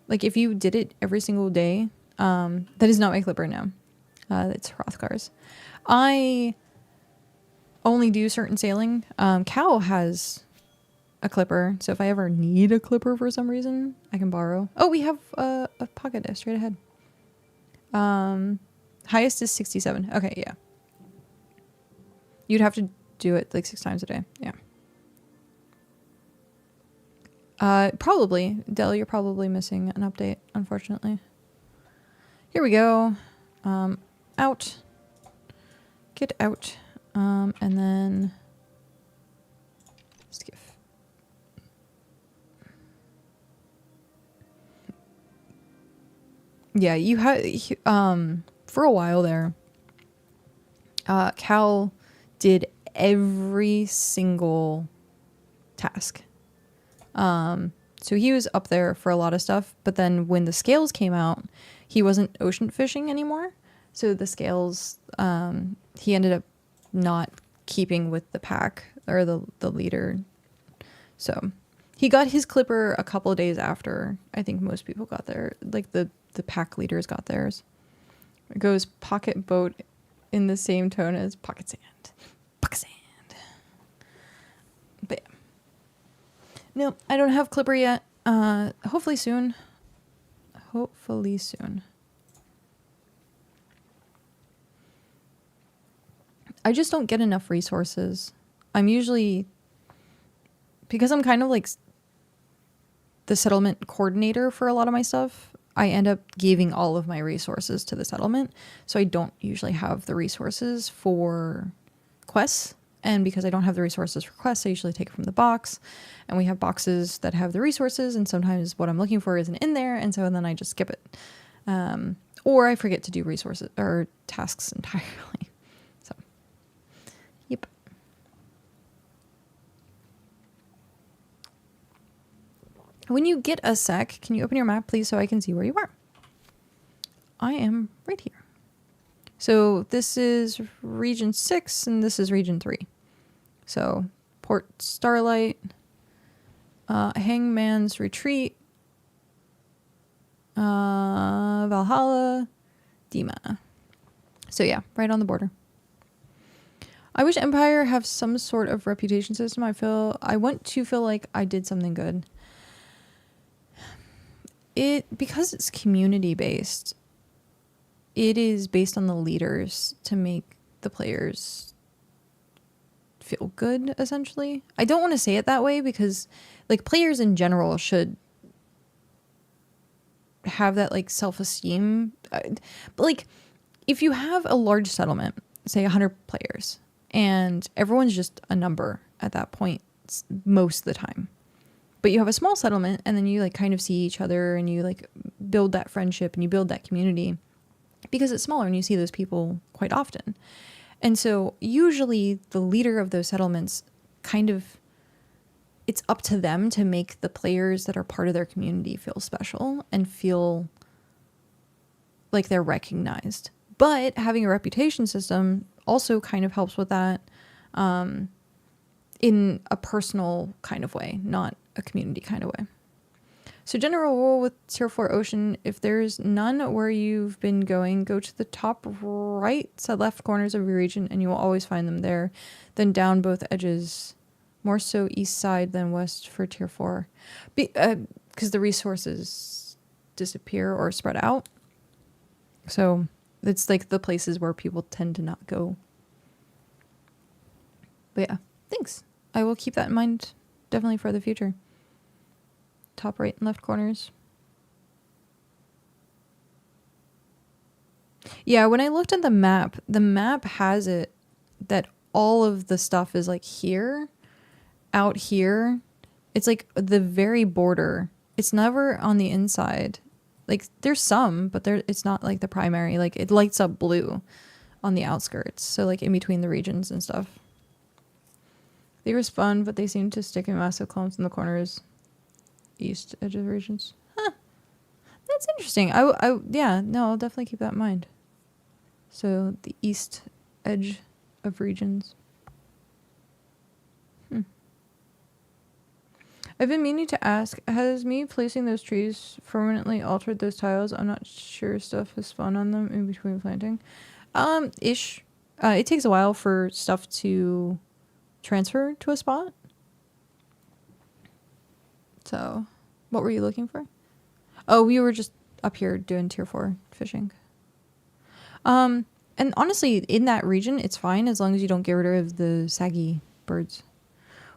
Like if you did it every single day, that is not my clipper now. It's Hrothgar's. I only do certain sailing. Cal has a clipper, so if I ever need a clipper for some reason, I can borrow. Oh, we have a pocket straight ahead. Highest is 67. Okay, yeah. You'd have to do it like 6 times a day. Yeah. Probably. Del, you're probably missing an update, unfortunately. Here we go. Out. Get out. And then skiff. Yeah, you had for a while there, Cal did every single task. So he was up there for a lot of stuff, but then when the scales came out, he wasn't ocean fishing anymore. So the scales, he ended up not keeping with the pack or the leader. So he got his clipper a couple of days after I think most people got there. Like the pack leaders got theirs. It goes pocket boat in the same tone as pocket sand. Pocket sand. But yeah. No, I don't have clipper yet. Hopefully soon. Hopefully soon. I just don't get enough resources. I'm usually, because I'm kind of like the settlement coordinator for a lot of my stuff, I end up giving all of my resources to the settlement. So I don't usually have the resources for quests. And because I don't have the resources for quests, I usually take it from the box. And we have boxes that have the resources, and sometimes what I'm looking for isn't in there, and so then I just skip it. Or I forget to do resources or tasks entirely. So, yep. When you get a sec, can you open your map, please, so I can see where you are? I am right here. So this is region 6 and this is region 3. So Port Starlight, Hangman's Retreat, Valhalla, Dima. So yeah, right on the border. I wish Empire have some sort of reputation system. I want to feel like I did something good. Because it's community based, it is based on the leaders to make the players feel good, essentially. I don't want to say it that way because like players in general should have that like self-esteem. But like if you have a large settlement, say 100 players, and everyone's just a number at that point most of the time. But you have a small settlement, and then you like kind of see each other, and you like build that friendship, and you build that community because it's smaller and you see those people quite often. And so usually the leader of those settlements kind of, it's up to them to make the players that are part of their community feel special and feel like they're recognized. But having a reputation system also kind of helps with that, in a personal kind of way, not a community kind of way. So general rule with tier 4 ocean, if there's none where you've been going, go to the top right side left corners of your region and you will always find them there. Then down both edges, more so east side than west for tier 4. Because the resources disappear or spread out. So it's like the places where people tend to not go. But yeah, thanks. I will keep that in mind definitely for the future. Top right and left corners. Yeah, when I looked at the map has it that all of the stuff is like here, out here. It's like the very border. It's never on the inside. Like there's some, but it's not like the primary. Like it lights up blue on the outskirts. So like in between the regions and stuff. They were fun, but they seem to stick in massive clumps in the corners. East edge of the regions. Huh. That's interesting. Yeah, no, I'll definitely keep that in mind. So the east edge of regions. I've been meaning to ask, has me placing those trees permanently altered those tiles? I'm not sure stuff has spawned on them in between planting. Ish. It takes a while for stuff to transfer to a spot. So, what were you looking for? Oh, we were just up here doing tier 4 fishing. And honestly, in that region, it's fine as long as you don't get rid of the saggy birds.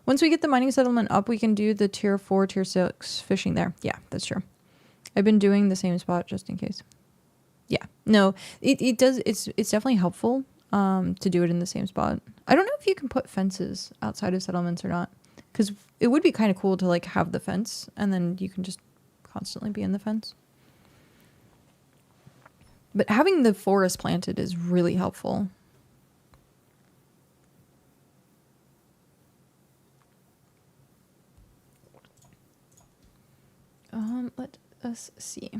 Once we get the mining settlement up, we can do the tier 4, tier 6 fishing there. Yeah, that's true. I've been doing the same spot just in case. Yeah, no, it does. It's definitely helpful to do it in the same spot. I don't know if you can put fences outside of settlements or not. Because it would be kind of cool to like have the fence and then you can just constantly be in the fence. But having the forest planted is really helpful. Let us see.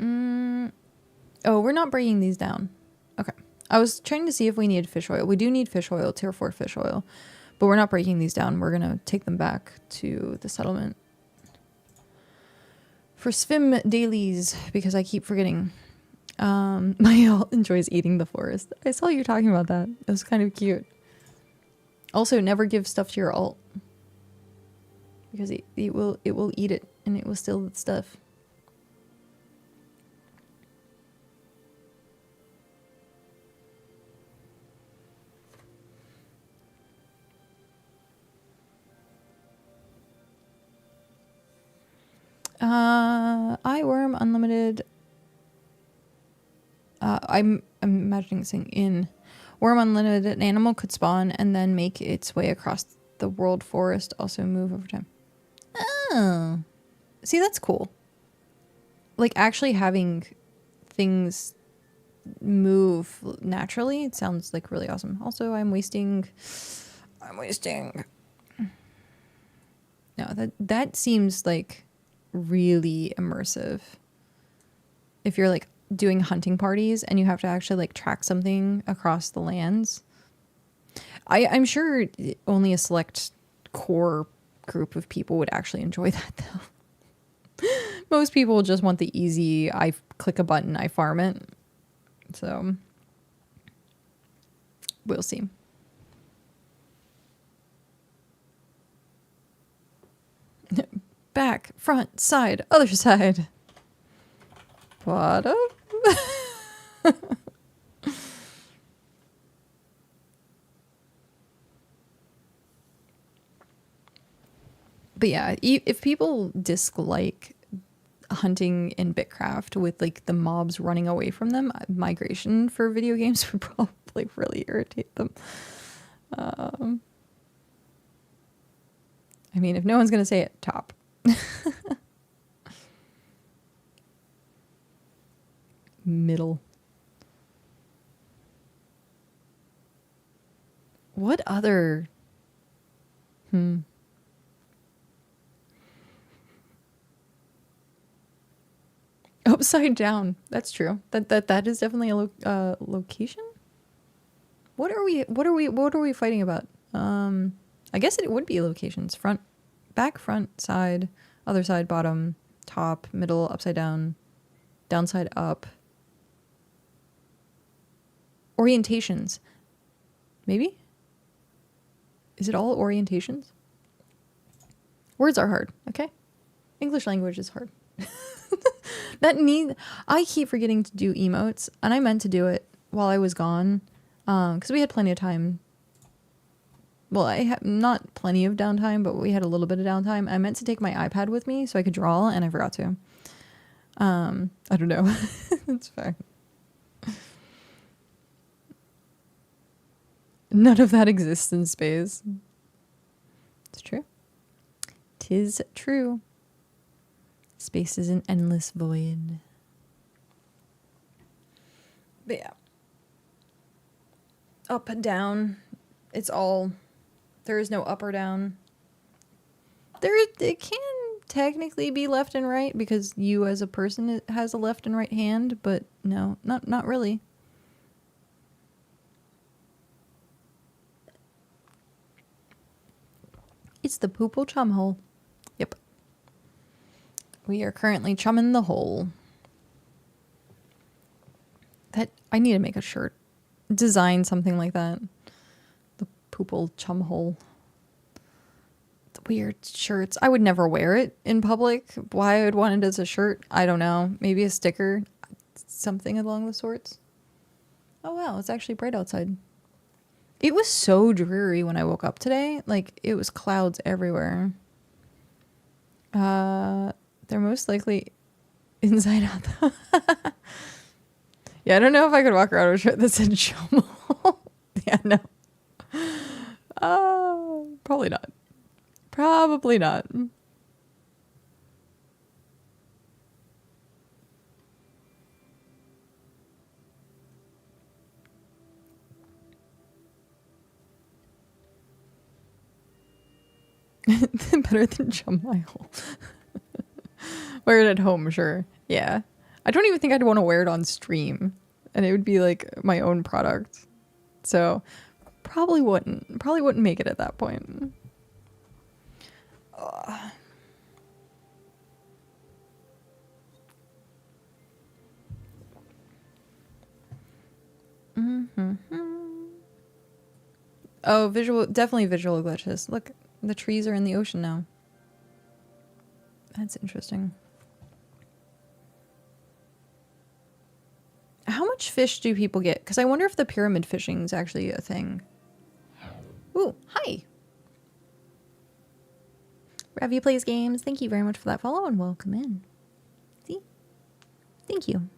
Oh, we're not breaking these down. Okay. I was trying to see if we needed fish oil. We do need fish oil, tier 4 fish oil. But we're not breaking these down. We're going to take them back to the settlement. For swim dailies, because I keep forgetting. My alt enjoys eating the forest. I saw you talking about that. It was kind of cute. Also, never give stuff to your alt. Because it will eat it and it will steal the stuff. Eyeworm unlimited. I'm imagining saying in worm unlimited. An animal could spawn and then make its way across the world forest. Also move over time. Oh, see, that's cool. Like actually having things move naturally. It sounds like really awesome. Also, I'm wasting. No, that seems like really immersive. If you're like doing hunting parties and you have to actually like track something across the lands. I'm sure only a select core group of people would actually enjoy that though. Most people just want the easy, I click a button, I farm it. So we'll see. Back, front, side, other side. What up? But yeah, if people dislike hunting in BitCraft with like the mobs running away from them, migration for video games would probably really irritate them. I mean, if no one's going to say it, top. Middle. What other? Upside down. That's true. That is definitely a location. What are we fighting about? I guess it would be locations. Front, back, front, side, other side, bottom, top, middle, upside down, downside up. Orientations. Maybe? Is it all orientations? Words are hard, okay? English language is hard. I keep forgetting to do emotes, and I meant to do it while I was gone, because we had plenty of time. Well, I have not plenty of downtime, but we had a little bit of downtime. I meant to take my iPad with me so I could draw, and I forgot to. I don't know. It's fine. None of that exists in space. It's true. 'Tis true. Space is an endless void. But yeah. Up and down. It's all... There is no up or down. It can technically be left and right because you as a person has a left and right hand, but no, not really. It's the poople chum hole. Yep. We are currently chumming the hole. I need to make a shirt. Design something like that. The poople chum hole. The weird shirts. I would never wear it in public. Why I would want it as a shirt, I don't know. Maybe a sticker. Something along the sorts. Oh wow, it's actually bright outside. It was so dreary when I woke up today. Like, it was clouds everywhere. They're most likely inside out. Yeah, I don't know if I could walk around with a shirt that said Chomo. Yeah, no. Probably not. Probably not. Better than Chum My Hole. Wear it at home, sure. Yeah. I don't even think I'd want to wear it on stream. And it would be like my own product. So probably wouldn't make it at that point. Oh, definitely visual glitches. Look, the trees are in the ocean now. That's interesting. How much fish do people get? Because I wonder if the pyramid fishing is actually a thing. Ooh, hi. Ravi Plays Games, thank you very much for that follow and welcome in. See? Thank you.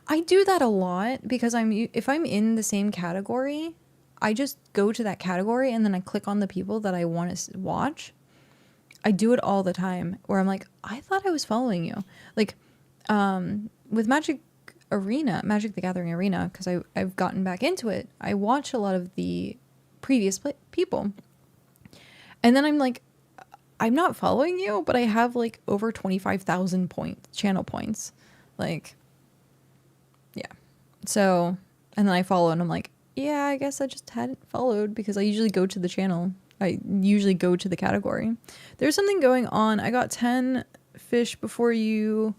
I do that a lot because if I'm in the same category, I just go to that category and then I click on the people that I want to watch. I do it all the time where I'm like, I thought I was following you. Like, with Magic the Gathering Arena, because I've gotten back into it, I watch a lot of the previous people. And then I'm like, I'm not following you, but I have like over 25,000 channel points. Like, yeah. So, and then I follow and I'm like, yeah, I guess I just hadn't followed because I usually go to the channel. I usually go to the category. There's something going on. I got 10 fish before you,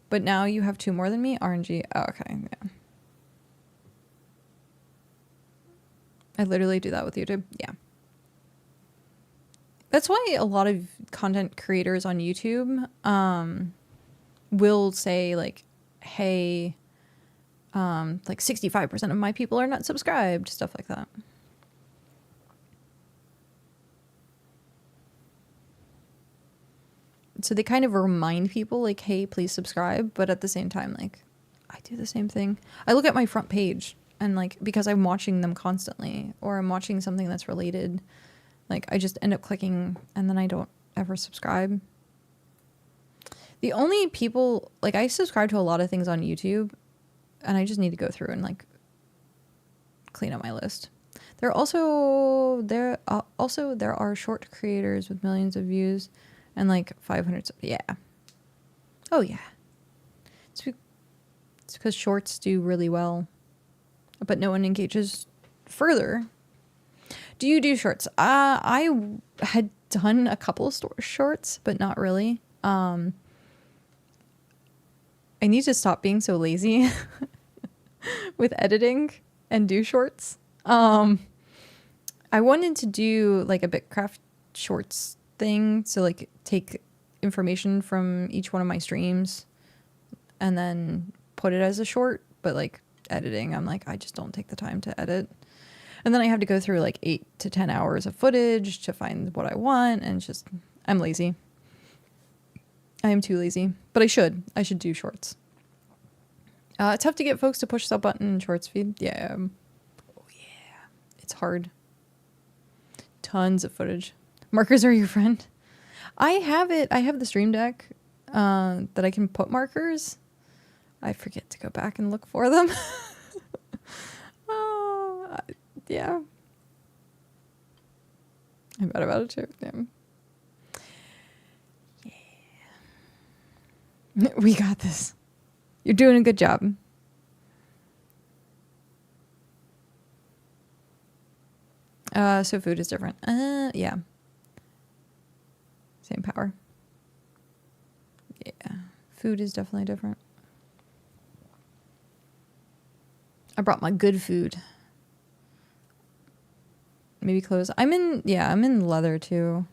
but now you have 2 more than me. RNG. Oh, okay. Yeah. I literally do that with YouTube. Yeah. That's why a lot of content creators on YouTube will say like, hey, like 65% of my people are not subscribed, stuff like that. So they kind of remind people like, hey, please subscribe. But at the same time, like, I do the same thing. I look at my front page and like, because I'm watching them constantly or I'm watching something that's related, like I just end up clicking and then I don't ever subscribe. The only people, like I subscribe to a lot of things on YouTube and I just need to go through and like clean up my list. There are short creators with millions of views and like 500. Yeah. Oh yeah. It's because shorts do really well, but no one engages further. Do you do shorts? I had done a couple shorts, but not really. I need to stop being so lazy with editing and do shorts. I wanted to do like a BitCraft shorts thing. So like take information from each one of my streams and then put it as a short, but like editing, I'm like, I just don't take the time to edit. And then I have to go through like 8 to 10 hours of footage to find what I want. And it's just, I'm lazy. I am too lazy, but I should do shorts. It's tough to get folks to push the button in shorts feed. Yeah. Oh yeah. It's hard. Tons of footage. Markers are your friend. I have it. I have the stream deck that I can put markers. I forget to go back and look for them. Yeah. I'm bad about it too. Yeah. We got this. You're doing a good job. So food is different. Yeah. Same power. Yeah. Food is definitely different. I brought my good food. Maybe clothes. I'm in leather too.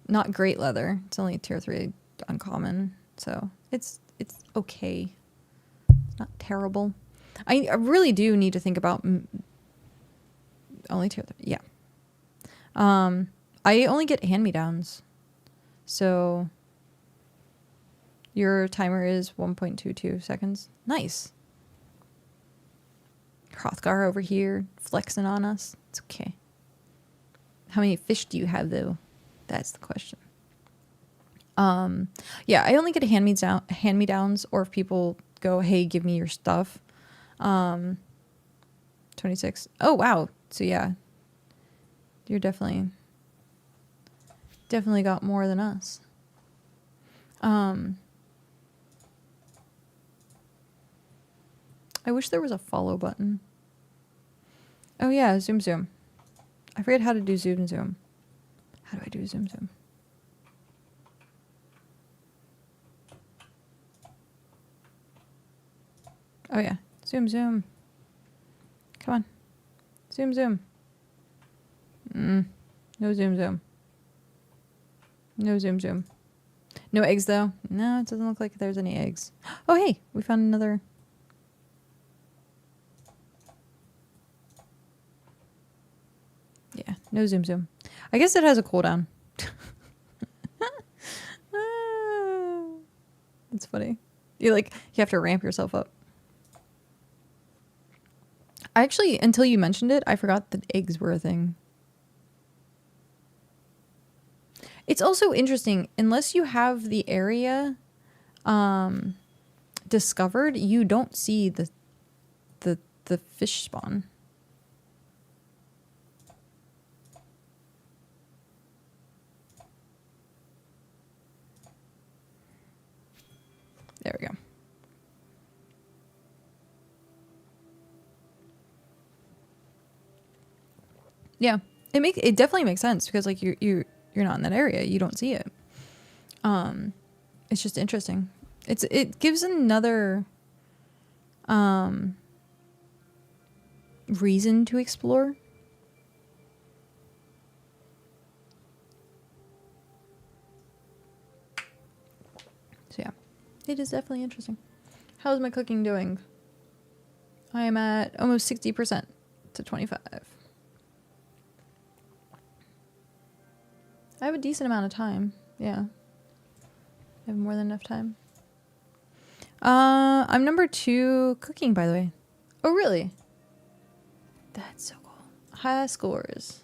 Not great leather. It's only tier 3 uncommon. So it's okay. It's not terrible. I really do need to think about only tier 3. Yeah. I only get hand-me-downs. So your timer is 1.22 seconds. Nice. Hrothgar over here flexing on us. It's okay. How many fish do you have though? That's the question. Yeah, I only get a hand-me-downs or if people go, hey, give me your stuff. 26. Oh, wow. So yeah, you're definitely got more than us. I wish there was a follow button. Oh yeah, zoom. I forget how to do zoom. How do I do zoom? Oh yeah, zoom. Come on, zoom. No zoom. No zoom. No eggs though. No, it doesn't look like there's any eggs. Oh hey, we found another. Yeah, no zoom. I guess it has a cooldown. It's funny. You have to ramp yourself up. Actually, until you mentioned it, I forgot that eggs were a thing. It's also interesting, unless you have the area discovered, you don't see the fish spawn. There we go. Yeah, it definitely makes sense because like you're not in that area, you don't see it. It's just interesting. It gives another reason to explore. So yeah, it is definitely interesting. How's my cooking doing? I am at almost 60% to 25. I have a decent amount of time. Yeah. I have more than enough time. I'm number 2 cooking, by the way. Oh, really? That's so cool. High scores.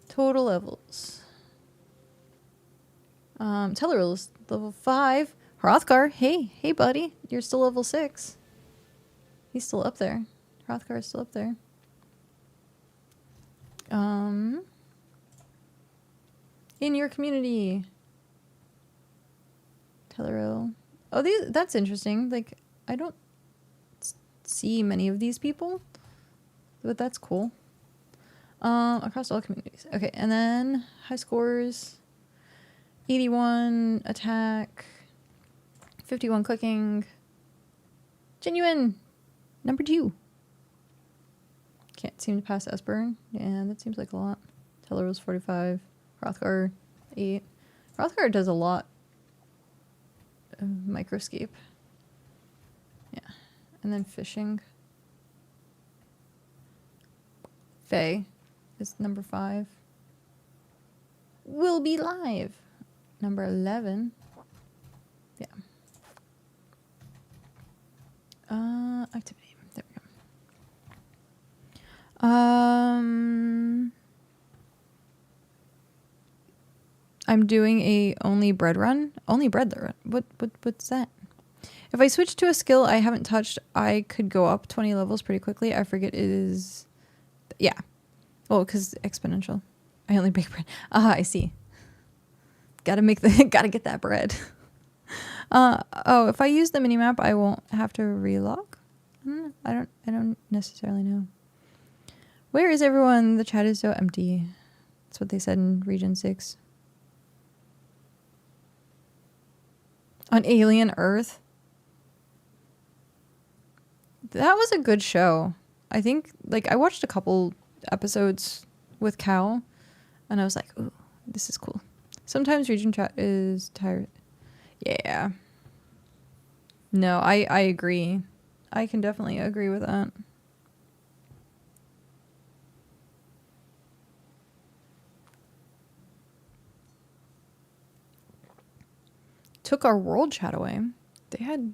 Total levels. Tellerill's level 5. Hrothgar, hey buddy. You're still level 6. He's still up there. Hrothgar is still up there. In your community. Tellerill. Oh, that's interesting. Like, I don't see many of these people, but that's cool. Across all communities. Okay, and then high scores. 81 attack. 51 cooking. Genuine. Number 2. Can't seem to pass Esper. Yeah, that seems like a lot. Tellerill's 45. Hrothgar 8. Hrothgar does a lot of Microscape. Yeah. And then fishing. Faye is number 5. Will be live. Number 11. Yeah. Activity. There we go. I'm doing a only bread run. Only bread run. What's that? If I switch to a skill I haven't touched, I could go up 20 levels pretty quickly. I forget it is. Yeah. Well, because exponential. I only bake bread. I see. Gotta get that bread. Oh, if I use the minimap, I won't have to relog. I don't necessarily know. Where is everyone? The chat is so empty. That's what they said in Region 6. On Alien Earth. That was a good show. I think, like, I watched a couple episodes with Cal, and I was like, ooh, this is cool. Sometimes region chat is tired. Yeah. No, I agree. I can definitely agree with that. Took our world chat away. They had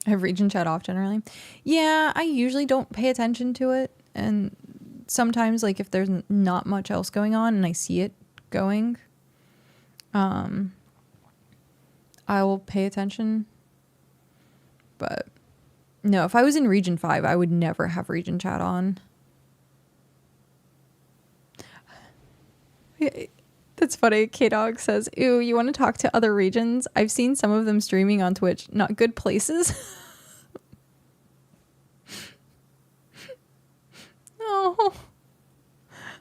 region chat off generally. Yeah, I usually don't pay attention to it. And sometimes, like, if there's not much else going on and I see it going, I will pay attention. But no, if I was in Region 5, I would never have region chat on. That's funny. K-Dog says, ew, you want to talk to other regions? I've seen some of them streaming on Twitch. Not good places. Oh.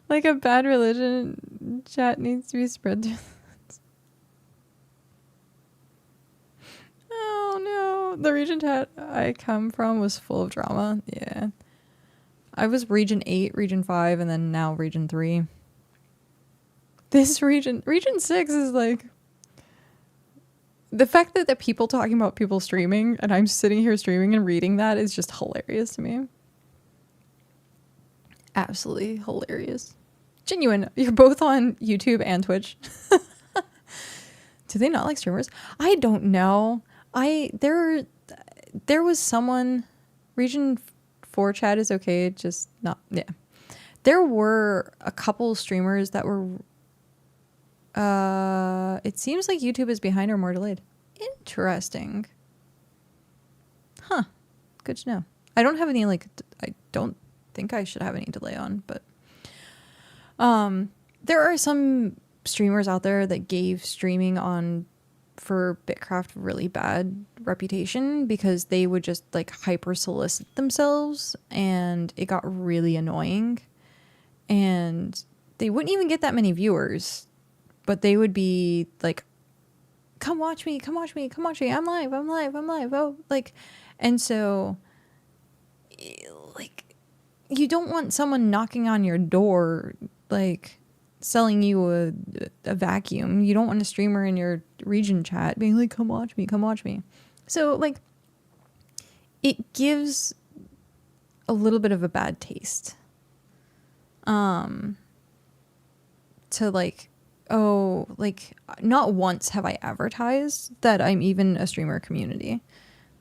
Like a bad religion chat needs to be spread through. Oh no. The region chat I come from was full of drama. Yeah. I was Region 8, Region 5, and then now Region 3. This region 6 is like, the fact that the people talking about people streaming and I'm sitting here streaming and reading that is just hilarious to me. Absolutely hilarious. Genuine. You're both on YouTube and Twitch. Do they not like streamers? I don't know. There was someone, Region 4 chat is okay, just not, yeah. There were a couple streamers that were, it seems like YouTube is behind or more delayed. Interesting. Huh. Good to know. I don't have any, like, I don't think I should have any delay on, but there are some streamers out there that gave streaming on for BitCraft really bad reputation because they would just like hyper solicit themselves and it got really annoying, and they wouldn't even get that many viewers, but they would be like, come watch me, come watch me, come watch me, I'm live, oh, like, and so like, you don't want someone knocking on your door, like, selling you a vacuum. You don't want a streamer in your region chat being like, come watch me, come watch me. So, like, it gives a little bit of a bad taste. To, like, oh, like not once have I advertised that I'm even a streamer community.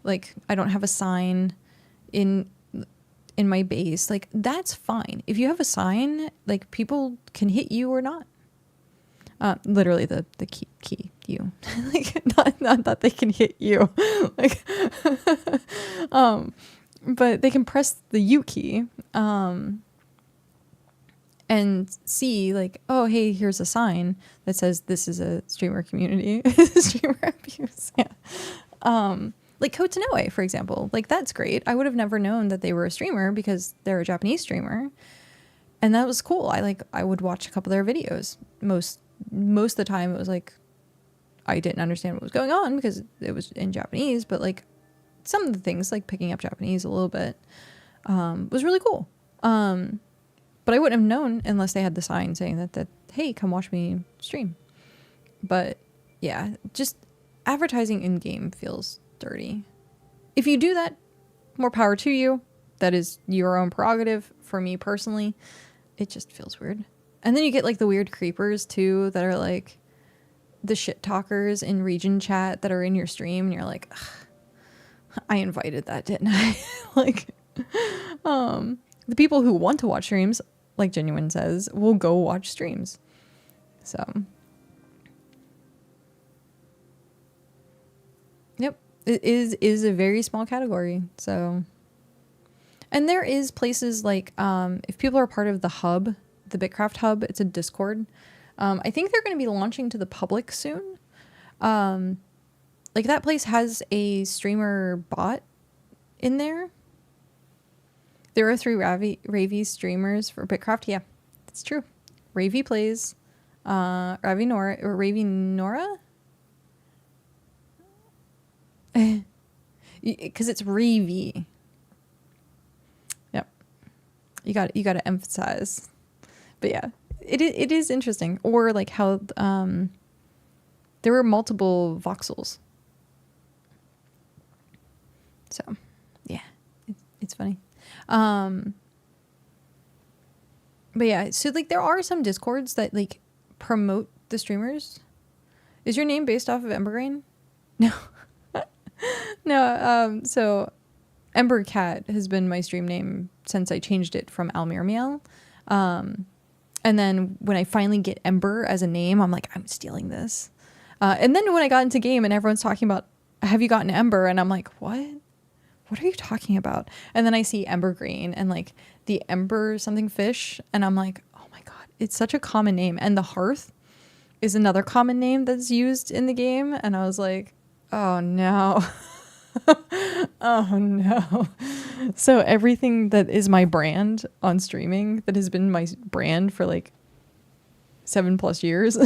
Like I don't have a sign in my base. Like that's fine. If you have a sign, like people can hit you or not. Literally the key you. Like not that they can hit you. Like but they can press the U key. And see like, oh, hey, here's a sign that says this is a streamer community. Streamer abuse. Yeah. Like Kotanoe, for example. Like, that's great. I would have never known that they were a streamer because they're a Japanese streamer. And that was cool. I would watch a couple of their videos. Most of the time it was like, I didn't understand what was going on because it was in Japanese. But like some of the things, like picking up Japanese a little bit, was really cool. But I wouldn't have known unless they had the sign saying that, hey, come watch me stream. But yeah, just advertising in game feels dirty. If you do that, more power to you. That is your own prerogative. For me personally, it just feels weird. And then you get like the weird creepers too that are like the shit talkers in region chat that are in your stream and you're like, I invited that, didn't I? Like, the people who want to watch streams, like Genuine says, will go watch streams. So, yep, it is a very small category. So, and there is places like, if people are part of the hub, the BitCraft hub, it's a Discord. I think they're going to be launching to the public soon. Like that place has a streamer bot in there. There are 3 Ravi streamers for BitCraft. Yeah, that's true. Ravi plays, Ravi Nora, or Ravi Nora? Because it's Ravi. Yep. You got to emphasize. But yeah, it is interesting. Or like how there were multiple voxels. So yeah, it's funny. But yeah, so like there are some Discords that like promote the streamers. Is your name based off of embergrain? No. No, so emberKat has been my stream name since I changed it from Almir Meow. And then when I finally get Ember as a name, I'm like, I'm stealing this. And then when I got into game and everyone's talking about, have you gotten Ember? And I'm like, what? What are you talking about? And then I see embergreen and like the Ember something fish. And I'm like, oh my God, it's such a common name. And the Hearth is another common name that's used in the game. And I was like, oh no. Oh no. So everything that is my brand on streaming, that has been my brand for like 7+ years,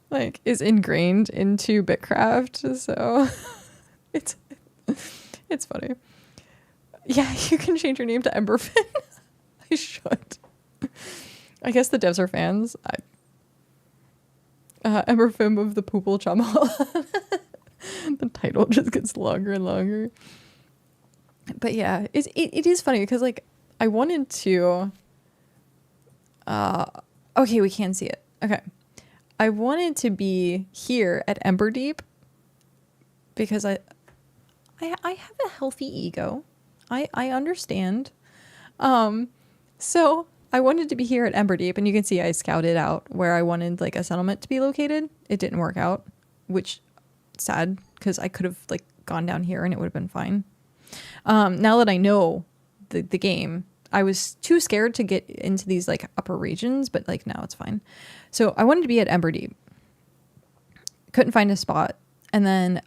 like is ingrained into BitCraft. So it's funny. Yeah, you can change your name to Emberfin. I should. I guess the devs are fans. Emberfin of the Poople Chamal. The title just gets longer and longer. But yeah, it is funny because like I wanted to. Okay, we can see it. Okay, I wanted to be here at Emberdeep because I have a healthy ego. I understand. So I wanted to be here at Emberdeep, and you can see I scouted out where I wanted like a settlement to be located. It didn't work out, which sad because I could have like gone down here and it would have been fine. Now that I know the game, I was too scared to get into these like upper regions, but like now it's fine. So I wanted to be at Emberdeep. Couldn't find a spot, and then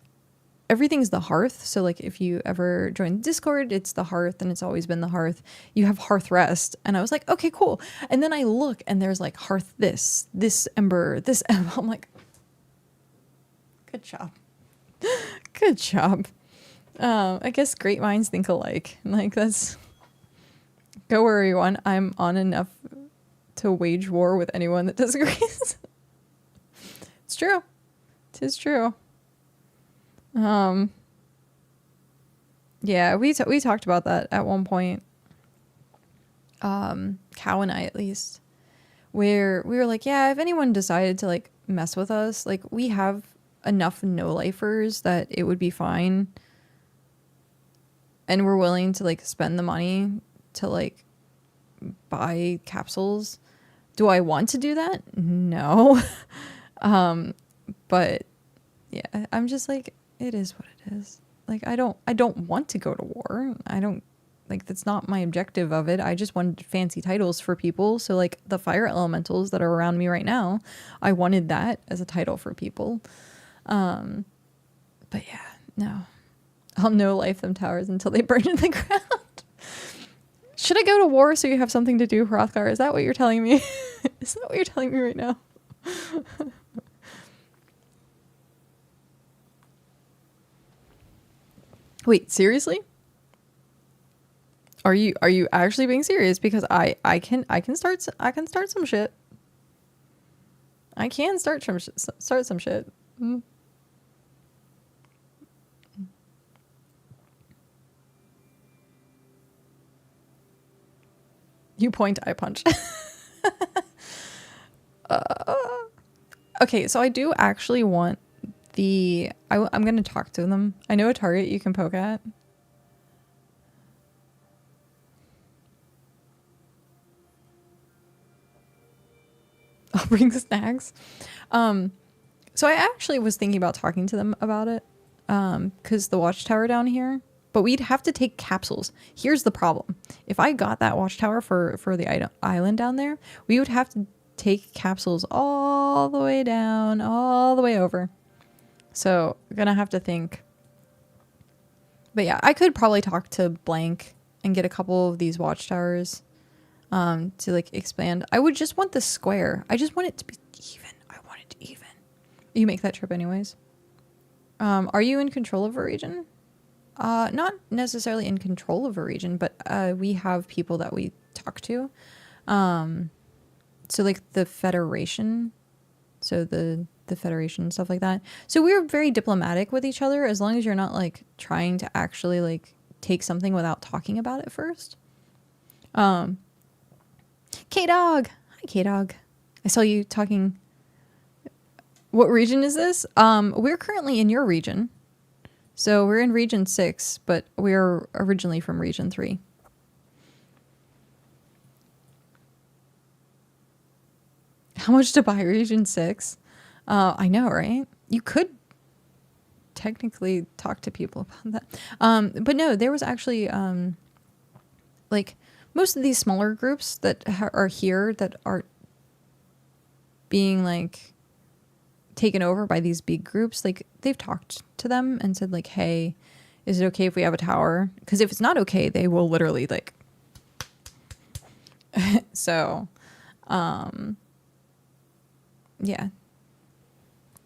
everything's the Hearth. So like if you ever join Discord, it's the Hearth, and it's always been the Hearth. You have Hearth Rest, and I was like, okay, cool. And then I look and there's like Hearth this Ember, this Ember. I'm like, good job. Good job. I guess great minds think alike. Like that's, go where you want. I'm on enough to wage war with anyone that disagrees. It's true. It is true. Yeah, we talked about that at one point. Cow and I, at least, where we were like, yeah, if anyone decided to like mess with us, like we have enough no-lifers that it would be fine. And we're willing to like spend the money to like buy capsules. Do I want to do that? No. But yeah, I'm just like, it is what it is. Like, I don't want to go to war. I don't, like, that's not my objective of it. I just wanted fancy titles for people. So like the fire elementals that are around me right now, I wanted that as a title for people. But yeah, no. I'll no life them towers until they burn in the ground. Should I go to war so you have something to do, Hrothgar? Is that what you're telling me? Is that what you're telling me right now? Wait, seriously? Are you actually being serious? Because I can start some shit. I can start some shit. Mm. You point, I punch. Okay, so I do actually want I'm going to talk to them. I know a target you can poke at. I'll bring snacks. So I actually was thinking about talking to them about it. Because the watchtower down here, but we'd have to take capsules. Here's the problem. If I got that watchtower for the island down there, we would have to take capsules all the way down, all the way over. So I'm gonna have to think. But yeah, I could probably talk to Blank and get a couple of these watchtowers to like expand. I would just want the square. I just want it to be even. I want it even. You make that trip anyways. Are you in control of a region? Not necessarily in control of a region, but we have people that we talk to. So like the Federation, so the Federation and stuff like that. So we're very diplomatic with each other as long as you're not like trying to actually like take something without talking about it first. K-Dog. Hi, K-Dog. I saw you talking. What region is this? We're currently in your region. So we're in region 6, but we're originally from region 3. How much to buy region 6? I know, right? You could technically talk to people about that. But no, there was actually like most of these smaller groups that are here that are being like taken over by these big groups, like they've talked to them and said like, hey, is it okay if we have a tower? Because if it's not okay, they will literally like so yeah,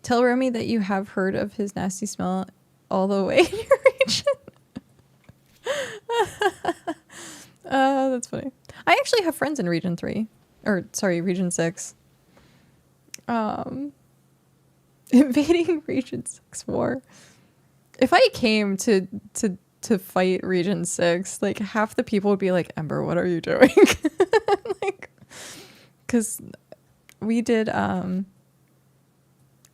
tell Romy that you have heard of his nasty smell all the way in your region. That's funny. I actually have friends in region 3, or sorry, region 6. Invading region 6 war. If I came to fight region 6, like half the people would be like, Ember, what are you doing? Like, because we did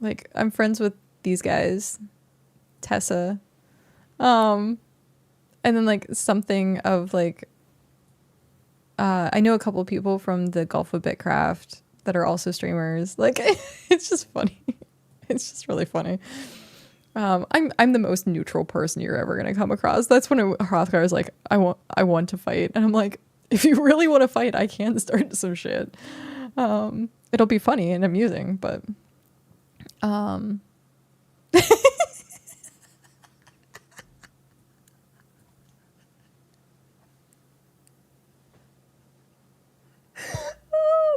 like I'm friends with these guys, Tessa, and then like something of like I know a couple people from the Gulf of BitCraft that are also streamers. Like it's just funny. It's just really funny. I'm the most neutral person you're ever gonna come across. That's when Hrothgar is like, I want to fight, and I'm like, if you really want to fight, I can start some shit. It'll be funny and amusing, but oh,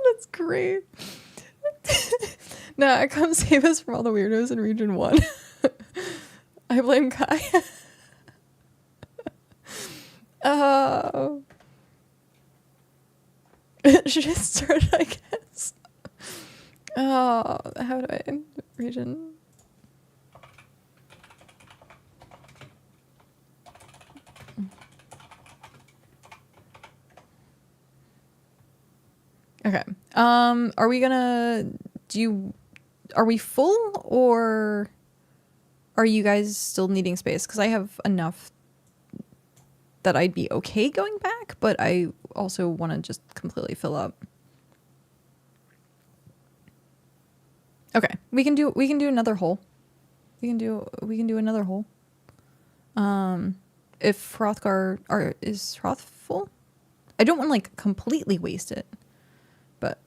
that's great. Nah, come save us from all the weirdos in region 1. I blame Kai. It should start, I guess. Oh, how do I region? Okay. Are we gonna are we full, or are you guys still needing space? Because I have enough that I'd be okay going back, but I also want to just completely fill up. Okay, we can do another hole. We can do another hole. If Hrothgar is Hroth full? I don't want to like completely waste it, but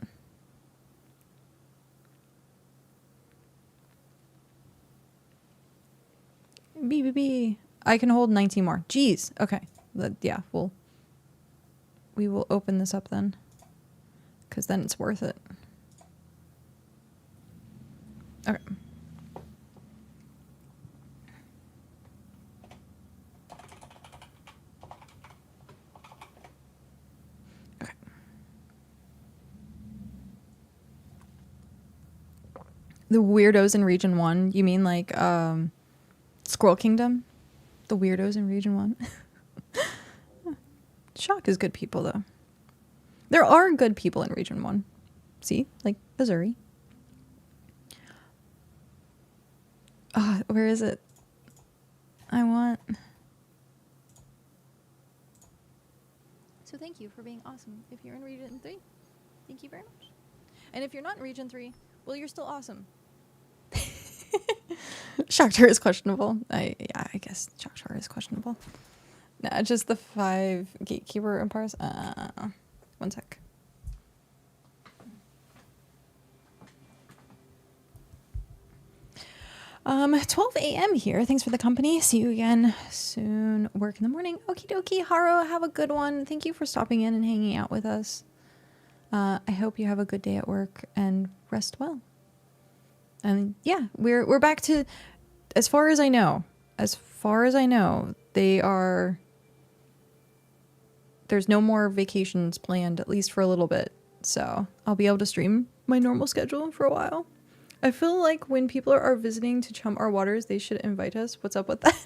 BBB. I can hold 19 more. Jeez. Okay. Yeah, we will open this up then, because then it's worth it. Okay. Okay. The weirdos in Region 1, you mean like Squirrel Kingdom? The weirdos in Region 1? Shock is good people, though. There are good people in Region 1. See? Like Missouri. Where is it? So thank you for being awesome. If you're in Region 3, thank you very much. And if you're not in Region 3, well, you're still awesome. Shocktar is questionable. I guess Shocktar is questionable. Nah, just the 5 gatekeeper empires. One sec. Um, 12 a.m. here. Thanks for the company. See you again soon. Work in the morning. Okie dokie. Haro, have a good one. Thank you for stopping in and hanging out with us. I hope you have a good day at work and rest well. And yeah, we're back to, as far as I know, there's no more vacations planned, at least for a little bit. So I'll be able to stream my normal schedule for a while. I feel like when people are visiting to chum our waters, they should invite us. What's up with that?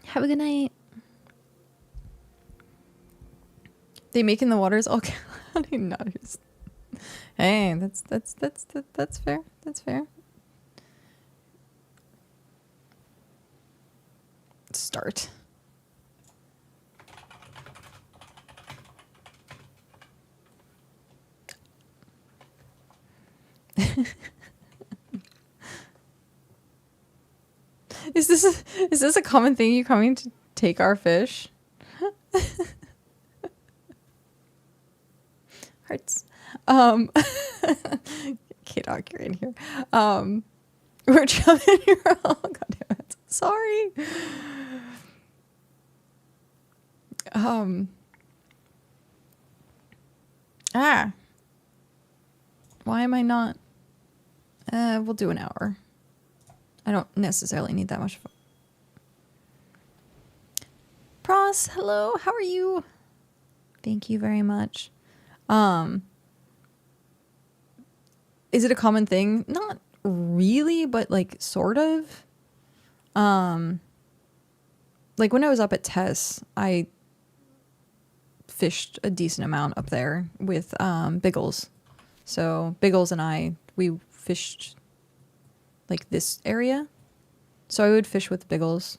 Have a good night. They making the waters all cloudy. Not hey, that's fair. That's fair. Start. Is this a common thing? You coming to take our fish? Hearts. K-Dog, you're in here. We're jumping here. Oh, God damn it. Sorry. Why am I not? We'll do an hour. I don't necessarily need that much. Pros, hello. How are you? Thank you very much. Is it a common thing? Not really, but like sort of. Like when I was up at Tess, I fished a decent amount up there with Biggles. So Biggles and we fished like this area. So I would fish with Biggles.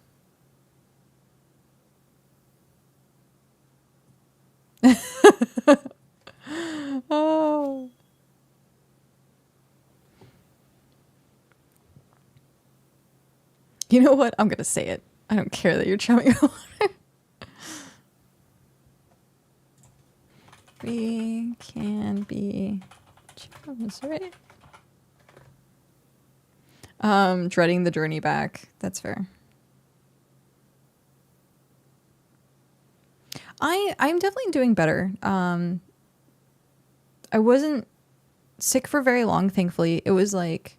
Oh. You know what? I'm gonna say it. I don't care that you're chumming water. We can be chums, right? Dreading the journey back. That's fair. I'm definitely doing better. I wasn't sick for very long, thankfully. It was like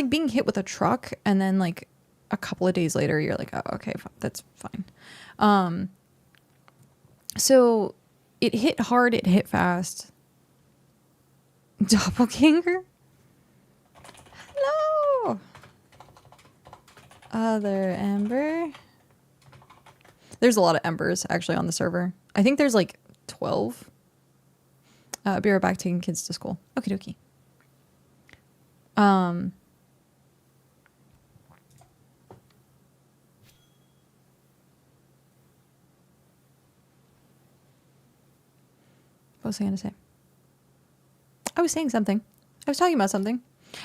being hit with a truck, and then like a couple of days later, you're like, oh, okay, that's fine. So it hit hard, it hit fast. Doppelganger? Hello! Other Ember. There's a lot of Embers actually on the server. I think there's like 12. Be right back, taking kids to school. Okie dokie. What was I going to say? I was saying something. I was talking about something.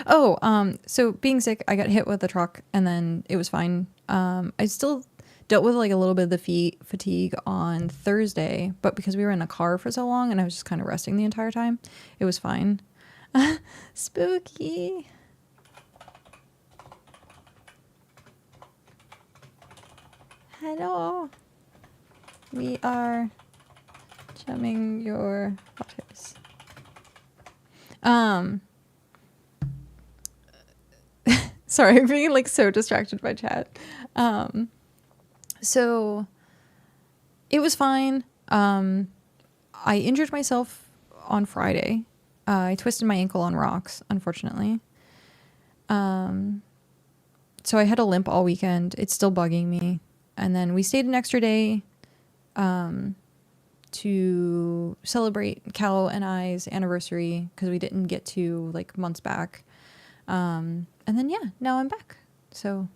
Oh, so being sick, I got hit with a truck and then it was fine. I still dealt with like a little bit of the fatigue on Thursday, but because we were in a car for so long and I was just kind of resting the entire time, it was fine. Spooky. Hello. We are chumming your waters. Sorry, I'm being like so distracted by chat. So it was fine. I injured myself on Friday. I twisted my ankle on rocks, unfortunately. So I had a limp all weekend. It's still bugging me. And then we stayed an extra day to celebrate Cal and I's anniversary because we didn't get to like months back. And then yeah, now I'm back. So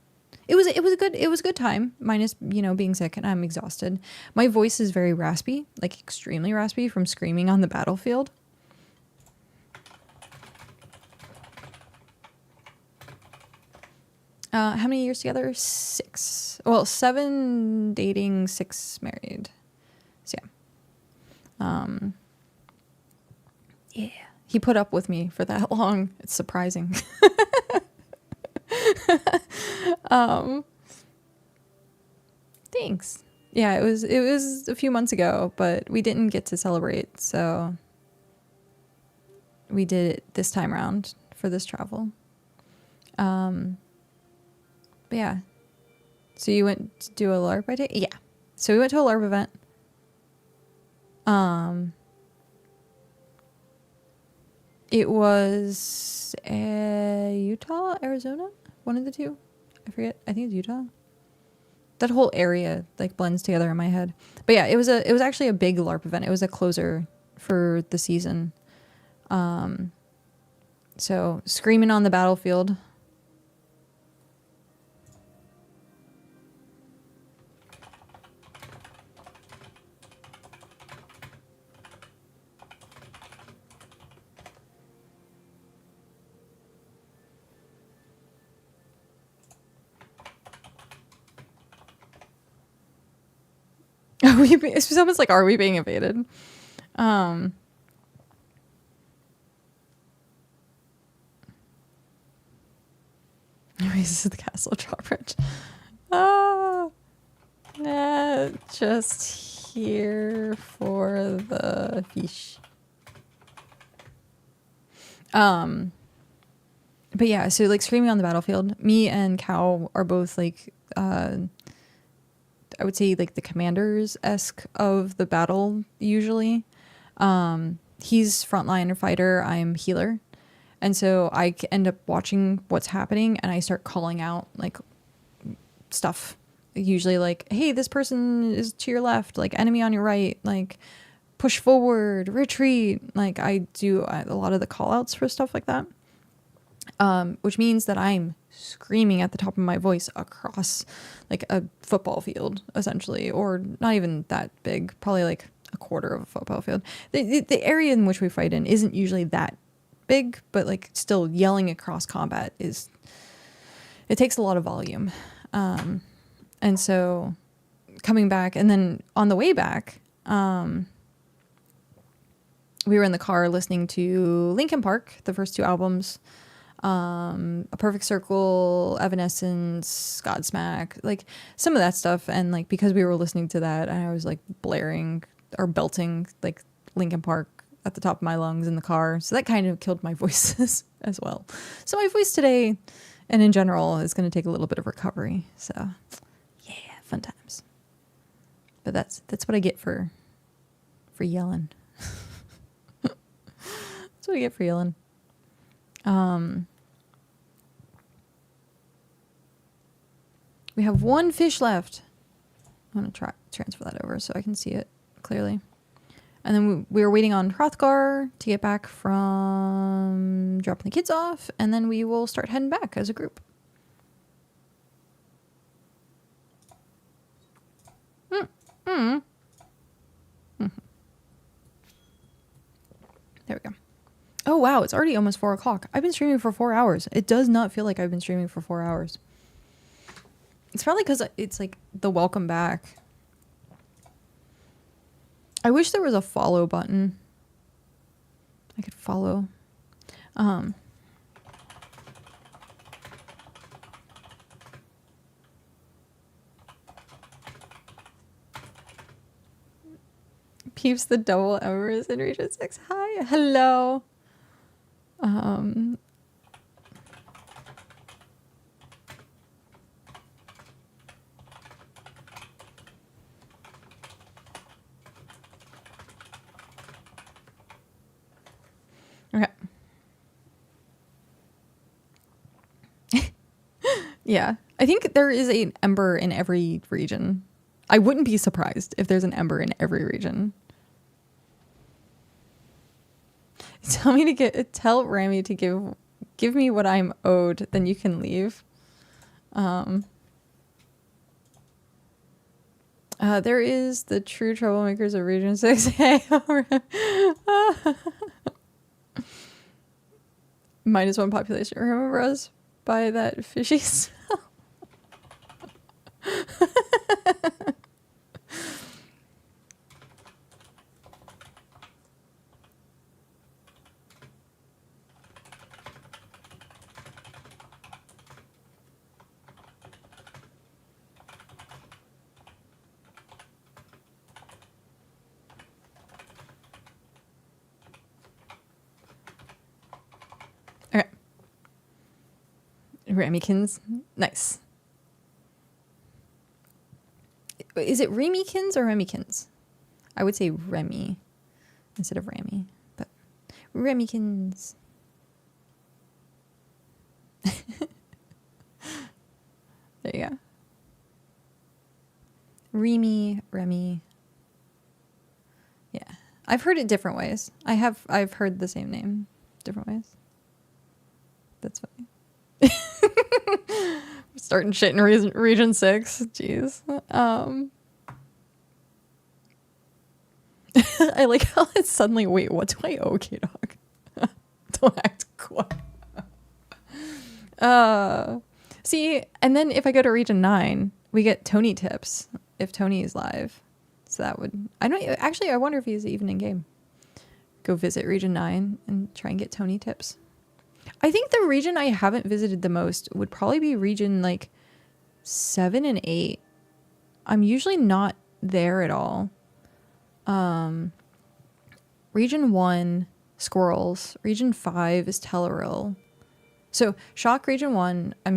it was a good time, minus, you know, being sick and I'm exhausted. My voice is very raspy, like extremely raspy from screaming on the battlefield. How many years together? 6. Well, 7 dating, 6 married. So yeah. Yeah. He put up with me for that long. It's surprising. Thanks. Yeah, it was a few months ago, but we didn't get to celebrate, so we did it this time around for this travel. But yeah. So you went to do a LARP, I take? Yeah. So we went to a LARP event. It was Utah, Arizona, one of the two. I forget. I think it's Utah. That whole area like blends together in my head. But yeah, it was actually a big LARP event. It was a closer for the season. So screaming on the battlefield. Someone's like, are we being invaded? Raises the castle drawbridge. Just here for the fish. But yeah, so like screaming on the battlefield, me and Cal are both like, I would say like the commanders-esque of the battle usually. He's frontline fighter, I'm healer. And so I end up watching what's happening and I start calling out like stuff. Usually like, hey, this person is to your left, like enemy on your right, like push forward, retreat. Like I do a lot of the call outs for stuff like that. Which means that I'm screaming at the top of my voice across like a football field, essentially, or not even that big, probably like a quarter of a football field. The area in which we fight in isn't usually that big, but like still yelling across combat it takes a lot of volume. And so coming back and then on the way back, we were in the car listening to Linkin Park, the first 2 albums. A Perfect Circle, Evanescence, Godsmack, like some of that stuff. And like, because we were listening to that, I was like blaring or belting like Linkin Park at the top of my lungs in the car. So that kind of killed my voices as well. So my voice today And in general, it's going to take a little bit of recovery. So, yeah, fun times. But that's what I get for yelling. That's what I get for yelling. We have one fish left. I'm going to transfer that over so I can see it clearly. And then we were waiting on Hrothgar to get back from dropping the kids off, and then we will start heading back as a group. There we go. Oh, wow. It's already almost 4 o'clock. I've been streaming for 4 hours. It does not feel like I've been streaming for 4 hours. It's probably because it's like the welcome back. I wish there was a follow button. I could follow. Peeps the double Embers in Region 6. Hi. Hello. Okay. Yeah. I think there is an Ember in every region. I wouldn't be surprised if there's an Ember in every region. Tell Rami to give me what I'm owed, then you can leave. There is the true troublemakers of Region 6. Hey, -1 population. Remember us by that fishy smell? Okay. Ramikins. Nice. Is it Remykins or Remykins? I would say Remy instead of Rami, but Remykins. There you go. Remy. Yeah. I've heard it different ways. I've heard the same name different ways. That's funny. Starting shit in region 6. Jeez. I like how it's suddenly, wait, what do I owe K-Dog? Don't act quiet. See, and then if I go to region 9, we get Tony tips if Tony is live. So that would, I wonder if he's even in game. Go visit region 9 and try and get Tony tips. I think the region I haven't visited the most would probably be region like 7 and 8. I'm usually not there at all. Region 1, squirrels. Region 5 is Telleril. So Shock Region 1, I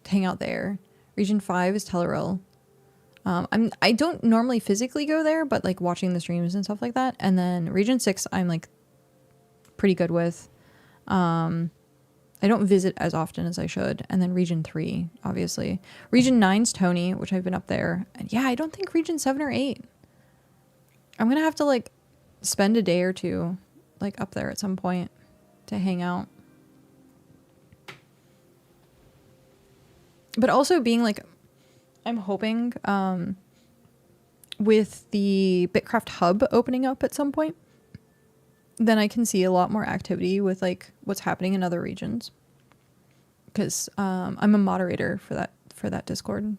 hang out there. Region 5 is Telleril. I don't normally physically go there, but like watching the streams and stuff like that. And then Region 6, I'm like pretty good with. I don't visit as often as I should. And then Region 3, obviously. Region 9's Tony, which I've been up there. And yeah, I don't think Region 7 or 8. I'm going to have to like spend a day or two like up there at some point to hang out. But also being like, I'm hoping with the BitCraft hub opening up at some point, then I can see a lot more activity with like what's happening in other regions. Because I'm a moderator for that Discord.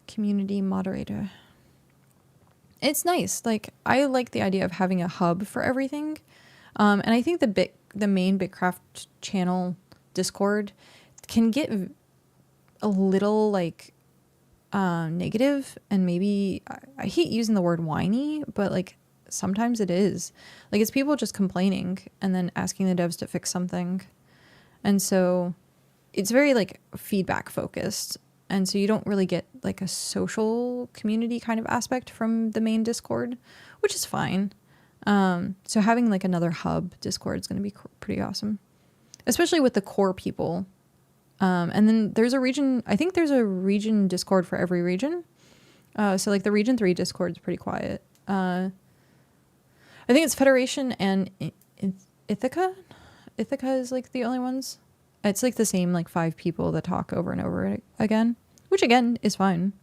Community moderator. It's nice. Like I like the idea of having a hub for everything. And I think the main BitCraft channel Discord can get a little like negative, and maybe I hate using the word whiny, but like sometimes it is. Like it's people just complaining and then asking the devs to fix something. And so it's very like feedback focused. And so you don't really get like a social community kind of aspect from the main Discord, which is fine. So having like another hub Discord is going to be pretty awesome, especially with the core people. And then there's a region, I think there's a region Discord for every region. So like the region 3 Discord is pretty quiet. I think it's Federation and Ithaca. Ithaca is like the only ones. It's like the same like 5 people that talk over and over again, which again is fine.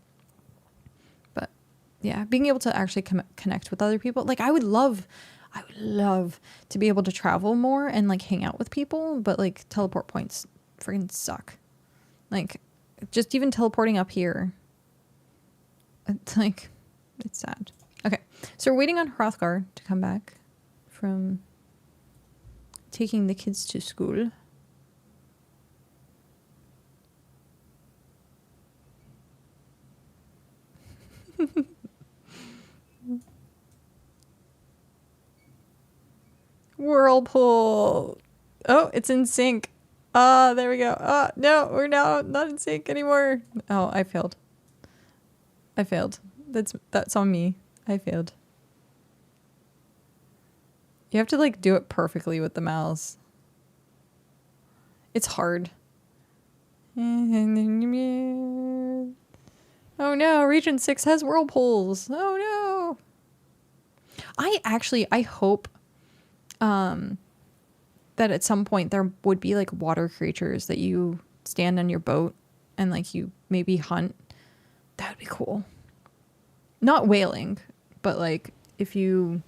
But yeah, being able to actually connect with other people. Like I would love to be able to travel more and like hang out with people, but like teleport points freaking suck. Like just even teleporting up here, it's like, it's sad. Okay, so we're waiting on Hrothgar to come back from taking the kids to school. Whirlpool. Oh, it's in sync. Ah, there we go. Ah, no, we're now not in sync anymore. Oh, I failed. I failed. That's on me. I failed. You have to like do it perfectly with the mouse. It's hard. Oh no, Region 6 has whirlpools. Oh no. I hope that at some point there would be like water creatures that you stand on your boat and like you maybe hunt. That would be cool. Not whaling, but like if you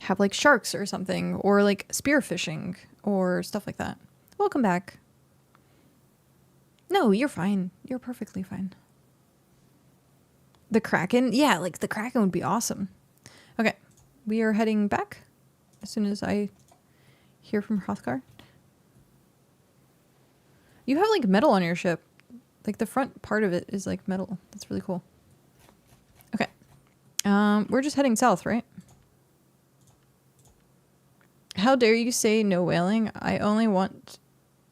have like sharks or something, or like spearfishing or stuff like that. Welcome back. No, you're fine. You're perfectly fine. The Kraken? Yeah, like the Kraken would be awesome. Okay, we are heading back as soon as I hear from Hrothgar. You have like metal on your ship. Like the front part of it is like metal. That's really cool. Okay. We're just heading south, right? How dare you say no whaling? I only want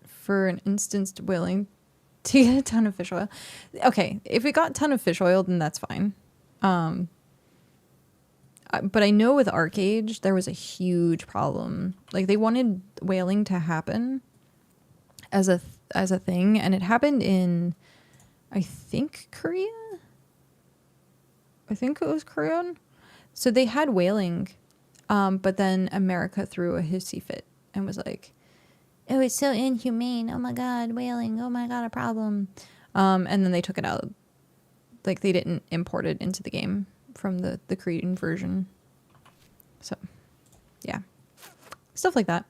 for an instanced whaling to get a ton of fish oil. Okay, if we got a ton of fish oil, then that's fine. But I know with Arcade, there was a huge problem. Like they wanted whaling to happen as a thing, and it happened in, I think, Korea? I think it was Korean. So they had whaling, but then America threw a hissy fit and was like, oh, it's so inhumane. Oh my God, whaling. Oh my God, a problem. And then they took it out. Like they didn't import it into the game from the Korean version. So, yeah. Stuff like that.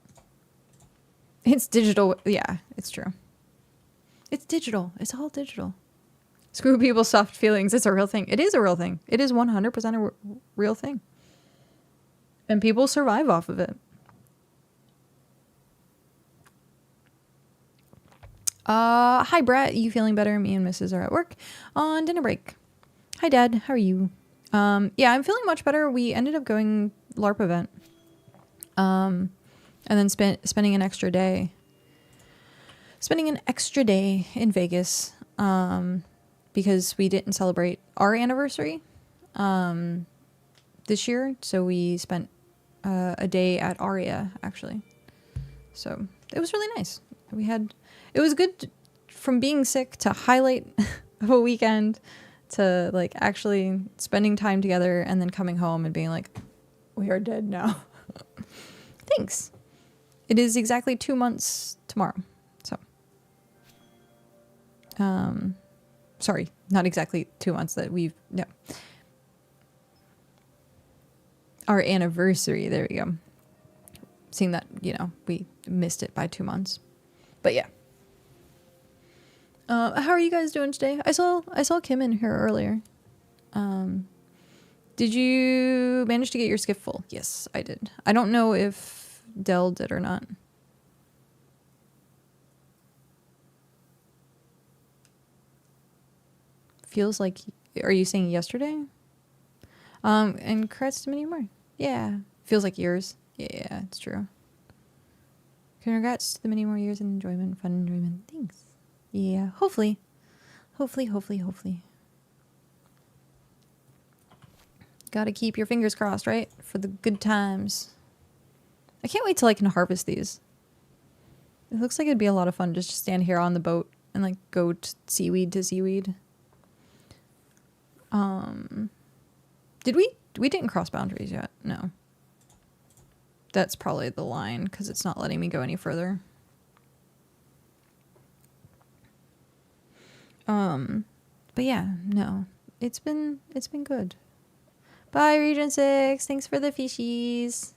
It's digital. Yeah, it's true. It's digital. It's all digital. Screw people's soft feelings. It's a real thing. It is a real thing. It is 100% a real thing. And people survive off of it. Hi, Brett. You feeling better? Me and Mrs. are at work on dinner break. Hi, Dad. How are you? Yeah, I'm feeling much better. We ended up going LARP event. And then spending an extra day. Spending an extra day in Vegas. Because we didn't celebrate our anniversary this year. So we spent a day at Aria, actually. So it was really nice. It was good from being sick to highlight of a weekend to like actually spending time together and then coming home and being like, we are dead now. Thanks. It is exactly 2 months tomorrow. So, sorry, not exactly 2 months no. Our anniversary, there we go. Seeing that, we missed it by 2 months. But yeah. How are you guys doing today? I saw Kim in here earlier. Did you manage to get your skiff full? Yes, I did. I don't know if Dell did or not. Feels like, are you saying yesterday? And congrats to many more. Yeah. Feels like years. Yeah, it's true. Congrats to the many more years of enjoyment, fun enjoyment. Thanks. Yeah, hopefully. Hopefully. Gotta keep your fingers crossed, right? For the good times. I can't wait till I can harvest these. It looks like it'd be a lot of fun just to stand here on the boat and like go seaweed to seaweed. Did we didn't cross boundaries yet? No. That's probably the line because it's not letting me go any further. But yeah, no. It's been good. Bye, Region 6. Thanks for the fishies.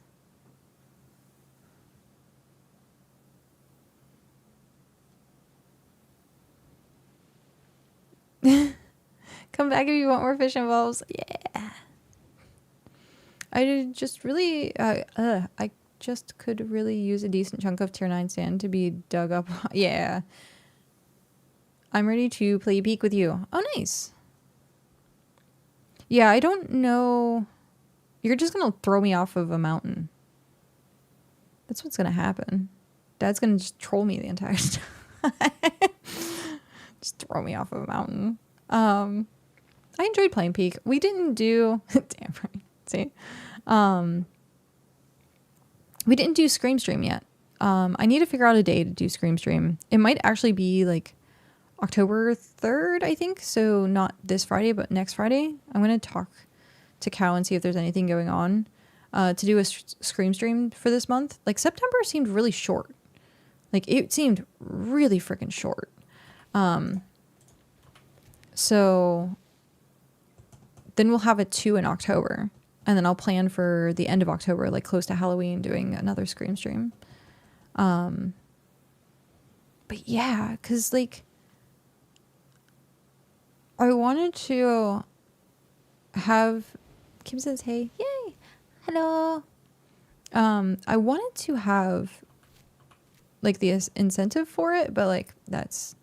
Come back if you want more fish involves. Yeah. I just really, I just could really use a decent chunk of tier 9 sand to be dug up. Yeah. I'm ready to play peek with you. Oh, nice. Yeah, I don't know. You're just going to throw me off of a mountain. That's what's going to happen. Dad's going to just troll me the entire time. Just throw me off of a mountain. I enjoyed playing Peak. We didn't do... Damn right. See? We didn't do Scream Stream yet. I need to figure out a day to do Scream Stream. It might actually be like October 3rd, I think. So not this Friday, but next Friday. I'm going to talk to Cal and see if there's anything going on to do a Scream Stream for this month. Like September seemed really short. Like it seemed really freaking short. So then we'll have a 2 in October. And then I'll plan for the end of October, like close to Halloween, doing another Scream Stream. But yeah, because like I wanted to have... Kim says, hey. Yay. Hello. I wanted to have like the incentive for it, but like it's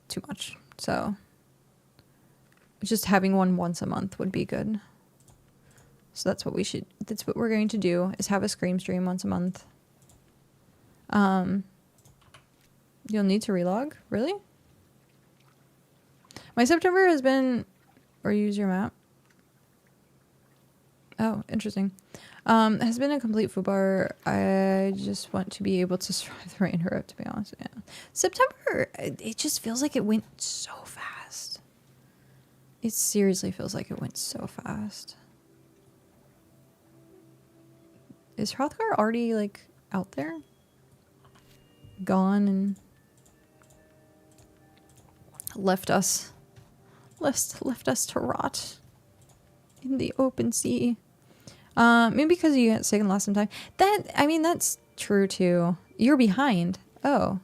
too much. So just having one once a month would be good. So that's what we're going to do, is have a Scream Stream once a month. You'll need to relog? Really? My September has been... Or use your map? Oh, interesting. Has been a complete foobar. I just want to be able to survive the rain hurrah, to be honest. Yeah. September, it just feels like it went so fast. It seriously feels like it went so fast. Is Hrothgar already, like, out there? Gone and left us to rot in the open sea. Maybe because you got sick and lost some time. That's true too. You're behind. Oh.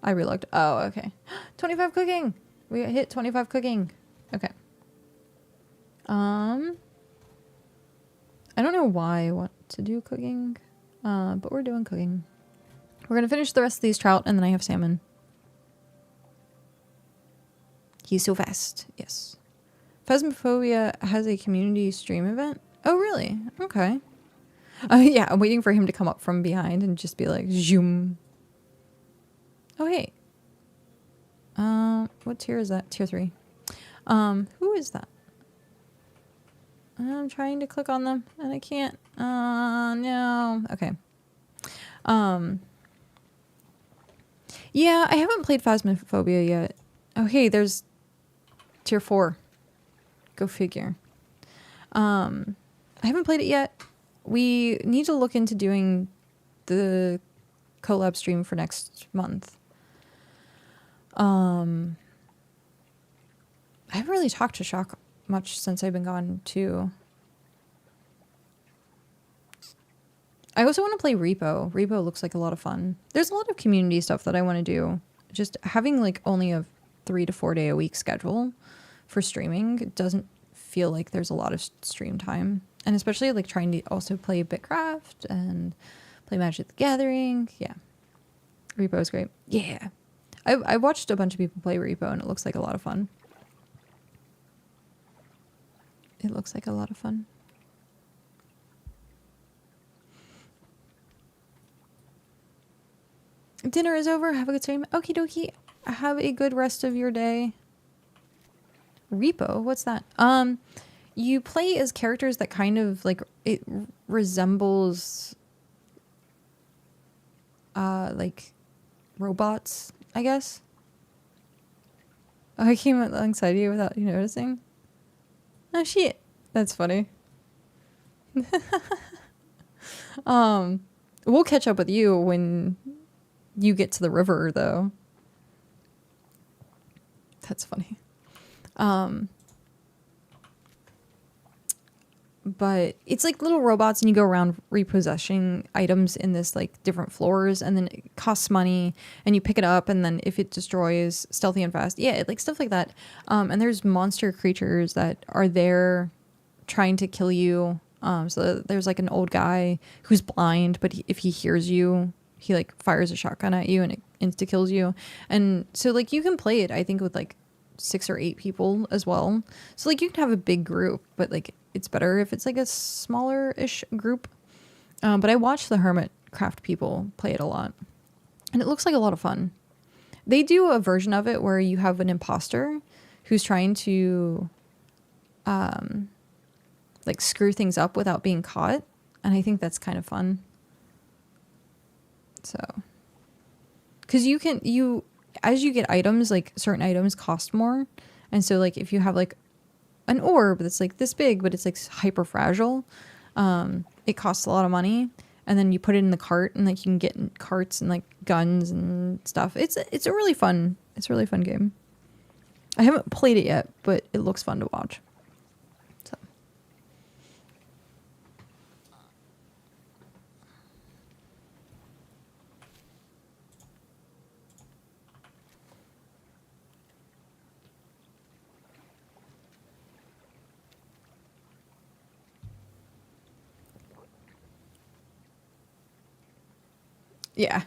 I relooked. Oh, okay. 25 cooking. We hit 25 cooking. Okay. I don't know why I want to do cooking, but we're doing cooking. We're gonna finish the rest of these trout, and then I have salmon. He's so fast. Yes. Phasmophobia has a community stream event. Oh, really? Okay. Yeah, I'm waiting for him to come up from behind and just be like, zoom. Oh, hey. What tier is that? Tier 3. Who is that? I'm trying to click on them and I can't. No. Okay. Yeah, I haven't played Phasmophobia yet. Oh, hey, there's tier 4. Go figure. I haven't played it yet. We need to look into doing the collab stream for next month. I haven't really talked to Shock much since I've been gone too. I also want to play Repo. Repo looks like a lot of fun. There's a lot of community stuff that I want to do. Just having like only a 3 to 4 day a week schedule for streaming, it doesn't feel like there's a lot of stream time. And especially like trying to also play BitCraft and play Magic the Gathering. Yeah. Repo is great. Yeah. I watched a bunch of people play Repo and it looks like a lot of fun. it looks like a lot of fun. Dinner is over. Have a good stream. Okie dokie. Have a good rest of your day. Repo? What's that? You play as characters that kind of like it resembles like robots, I guess. Oh, I came alongside you without you noticing. Oh shit. That's funny. We'll catch up with you when you get to the river though. That's funny. But it's like little robots and you go around repossessing items in this like different floors, and then it costs money and you pick it up, and then if it destroys, stealthy and fast. Yeah, like stuff like that. And there's monster creatures that are there trying to kill you. So there's like an old guy who's blind, but if he hears you, he like fires a shotgun at you and it insta kills you. And so like you can play it, I think, with like 6 or 8 people as well. So like you can have a big group, but like it's better if it's like a smaller-ish group. But I watch the HermitCraft people play it a lot, and it looks like a lot of fun. They do a version of it where you have an imposter who's trying to like screw things up without being caught, and I think that's kind of fun. So, because as you get items, like certain items cost more, and so like if you have like an orb that's like this big but it's like hyper fragile, it costs a lot of money, and then you put it in the cart and like you can get in carts and like guns and stuff. It's a really fun game. I haven't played it yet, but it looks fun to watch. So yeah.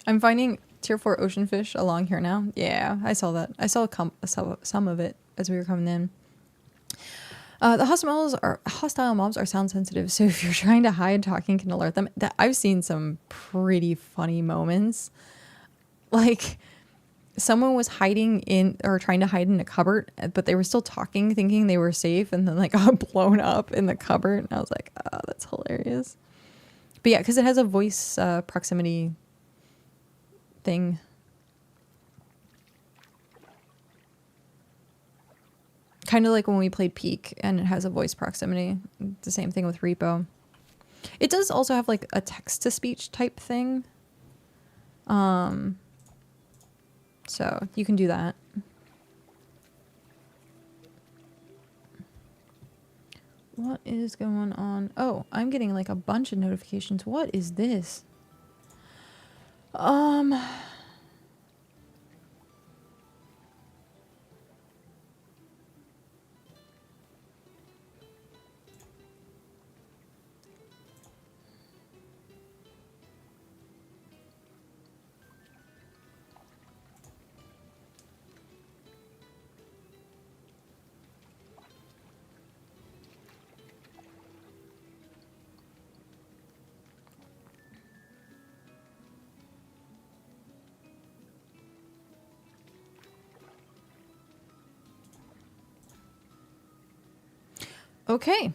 I'm finding tier 4 ocean fish along here now. Yeah, I saw that. I saw some of it as we were coming in. The hostile mobs are sound sensitive, so if you're trying to hide, talking can alert them. I've seen some pretty funny moments. Like someone was hiding in or trying to hide in a cupboard, but they were still talking, thinking they were safe, and then like got blown up in the cupboard. And I was like, oh, that's hilarious. But yeah, because it has a voice proximity thing. Kind of like when we played Peak and it has a voice proximity. The same thing with Repo. It does also have like a text-to-speech type thing. So you can do that. What is going on? Oh, I'm getting like a bunch of notifications. What is this? Okay.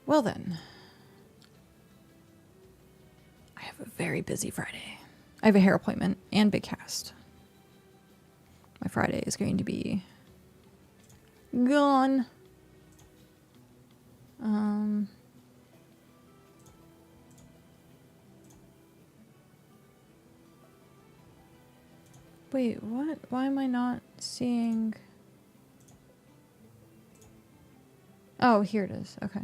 Well then. I have a very busy Friday. I have a hair appointment and big cast. My Friday is going to be gone. Wait, what? Why am I not seeing? Oh, here it is. Okay.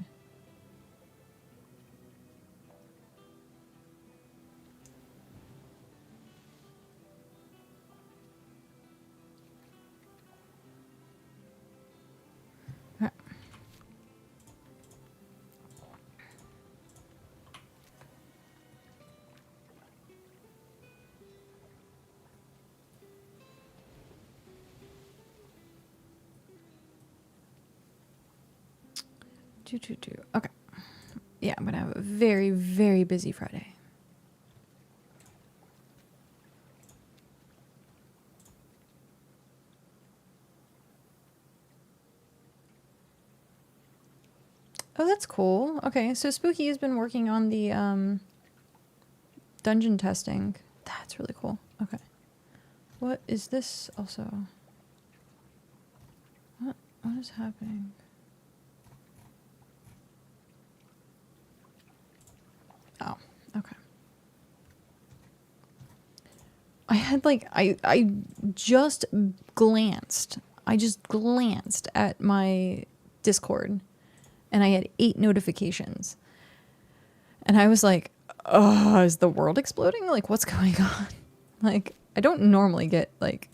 Okay. Yeah, I'm gonna have a very, very busy Friday. Oh, that's cool. Okay, so Spooky has been working on the dungeon testing. That's really cool. Okay. What is this also? What is happening? Oh, okay. I had like I just glanced. I just glanced at my Discord and I had 8 notifications. And I was like, "Oh, is the world exploding? Like what's going on?" Like I don't normally get like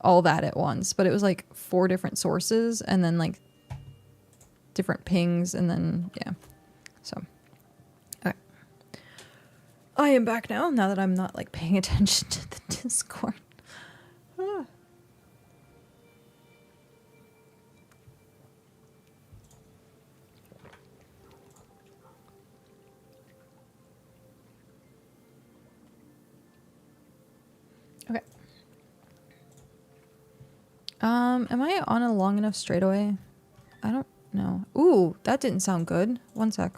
all that at once, but it was like 4 different sources and then like different pings and then yeah. So okay. I am back now that I'm not like paying attention to the Discord. Ah. Okay. Am I on a long enough straightaway? I don't know. Ooh, that didn't sound good. One sec.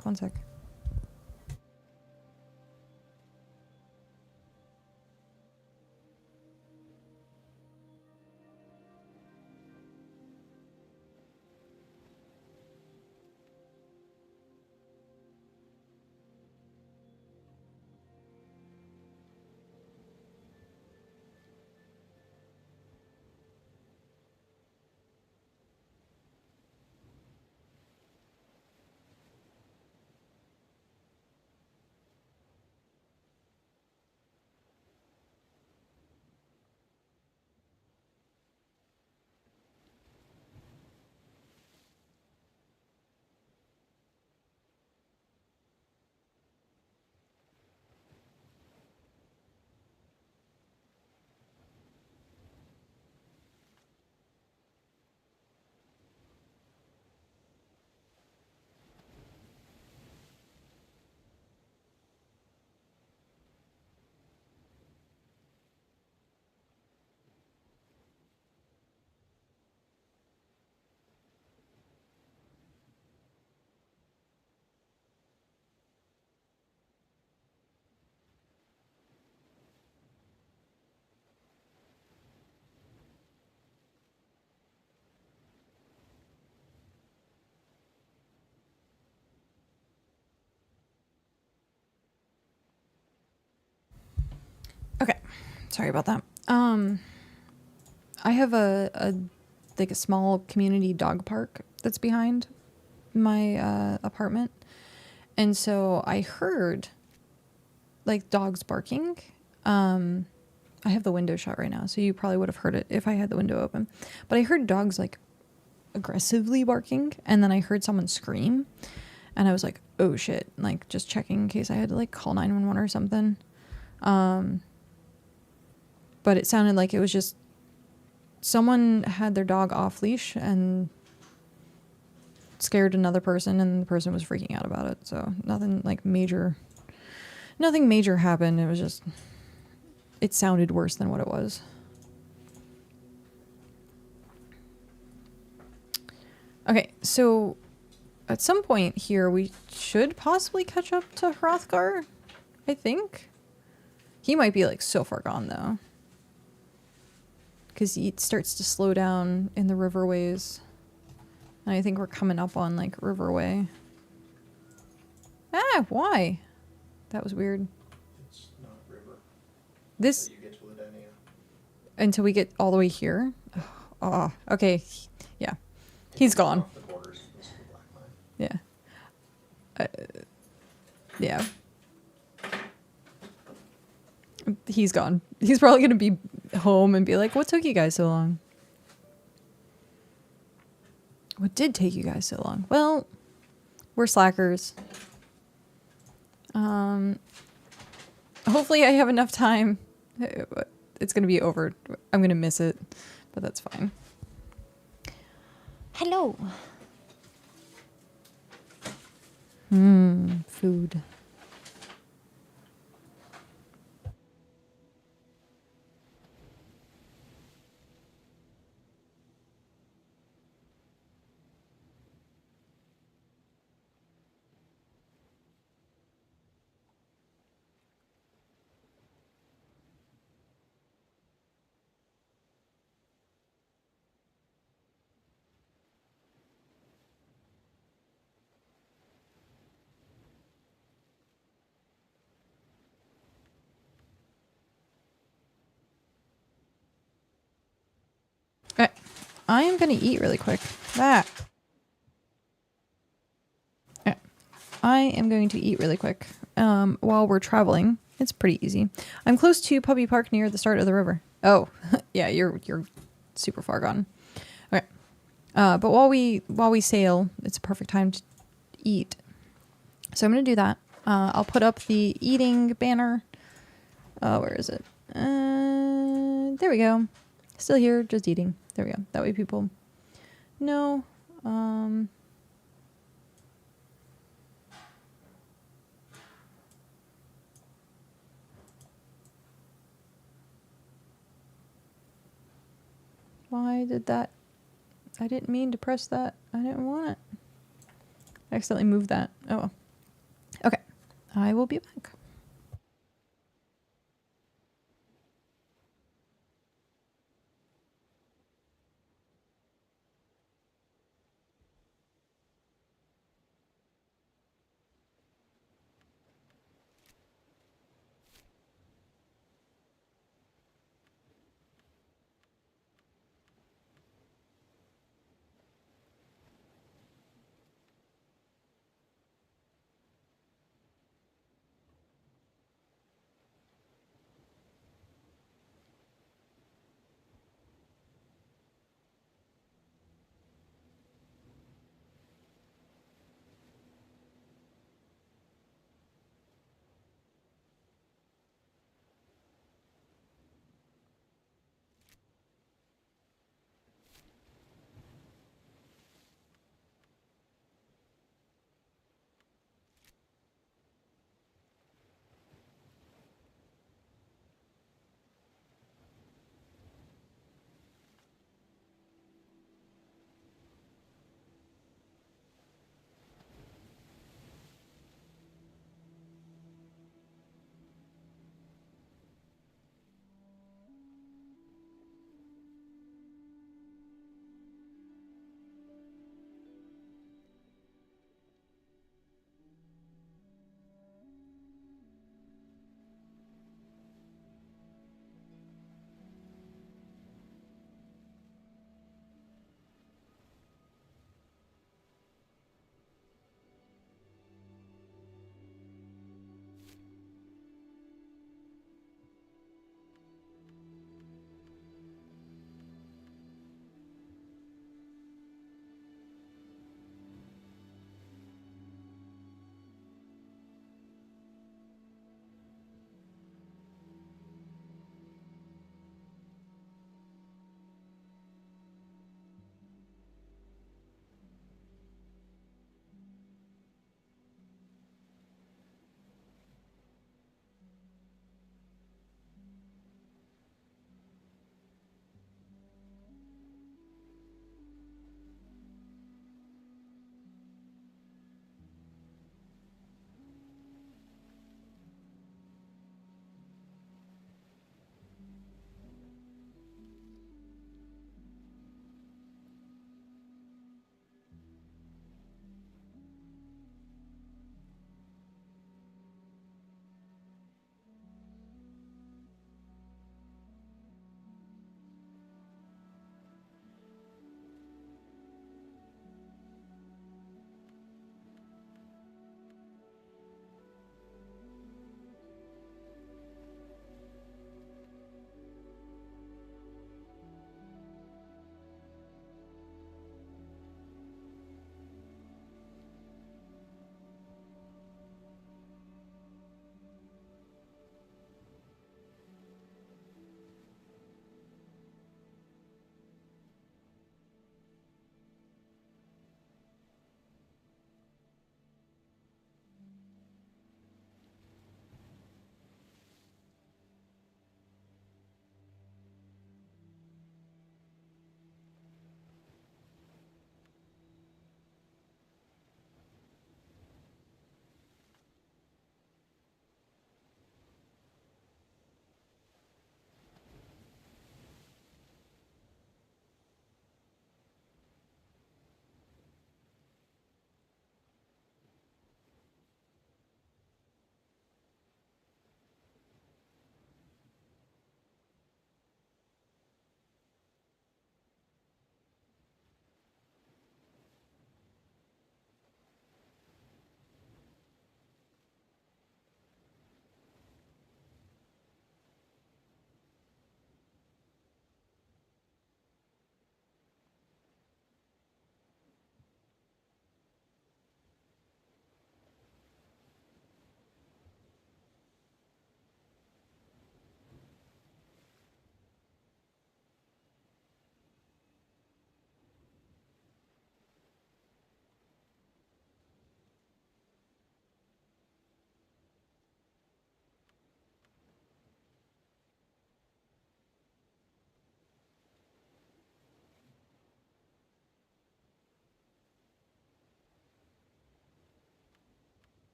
Okay. Sorry about that. I have a like a small community dog park that's behind my apartment. And so I heard like dogs barking. I have the window shut right now, so you probably would have heard it if I had the window open. But I heard dogs like aggressively barking, and then I heard someone scream, and I was like, "Oh shit!" Like just checking in case I had to like call 911 or something. But it sounded like it was just someone had their dog off leash and scared another person, and the person was freaking out about it. So nothing major happened. It was just, it sounded worse than what it was. Okay, so at some point here we should possibly catch up to Hrothgar, I think. He might be like so far gone though, because it starts to slow down in the riverways. And I think we're coming up on like Riverway. Ah, why? That was weird. It's not river. This You get to Ladenia. until we get all the way here. Oh, okay. Yeah. He's gone. Off the borders. This is the black line. Yeah. Yeah. He's gone. He's probably going to be home and be like, what took you guys so long? What did take you guys so long? Well, we're slackers. Hopefully I have enough time. It's going to be over. I'm going to miss it, but that's fine. Hello. Food. Okay. I am going to eat really quick. Okay. I am going to eat really quick while we're traveling. It's pretty easy. I'm close to Puppy Park near the start of the river. Oh, yeah, you're super far gone. Okay. But while we sail, it's a perfect time to eat. So I'm going to do that. I'll put up the eating banner. Where is it? There we go. Still here, just eating. There we go. That way people know. Why did that? I didn't mean to press that. I didn't want it. I accidentally moved that. Oh well. Okay. I will be back.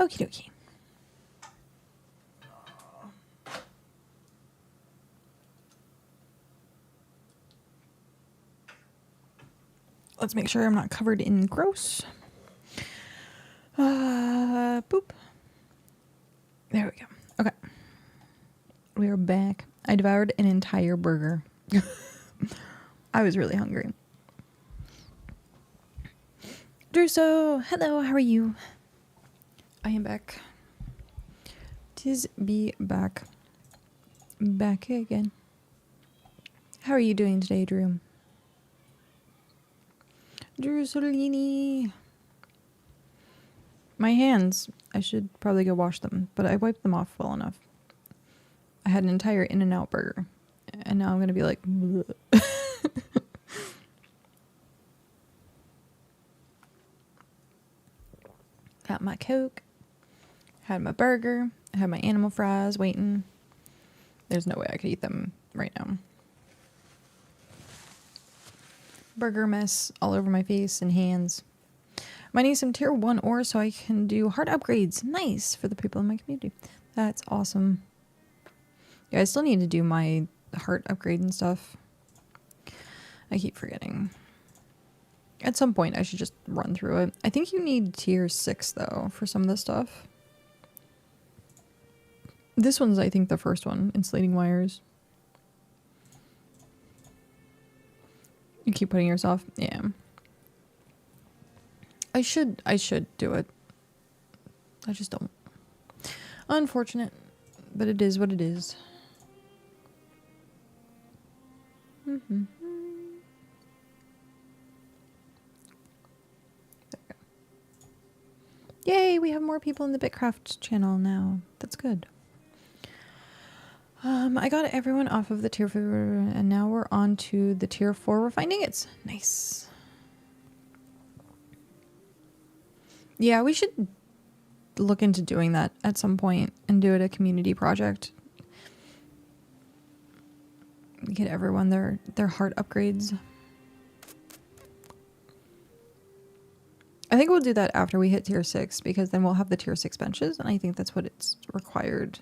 Okie dokie. Let's make sure I'm not covered in gross. Boop. There we go. Okay. We are back. I devoured an entire burger. I was really hungry. Druso, hello, how are you? I am back. Tis be back. Back again. How are you doing today, Drew? Drew Solini. My hands, I should probably go wash them, but I wiped them off well enough. I had an entire In-N-Out burger, and now I'm going to be like... Got my Coke, had my burger, I had my animal fries waiting. There's no way I could eat them right now. Burger mess all over my face and hands. I need some tier 1 ore so I can do heart upgrades. Nice for the people in my community. That's awesome. Yeah, I still need to do my heart upgrade and stuff. I keep forgetting. At some point, I should just run through it. I think you need tier 6, though, for some of this stuff. This one's, I think, the first one. Insulating wires. You keep putting yours off? Yeah. I should do it. I just don't. Unfortunate. But it is what it is. Mm-hmm. Yay, we have more people in the BitCraft channel now. That's good. I got everyone off of the tier 4, and now we're on to the tier 4 refined ingots. Nice. Yeah, we should look into doing that at some point and do it a community project. Get everyone their heart upgrades. I think we'll do that after we hit tier 6, because then we'll have the tier 6 benches, and I think that's what it's required.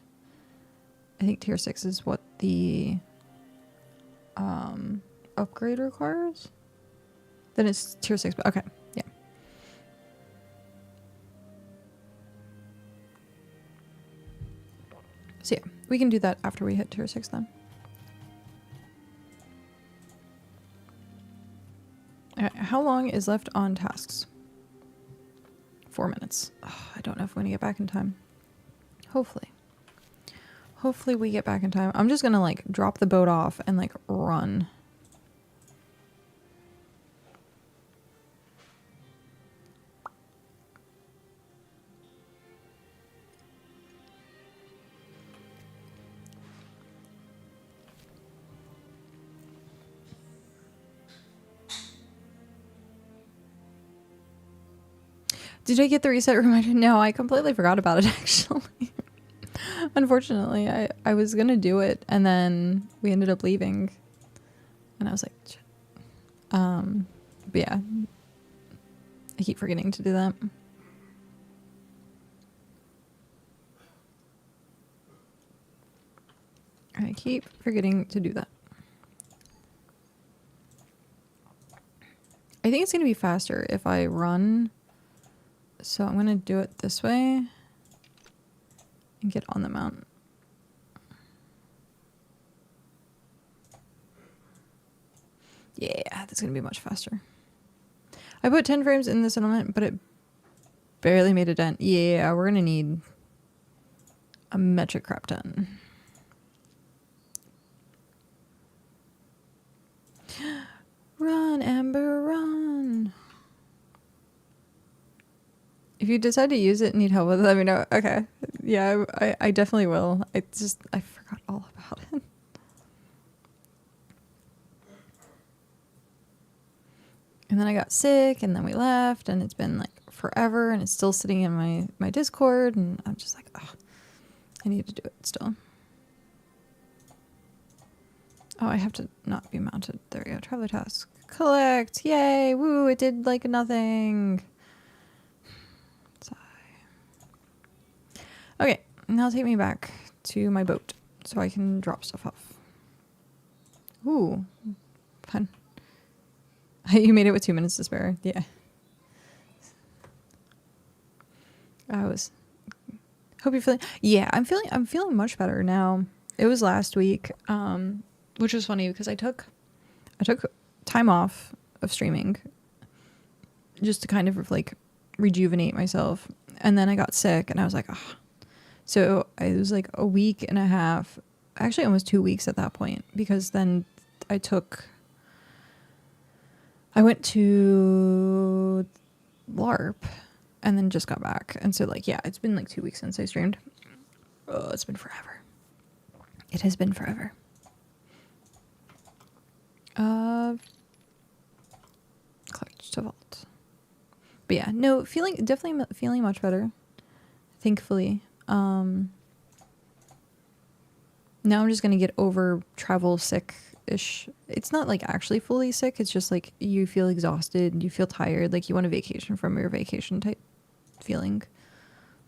I think tier 6 is what the upgrade requires. Then it's tier 6, but okay, yeah. So yeah, we can do that after we hit tier 6 then. Alright, how long is left on tasks? 4 minutes. Oh, I don't know if we're gonna get back in time. Hopefully. Hopefully we get back in time. I'm just gonna like drop the boat off and like run. Did I get the reset reminder? No, I completely forgot about it actually. Unfortunately, I was gonna do it and then we ended up leaving. And I was like, shit. But yeah. I keep forgetting to do that. I keep forgetting to do that. I think it's gonna be faster if I run. So I'm gonna do it this way and get on the mount. Yeah, that's gonna be much faster. I put 10 frames in the settlement, but it barely made a dent. Yeah, we're gonna need a metric crap ton. Run, Ember, run. If you decide to use it and need help with it, let me know. Okay. Yeah, I definitely will. I forgot all about it. And then I got sick, and then we left, and it's been like forever, and it's still sitting in my Discord, and I'm just like, oh, I need to do it still. Oh, I have to not be mounted. There we go. Traveler task. Collect. Yay. Woo. It did like nothing. Sigh. Okay, now take me back to my boat so I can drop stuff off. Ooh, fun. You made it with 2 minutes to spare. Yeah. Hope you're feeling. Yeah, I'm feeling much better now. It was last week, which was funny because I took time off of streaming just to kind of like rejuvenate myself, and then I got sick and I was like, ah. So it was like a week and a half, actually almost 2 weeks at that point, because then I went to LARP and then just got back. And so like, yeah, it's been like 2 weeks since I streamed. Oh, it's been forever. It has been forever. Clutch to vault. But yeah, no, definitely feeling much better. Thankfully. Now I'm just gonna get over travel sick-ish. It's not like actually fully sick. It's just like you feel exhausted, you feel tired, like you want a vacation from your vacation type feeling.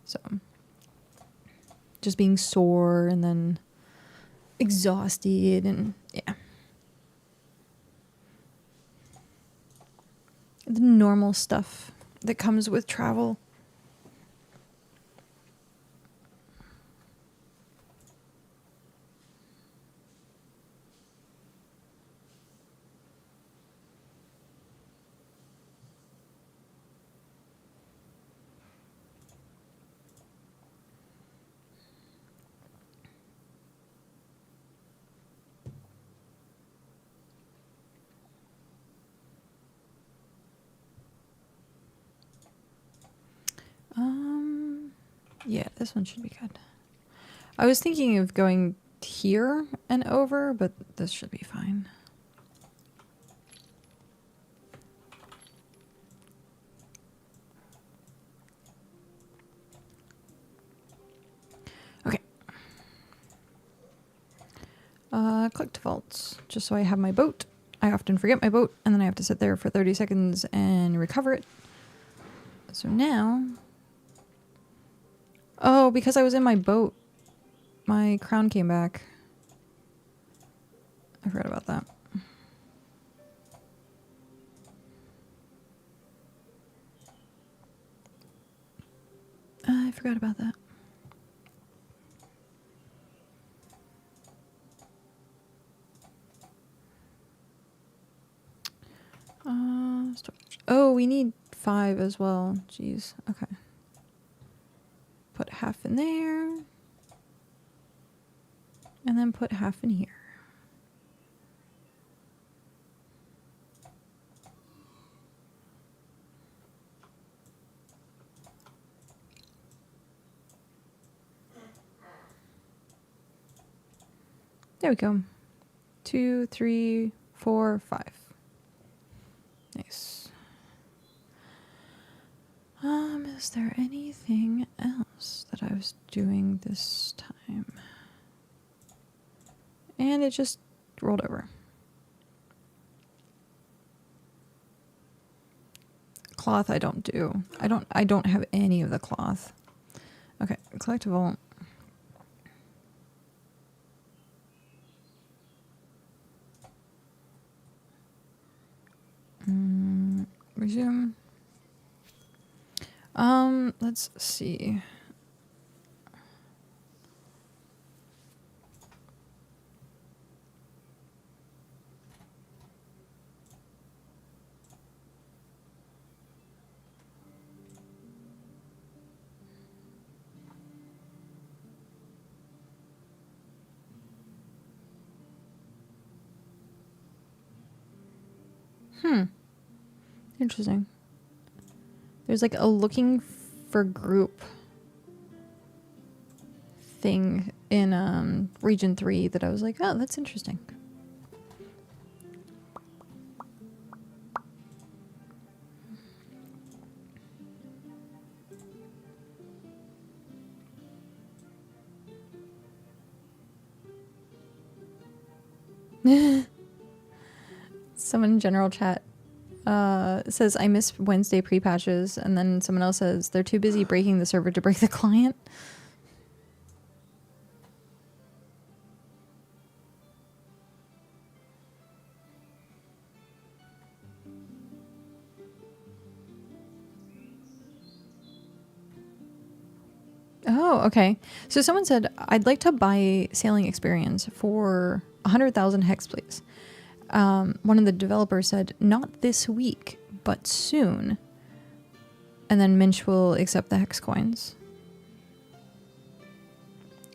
So just being sore and then exhausted and yeah. The normal stuff that comes with travel. Yeah, this one should be good. I was thinking of going here and over, but this should be fine. Okay. Click to vaults, just so I have my boat. I often forget my boat, and then I have to sit there for 30 seconds and recover it. So now... Oh, because I was in my boat, my crown came back. I forgot about that. I forgot about that. Storage. Oh, we need 5 as well. Jeez. Okay. Put half in there. And then put half in here. There we go. 2, 3, 4, 5. Nice. Is there anything else that I was doing this time? And it just rolled over. Cloth I don't do. I don't have any of the cloth. Okay, collect vault. Resume. Let's see. Interesting. There's like a looking for group thing in region 3 that I was like, oh, that's interesting. Someone in general chat says, I miss Wednesday pre-patches, and then someone else says, they're too busy breaking the server to break the client. Oh, okay. So someone said, I'd like to buy sailing experience for 100,000 hex, please. One of the developers said, not this week, but soon. And then Minch will accept the hex coins.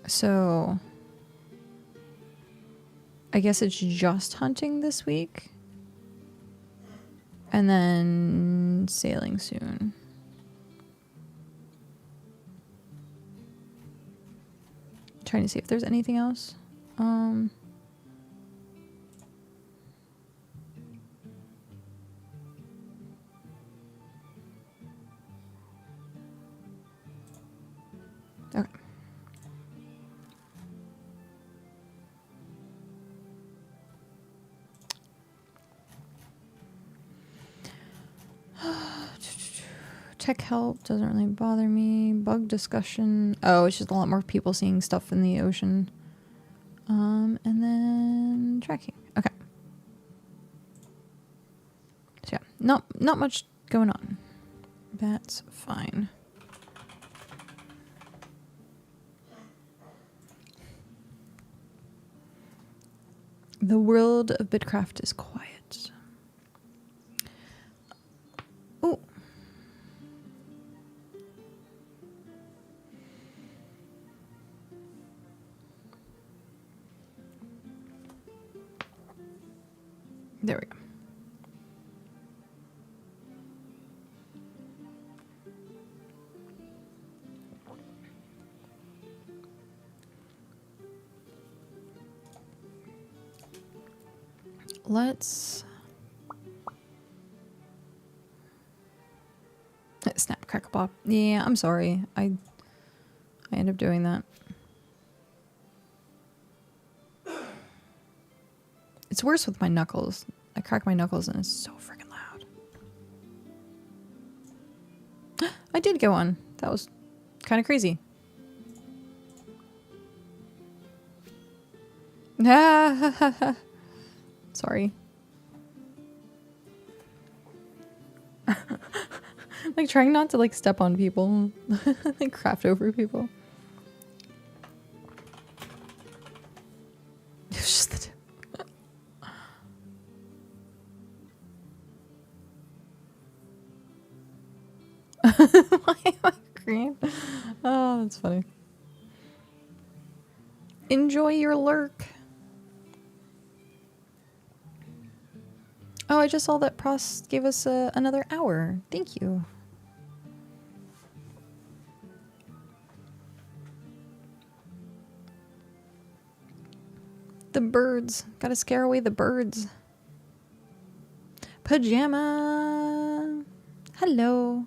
So I guess it's just hunting this week. And then sailing soon. Trying to see if there's anything else. Okay. Tech help doesn't really bother me. Bug discussion. Oh, it's just a lot more people seeing stuff in the ocean. And then tracking. Okay. So yeah, not much going on. That's fine. The world of BitCraft is quiet. Oh. There we go. Let's snap, crackle, pop. Yeah, I'm sorry. I end up doing that. It's worse with my knuckles. I crack my knuckles and it's so freaking loud. I did get one. That was kind of crazy. Sorry. Like trying not to like step on people. Like craft over people. It's just the tip. Why am I green? Oh, that's funny. Enjoy your lurk. Oh, I just saw that Prost gave us another hour. Thank you. The birds. Gotta scare away the birds. Pajama. Hello.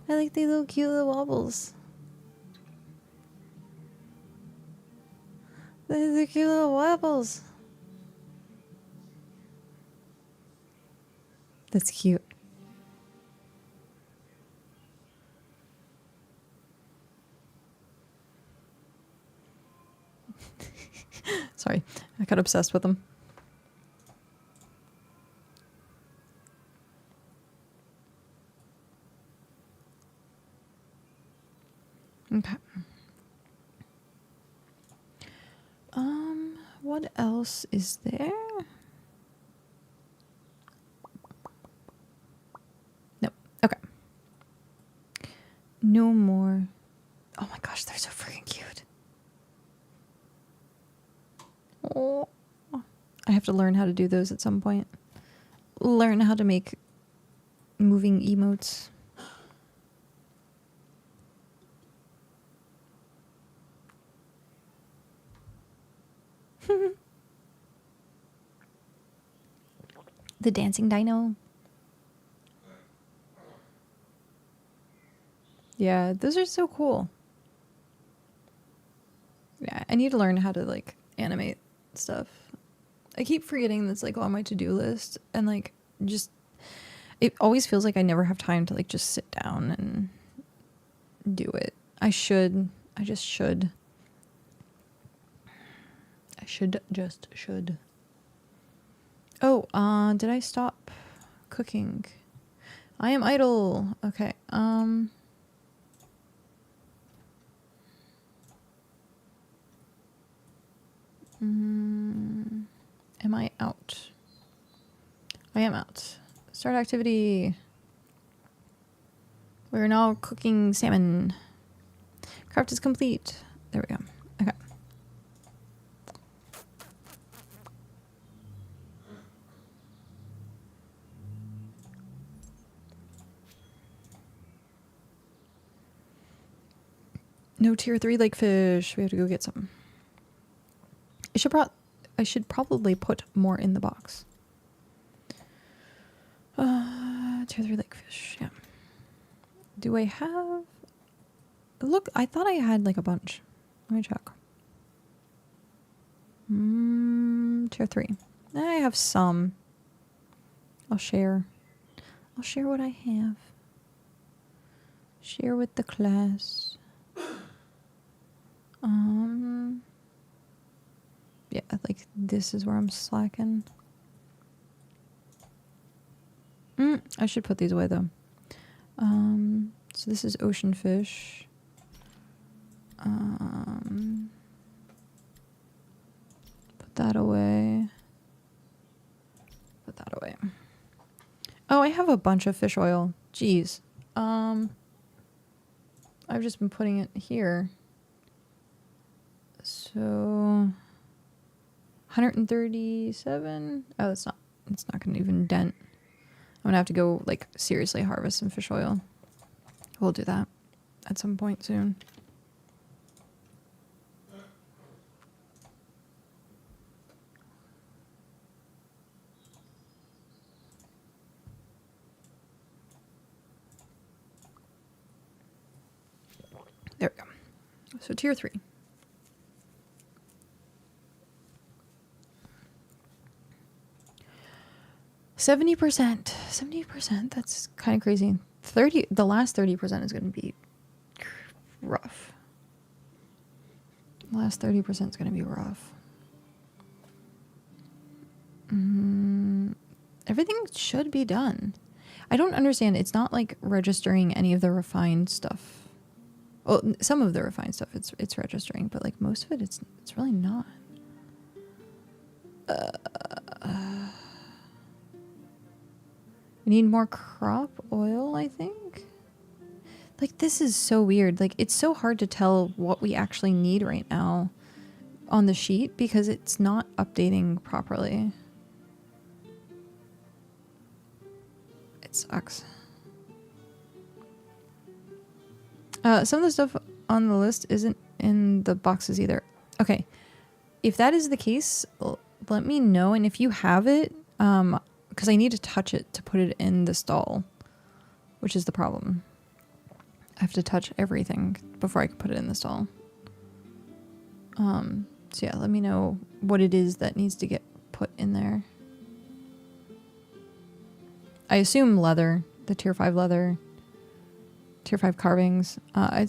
I like these little cute little wobbles. These are cute little wobbles. That's cute. Sorry, I got obsessed with them. Okay. What else is there? Nope. Okay. No more. Oh my gosh, they're so freaking cute. Oh. I have to learn how to do those at some point. Learn how to make moving emotes. The dancing dino. Yeah, those are so cool. Yeah, I need to learn how to like animate stuff. I keep forgetting that's like on my to-do list and like just it always feels like I never have time to like just sit down and do it. I just should. Oh, did I stop cooking? I am idle. Okay. out. I am out. Start activity. We're now cooking salmon. Craft is complete. There we go. Okay. No tier 3 lake fish. We have to go get some. I should probably put more in the box. Tier 3 lake fish. Yeah. Do I have... Look, I thought I had like a bunch. Let me check. Tier 3. I have some. I'll share. I'll share what I have. Share with the class. Yeah, like this is where I'm slacking. I should put these away though. So this is ocean fish. Put that away. Put that away. Oh, I have a bunch of fish oil. Jeez. I've just been putting it here. So 137. Oh, it's not gonna even dent. I'm gonna have to go like seriously harvest some fish oil. We'll do that at some point soon. There we go. So tier 3. %. 70%. That's kind of crazy. 30. The last 30% is going to be rough. The last 30% is going to be rough. Everything should be done. I don't understand. It's not like registering any of the refined stuff. Well, some of the refined stuff it's registering, but like most of it, it's really not. We need more crop oil, I think. Like, this is so weird. Like, it's so hard to tell what we actually need right now on the sheet because it's not updating properly. It sucks. Some of the stuff on the list isn't in the boxes either. Okay. If that is the case, let me know. And if you have it, because I need to touch it to put it in the stall, which is the problem. I have to touch everything before I can put it in the stall. So yeah, let me know what it is that needs to get put in there. I assume leather, the tier 5 leather, tier 5 carvings. I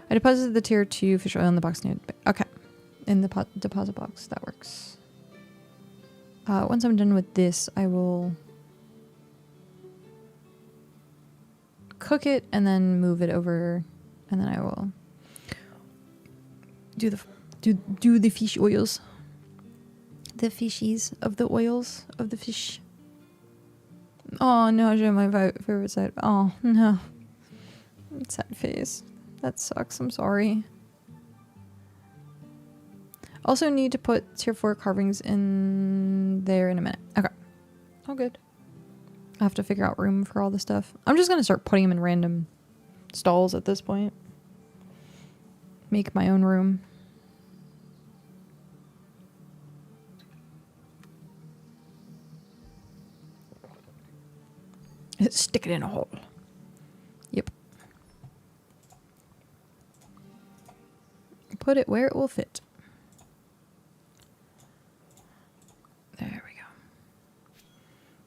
deposited the tier 2 fish oil in the box. Okay, in the deposit box. That works. Once I'm done with this, I will cook it and then move it over, and then I will do the fish oils, the fishies of the oils of the fish. Oh no, I my favorite side. Oh no, sad face. That sucks. I'm sorry. Also need to put tier 4 carvings in there in a minute. Okay. All good. I have to figure out room for all the stuff. I'm just going to start putting them in random stalls at this point. Make my own room. Stick it in a hole. Yep. Put it where it will fit. There we go.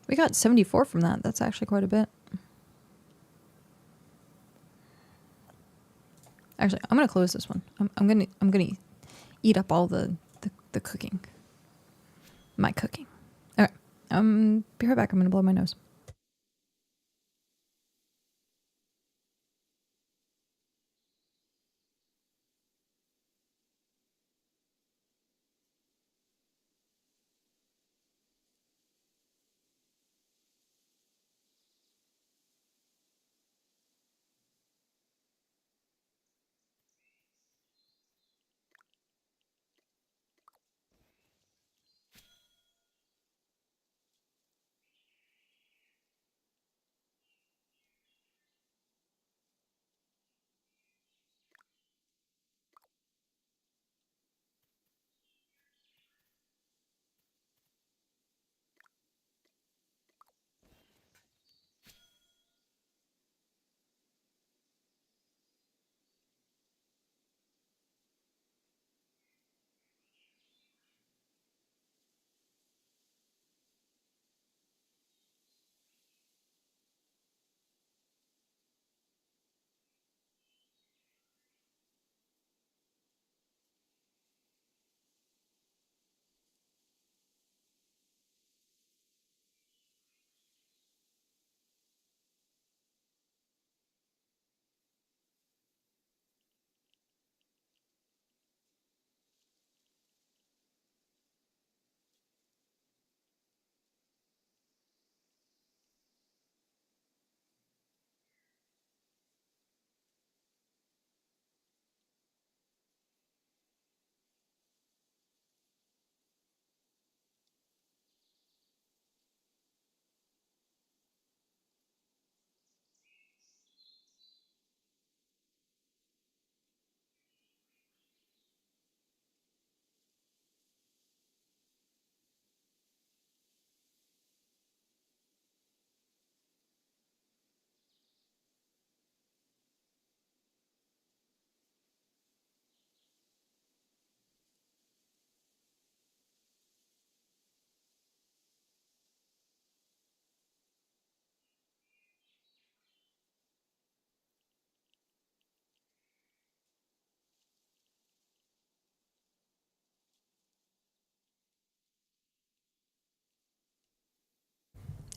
We got 74 from that. That's actually quite a bit. Actually, I'm gonna close this one. I'm gonna eat up all the cooking. My cooking. Okay. Be right back. I'm gonna blow my nose.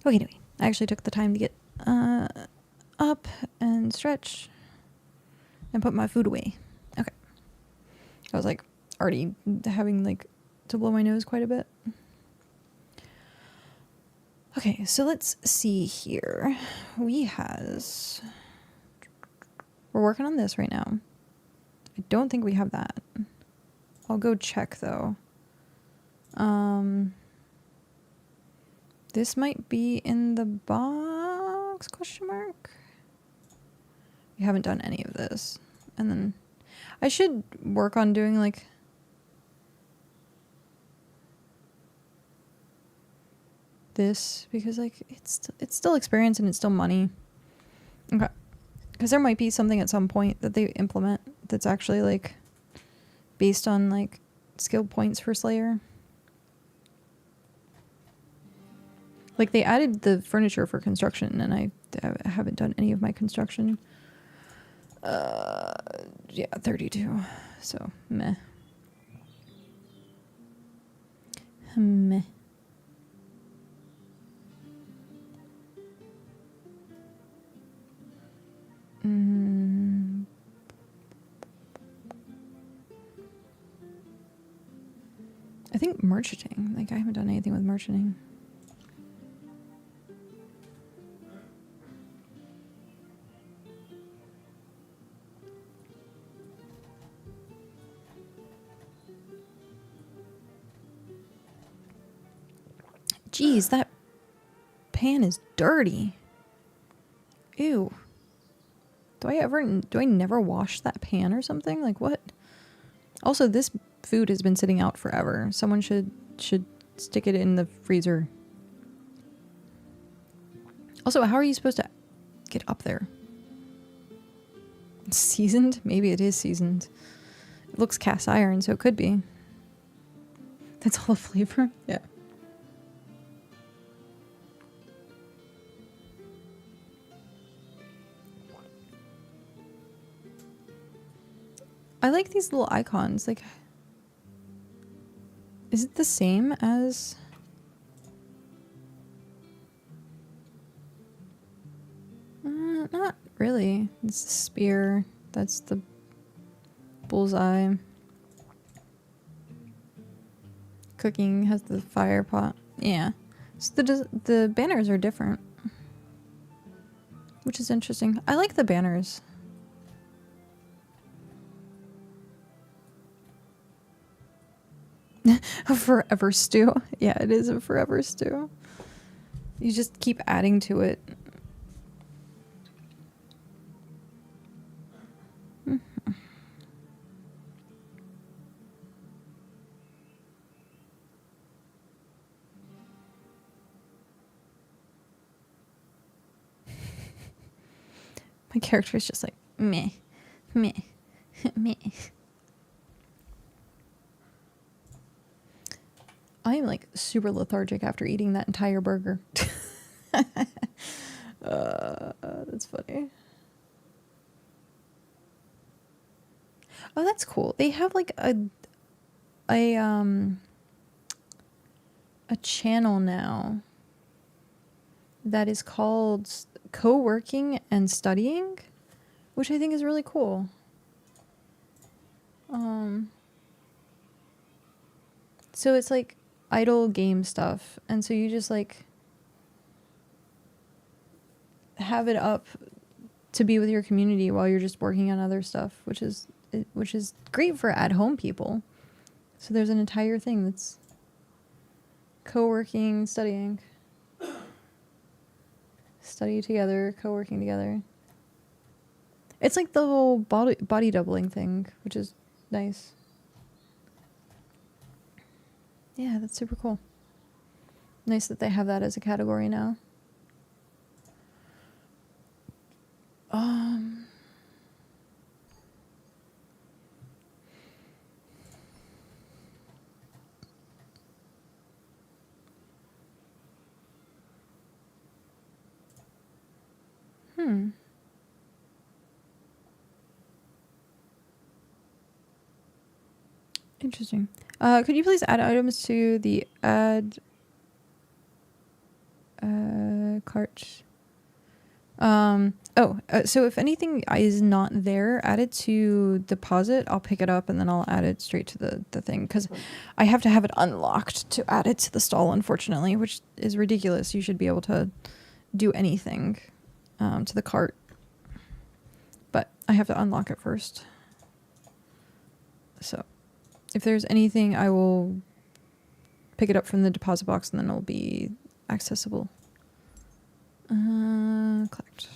Okay, I actually took the time to get up and stretch and put my food away. Okay. I was like already having like to blow my nose quite a bit. Okay, so let's see here. We're working on this right now. I don't think we have that. I'll go check though. This might be in the box, question mark. We haven't done any of this. And then I should work on doing like this because like it's still experience and it's still money. Okay. Because there might be something at some point that they implement that's actually like based on like skill points for Slayer. Like they added the furniture for construction and I haven't done any of my construction. Yeah, 32. So, meh. Meh. I think merchanting. Like I haven't done anything with merchanting. Jeez, that pan is dirty. Ew. Do I never wash that pan or something? Like what? Also, this food has been sitting out forever. Someone should stick it in the freezer. Also, how are you supposed to get up there? It's seasoned? Maybe it is seasoned. It looks cast iron, so it could be. That's all the flavor? Yeah. I like these little icons. Like, is it the same as... not really. It's the spear. That's the bullseye. Cooking has the fire pot. Yeah. So the banners are different. Which is interesting. I like the banners. A forever stew. Yeah, it is a forever stew. You just keep adding to it. My character is just like, meh, meh, meh. I am like super lethargic after eating that entire burger. That's funny. Oh, that's cool. They have like a channel now that is called co-working and studying, which I think is really cool. So it's like idle game stuff, and so you just like have it up to be with your community while you're just working on other stuff, which is great for at-home people. So there's an entire thing that's co-working, studying. Study together, co-working together. It's like the whole body doubling thing, which is nice. Yeah, that's super cool. Nice that they have that as a category now. Interesting. Could you please add items to the add cart. So if anything is not there, add it to deposit. I'll pick it up and then I'll add it straight to the thing, because I have to have it unlocked to add it to the stall, unfortunately, which is ridiculous. You should be able to do anything to the cart, but I have to unlock it first. So if there's anything, I will pick it up from the deposit box and then it'll be accessible. Collect.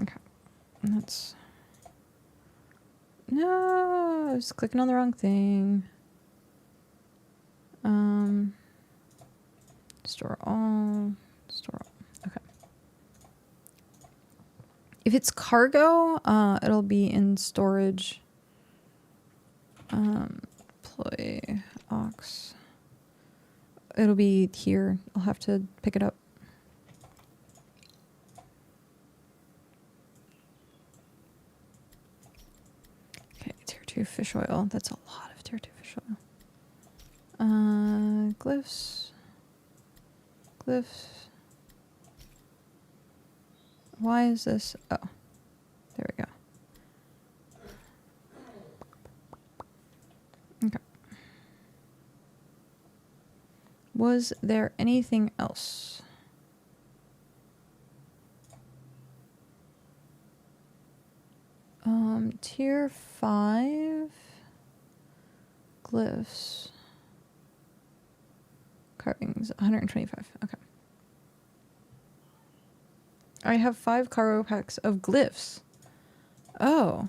Okay. And that's... No, I was clicking on the wrong thing. Store all. Store all. Okay. If it's cargo, it'll be in storage. Employee aux. It'll be here. I'll have to pick it up. Okay, tier 2 fish oil. That's a lot of tier 2 fish oil. Glyphs. Glyphs. Why is this? Oh, there we go. Okay. Was there anything else? Tier 5 glyphs. Carvings, 125. Okay. I have 5 cargo packs of glyphs. Oh.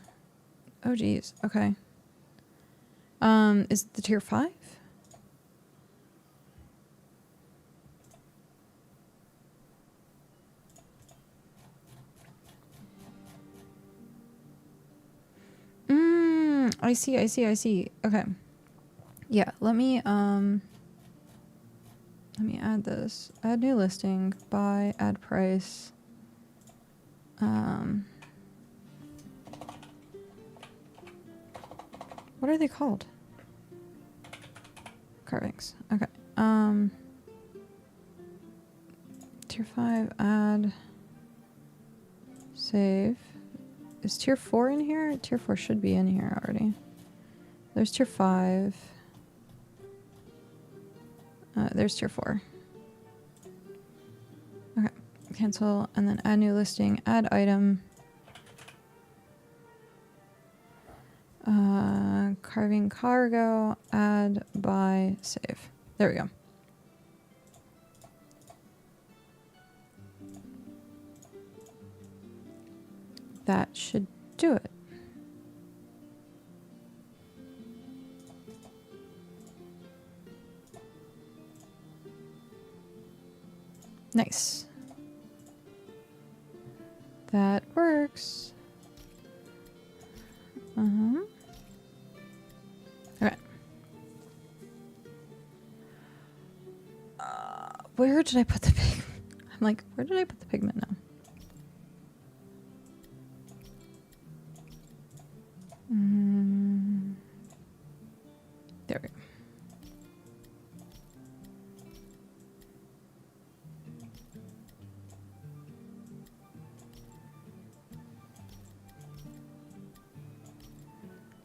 Oh geez. Okay. Is it the tier 5? I see. Okay. Yeah, let me add this. Add new listing, buy, add price. What are they called? Carvings. Okay. Tier 5, add, save. Is tier 4 in here? Tier 4 should be in here already. There's tier 5. There's tier 4. Okay. Cancel and then add new listing, add item. Carving cargo, add, buy, save. There we go. That should do it. Nice. That works. Okay. Where did I put the pig? I'm like, where did I put the pigment now? There we go.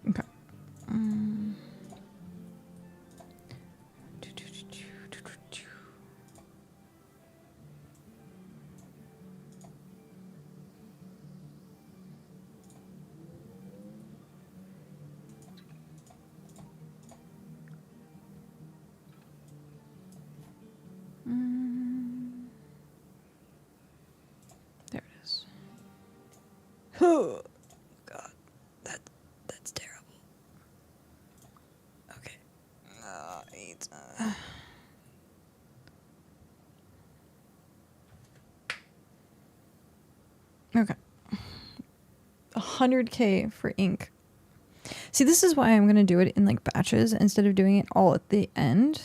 Okay. There it is. Oh God, that's terrible. Okay. Okay. 100K for ink. See, this is why I'm gonna do it in like batches instead of doing it all at the end.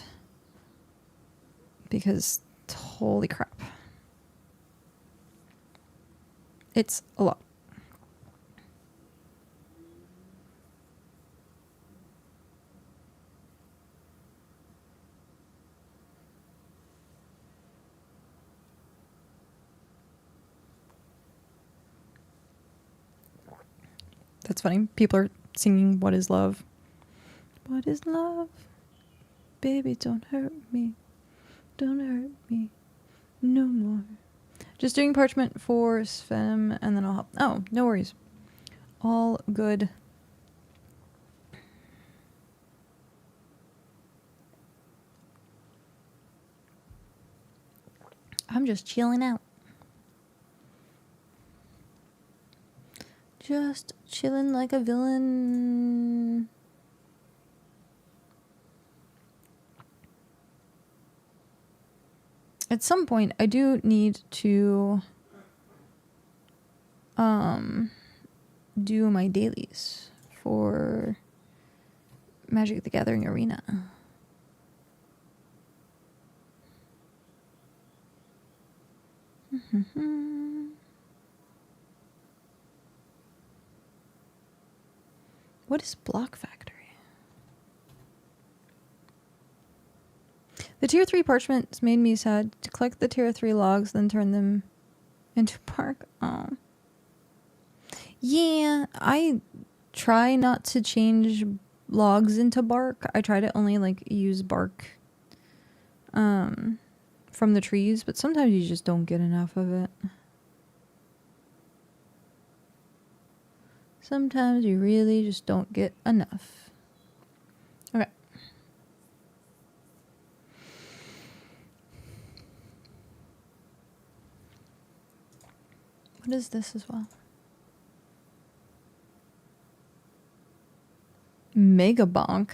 Because holy crap. It's a lot. That's funny. People are singing "What is love?" What is love? Baby, don't hurt me. Don't hurt me no more. Just doing parchment for Sven, and then I'll help. Oh, no worries. All good. I'm just chilling out. Just chilling like a villain. At some point, I do need to do my dailies for Magic the Gathering Arena. What is Block Factory? The tier 3 parchments made me sad. To collect the tier 3 logs, then turn them into bark. Oh. Yeah, I try not to change logs into bark. I try to only like use bark from the trees, but sometimes you just don't get enough of it. Sometimes you really just don't get enough. Okay. What is this as well? Mega Bonk.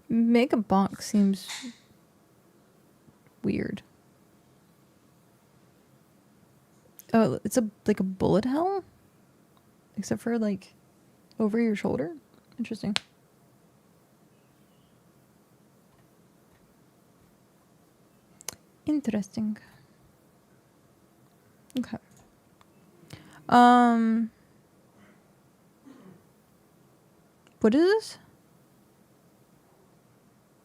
Mega Bonk seems weird. Oh, it's like a bullet hell? Except for like over your shoulder? Interesting. Interesting. Okay. What is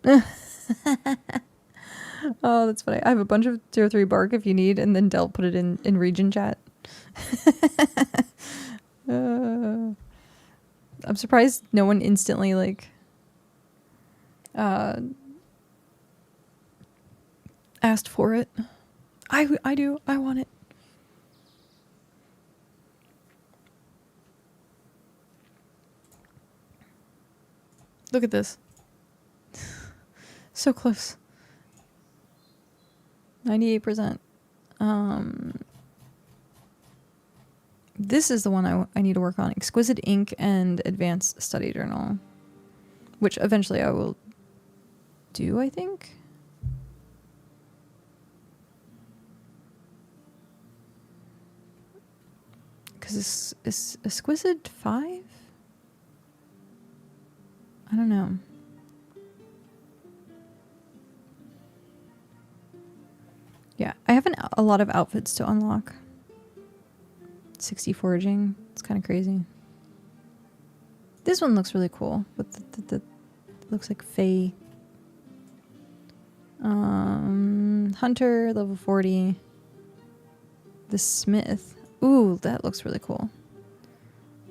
this? Oh, that's funny. I have a bunch of tier 3 bark if you need, and then Del put it in region chat. I'm surprised no one instantly like asked for it. I do. I want it. Look at this. So close. 98%. This is the one I need to work on. Exquisite Ink and Advanced Study Journal. Which eventually I will do, I think. Because is Exquisite 5? I don't know. Yeah, I have a lot of outfits to unlock. 60 foraging. It's kind of crazy. This one looks really cool. With the looks like Fae. Hunter, level 40. The Smith. Ooh, that looks really cool.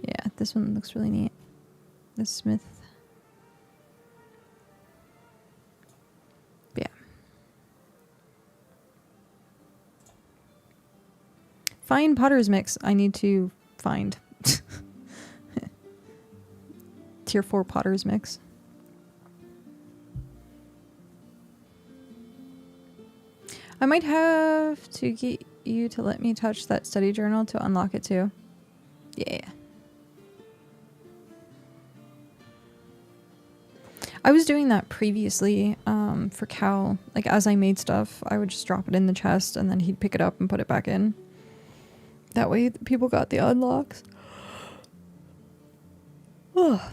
Yeah, this one looks really neat. The Smith. Yeah. Find Potter's Mix. I need to find. Tier 4 Potter's Mix. I might have to get you to let me touch that study journal to unlock it too. Yeah. I was doing that previously for Cal. Like as I made stuff, I would just drop it in the chest and then he'd pick it up and put it back in. That way people got the unlocks. Oh,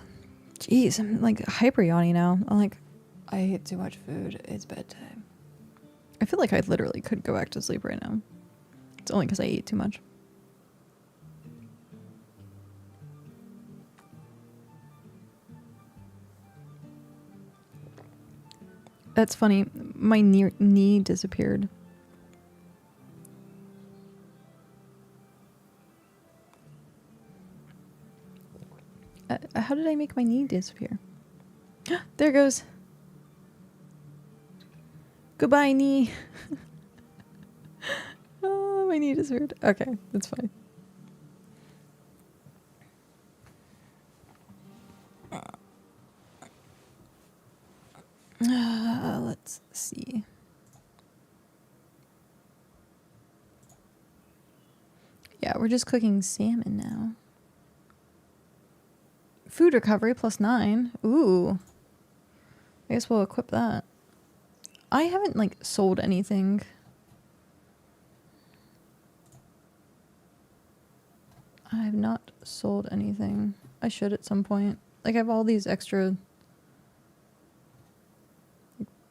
jeez, I'm like hyper yawny now. I'm like, I ate too much food. It's bedtime. I feel like I literally could go back to sleep right now. It's only because I ate too much. That's funny. My knee disappeared. How did I make my knee disappear? There it goes. Goodbye, knee. Oh, my knee disappeared. Okay, that's fine. Let's see. Yeah, we're just cooking salmon now. Food recovery +9. Ooh. I guess we'll equip that. I haven't, like, sold anything. I have not sold anything. I should at some point. Like, I have all these extra...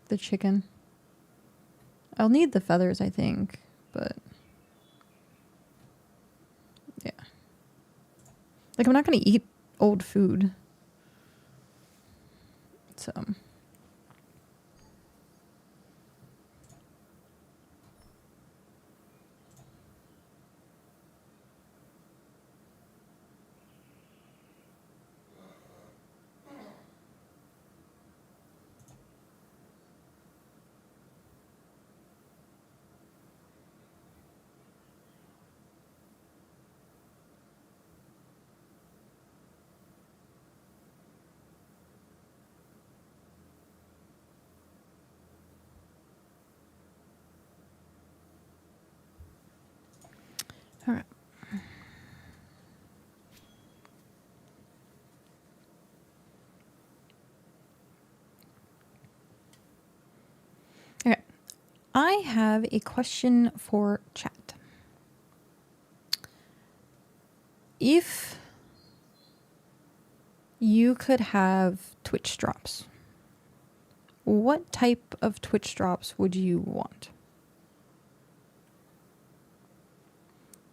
The chicken. I'll need the feathers, I think, but... Yeah. Like, I'm not gonna eat old food. So... All right. Okay. I have a question for chat. If you could have Twitch drops, what type of Twitch drops would you want?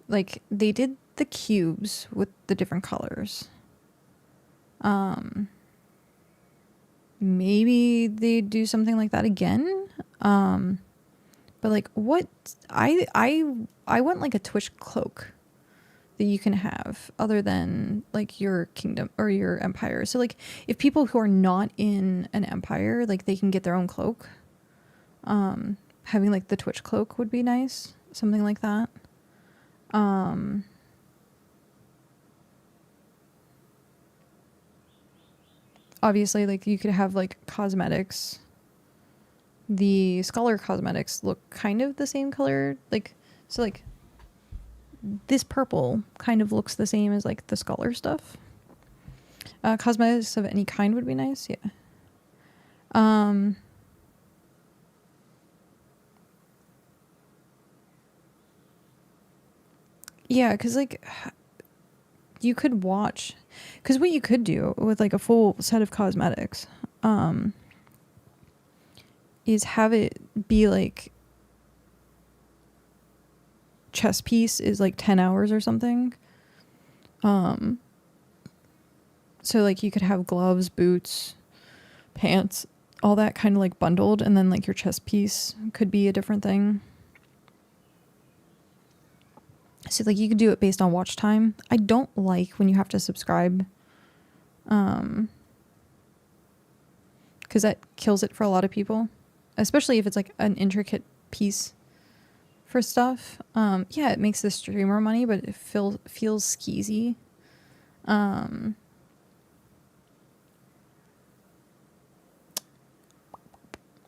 Like, they did the cubes with the different colors. Maybe they do something like that again. But like, what I want like a Twitch cloak that you can have other than like your kingdom or your empire. So like, if people who are not in an empire, like they can get their own cloak. Having like the Twitch cloak would be nice. Something like that. Obviously, like you could have like cosmetics. The scholar cosmetics look kind of the same color, like so like this purple kind of looks the same as like the scholar stuff. Cosmetics of any kind would be nice, yeah. Yeah, because like you could watch, because what you could do with like a full set of cosmetics is have it be like chess piece is like 10 hours or something. So like you could have gloves, boots, pants, all that kind of like bundled, and then like your chess piece could be a different thing. So like you could do it based on watch time. I don't like when you have to subscribe, because that kills it for a lot of people, especially if it's like an intricate piece for stuff. Yeah, it makes the streamer money, but it feels skeezy.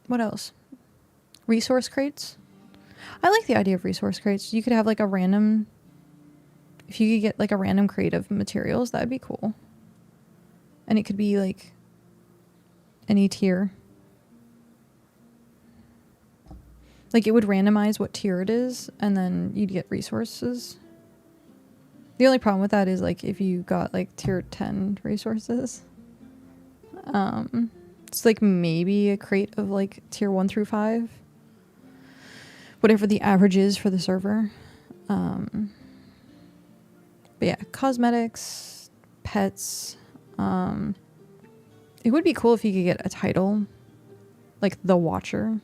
What else? Resource crates. I like the idea of resource crates. You could have like a random, if you could get like a random crate of materials, that'd be cool. And it could be like any tier. Like it would randomize what tier it is, and then you'd get resources. The only problem with that is like if you got like tier 10 resources, it's like maybe a crate of like tier 1 through 5. Whatever the average is for the server. But yeah, cosmetics, pets. It would be cool if you could get a title, like the Watcher.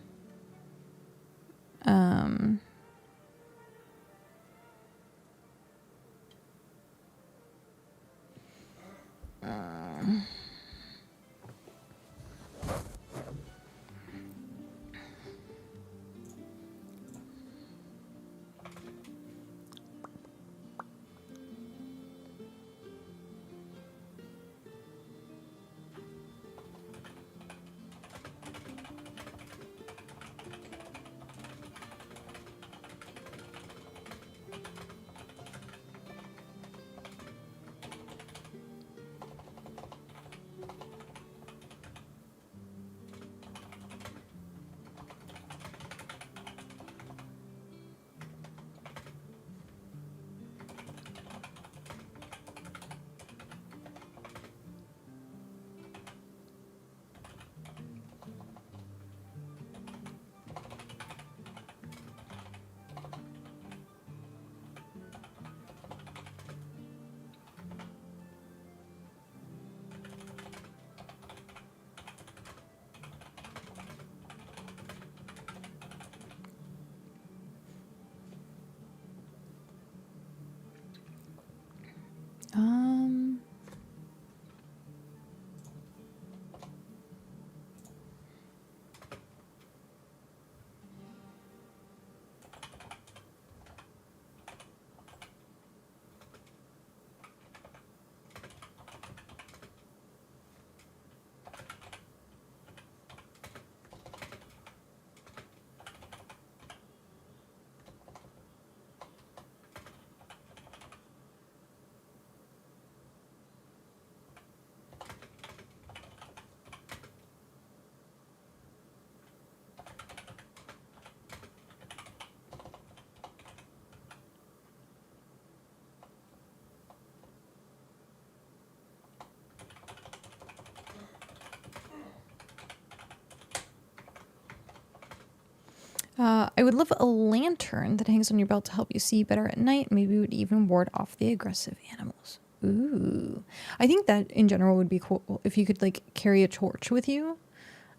I would love a lantern that hangs on your belt to help you see better at night. Maybe it would even ward off the aggressive animals. Ooh. I think that in general would be cool if you could like carry a torch with you.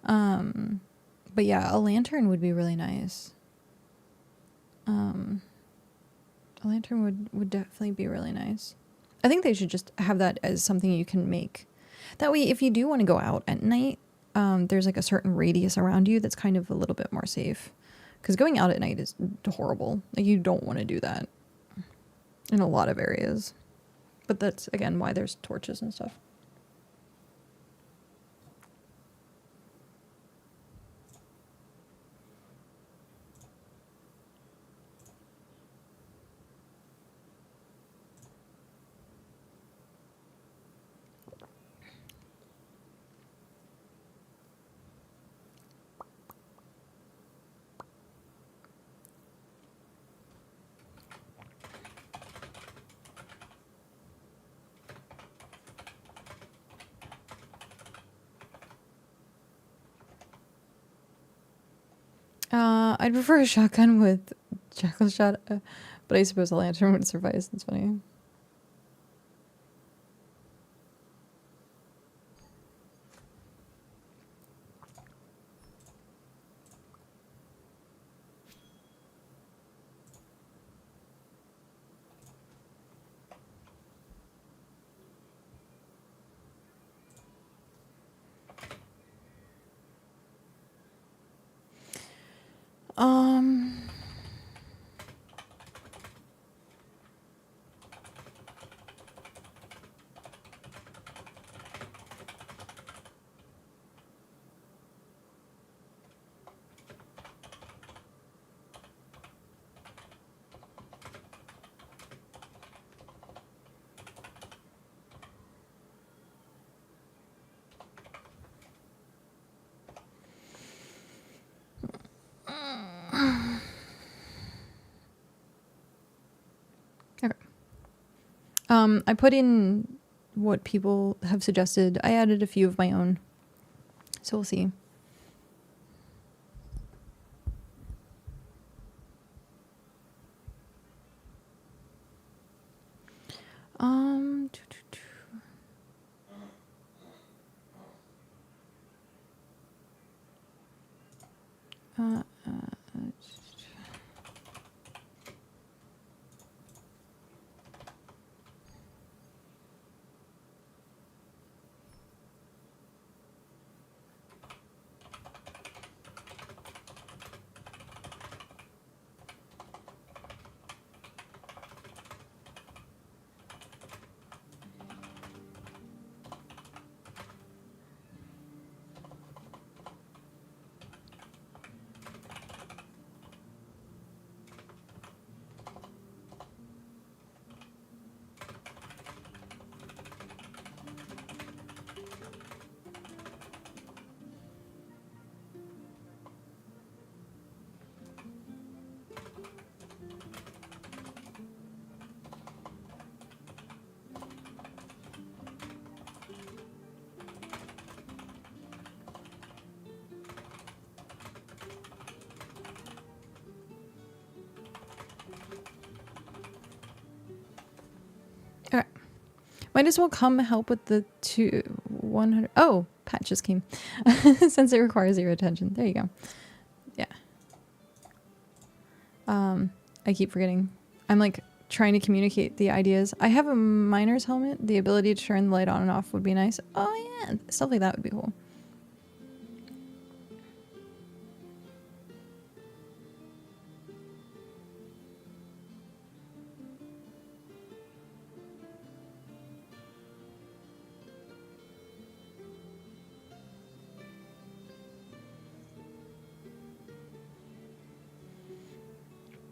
But yeah, a lantern would be really nice. A lantern would definitely be really nice. I think they should just have that as something you can make. That way, if you do want to go out at night, there's like a certain radius around you that's kind of a little bit more safe. Because going out at night is horrible. Like, you don't want to do that in a lot of areas. But that's, again, why there's torches and stuff. I'd prefer a shotgun with jackal shot, but I suppose a lantern would suffice. That's funny. Um, okay. I put in what people have suggested. I added a few of my own, so we'll see. Doo, doo, doo. Uh, okay. Might as well come help with the 100. Oh, Pat just came. Since it requires your attention. There you go. Yeah. I keep forgetting. I'm like trying to communicate the ideas. I have a miner's helmet. The ability to turn the light on and off would be nice. Oh yeah, stuff like that would be cool.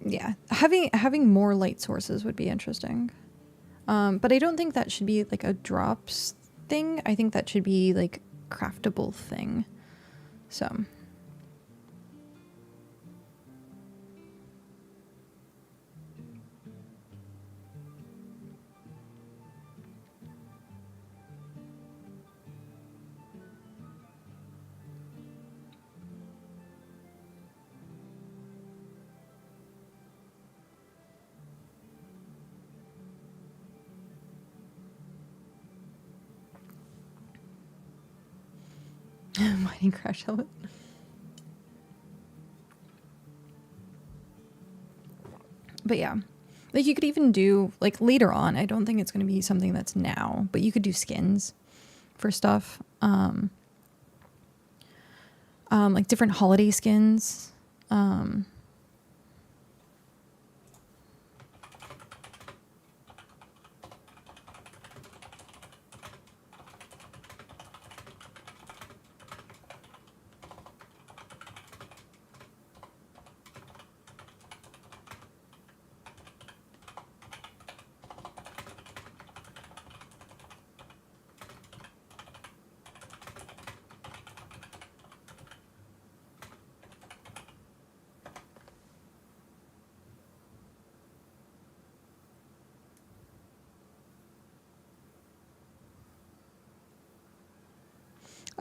Yeah, having more light sources would be interesting. But I don't think that should be like a drops thing. I think that should be like craftable thing. So. mining crash helmet. But yeah, like you could even do like later on. I don't think it's going to be something that's now, but you could do skins for stuff. Like different holiday skins.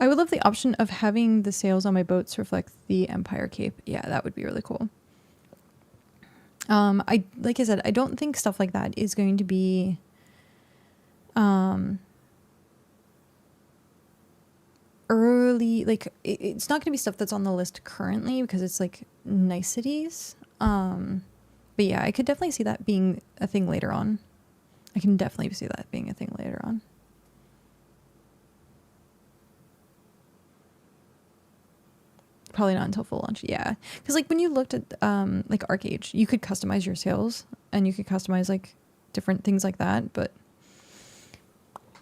I would love the option of having the sails on my boats reflect the Empire Cape. Yeah, that would be really cool. Like I said, I don't think stuff like that is going to be early, like it's not going to be stuff that's on the list currently because it's like niceties. But yeah, I could definitely see that being a thing later on. I can definitely see that being a thing later on. Probably not until full launch. Yeah, because like when you looked at like ArcAge, you could customize your sails and you could customize like different things like that. But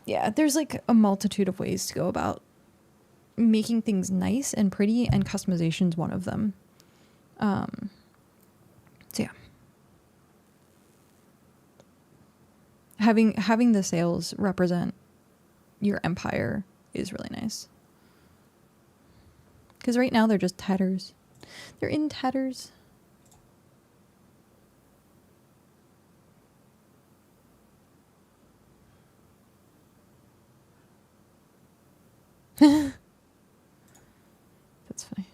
yeah, there's like a multitude of ways to go about making things nice and pretty, and customization's one of them. So yeah, having the sails represent your empire is really nice. Because right now they're just tatters. They're in tatters. That's funny.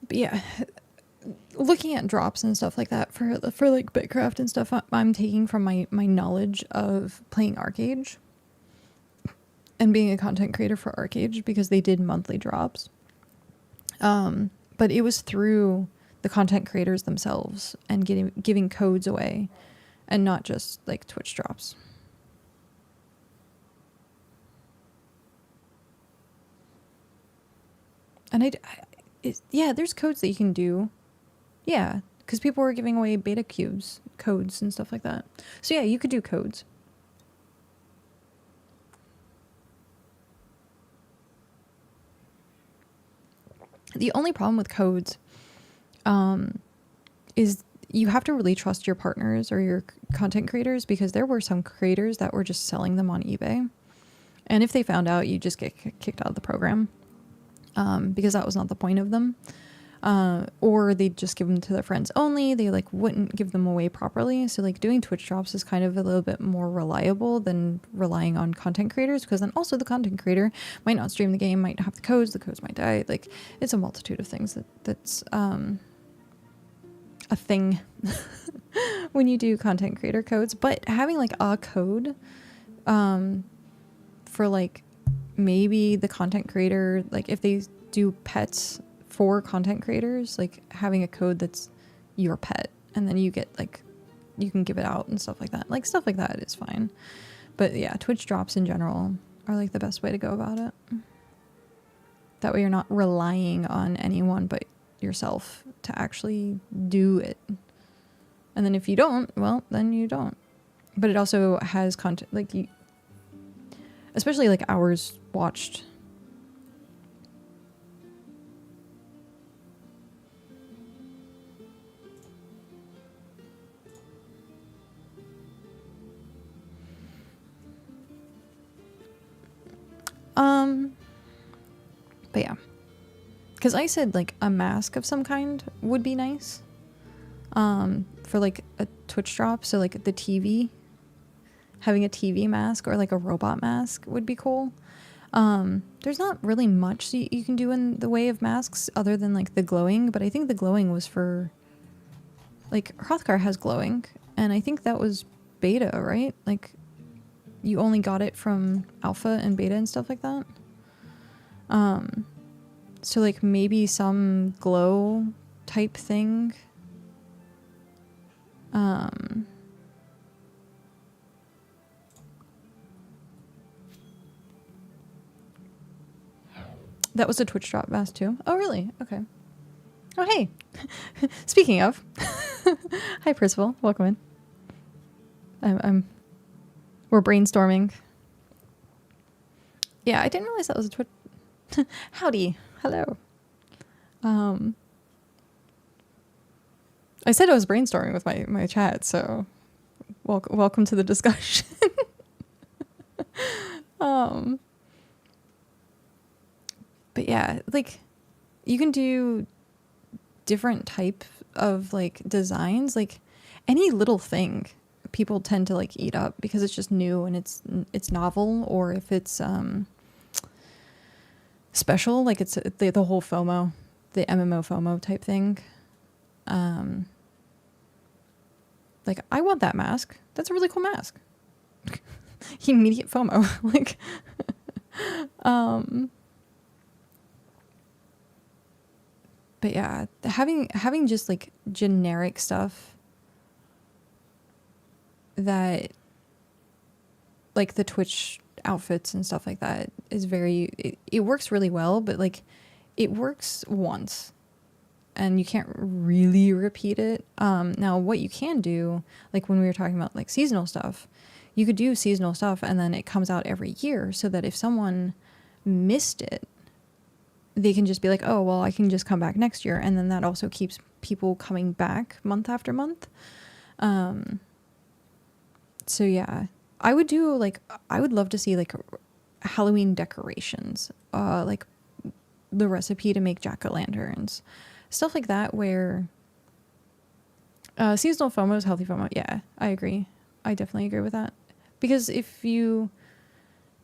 But yeah, looking at drops and stuff like that for like BitCraft and stuff, I'm taking from my knowledge of playing ArcAge and being a content creator for ArcAge, because they did monthly drops. But it was through the content creators themselves and giving codes away, and not just like Twitch drops. And yeah, there's codes that you can do. Yeah, because people were giving away beta cubes, codes and stuff like that. So yeah, you could do codes. The only problem with codes is you have to really trust your partners or your content creators, because there were some creators that were just selling them on eBay. And if they found out, you just get kicked out of the program, because that was not the point of them. Or they'd just give them to their friends only. They like wouldn't give them away properly. So like doing Twitch drops is kind of a little bit more reliable than relying on content creators, because then also the content creator might not stream the game, might have the codes might die. Like it's a multitude of things that's a thing when you do content creator codes. But having like a code for like maybe the content creator, like if they do pets for content creators, like having a code that's your pet, and then you get like, you can give it out and stuff like that. Like stuff like that is fine. But yeah, Twitch drops in general are like the best way to go about it. That way you're not relying on anyone but yourself to actually do it. And then if you don't, well, then you don't. But it also has content, like especially like hours watched. But yeah, because I said like a mask of some kind would be nice, for like a Twitch drop. So like the TV, having a TV mask or like a robot mask would be cool. There's not really much you can do in the way of masks other than like the glowing, but I think the glowing was for like Hrothgar has glowing, and I think that was beta, right? Like you only got it from alpha and beta and stuff like that. So like maybe some glow type thing. That was a Twitch drop mask too. Oh really? Okay. Oh hey. Speaking of, hi Percival, welcome in. We're brainstorming. Yeah, I didn't realize that was a Twitch. Howdy, hello. I said I was brainstorming with my chat, so welcome to the discussion. But yeah, like you can do different type of like designs, like any little thing people tend to like eat up because it's just new and it's novel, or if it's special, like it's the whole FOMO, the MMO FOMO type thing. Like I want that mask. That's a really cool mask. Immediate FOMO. Like but yeah, having just like generic stuff that like the Twitch outfits and stuff like that is it works really well, but like it works once and you can't really repeat it. Now what you can do, like when we were talking about like seasonal stuff, you could do seasonal stuff and then it comes out every year so that if someone missed it, they can just be like, oh, well, I can just come back next year. And then that also keeps people coming back month after month. So yeah, I would love to see like Halloween decorations, like the recipe to make jack-o'-lanterns, stuff like that, where seasonal FOMO is healthy FOMO. Yeah, I agree. I definitely agree with that. Because if you,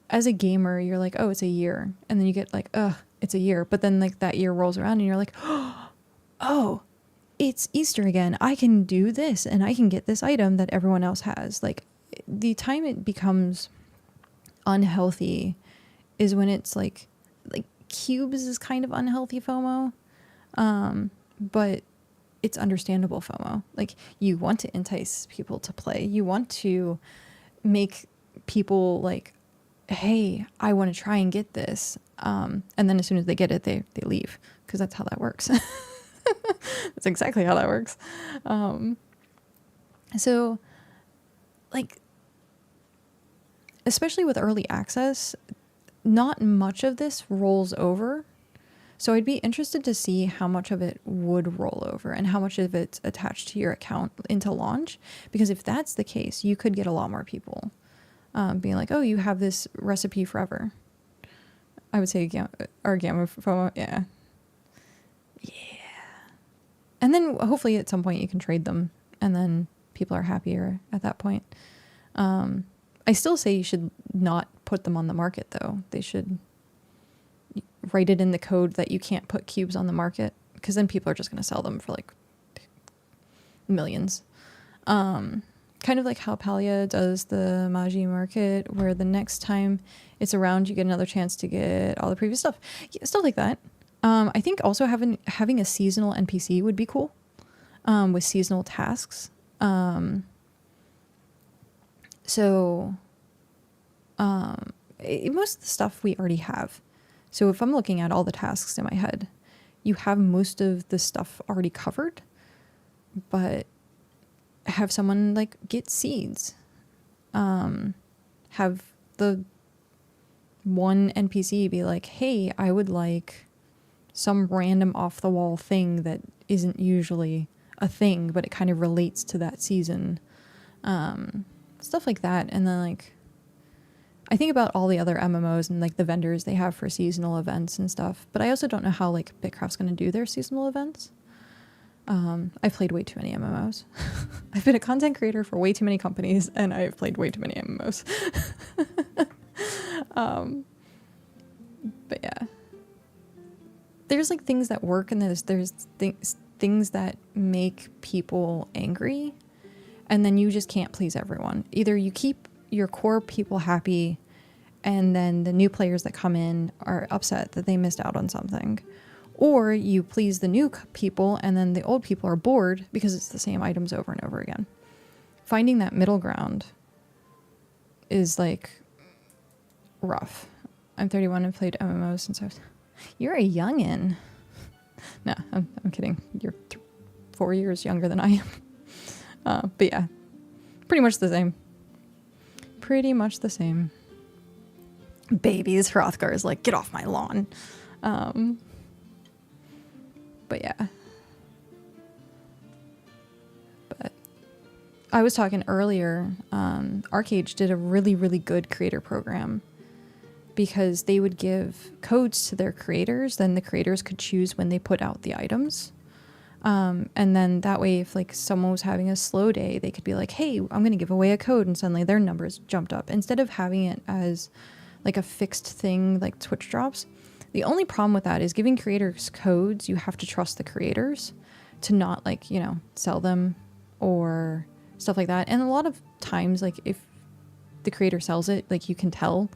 as a gamer, you're like, oh, it's a year. And then you get like, it's a year. But then like that year rolls around and you're like, oh, it's Easter again. I can do this and I can get this item that everyone else has. Like the time it becomes unhealthy is when it's like cubes is kind of unhealthy FOMO. But it's understandable FOMO. Like you want to entice people to play. You want to make people like, hey, I want to try and get this. And then as soon as they get it, they leave, because that's how that works. That's exactly how that works. So like, especially with early access, not much of this rolls over. So I'd be interested to see how much of it would roll over and how much of it's attached to your account into launch. Because if that's the case, you could get a lot more people being like, oh, you have this recipe forever. I would say our Gamma FOMO, yeah. Yeah. And then hopefully at some point you can trade them and then people are happier at that point. I still say you should not put them on the market though. They should write it in the code that you can't put cubes on the market, because then people are just going to sell them for like millions. Kind of like how Palia does the Magi market, where the next time it's around, you get another chance to get all the previous stuff. Yeah, stuff like that. I think also having a seasonal NPC would be cool, with seasonal tasks. So most of the stuff we already have. So if I'm looking at all the tasks in my head, you have most of the stuff already covered, but have someone like get seeds, have the one NPC be like, hey, I would like some random off the wall thing that isn't usually a thing, but it kind of relates to that season. Stuff like that. And then like, I think about all the other MMOs and like the vendors they have for seasonal events and stuff, but I also don't know how like BitCraft's going to do their seasonal events. I've played way too many MMOs. I've been a content creator for way too many companies, and I've played way too many MMOs. But yeah, there's like things that work, and there's things that make people angry, and then you just can't please everyone. Either you keep your core people happy, and then the new players that come in are upset that they missed out on something. Or you please the new people and then the old people are bored because it's the same items over and over again. Finding that middle ground is like rough. I'm 31 and played MMOs since I was... You're a youngin'. No, I'm kidding. You're 4 years younger than I am. But yeah, pretty much the same. Pretty much the same. Babies, Hrothgar is like, get off my lawn. But yeah. But I was talking earlier, Arcade did a really, really good creator program because they would give codes to their creators, then the creators could choose when they put out the items. And then that way, if like someone was having a slow day, they could be like, hey, I'm going to give away a code, and suddenly their numbers jumped up. Instead of having it as like a fixed thing like Twitch drops. The only problem with that is giving creators codes, you have to trust the creators to not like, you know, sell them or stuff like that. And a lot of times, like if the creator sells it, like you can tell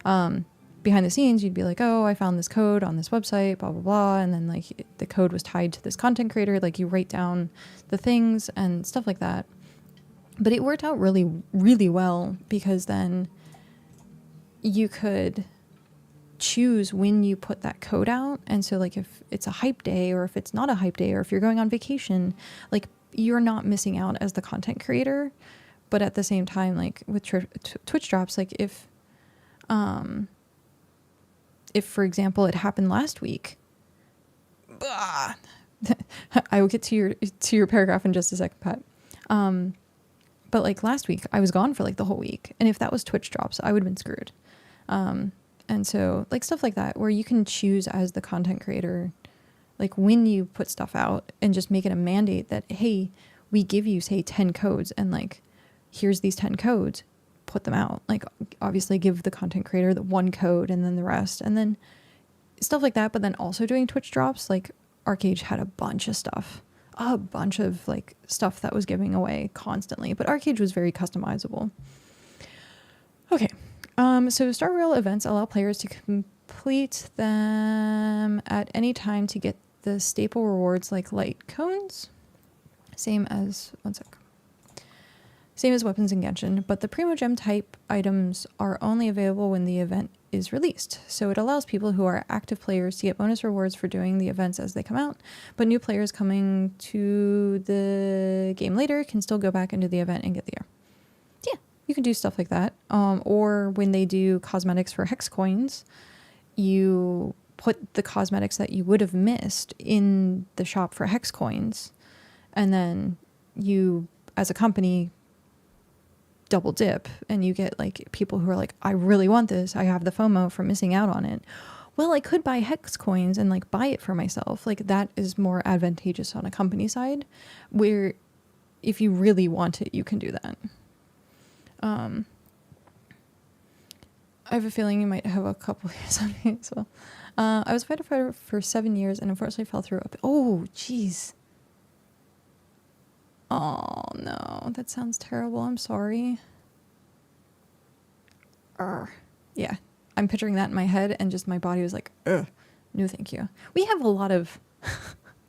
behind the scenes, you'd be like, oh, I found this code on this website, blah, blah, blah. And then like the code was tied to this content creator. Like you write down the things and stuff like that. But it worked out really, really well because then you could choose when you put that code out. And so like if it's a hype day or if it's not a hype day or if you're going on vacation, like you're not missing out as the content creator. But at the same time, like with Twitch drops, like if for example it happened last week, I will get to your paragraph in just a second, Pat. But like last week I was gone for like the whole week, and if that was Twitch drops, I would have been screwed. And so like stuff like that, where you can choose as the content creator, like when you put stuff out and just make it a mandate that, hey, we give you say 10 codes and like, here's these 10 codes, put them out. Like obviously give the content creator the one code and then the rest, and then stuff like that. But then also doing Twitch drops, like Arcade had a bunch of like stuff that was giving away constantly, but Arcade was very customizable. Okay. So Star Rail events allow players to complete them at any time to get the staple rewards like light cones. Same as weapons in Genshin, but the Primo Gem type items are only available when the event is released. So it allows people who are active players to get bonus rewards for doing the events as they come out, but new players coming to the game later can still go back into the event and get the gear. You can do stuff like that. Or when they do cosmetics for hex coins, you put the cosmetics that you would have missed in the shop for hex coins. And then you, as a company, double dip and you get like people who are like, I really want this. I have the FOMO for missing out on it. Well, I could buy hex coins and like buy it for myself. Like that is more advantageous on a company side, where if you really want it, you can do that. I have a feeling you might have a couple years on me as well. I was a fighter for 7 years and unfortunately fell through oh, jeez. Oh, no. That sounds terrible. I'm sorry. Yeah. I'm picturing that in my head and just my body was like, ugh. No, thank you. We have a lot of...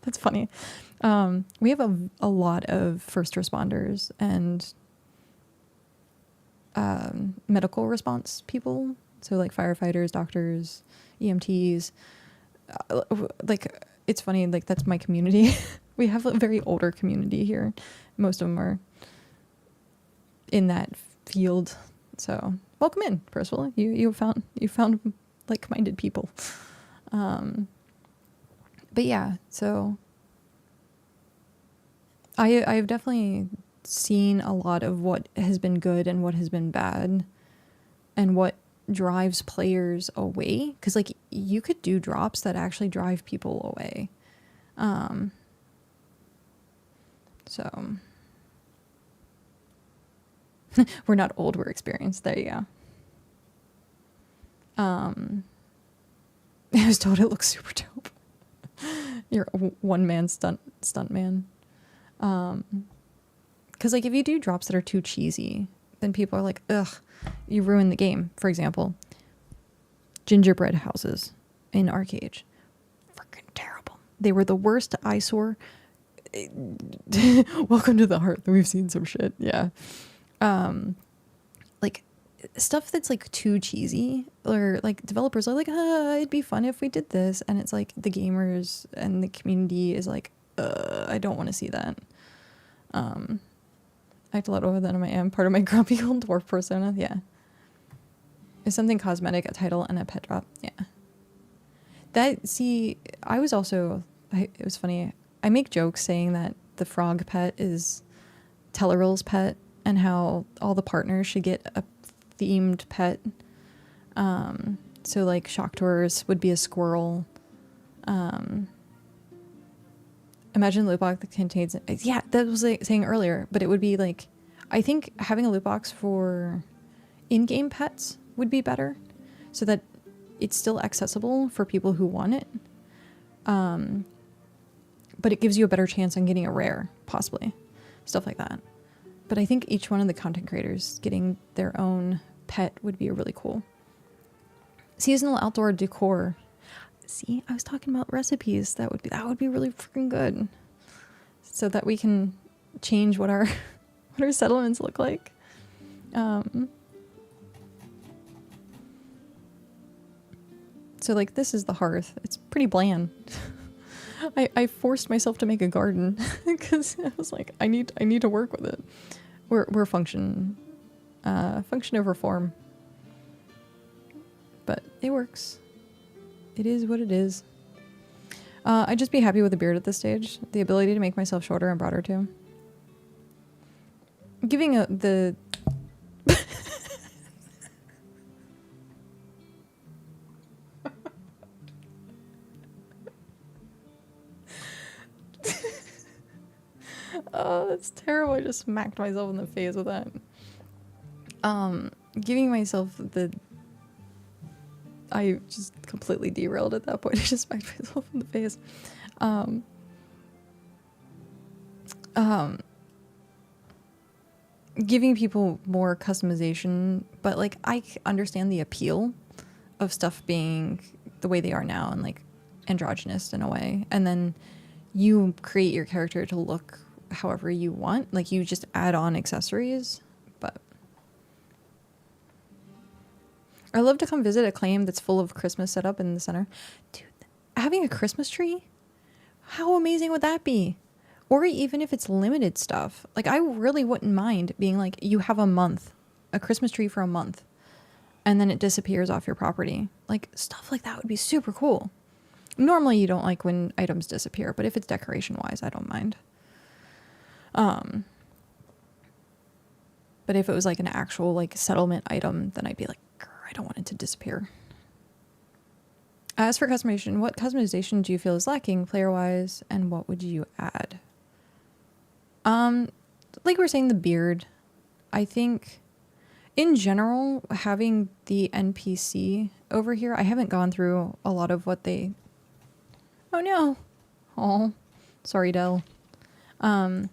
That's funny. We have a lot of first responders and... medical response people, so like firefighters, doctors, EMTs. Like it's funny, like that's my community. We have a very older community here. Most of them are in that field, So welcome in, Percival. You found like-minded people. But yeah, so I've definitely seen a lot of what has been good and what has been bad and what drives players away, because like you could do drops that actually drive people away. So we're not old, we're experienced. There you go. I was told it looks super dope. You're a one-man stunt man. Because like if you do drops that are too cheesy, then people are like, ugh, you ruined the game. For example, gingerbread houses in Arcade. Freaking terrible. They were the worst eyesore. Welcome to the Hearth. We've seen some shit. Yeah. Like stuff that's like too cheesy, or like developers are like, it'd be fun if we did this, and it's like the gamers and the community is like, I don't want to see that. I act a lot over than I am part of my grumpy old dwarf persona. Yeah. Is something cosmetic, a title, and a pet drop. Yeah. I was also, it was funny. I make jokes saying that the frog pet is Telleril's pet, and how all the partners should get a themed pet. So like Shocktours would be a squirrel. Imagine a loot box that contains, yeah, that was like saying earlier, but it would be like, I think having a loot box for in-game pets would be better, so that it's still accessible for people who want it. But it gives you a better chance on getting a rare, possibly. Stuff like that. But I think each one of the content creators getting their own pet would be really cool. Seasonal outdoor decor. See, I was talking about recipes. That would be really freaking good. So that we can change what our what our settlements look like. So like this is the hearth. It's pretty bland. I forced myself to make a garden because I was like, I need to work with it. We're function over form, but it works. It is what it is. I'd just be happy with a beard at this stage. The ability to make myself shorter and broader too. Giving the oh, that's terrible. I just smacked myself in the face with that. Giving myself I just completely derailed at that point. I just smacked myself in the face. Giving people more customization, but like I understand the appeal of stuff being the way they are now and like androgynous in a way, and then you create your character to look however you want. Like you just add on accessories. But I love to come visit a claim that's full of Christmas set up in the center. Dude, having a Christmas tree? How amazing would that be? Or even if it's limited stuff. Like I really wouldn't mind being like, you have a Christmas tree for a month, and then it disappears off your property. Like stuff like that would be super cool. Normally you don't like when items disappear, but if it's decoration wise, I don't mind. But if it was like an actual like settlement item, then I'd be like, I don't want it to disappear. As for customization, what customization do you feel is lacking player-wise, and what would you add? Like we were saying, the beard. I think, in general, having the NPC over here, I haven't gone through a lot of what they... Oh no! Oh, sorry, Del. But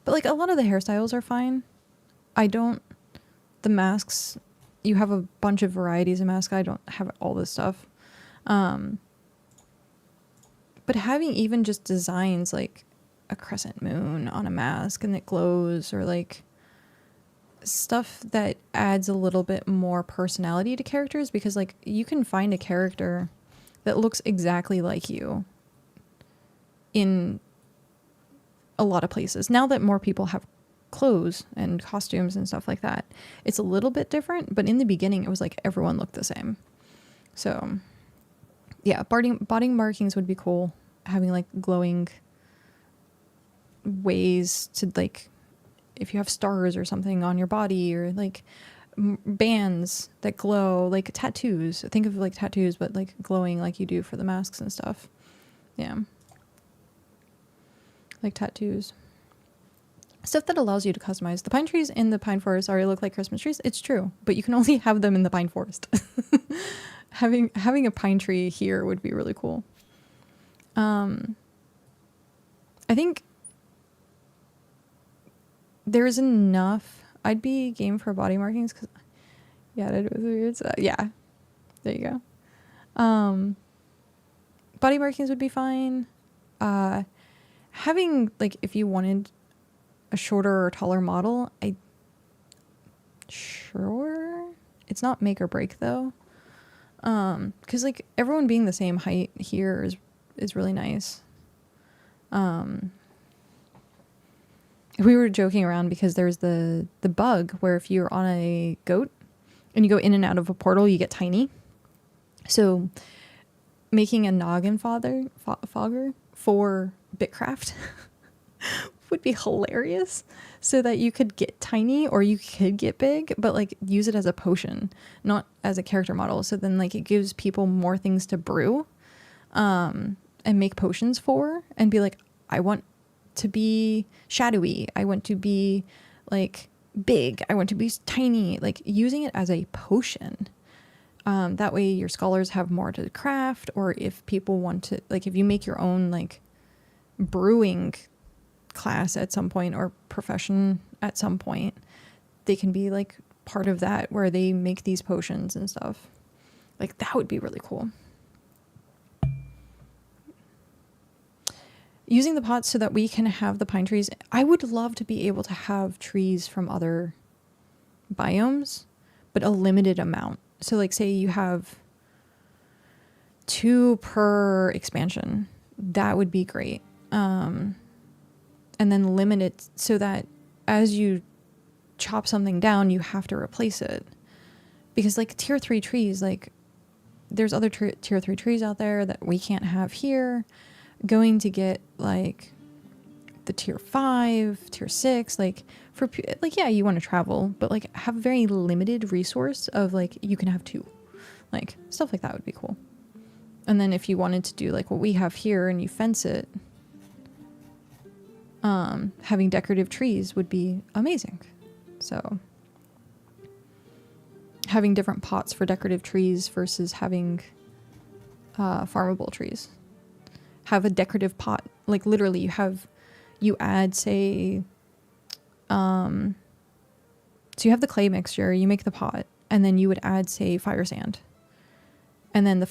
like a lot of the hairstyles are fine. The masks... You have a bunch of varieties of masks. I don't have all this stuff. But having even just designs like a crescent moon on a mask and it glows, or like stuff that adds a little bit more personality to characters, because like you can find a character that looks exactly like you in a lot of places. Now that more people have clothes and costumes and stuff like that. It's a little bit different, but in the beginning it was like everyone looked the same. So yeah, body markings would be cool. Having like glowing ways to, like, if you have stars or something on your body, or like bands that glow, like tattoos. Think of like tattoos, but like glowing like you do for the masks and stuff. Yeah. Like tattoos. Stuff that allows you to customize. The pine trees in the pine forest already look like Christmas trees. It's true, but you can only have them in the pine forest. Having a pine tree here would be really cool. I think there's enough. I'd be game for body markings because, yeah, that was weird. So, yeah, there you go. Body markings would be fine. Having, like, if you wanted a shorter or taller model, sure, it's not make or break though. Because like everyone being the same height here is really nice. We were joking around because there's the bug where if you're on a goat and you go in and out of a portal, you get tiny. So making a noggin fogger for BitCraft would be hilarious, so that you could get tiny or you could get big, but like use it as a potion, not as a character model. So then like it gives people more things to brew and make potions for, and be like, I want to be shadowy, I want to be like big, I want to be tiny, like using it as a potion. That way your scholars have more to craft, or if people want to, like if you make your own like brewing class at some point or profession at some point, they can be like part of that where they make these potions and stuff. Like that would be really cool. Using the pots so that we can have the pine trees. I would love to be able to have trees from other biomes, but a limited amount. So like say you have 2 per expansion, that would be great. And then limit it so that as you chop something down, you have to replace it. Because like tier 3 trees, like there's other tier 3 trees out there that we can't have here. Going to get like the tier 5, tier 6, like for like, yeah, you want to travel, but like have a very limited resource of like, you can have 2, like stuff like that would be cool. And then if you wanted to do like what we have here and you fence it, having decorative trees would be amazing. So having different pots for decorative trees versus having farmable trees. Have a decorative pot, like literally you add, say, so you have the clay mixture, you make the pot, and then you would add, say, fire sand. And then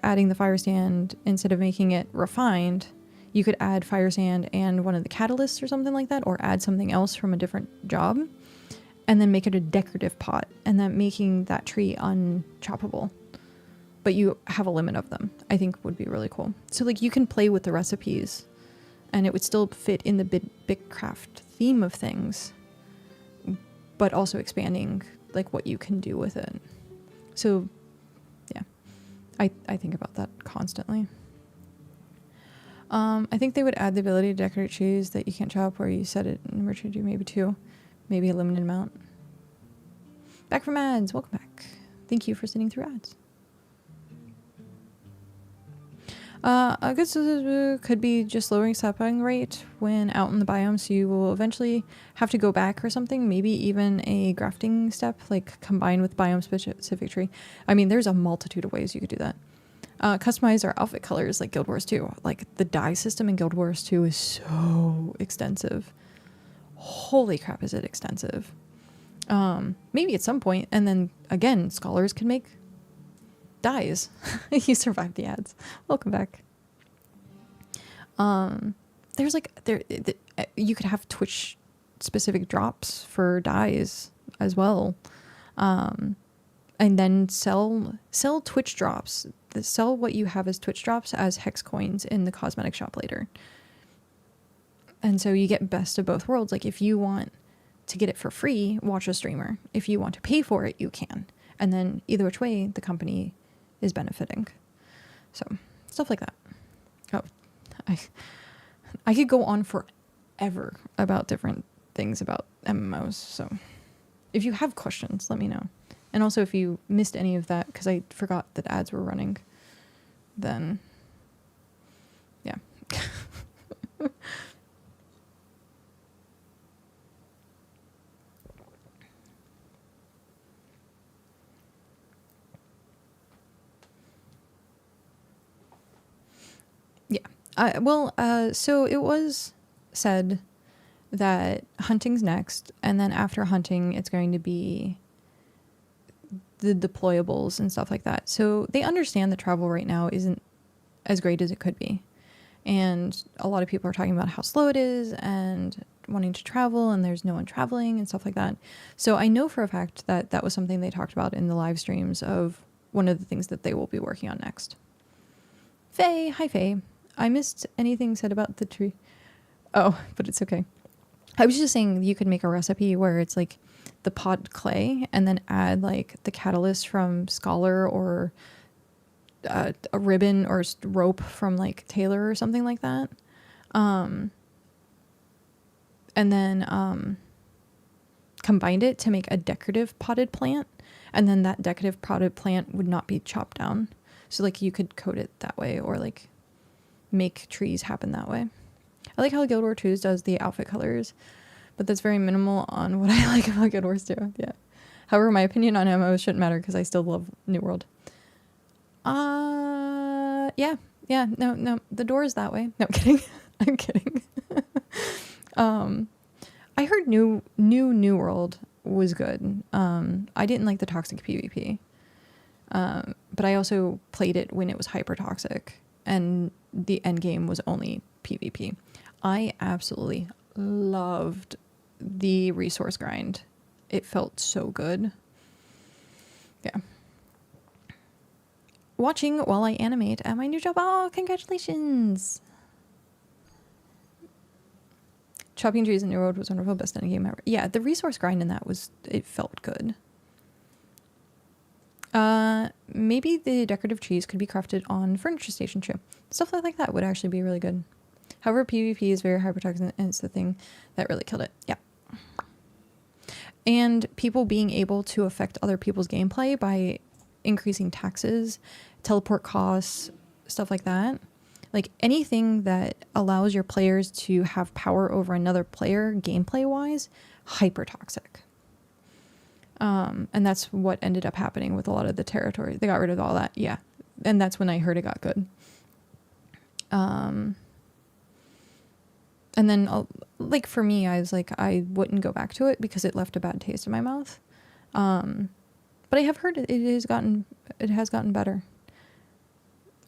adding the fire sand, instead of making it refined, you could add fire sand and one of the catalysts or something like that, or add something else from a different job, and then make it a decorative pot, and then making that tree unchoppable. But you have a limit of them, I think would be really cool. So like you can play with the recipes and it would still fit in the BitCraft theme of things, but also expanding like what you can do with it. So yeah, I think about that constantly. I think they would add the ability to decorate trees that you can't chop, where you set it in merchant, maybe 2, maybe a limited amount. Back from ads, welcome back. Thank you for sitting through ads. A good solution could be just lowering sapping rate when out in the biome, so you will eventually have to go back or something. Maybe even a grafting step, like combined with biome specific tree. I mean, there's a multitude of ways you could do that. Customize our outfit colors like Guild Wars 2. Like the dye system in Guild Wars 2 is so extensive. Holy crap, is it extensive. Maybe at some point, and then again, scholars can make dyes. You survived the ads. Welcome back. There's like you could have Twitch specific drops for dyes as well, and then sell Twitch drops. Sell what you have as Twitch drops as hex coins in the cosmetic shop later. And so you get best of both worlds. Like if you want to get it for free, watch a streamer. If you want to pay for it, you can. And then either which way, the company is benefiting. So stuff like that. Oh, I could go on forever about different things about MMOs. So if you have questions, let me know. And also if you missed any of that, because I forgot that ads were running, then yeah. So it was said that hunting's next, and then after hunting, it's going to be the deployables and stuff like that. So they understand that travel right now isn't as great as it could be. And a lot of people are talking about how slow it is and wanting to travel, and there's no one traveling and stuff like that. So I know for a fact that that was something they talked about in the live streams of one of the things that they will be working on next. Faye, hi Faye. I missed anything said about the tree. Oh, but it's okay. I was just saying you could make a recipe where it's like the pot clay and then add like the catalyst from Scholar or a ribbon or rope from like Taylor or something like that. And then combined it to make a decorative potted plant. And then that decorative potted plant would not be chopped down. So like you could coat it that way or like make trees happen that way. I like how Guild Wars 2 does the outfit colors, but that's very minimal on what I like about Guild Wars 2. Yeah. However, my opinion on MMOs shouldn't matter because I still love New World. Yeah. No, the door is that way. No, I'm kidding. I'm kidding. I heard New World was good. I didn't like the toxic PvP. But I also played it when it was hyper toxic and the end game was only PvP. I absolutely loved the resource grind. It felt so good. Yeah. Watching while I animate at my new job. Oh, congratulations. Chopping trees in New World was wonderful. Best end game ever. Yeah, the resource grind in that it felt good. Maybe the decorative trees could be crafted on furniture station too. Stuff like that would actually be really good. However, PvP is very hypertoxic and it's the thing that really killed it. Yeah. And people being able to affect other people's gameplay by increasing taxes, teleport costs, stuff like that. Like anything that allows your players to have power over another player gameplay wise, hypertoxic. And that's what ended up happening with a lot of the territory. They got rid of all that. Yeah. And that's when I heard it got good. And then like for me, I was like, I wouldn't go back to it because it left a bad taste in my mouth. But I have heard it has gotten better.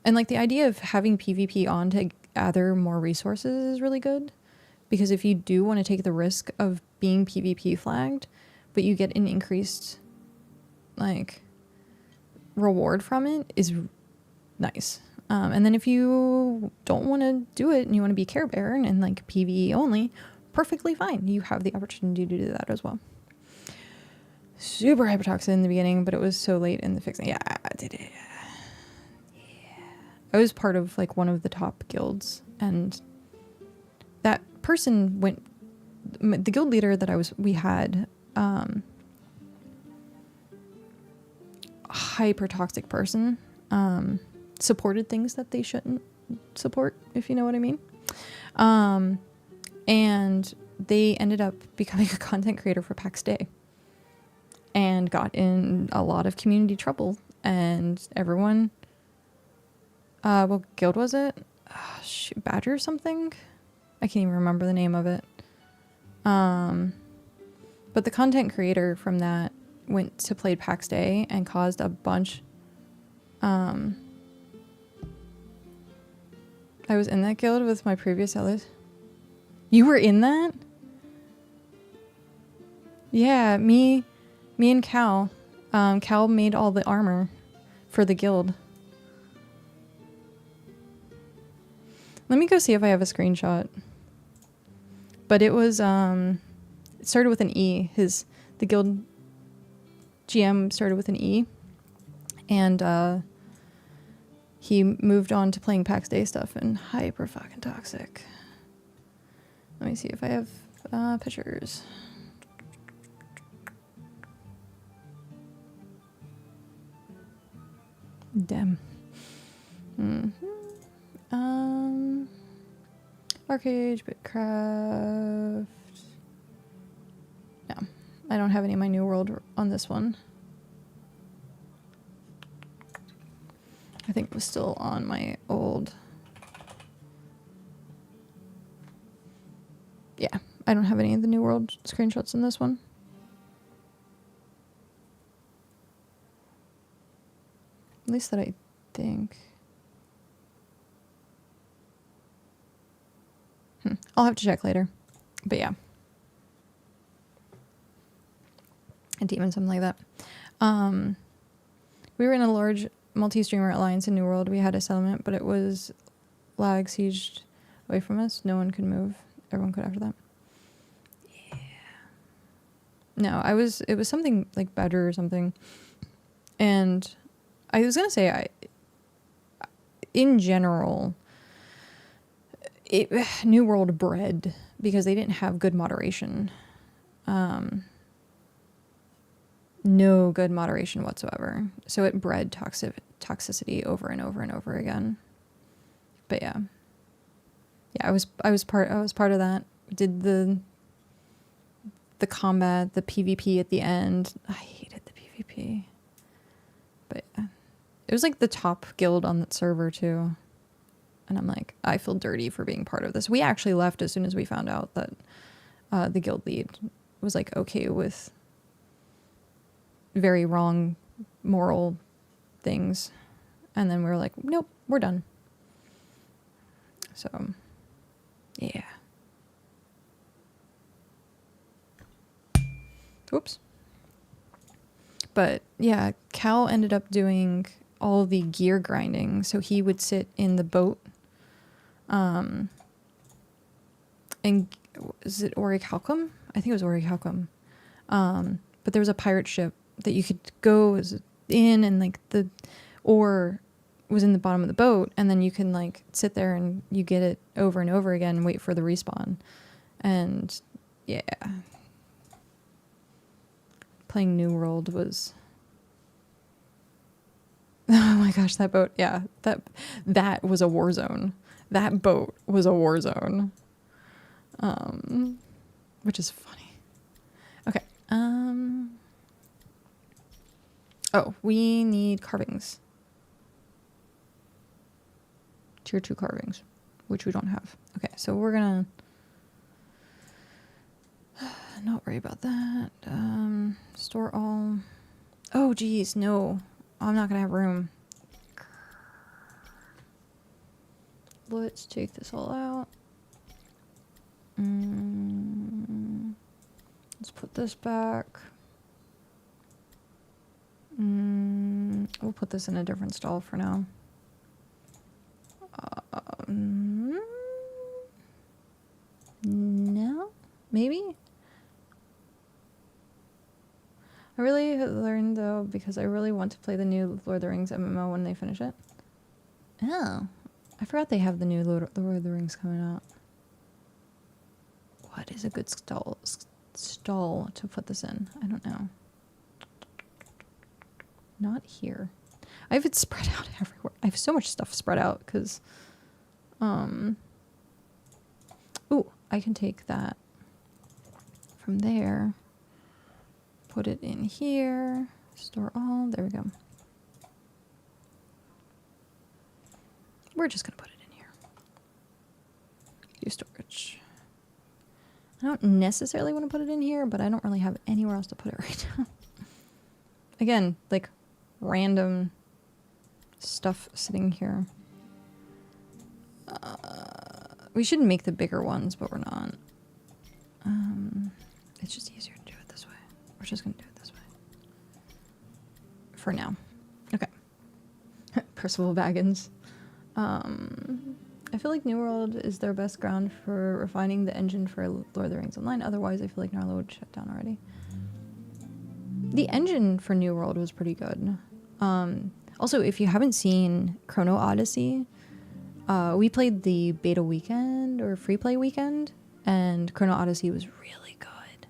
And like the idea of having PvP on to gather more resources is really good. Because if you do want to take the risk of being PvP flagged, but you get an increased like reward from it is nice. And then if you don't want to do it and you want to be Care Bear and like PvE only, perfectly fine. You have the opportunity to do that as well. Super hypertoxic in the beginning, but it was so late in the fixing. Yeah, I did it. Yeah. I was part of like one of the top guilds, and that person went, the guild leader that we had, hypertoxic person, supported things that they shouldn't support, if you know what I mean. And they ended up becoming a content creator for PAX Day and got in a lot of community trouble, and everyone, what guild was it? Badger or something? I can't even remember the name of it. But the content creator from that went to play PAX Day and caused a bunch. I was in that guild with my previous others. You were in that? Yeah, me and Cal. Cal made all the armor for the guild. Let me go see if I have a screenshot. But it was it started with an E. The guild GM started with an E, and he moved on to playing PAX Day stuff and hyper fucking toxic. Let me see if I have pictures. Damn. Arcade, BitCraft. No, I don't have any of my new world on this one. I think it was still on my old. Yeah, I don't have any of the new world screenshots in this one. At least that I think. I'll have to check later. But yeah. A demon, something like that. We were in a large multi-streamer alliance in New World. We had a settlement, but it was lag sieged away from us. No one could move. Everyone could after that. Yeah. No, it was something like better or something. And I was going to say, in general, New World bred because they didn't have good moderation. No good moderation whatsoever. So it bred toxicity over and over and over again. But yeah. Yeah, I was part of that. We did the combat, the PvP at the end. I hated the PvP. But yeah. It was like the top guild on that server too. And I'm like, I feel dirty for being part of this. We actually left as soon as we found out that the guild lead was like okay with very wrong moral things. And then we were like, nope, we're done. So, yeah. Oops. But yeah, Cal ended up doing all the gear grinding. So he would sit in the boat. And is it Orichalcum? I think it was Orichalcum. But there was a pirate ship that you could go in, and like the ore was in the bottom of the boat, and then you can like sit there and you get it over and over again and wait for the respawn. And yeah, playing New World was, oh my gosh, that boat, yeah, that was a war zone. That boat was a war zone. Which is funny. Okay. Oh, we need carvings. Tier 2 carvings, which we don't have. Okay, so we're gonna not worry about that. Store all. Oh, geez, no. I'm not gonna have room. Let's take this all out. Let's put this back. We'll put this in a different stall for now. No? Maybe? I really learned, though, because I really want to play the new Lord of the Rings MMO when they finish it. Oh. I forgot they have the new Lord of the Rings coming out. What is a good stall to put this in? I don't know. Not here. I have it spread out everywhere. I have so much stuff spread out because, ooh, I can take that from there, put it in here, store all. There we go. We're just gonna put it in here. View storage. I don't necessarily want to put it in here, but I don't really have anywhere else to put it right now. Again, like random stuff sitting here. We should make the bigger ones, but we're not. It's just easier to do it this way. We're just gonna do it this way. For now. Okay. Percival Baggins. I feel like New World is their best ground for refining the engine for Lord of the Rings Online. Otherwise, I feel like Narlow would shut down already. The engine for New World was pretty good. Also, if you haven't seen Chrono Odyssey, we played the beta weekend or free play weekend, and Chrono Odyssey was really good.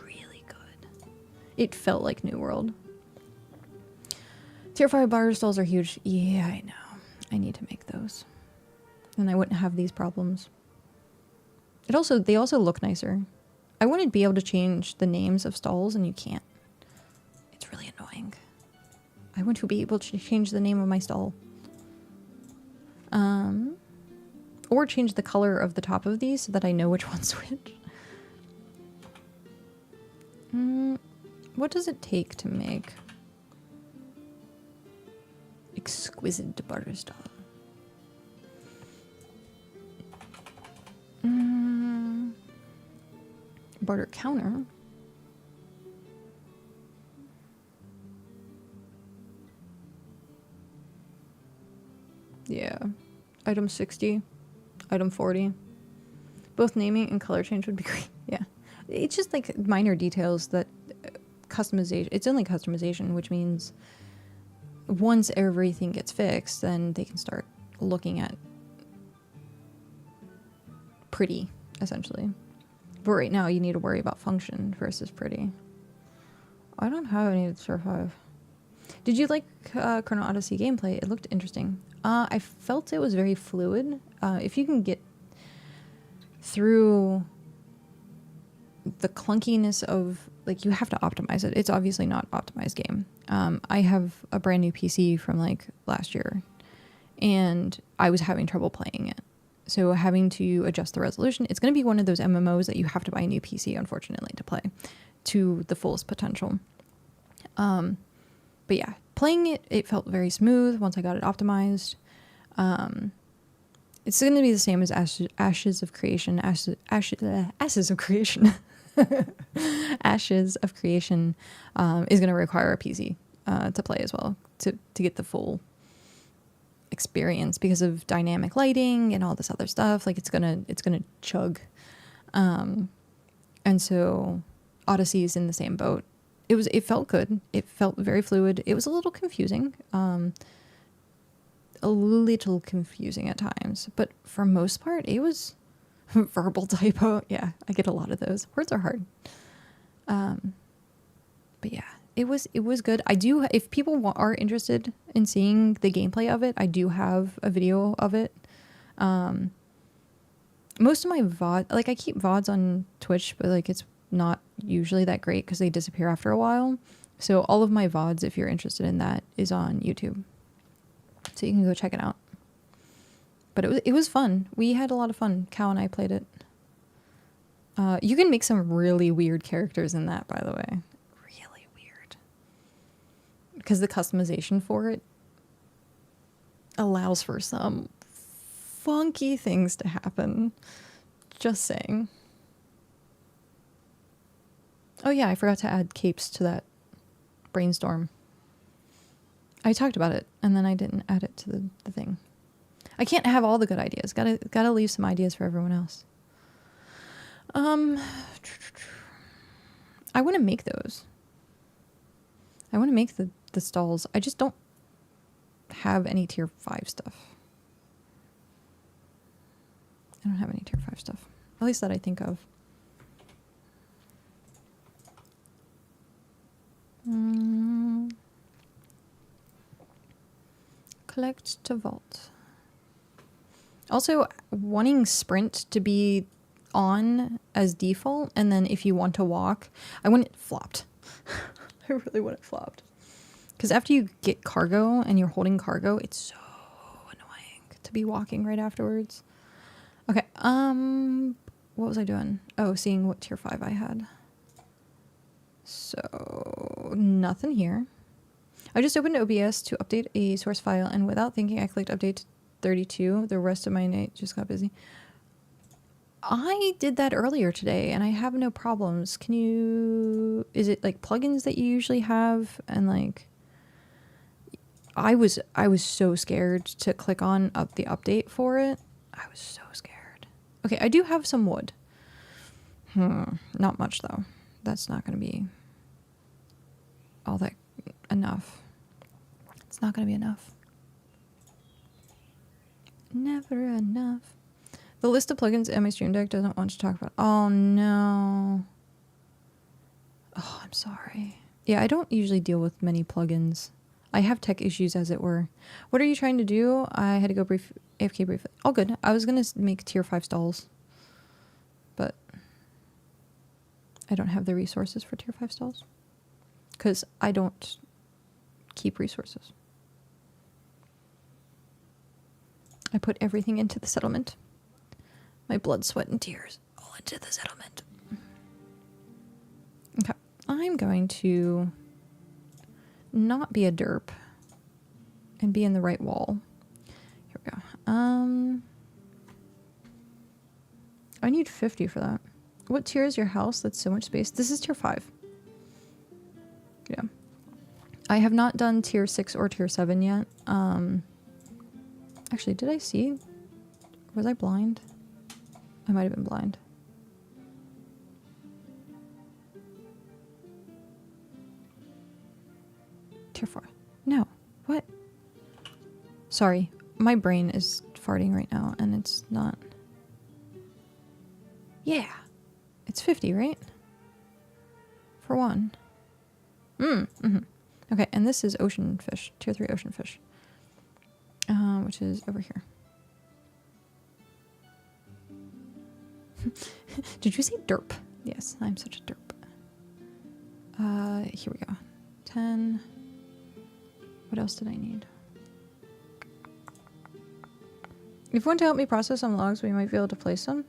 Really good. It felt like New World. Tier 5 bar stalls are huge. Yeah, I know. I need to make those. And I wouldn't have these problems. They also look nicer. I want to be able to change the names of stalls, and you can't. It's really annoying. I want to be able to change the name of my stall. Or change the color of the top of these so that I know which one's which. What does it take to make exquisite butter stall? Butter counter. Yeah. Item 60. Item 40. Both naming and color change would be great. Yeah. It's just like minor details that customization. It's only customization, which means once everything gets fixed, then they can start looking at pretty, essentially. But right now, you need to worry about function versus pretty. I don't have any to survive. Did you like Chrono Odyssey gameplay? It looked interesting. I felt it was very fluid. If you can get through the clunkiness of, like, you have to optimize it. It's obviously not optimized game. I have a brand new PC from like last year, and I was having trouble playing it. So having to adjust the resolution, it's going to be one of those MMOs that you have to buy a new PC, unfortunately, to play to the fullest potential. But yeah, playing it, it felt very smooth once I got it optimized. It's going to be the same as Ashes of Creation. Ashes of Creation. Ashes of Creation is going to require a PC to play as well to get the full experience because of dynamic lighting and all this other stuff. Like it's gonna chug. And so Odyssey is in the same boat. It felt good. It felt very fluid. It was a little confusing. A little confusing at times, but for most part it was verbal typo. Yeah, I get a lot of those. Words are hard. But yeah, it was good. I do, if people are interested in seeing the gameplay of it, I do have a video of it. Most of my VOD, like I keep VODs on Twitch, but like it's not usually that great because they disappear after a while. So all of my VODs, if you're interested in that, is on YouTube. So you can go check it out. But it was fun. We had a lot of fun. Cal and I played it. You can make some really weird characters in that, by the way. Really weird. Because the customization for it allows for some funky things to happen. Just saying. Oh yeah, I forgot to add capes to that brainstorm. I talked about it, and then I didn't add it to the thing. I can't have all the good ideas. Gotta leave some ideas for everyone else. I want to make those. I want to make the stalls. I just don't have any tier 5 stuff. I don't have any tier 5 stuff. At least that I think of. Collect to vault. Also, wanting sprint to be on as default, and then if you want to walk, I want it flopped. I really want it flopped. Because after you get cargo and you're holding cargo, it's so annoying to be walking right afterwards. Okay, what was I doing? Oh, seeing what tier 5 I had. So, nothing here. I just opened OBS to update a source file, and without thinking, I clicked update to 32. The rest of my night just got busy. I did that earlier today, and I have no problems. Can you... Is it, like, plugins that you usually have? And, like... I was so scared to click on the update for it. I was so scared. Okay, I do have some wood. Not much though. That's not going to be all that enough. It's not going to be enough. Never enough. The list of plugins in my stream deck doesn't want to talk about. Oh no. Oh, I'm sorry. Yeah, I don't usually deal with many plugins. I have tech issues, as it were. What are you trying to do? I had to go AFK briefly. All good. I was going to make tier 5 stalls. But I don't have the resources for tier 5 stalls. Because I don't keep resources. I put everything into the settlement. My blood, sweat, and tears all into the settlement. Okay. I'm going to not be a derp and be in the right wall. Here we go. I need 50 for that. What tier is your house? That's so much space. This is tier 5. Yeah. I have not done tier 6 or tier 7 yet. Actually, did I see? Was I blind? I might have been blind. Tier 4. No. What? Sorry. My brain is farting right now, and it's not. Yeah. It's 50, right? For one. Okay, and this is ocean fish. Tier 3 ocean fish. Which is over here. Did you say derp? Yes, I'm such a derp. Here we go. 10. What else did I need? If you want to help me process some logs, we might be able to place them.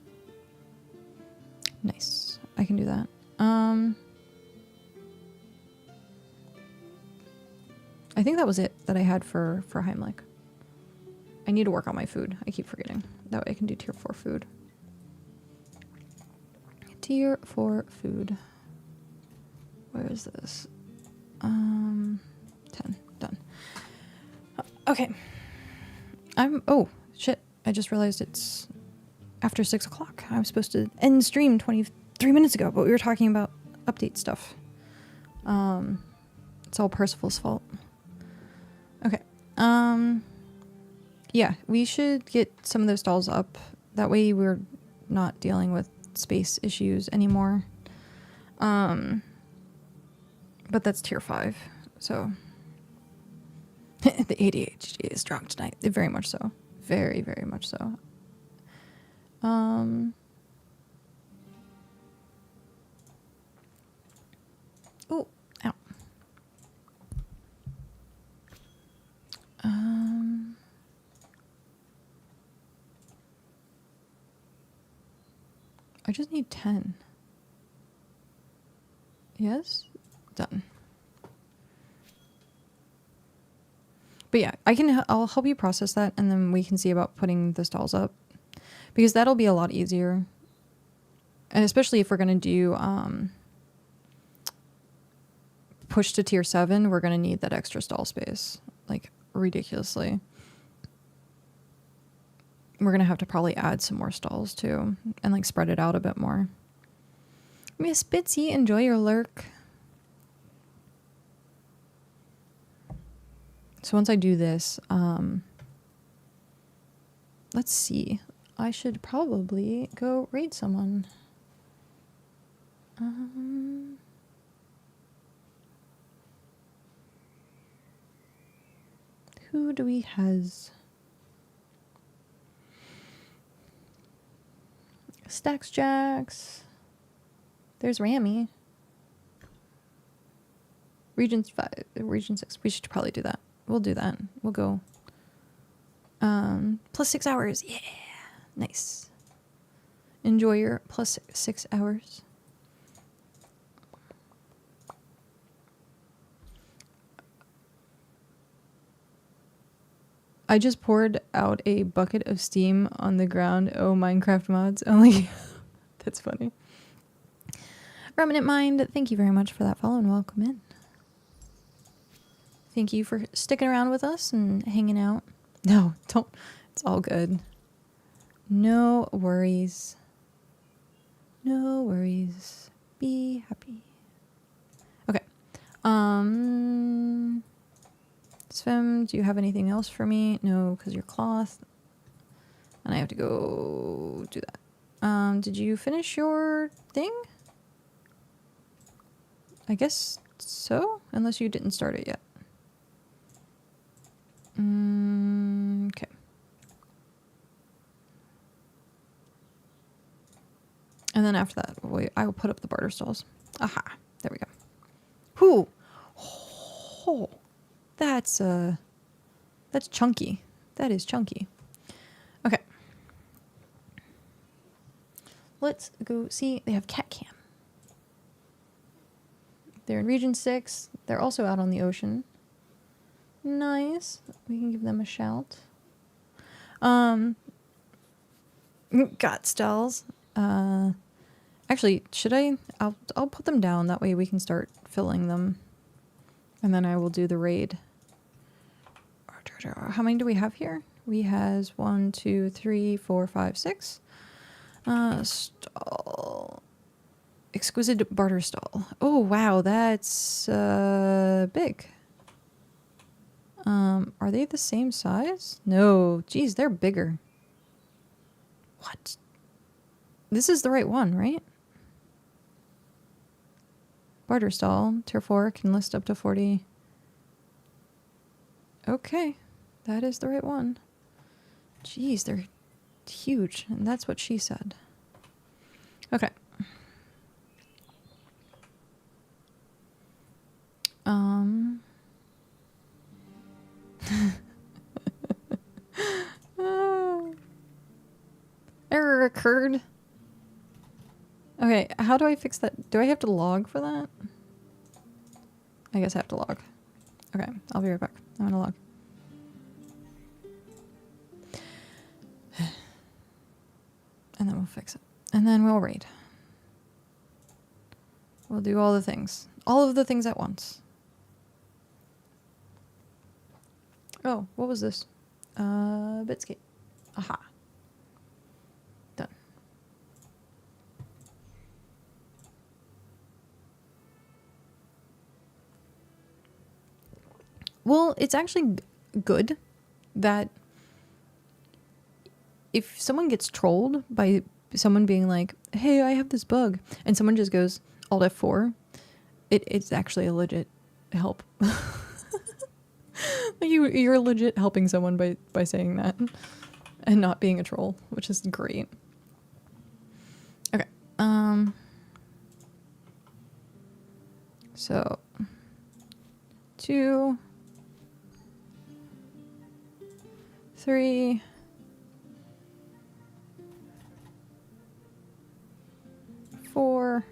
Nice. I can do that. I think that was it that I had for Heimlich. I need to work on my food. I keep forgetting. That way I can do tier 4 food. Tier 4 food. Where is this? 10. Done. Okay. Oh, shit. I just realized it's after 6 o'clock. I was supposed to end stream 23 minutes ago, but we were talking about update stuff. It's all Percival's fault. Okay. Yeah, we should get some of those stalls up. That way we're not dealing with space issues anymore. But that's tier 5, so the ADHD is strong tonight. Very much so. Very, very much so. Oh, ow. I just need 10. Yes? Done. But yeah, I'll help you process that, and then we can see about putting the stalls up. Because that'll be a lot easier. And especially if we're going to do push to tier 7, we're going to need that extra stall space. Like, ridiculously. We're going to have to probably add some more stalls, too. And, like, spread it out a bit more. Miss Bitsy, enjoy your lurk. So once I do this, let's see. I should probably go raid someone. Who do we has? Stacks Jacks. There's Rammy. Region 5, Region 6. We should probably do that. We'll do that. We'll go. Plus 6 hours. Yeah. Nice. Enjoy your plus 6 hours. I just poured out a bucket of steam on the ground. Oh, Minecraft mods. Only. That's funny. Remnant Mind, thank you very much for that follow and welcome in. Thank you for sticking around with us and hanging out. No, don't. It's all good. No worries. No worries. Be happy. Okay. Svem, do you have anything else for me? No, because you're cloth. And I have to go do that. Did you finish your thing? I guess so, unless you didn't start it yet. Okay. And then after that, I will put up the barter stalls. Aha, there we go. Whoo! Oh, that's chunky. That is chunky. Okay. Let's go see. They have cat cam. They're in Region 6. They're also out on the ocean. Nice. We can give them a shout. Got stalls. Actually, should I? I'll put them down. That way we can start filling them. And then I will do the raid. How many do we have here? We has 1, 2, 3, 4, 5, 6. Stall. Exquisite barter stall. Oh, wow. That's big. Are they the same size? No. Geez, they're bigger. What? This is the right one, right? Barter stall. Tier 4 can list up to 40. Okay. That is the right one. Jeez, they're huge. And that's what she said. Okay. Error occurred. Okay, how do I fix that? Do I have to log for that? I guess I have to log. Okay, I'll be right back. I'm gonna log. And then we'll fix it. And then we'll raid. We'll do all the things. All of the things at once. Oh, what was this? Bitscape. Aha. Done. Well, it's actually good that if someone gets trolled by someone being like, hey, I have this bug, and someone just goes Alt F4, it's actually a legit help. Like you're legit helping someone by saying that and not being a troll, which is great. Okay. So 2, 3, 4,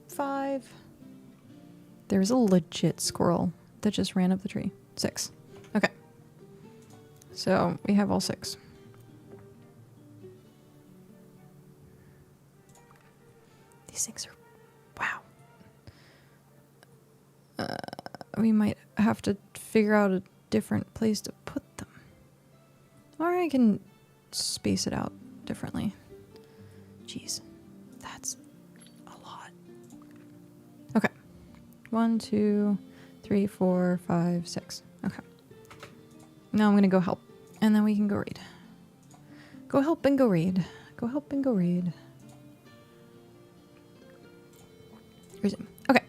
5. There's a legit squirrel that just ran up the tree. 6. Okay. So we have all 6. These things are... wow. We might have to figure out a different place to put them. Or I can space it out differently. Jeez. That's... 1, 2, 3, 4, 5, 6. Okay. Now I'm gonna go help. And then we can go raid. Go help and go raid. Go help and go raid. Resume. Okay.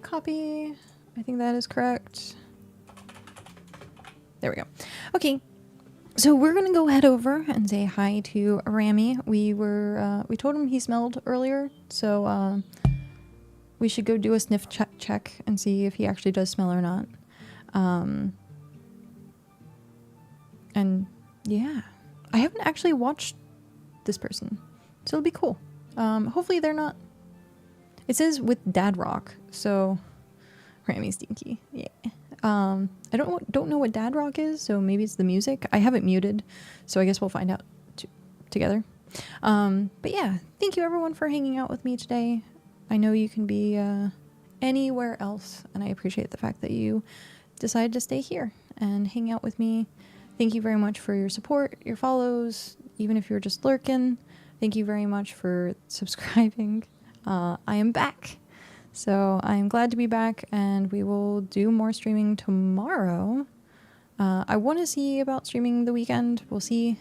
Copy. I think that is correct. There we go. Okay. So we're gonna go head over and say hi to Rami. We told him he smelled earlier, so we should go do a sniff check and see if he actually does smell or not. And yeah, I haven't actually watched this person, so it'll be cool. Hopefully they're not. It says with Dad Rock, so Rami Stinky. Yeah, I don't know what dad rock is, so maybe it's the music. I have it muted, so I guess we'll find out together. But yeah, thank you everyone for hanging out with me today. I know you can be anywhere else, and I appreciate the fact that you decided to stay here and hang out with me. Thank you very much for your support, your follows, even if you're just lurking. Thank you very much for subscribing. I am back. So I'm glad to be back, and we will do more streaming tomorrow. I want to see about streaming the weekend. We'll see.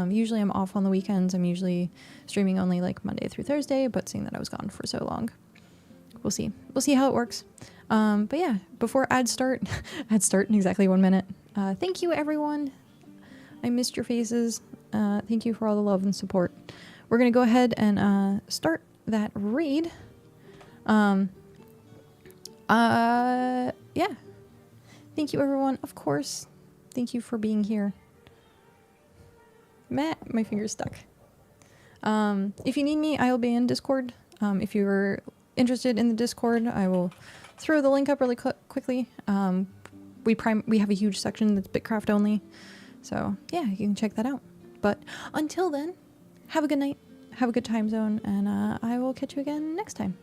Usually I'm off on the weekends. I'm usually streaming only like Monday through Thursday, but seeing that I was gone for so long, we'll see. We'll see how it works. But yeah, before ads start, ads start in exactly 1 minute. Thank you, everyone. I missed your faces. Thank you for all the love and support. We're going to go ahead and start that raid. Yeah. Thank you, everyone. Of course. Thank you for being here. Matt, my finger's stuck. If you need me, I will be in Discord. If you're interested in the Discord, I will throw the link up really quickly. We have a huge section that's BitCraft only. So yeah, you can check that out. But until then, have a good night, have a good time zone, and I will catch you again next time.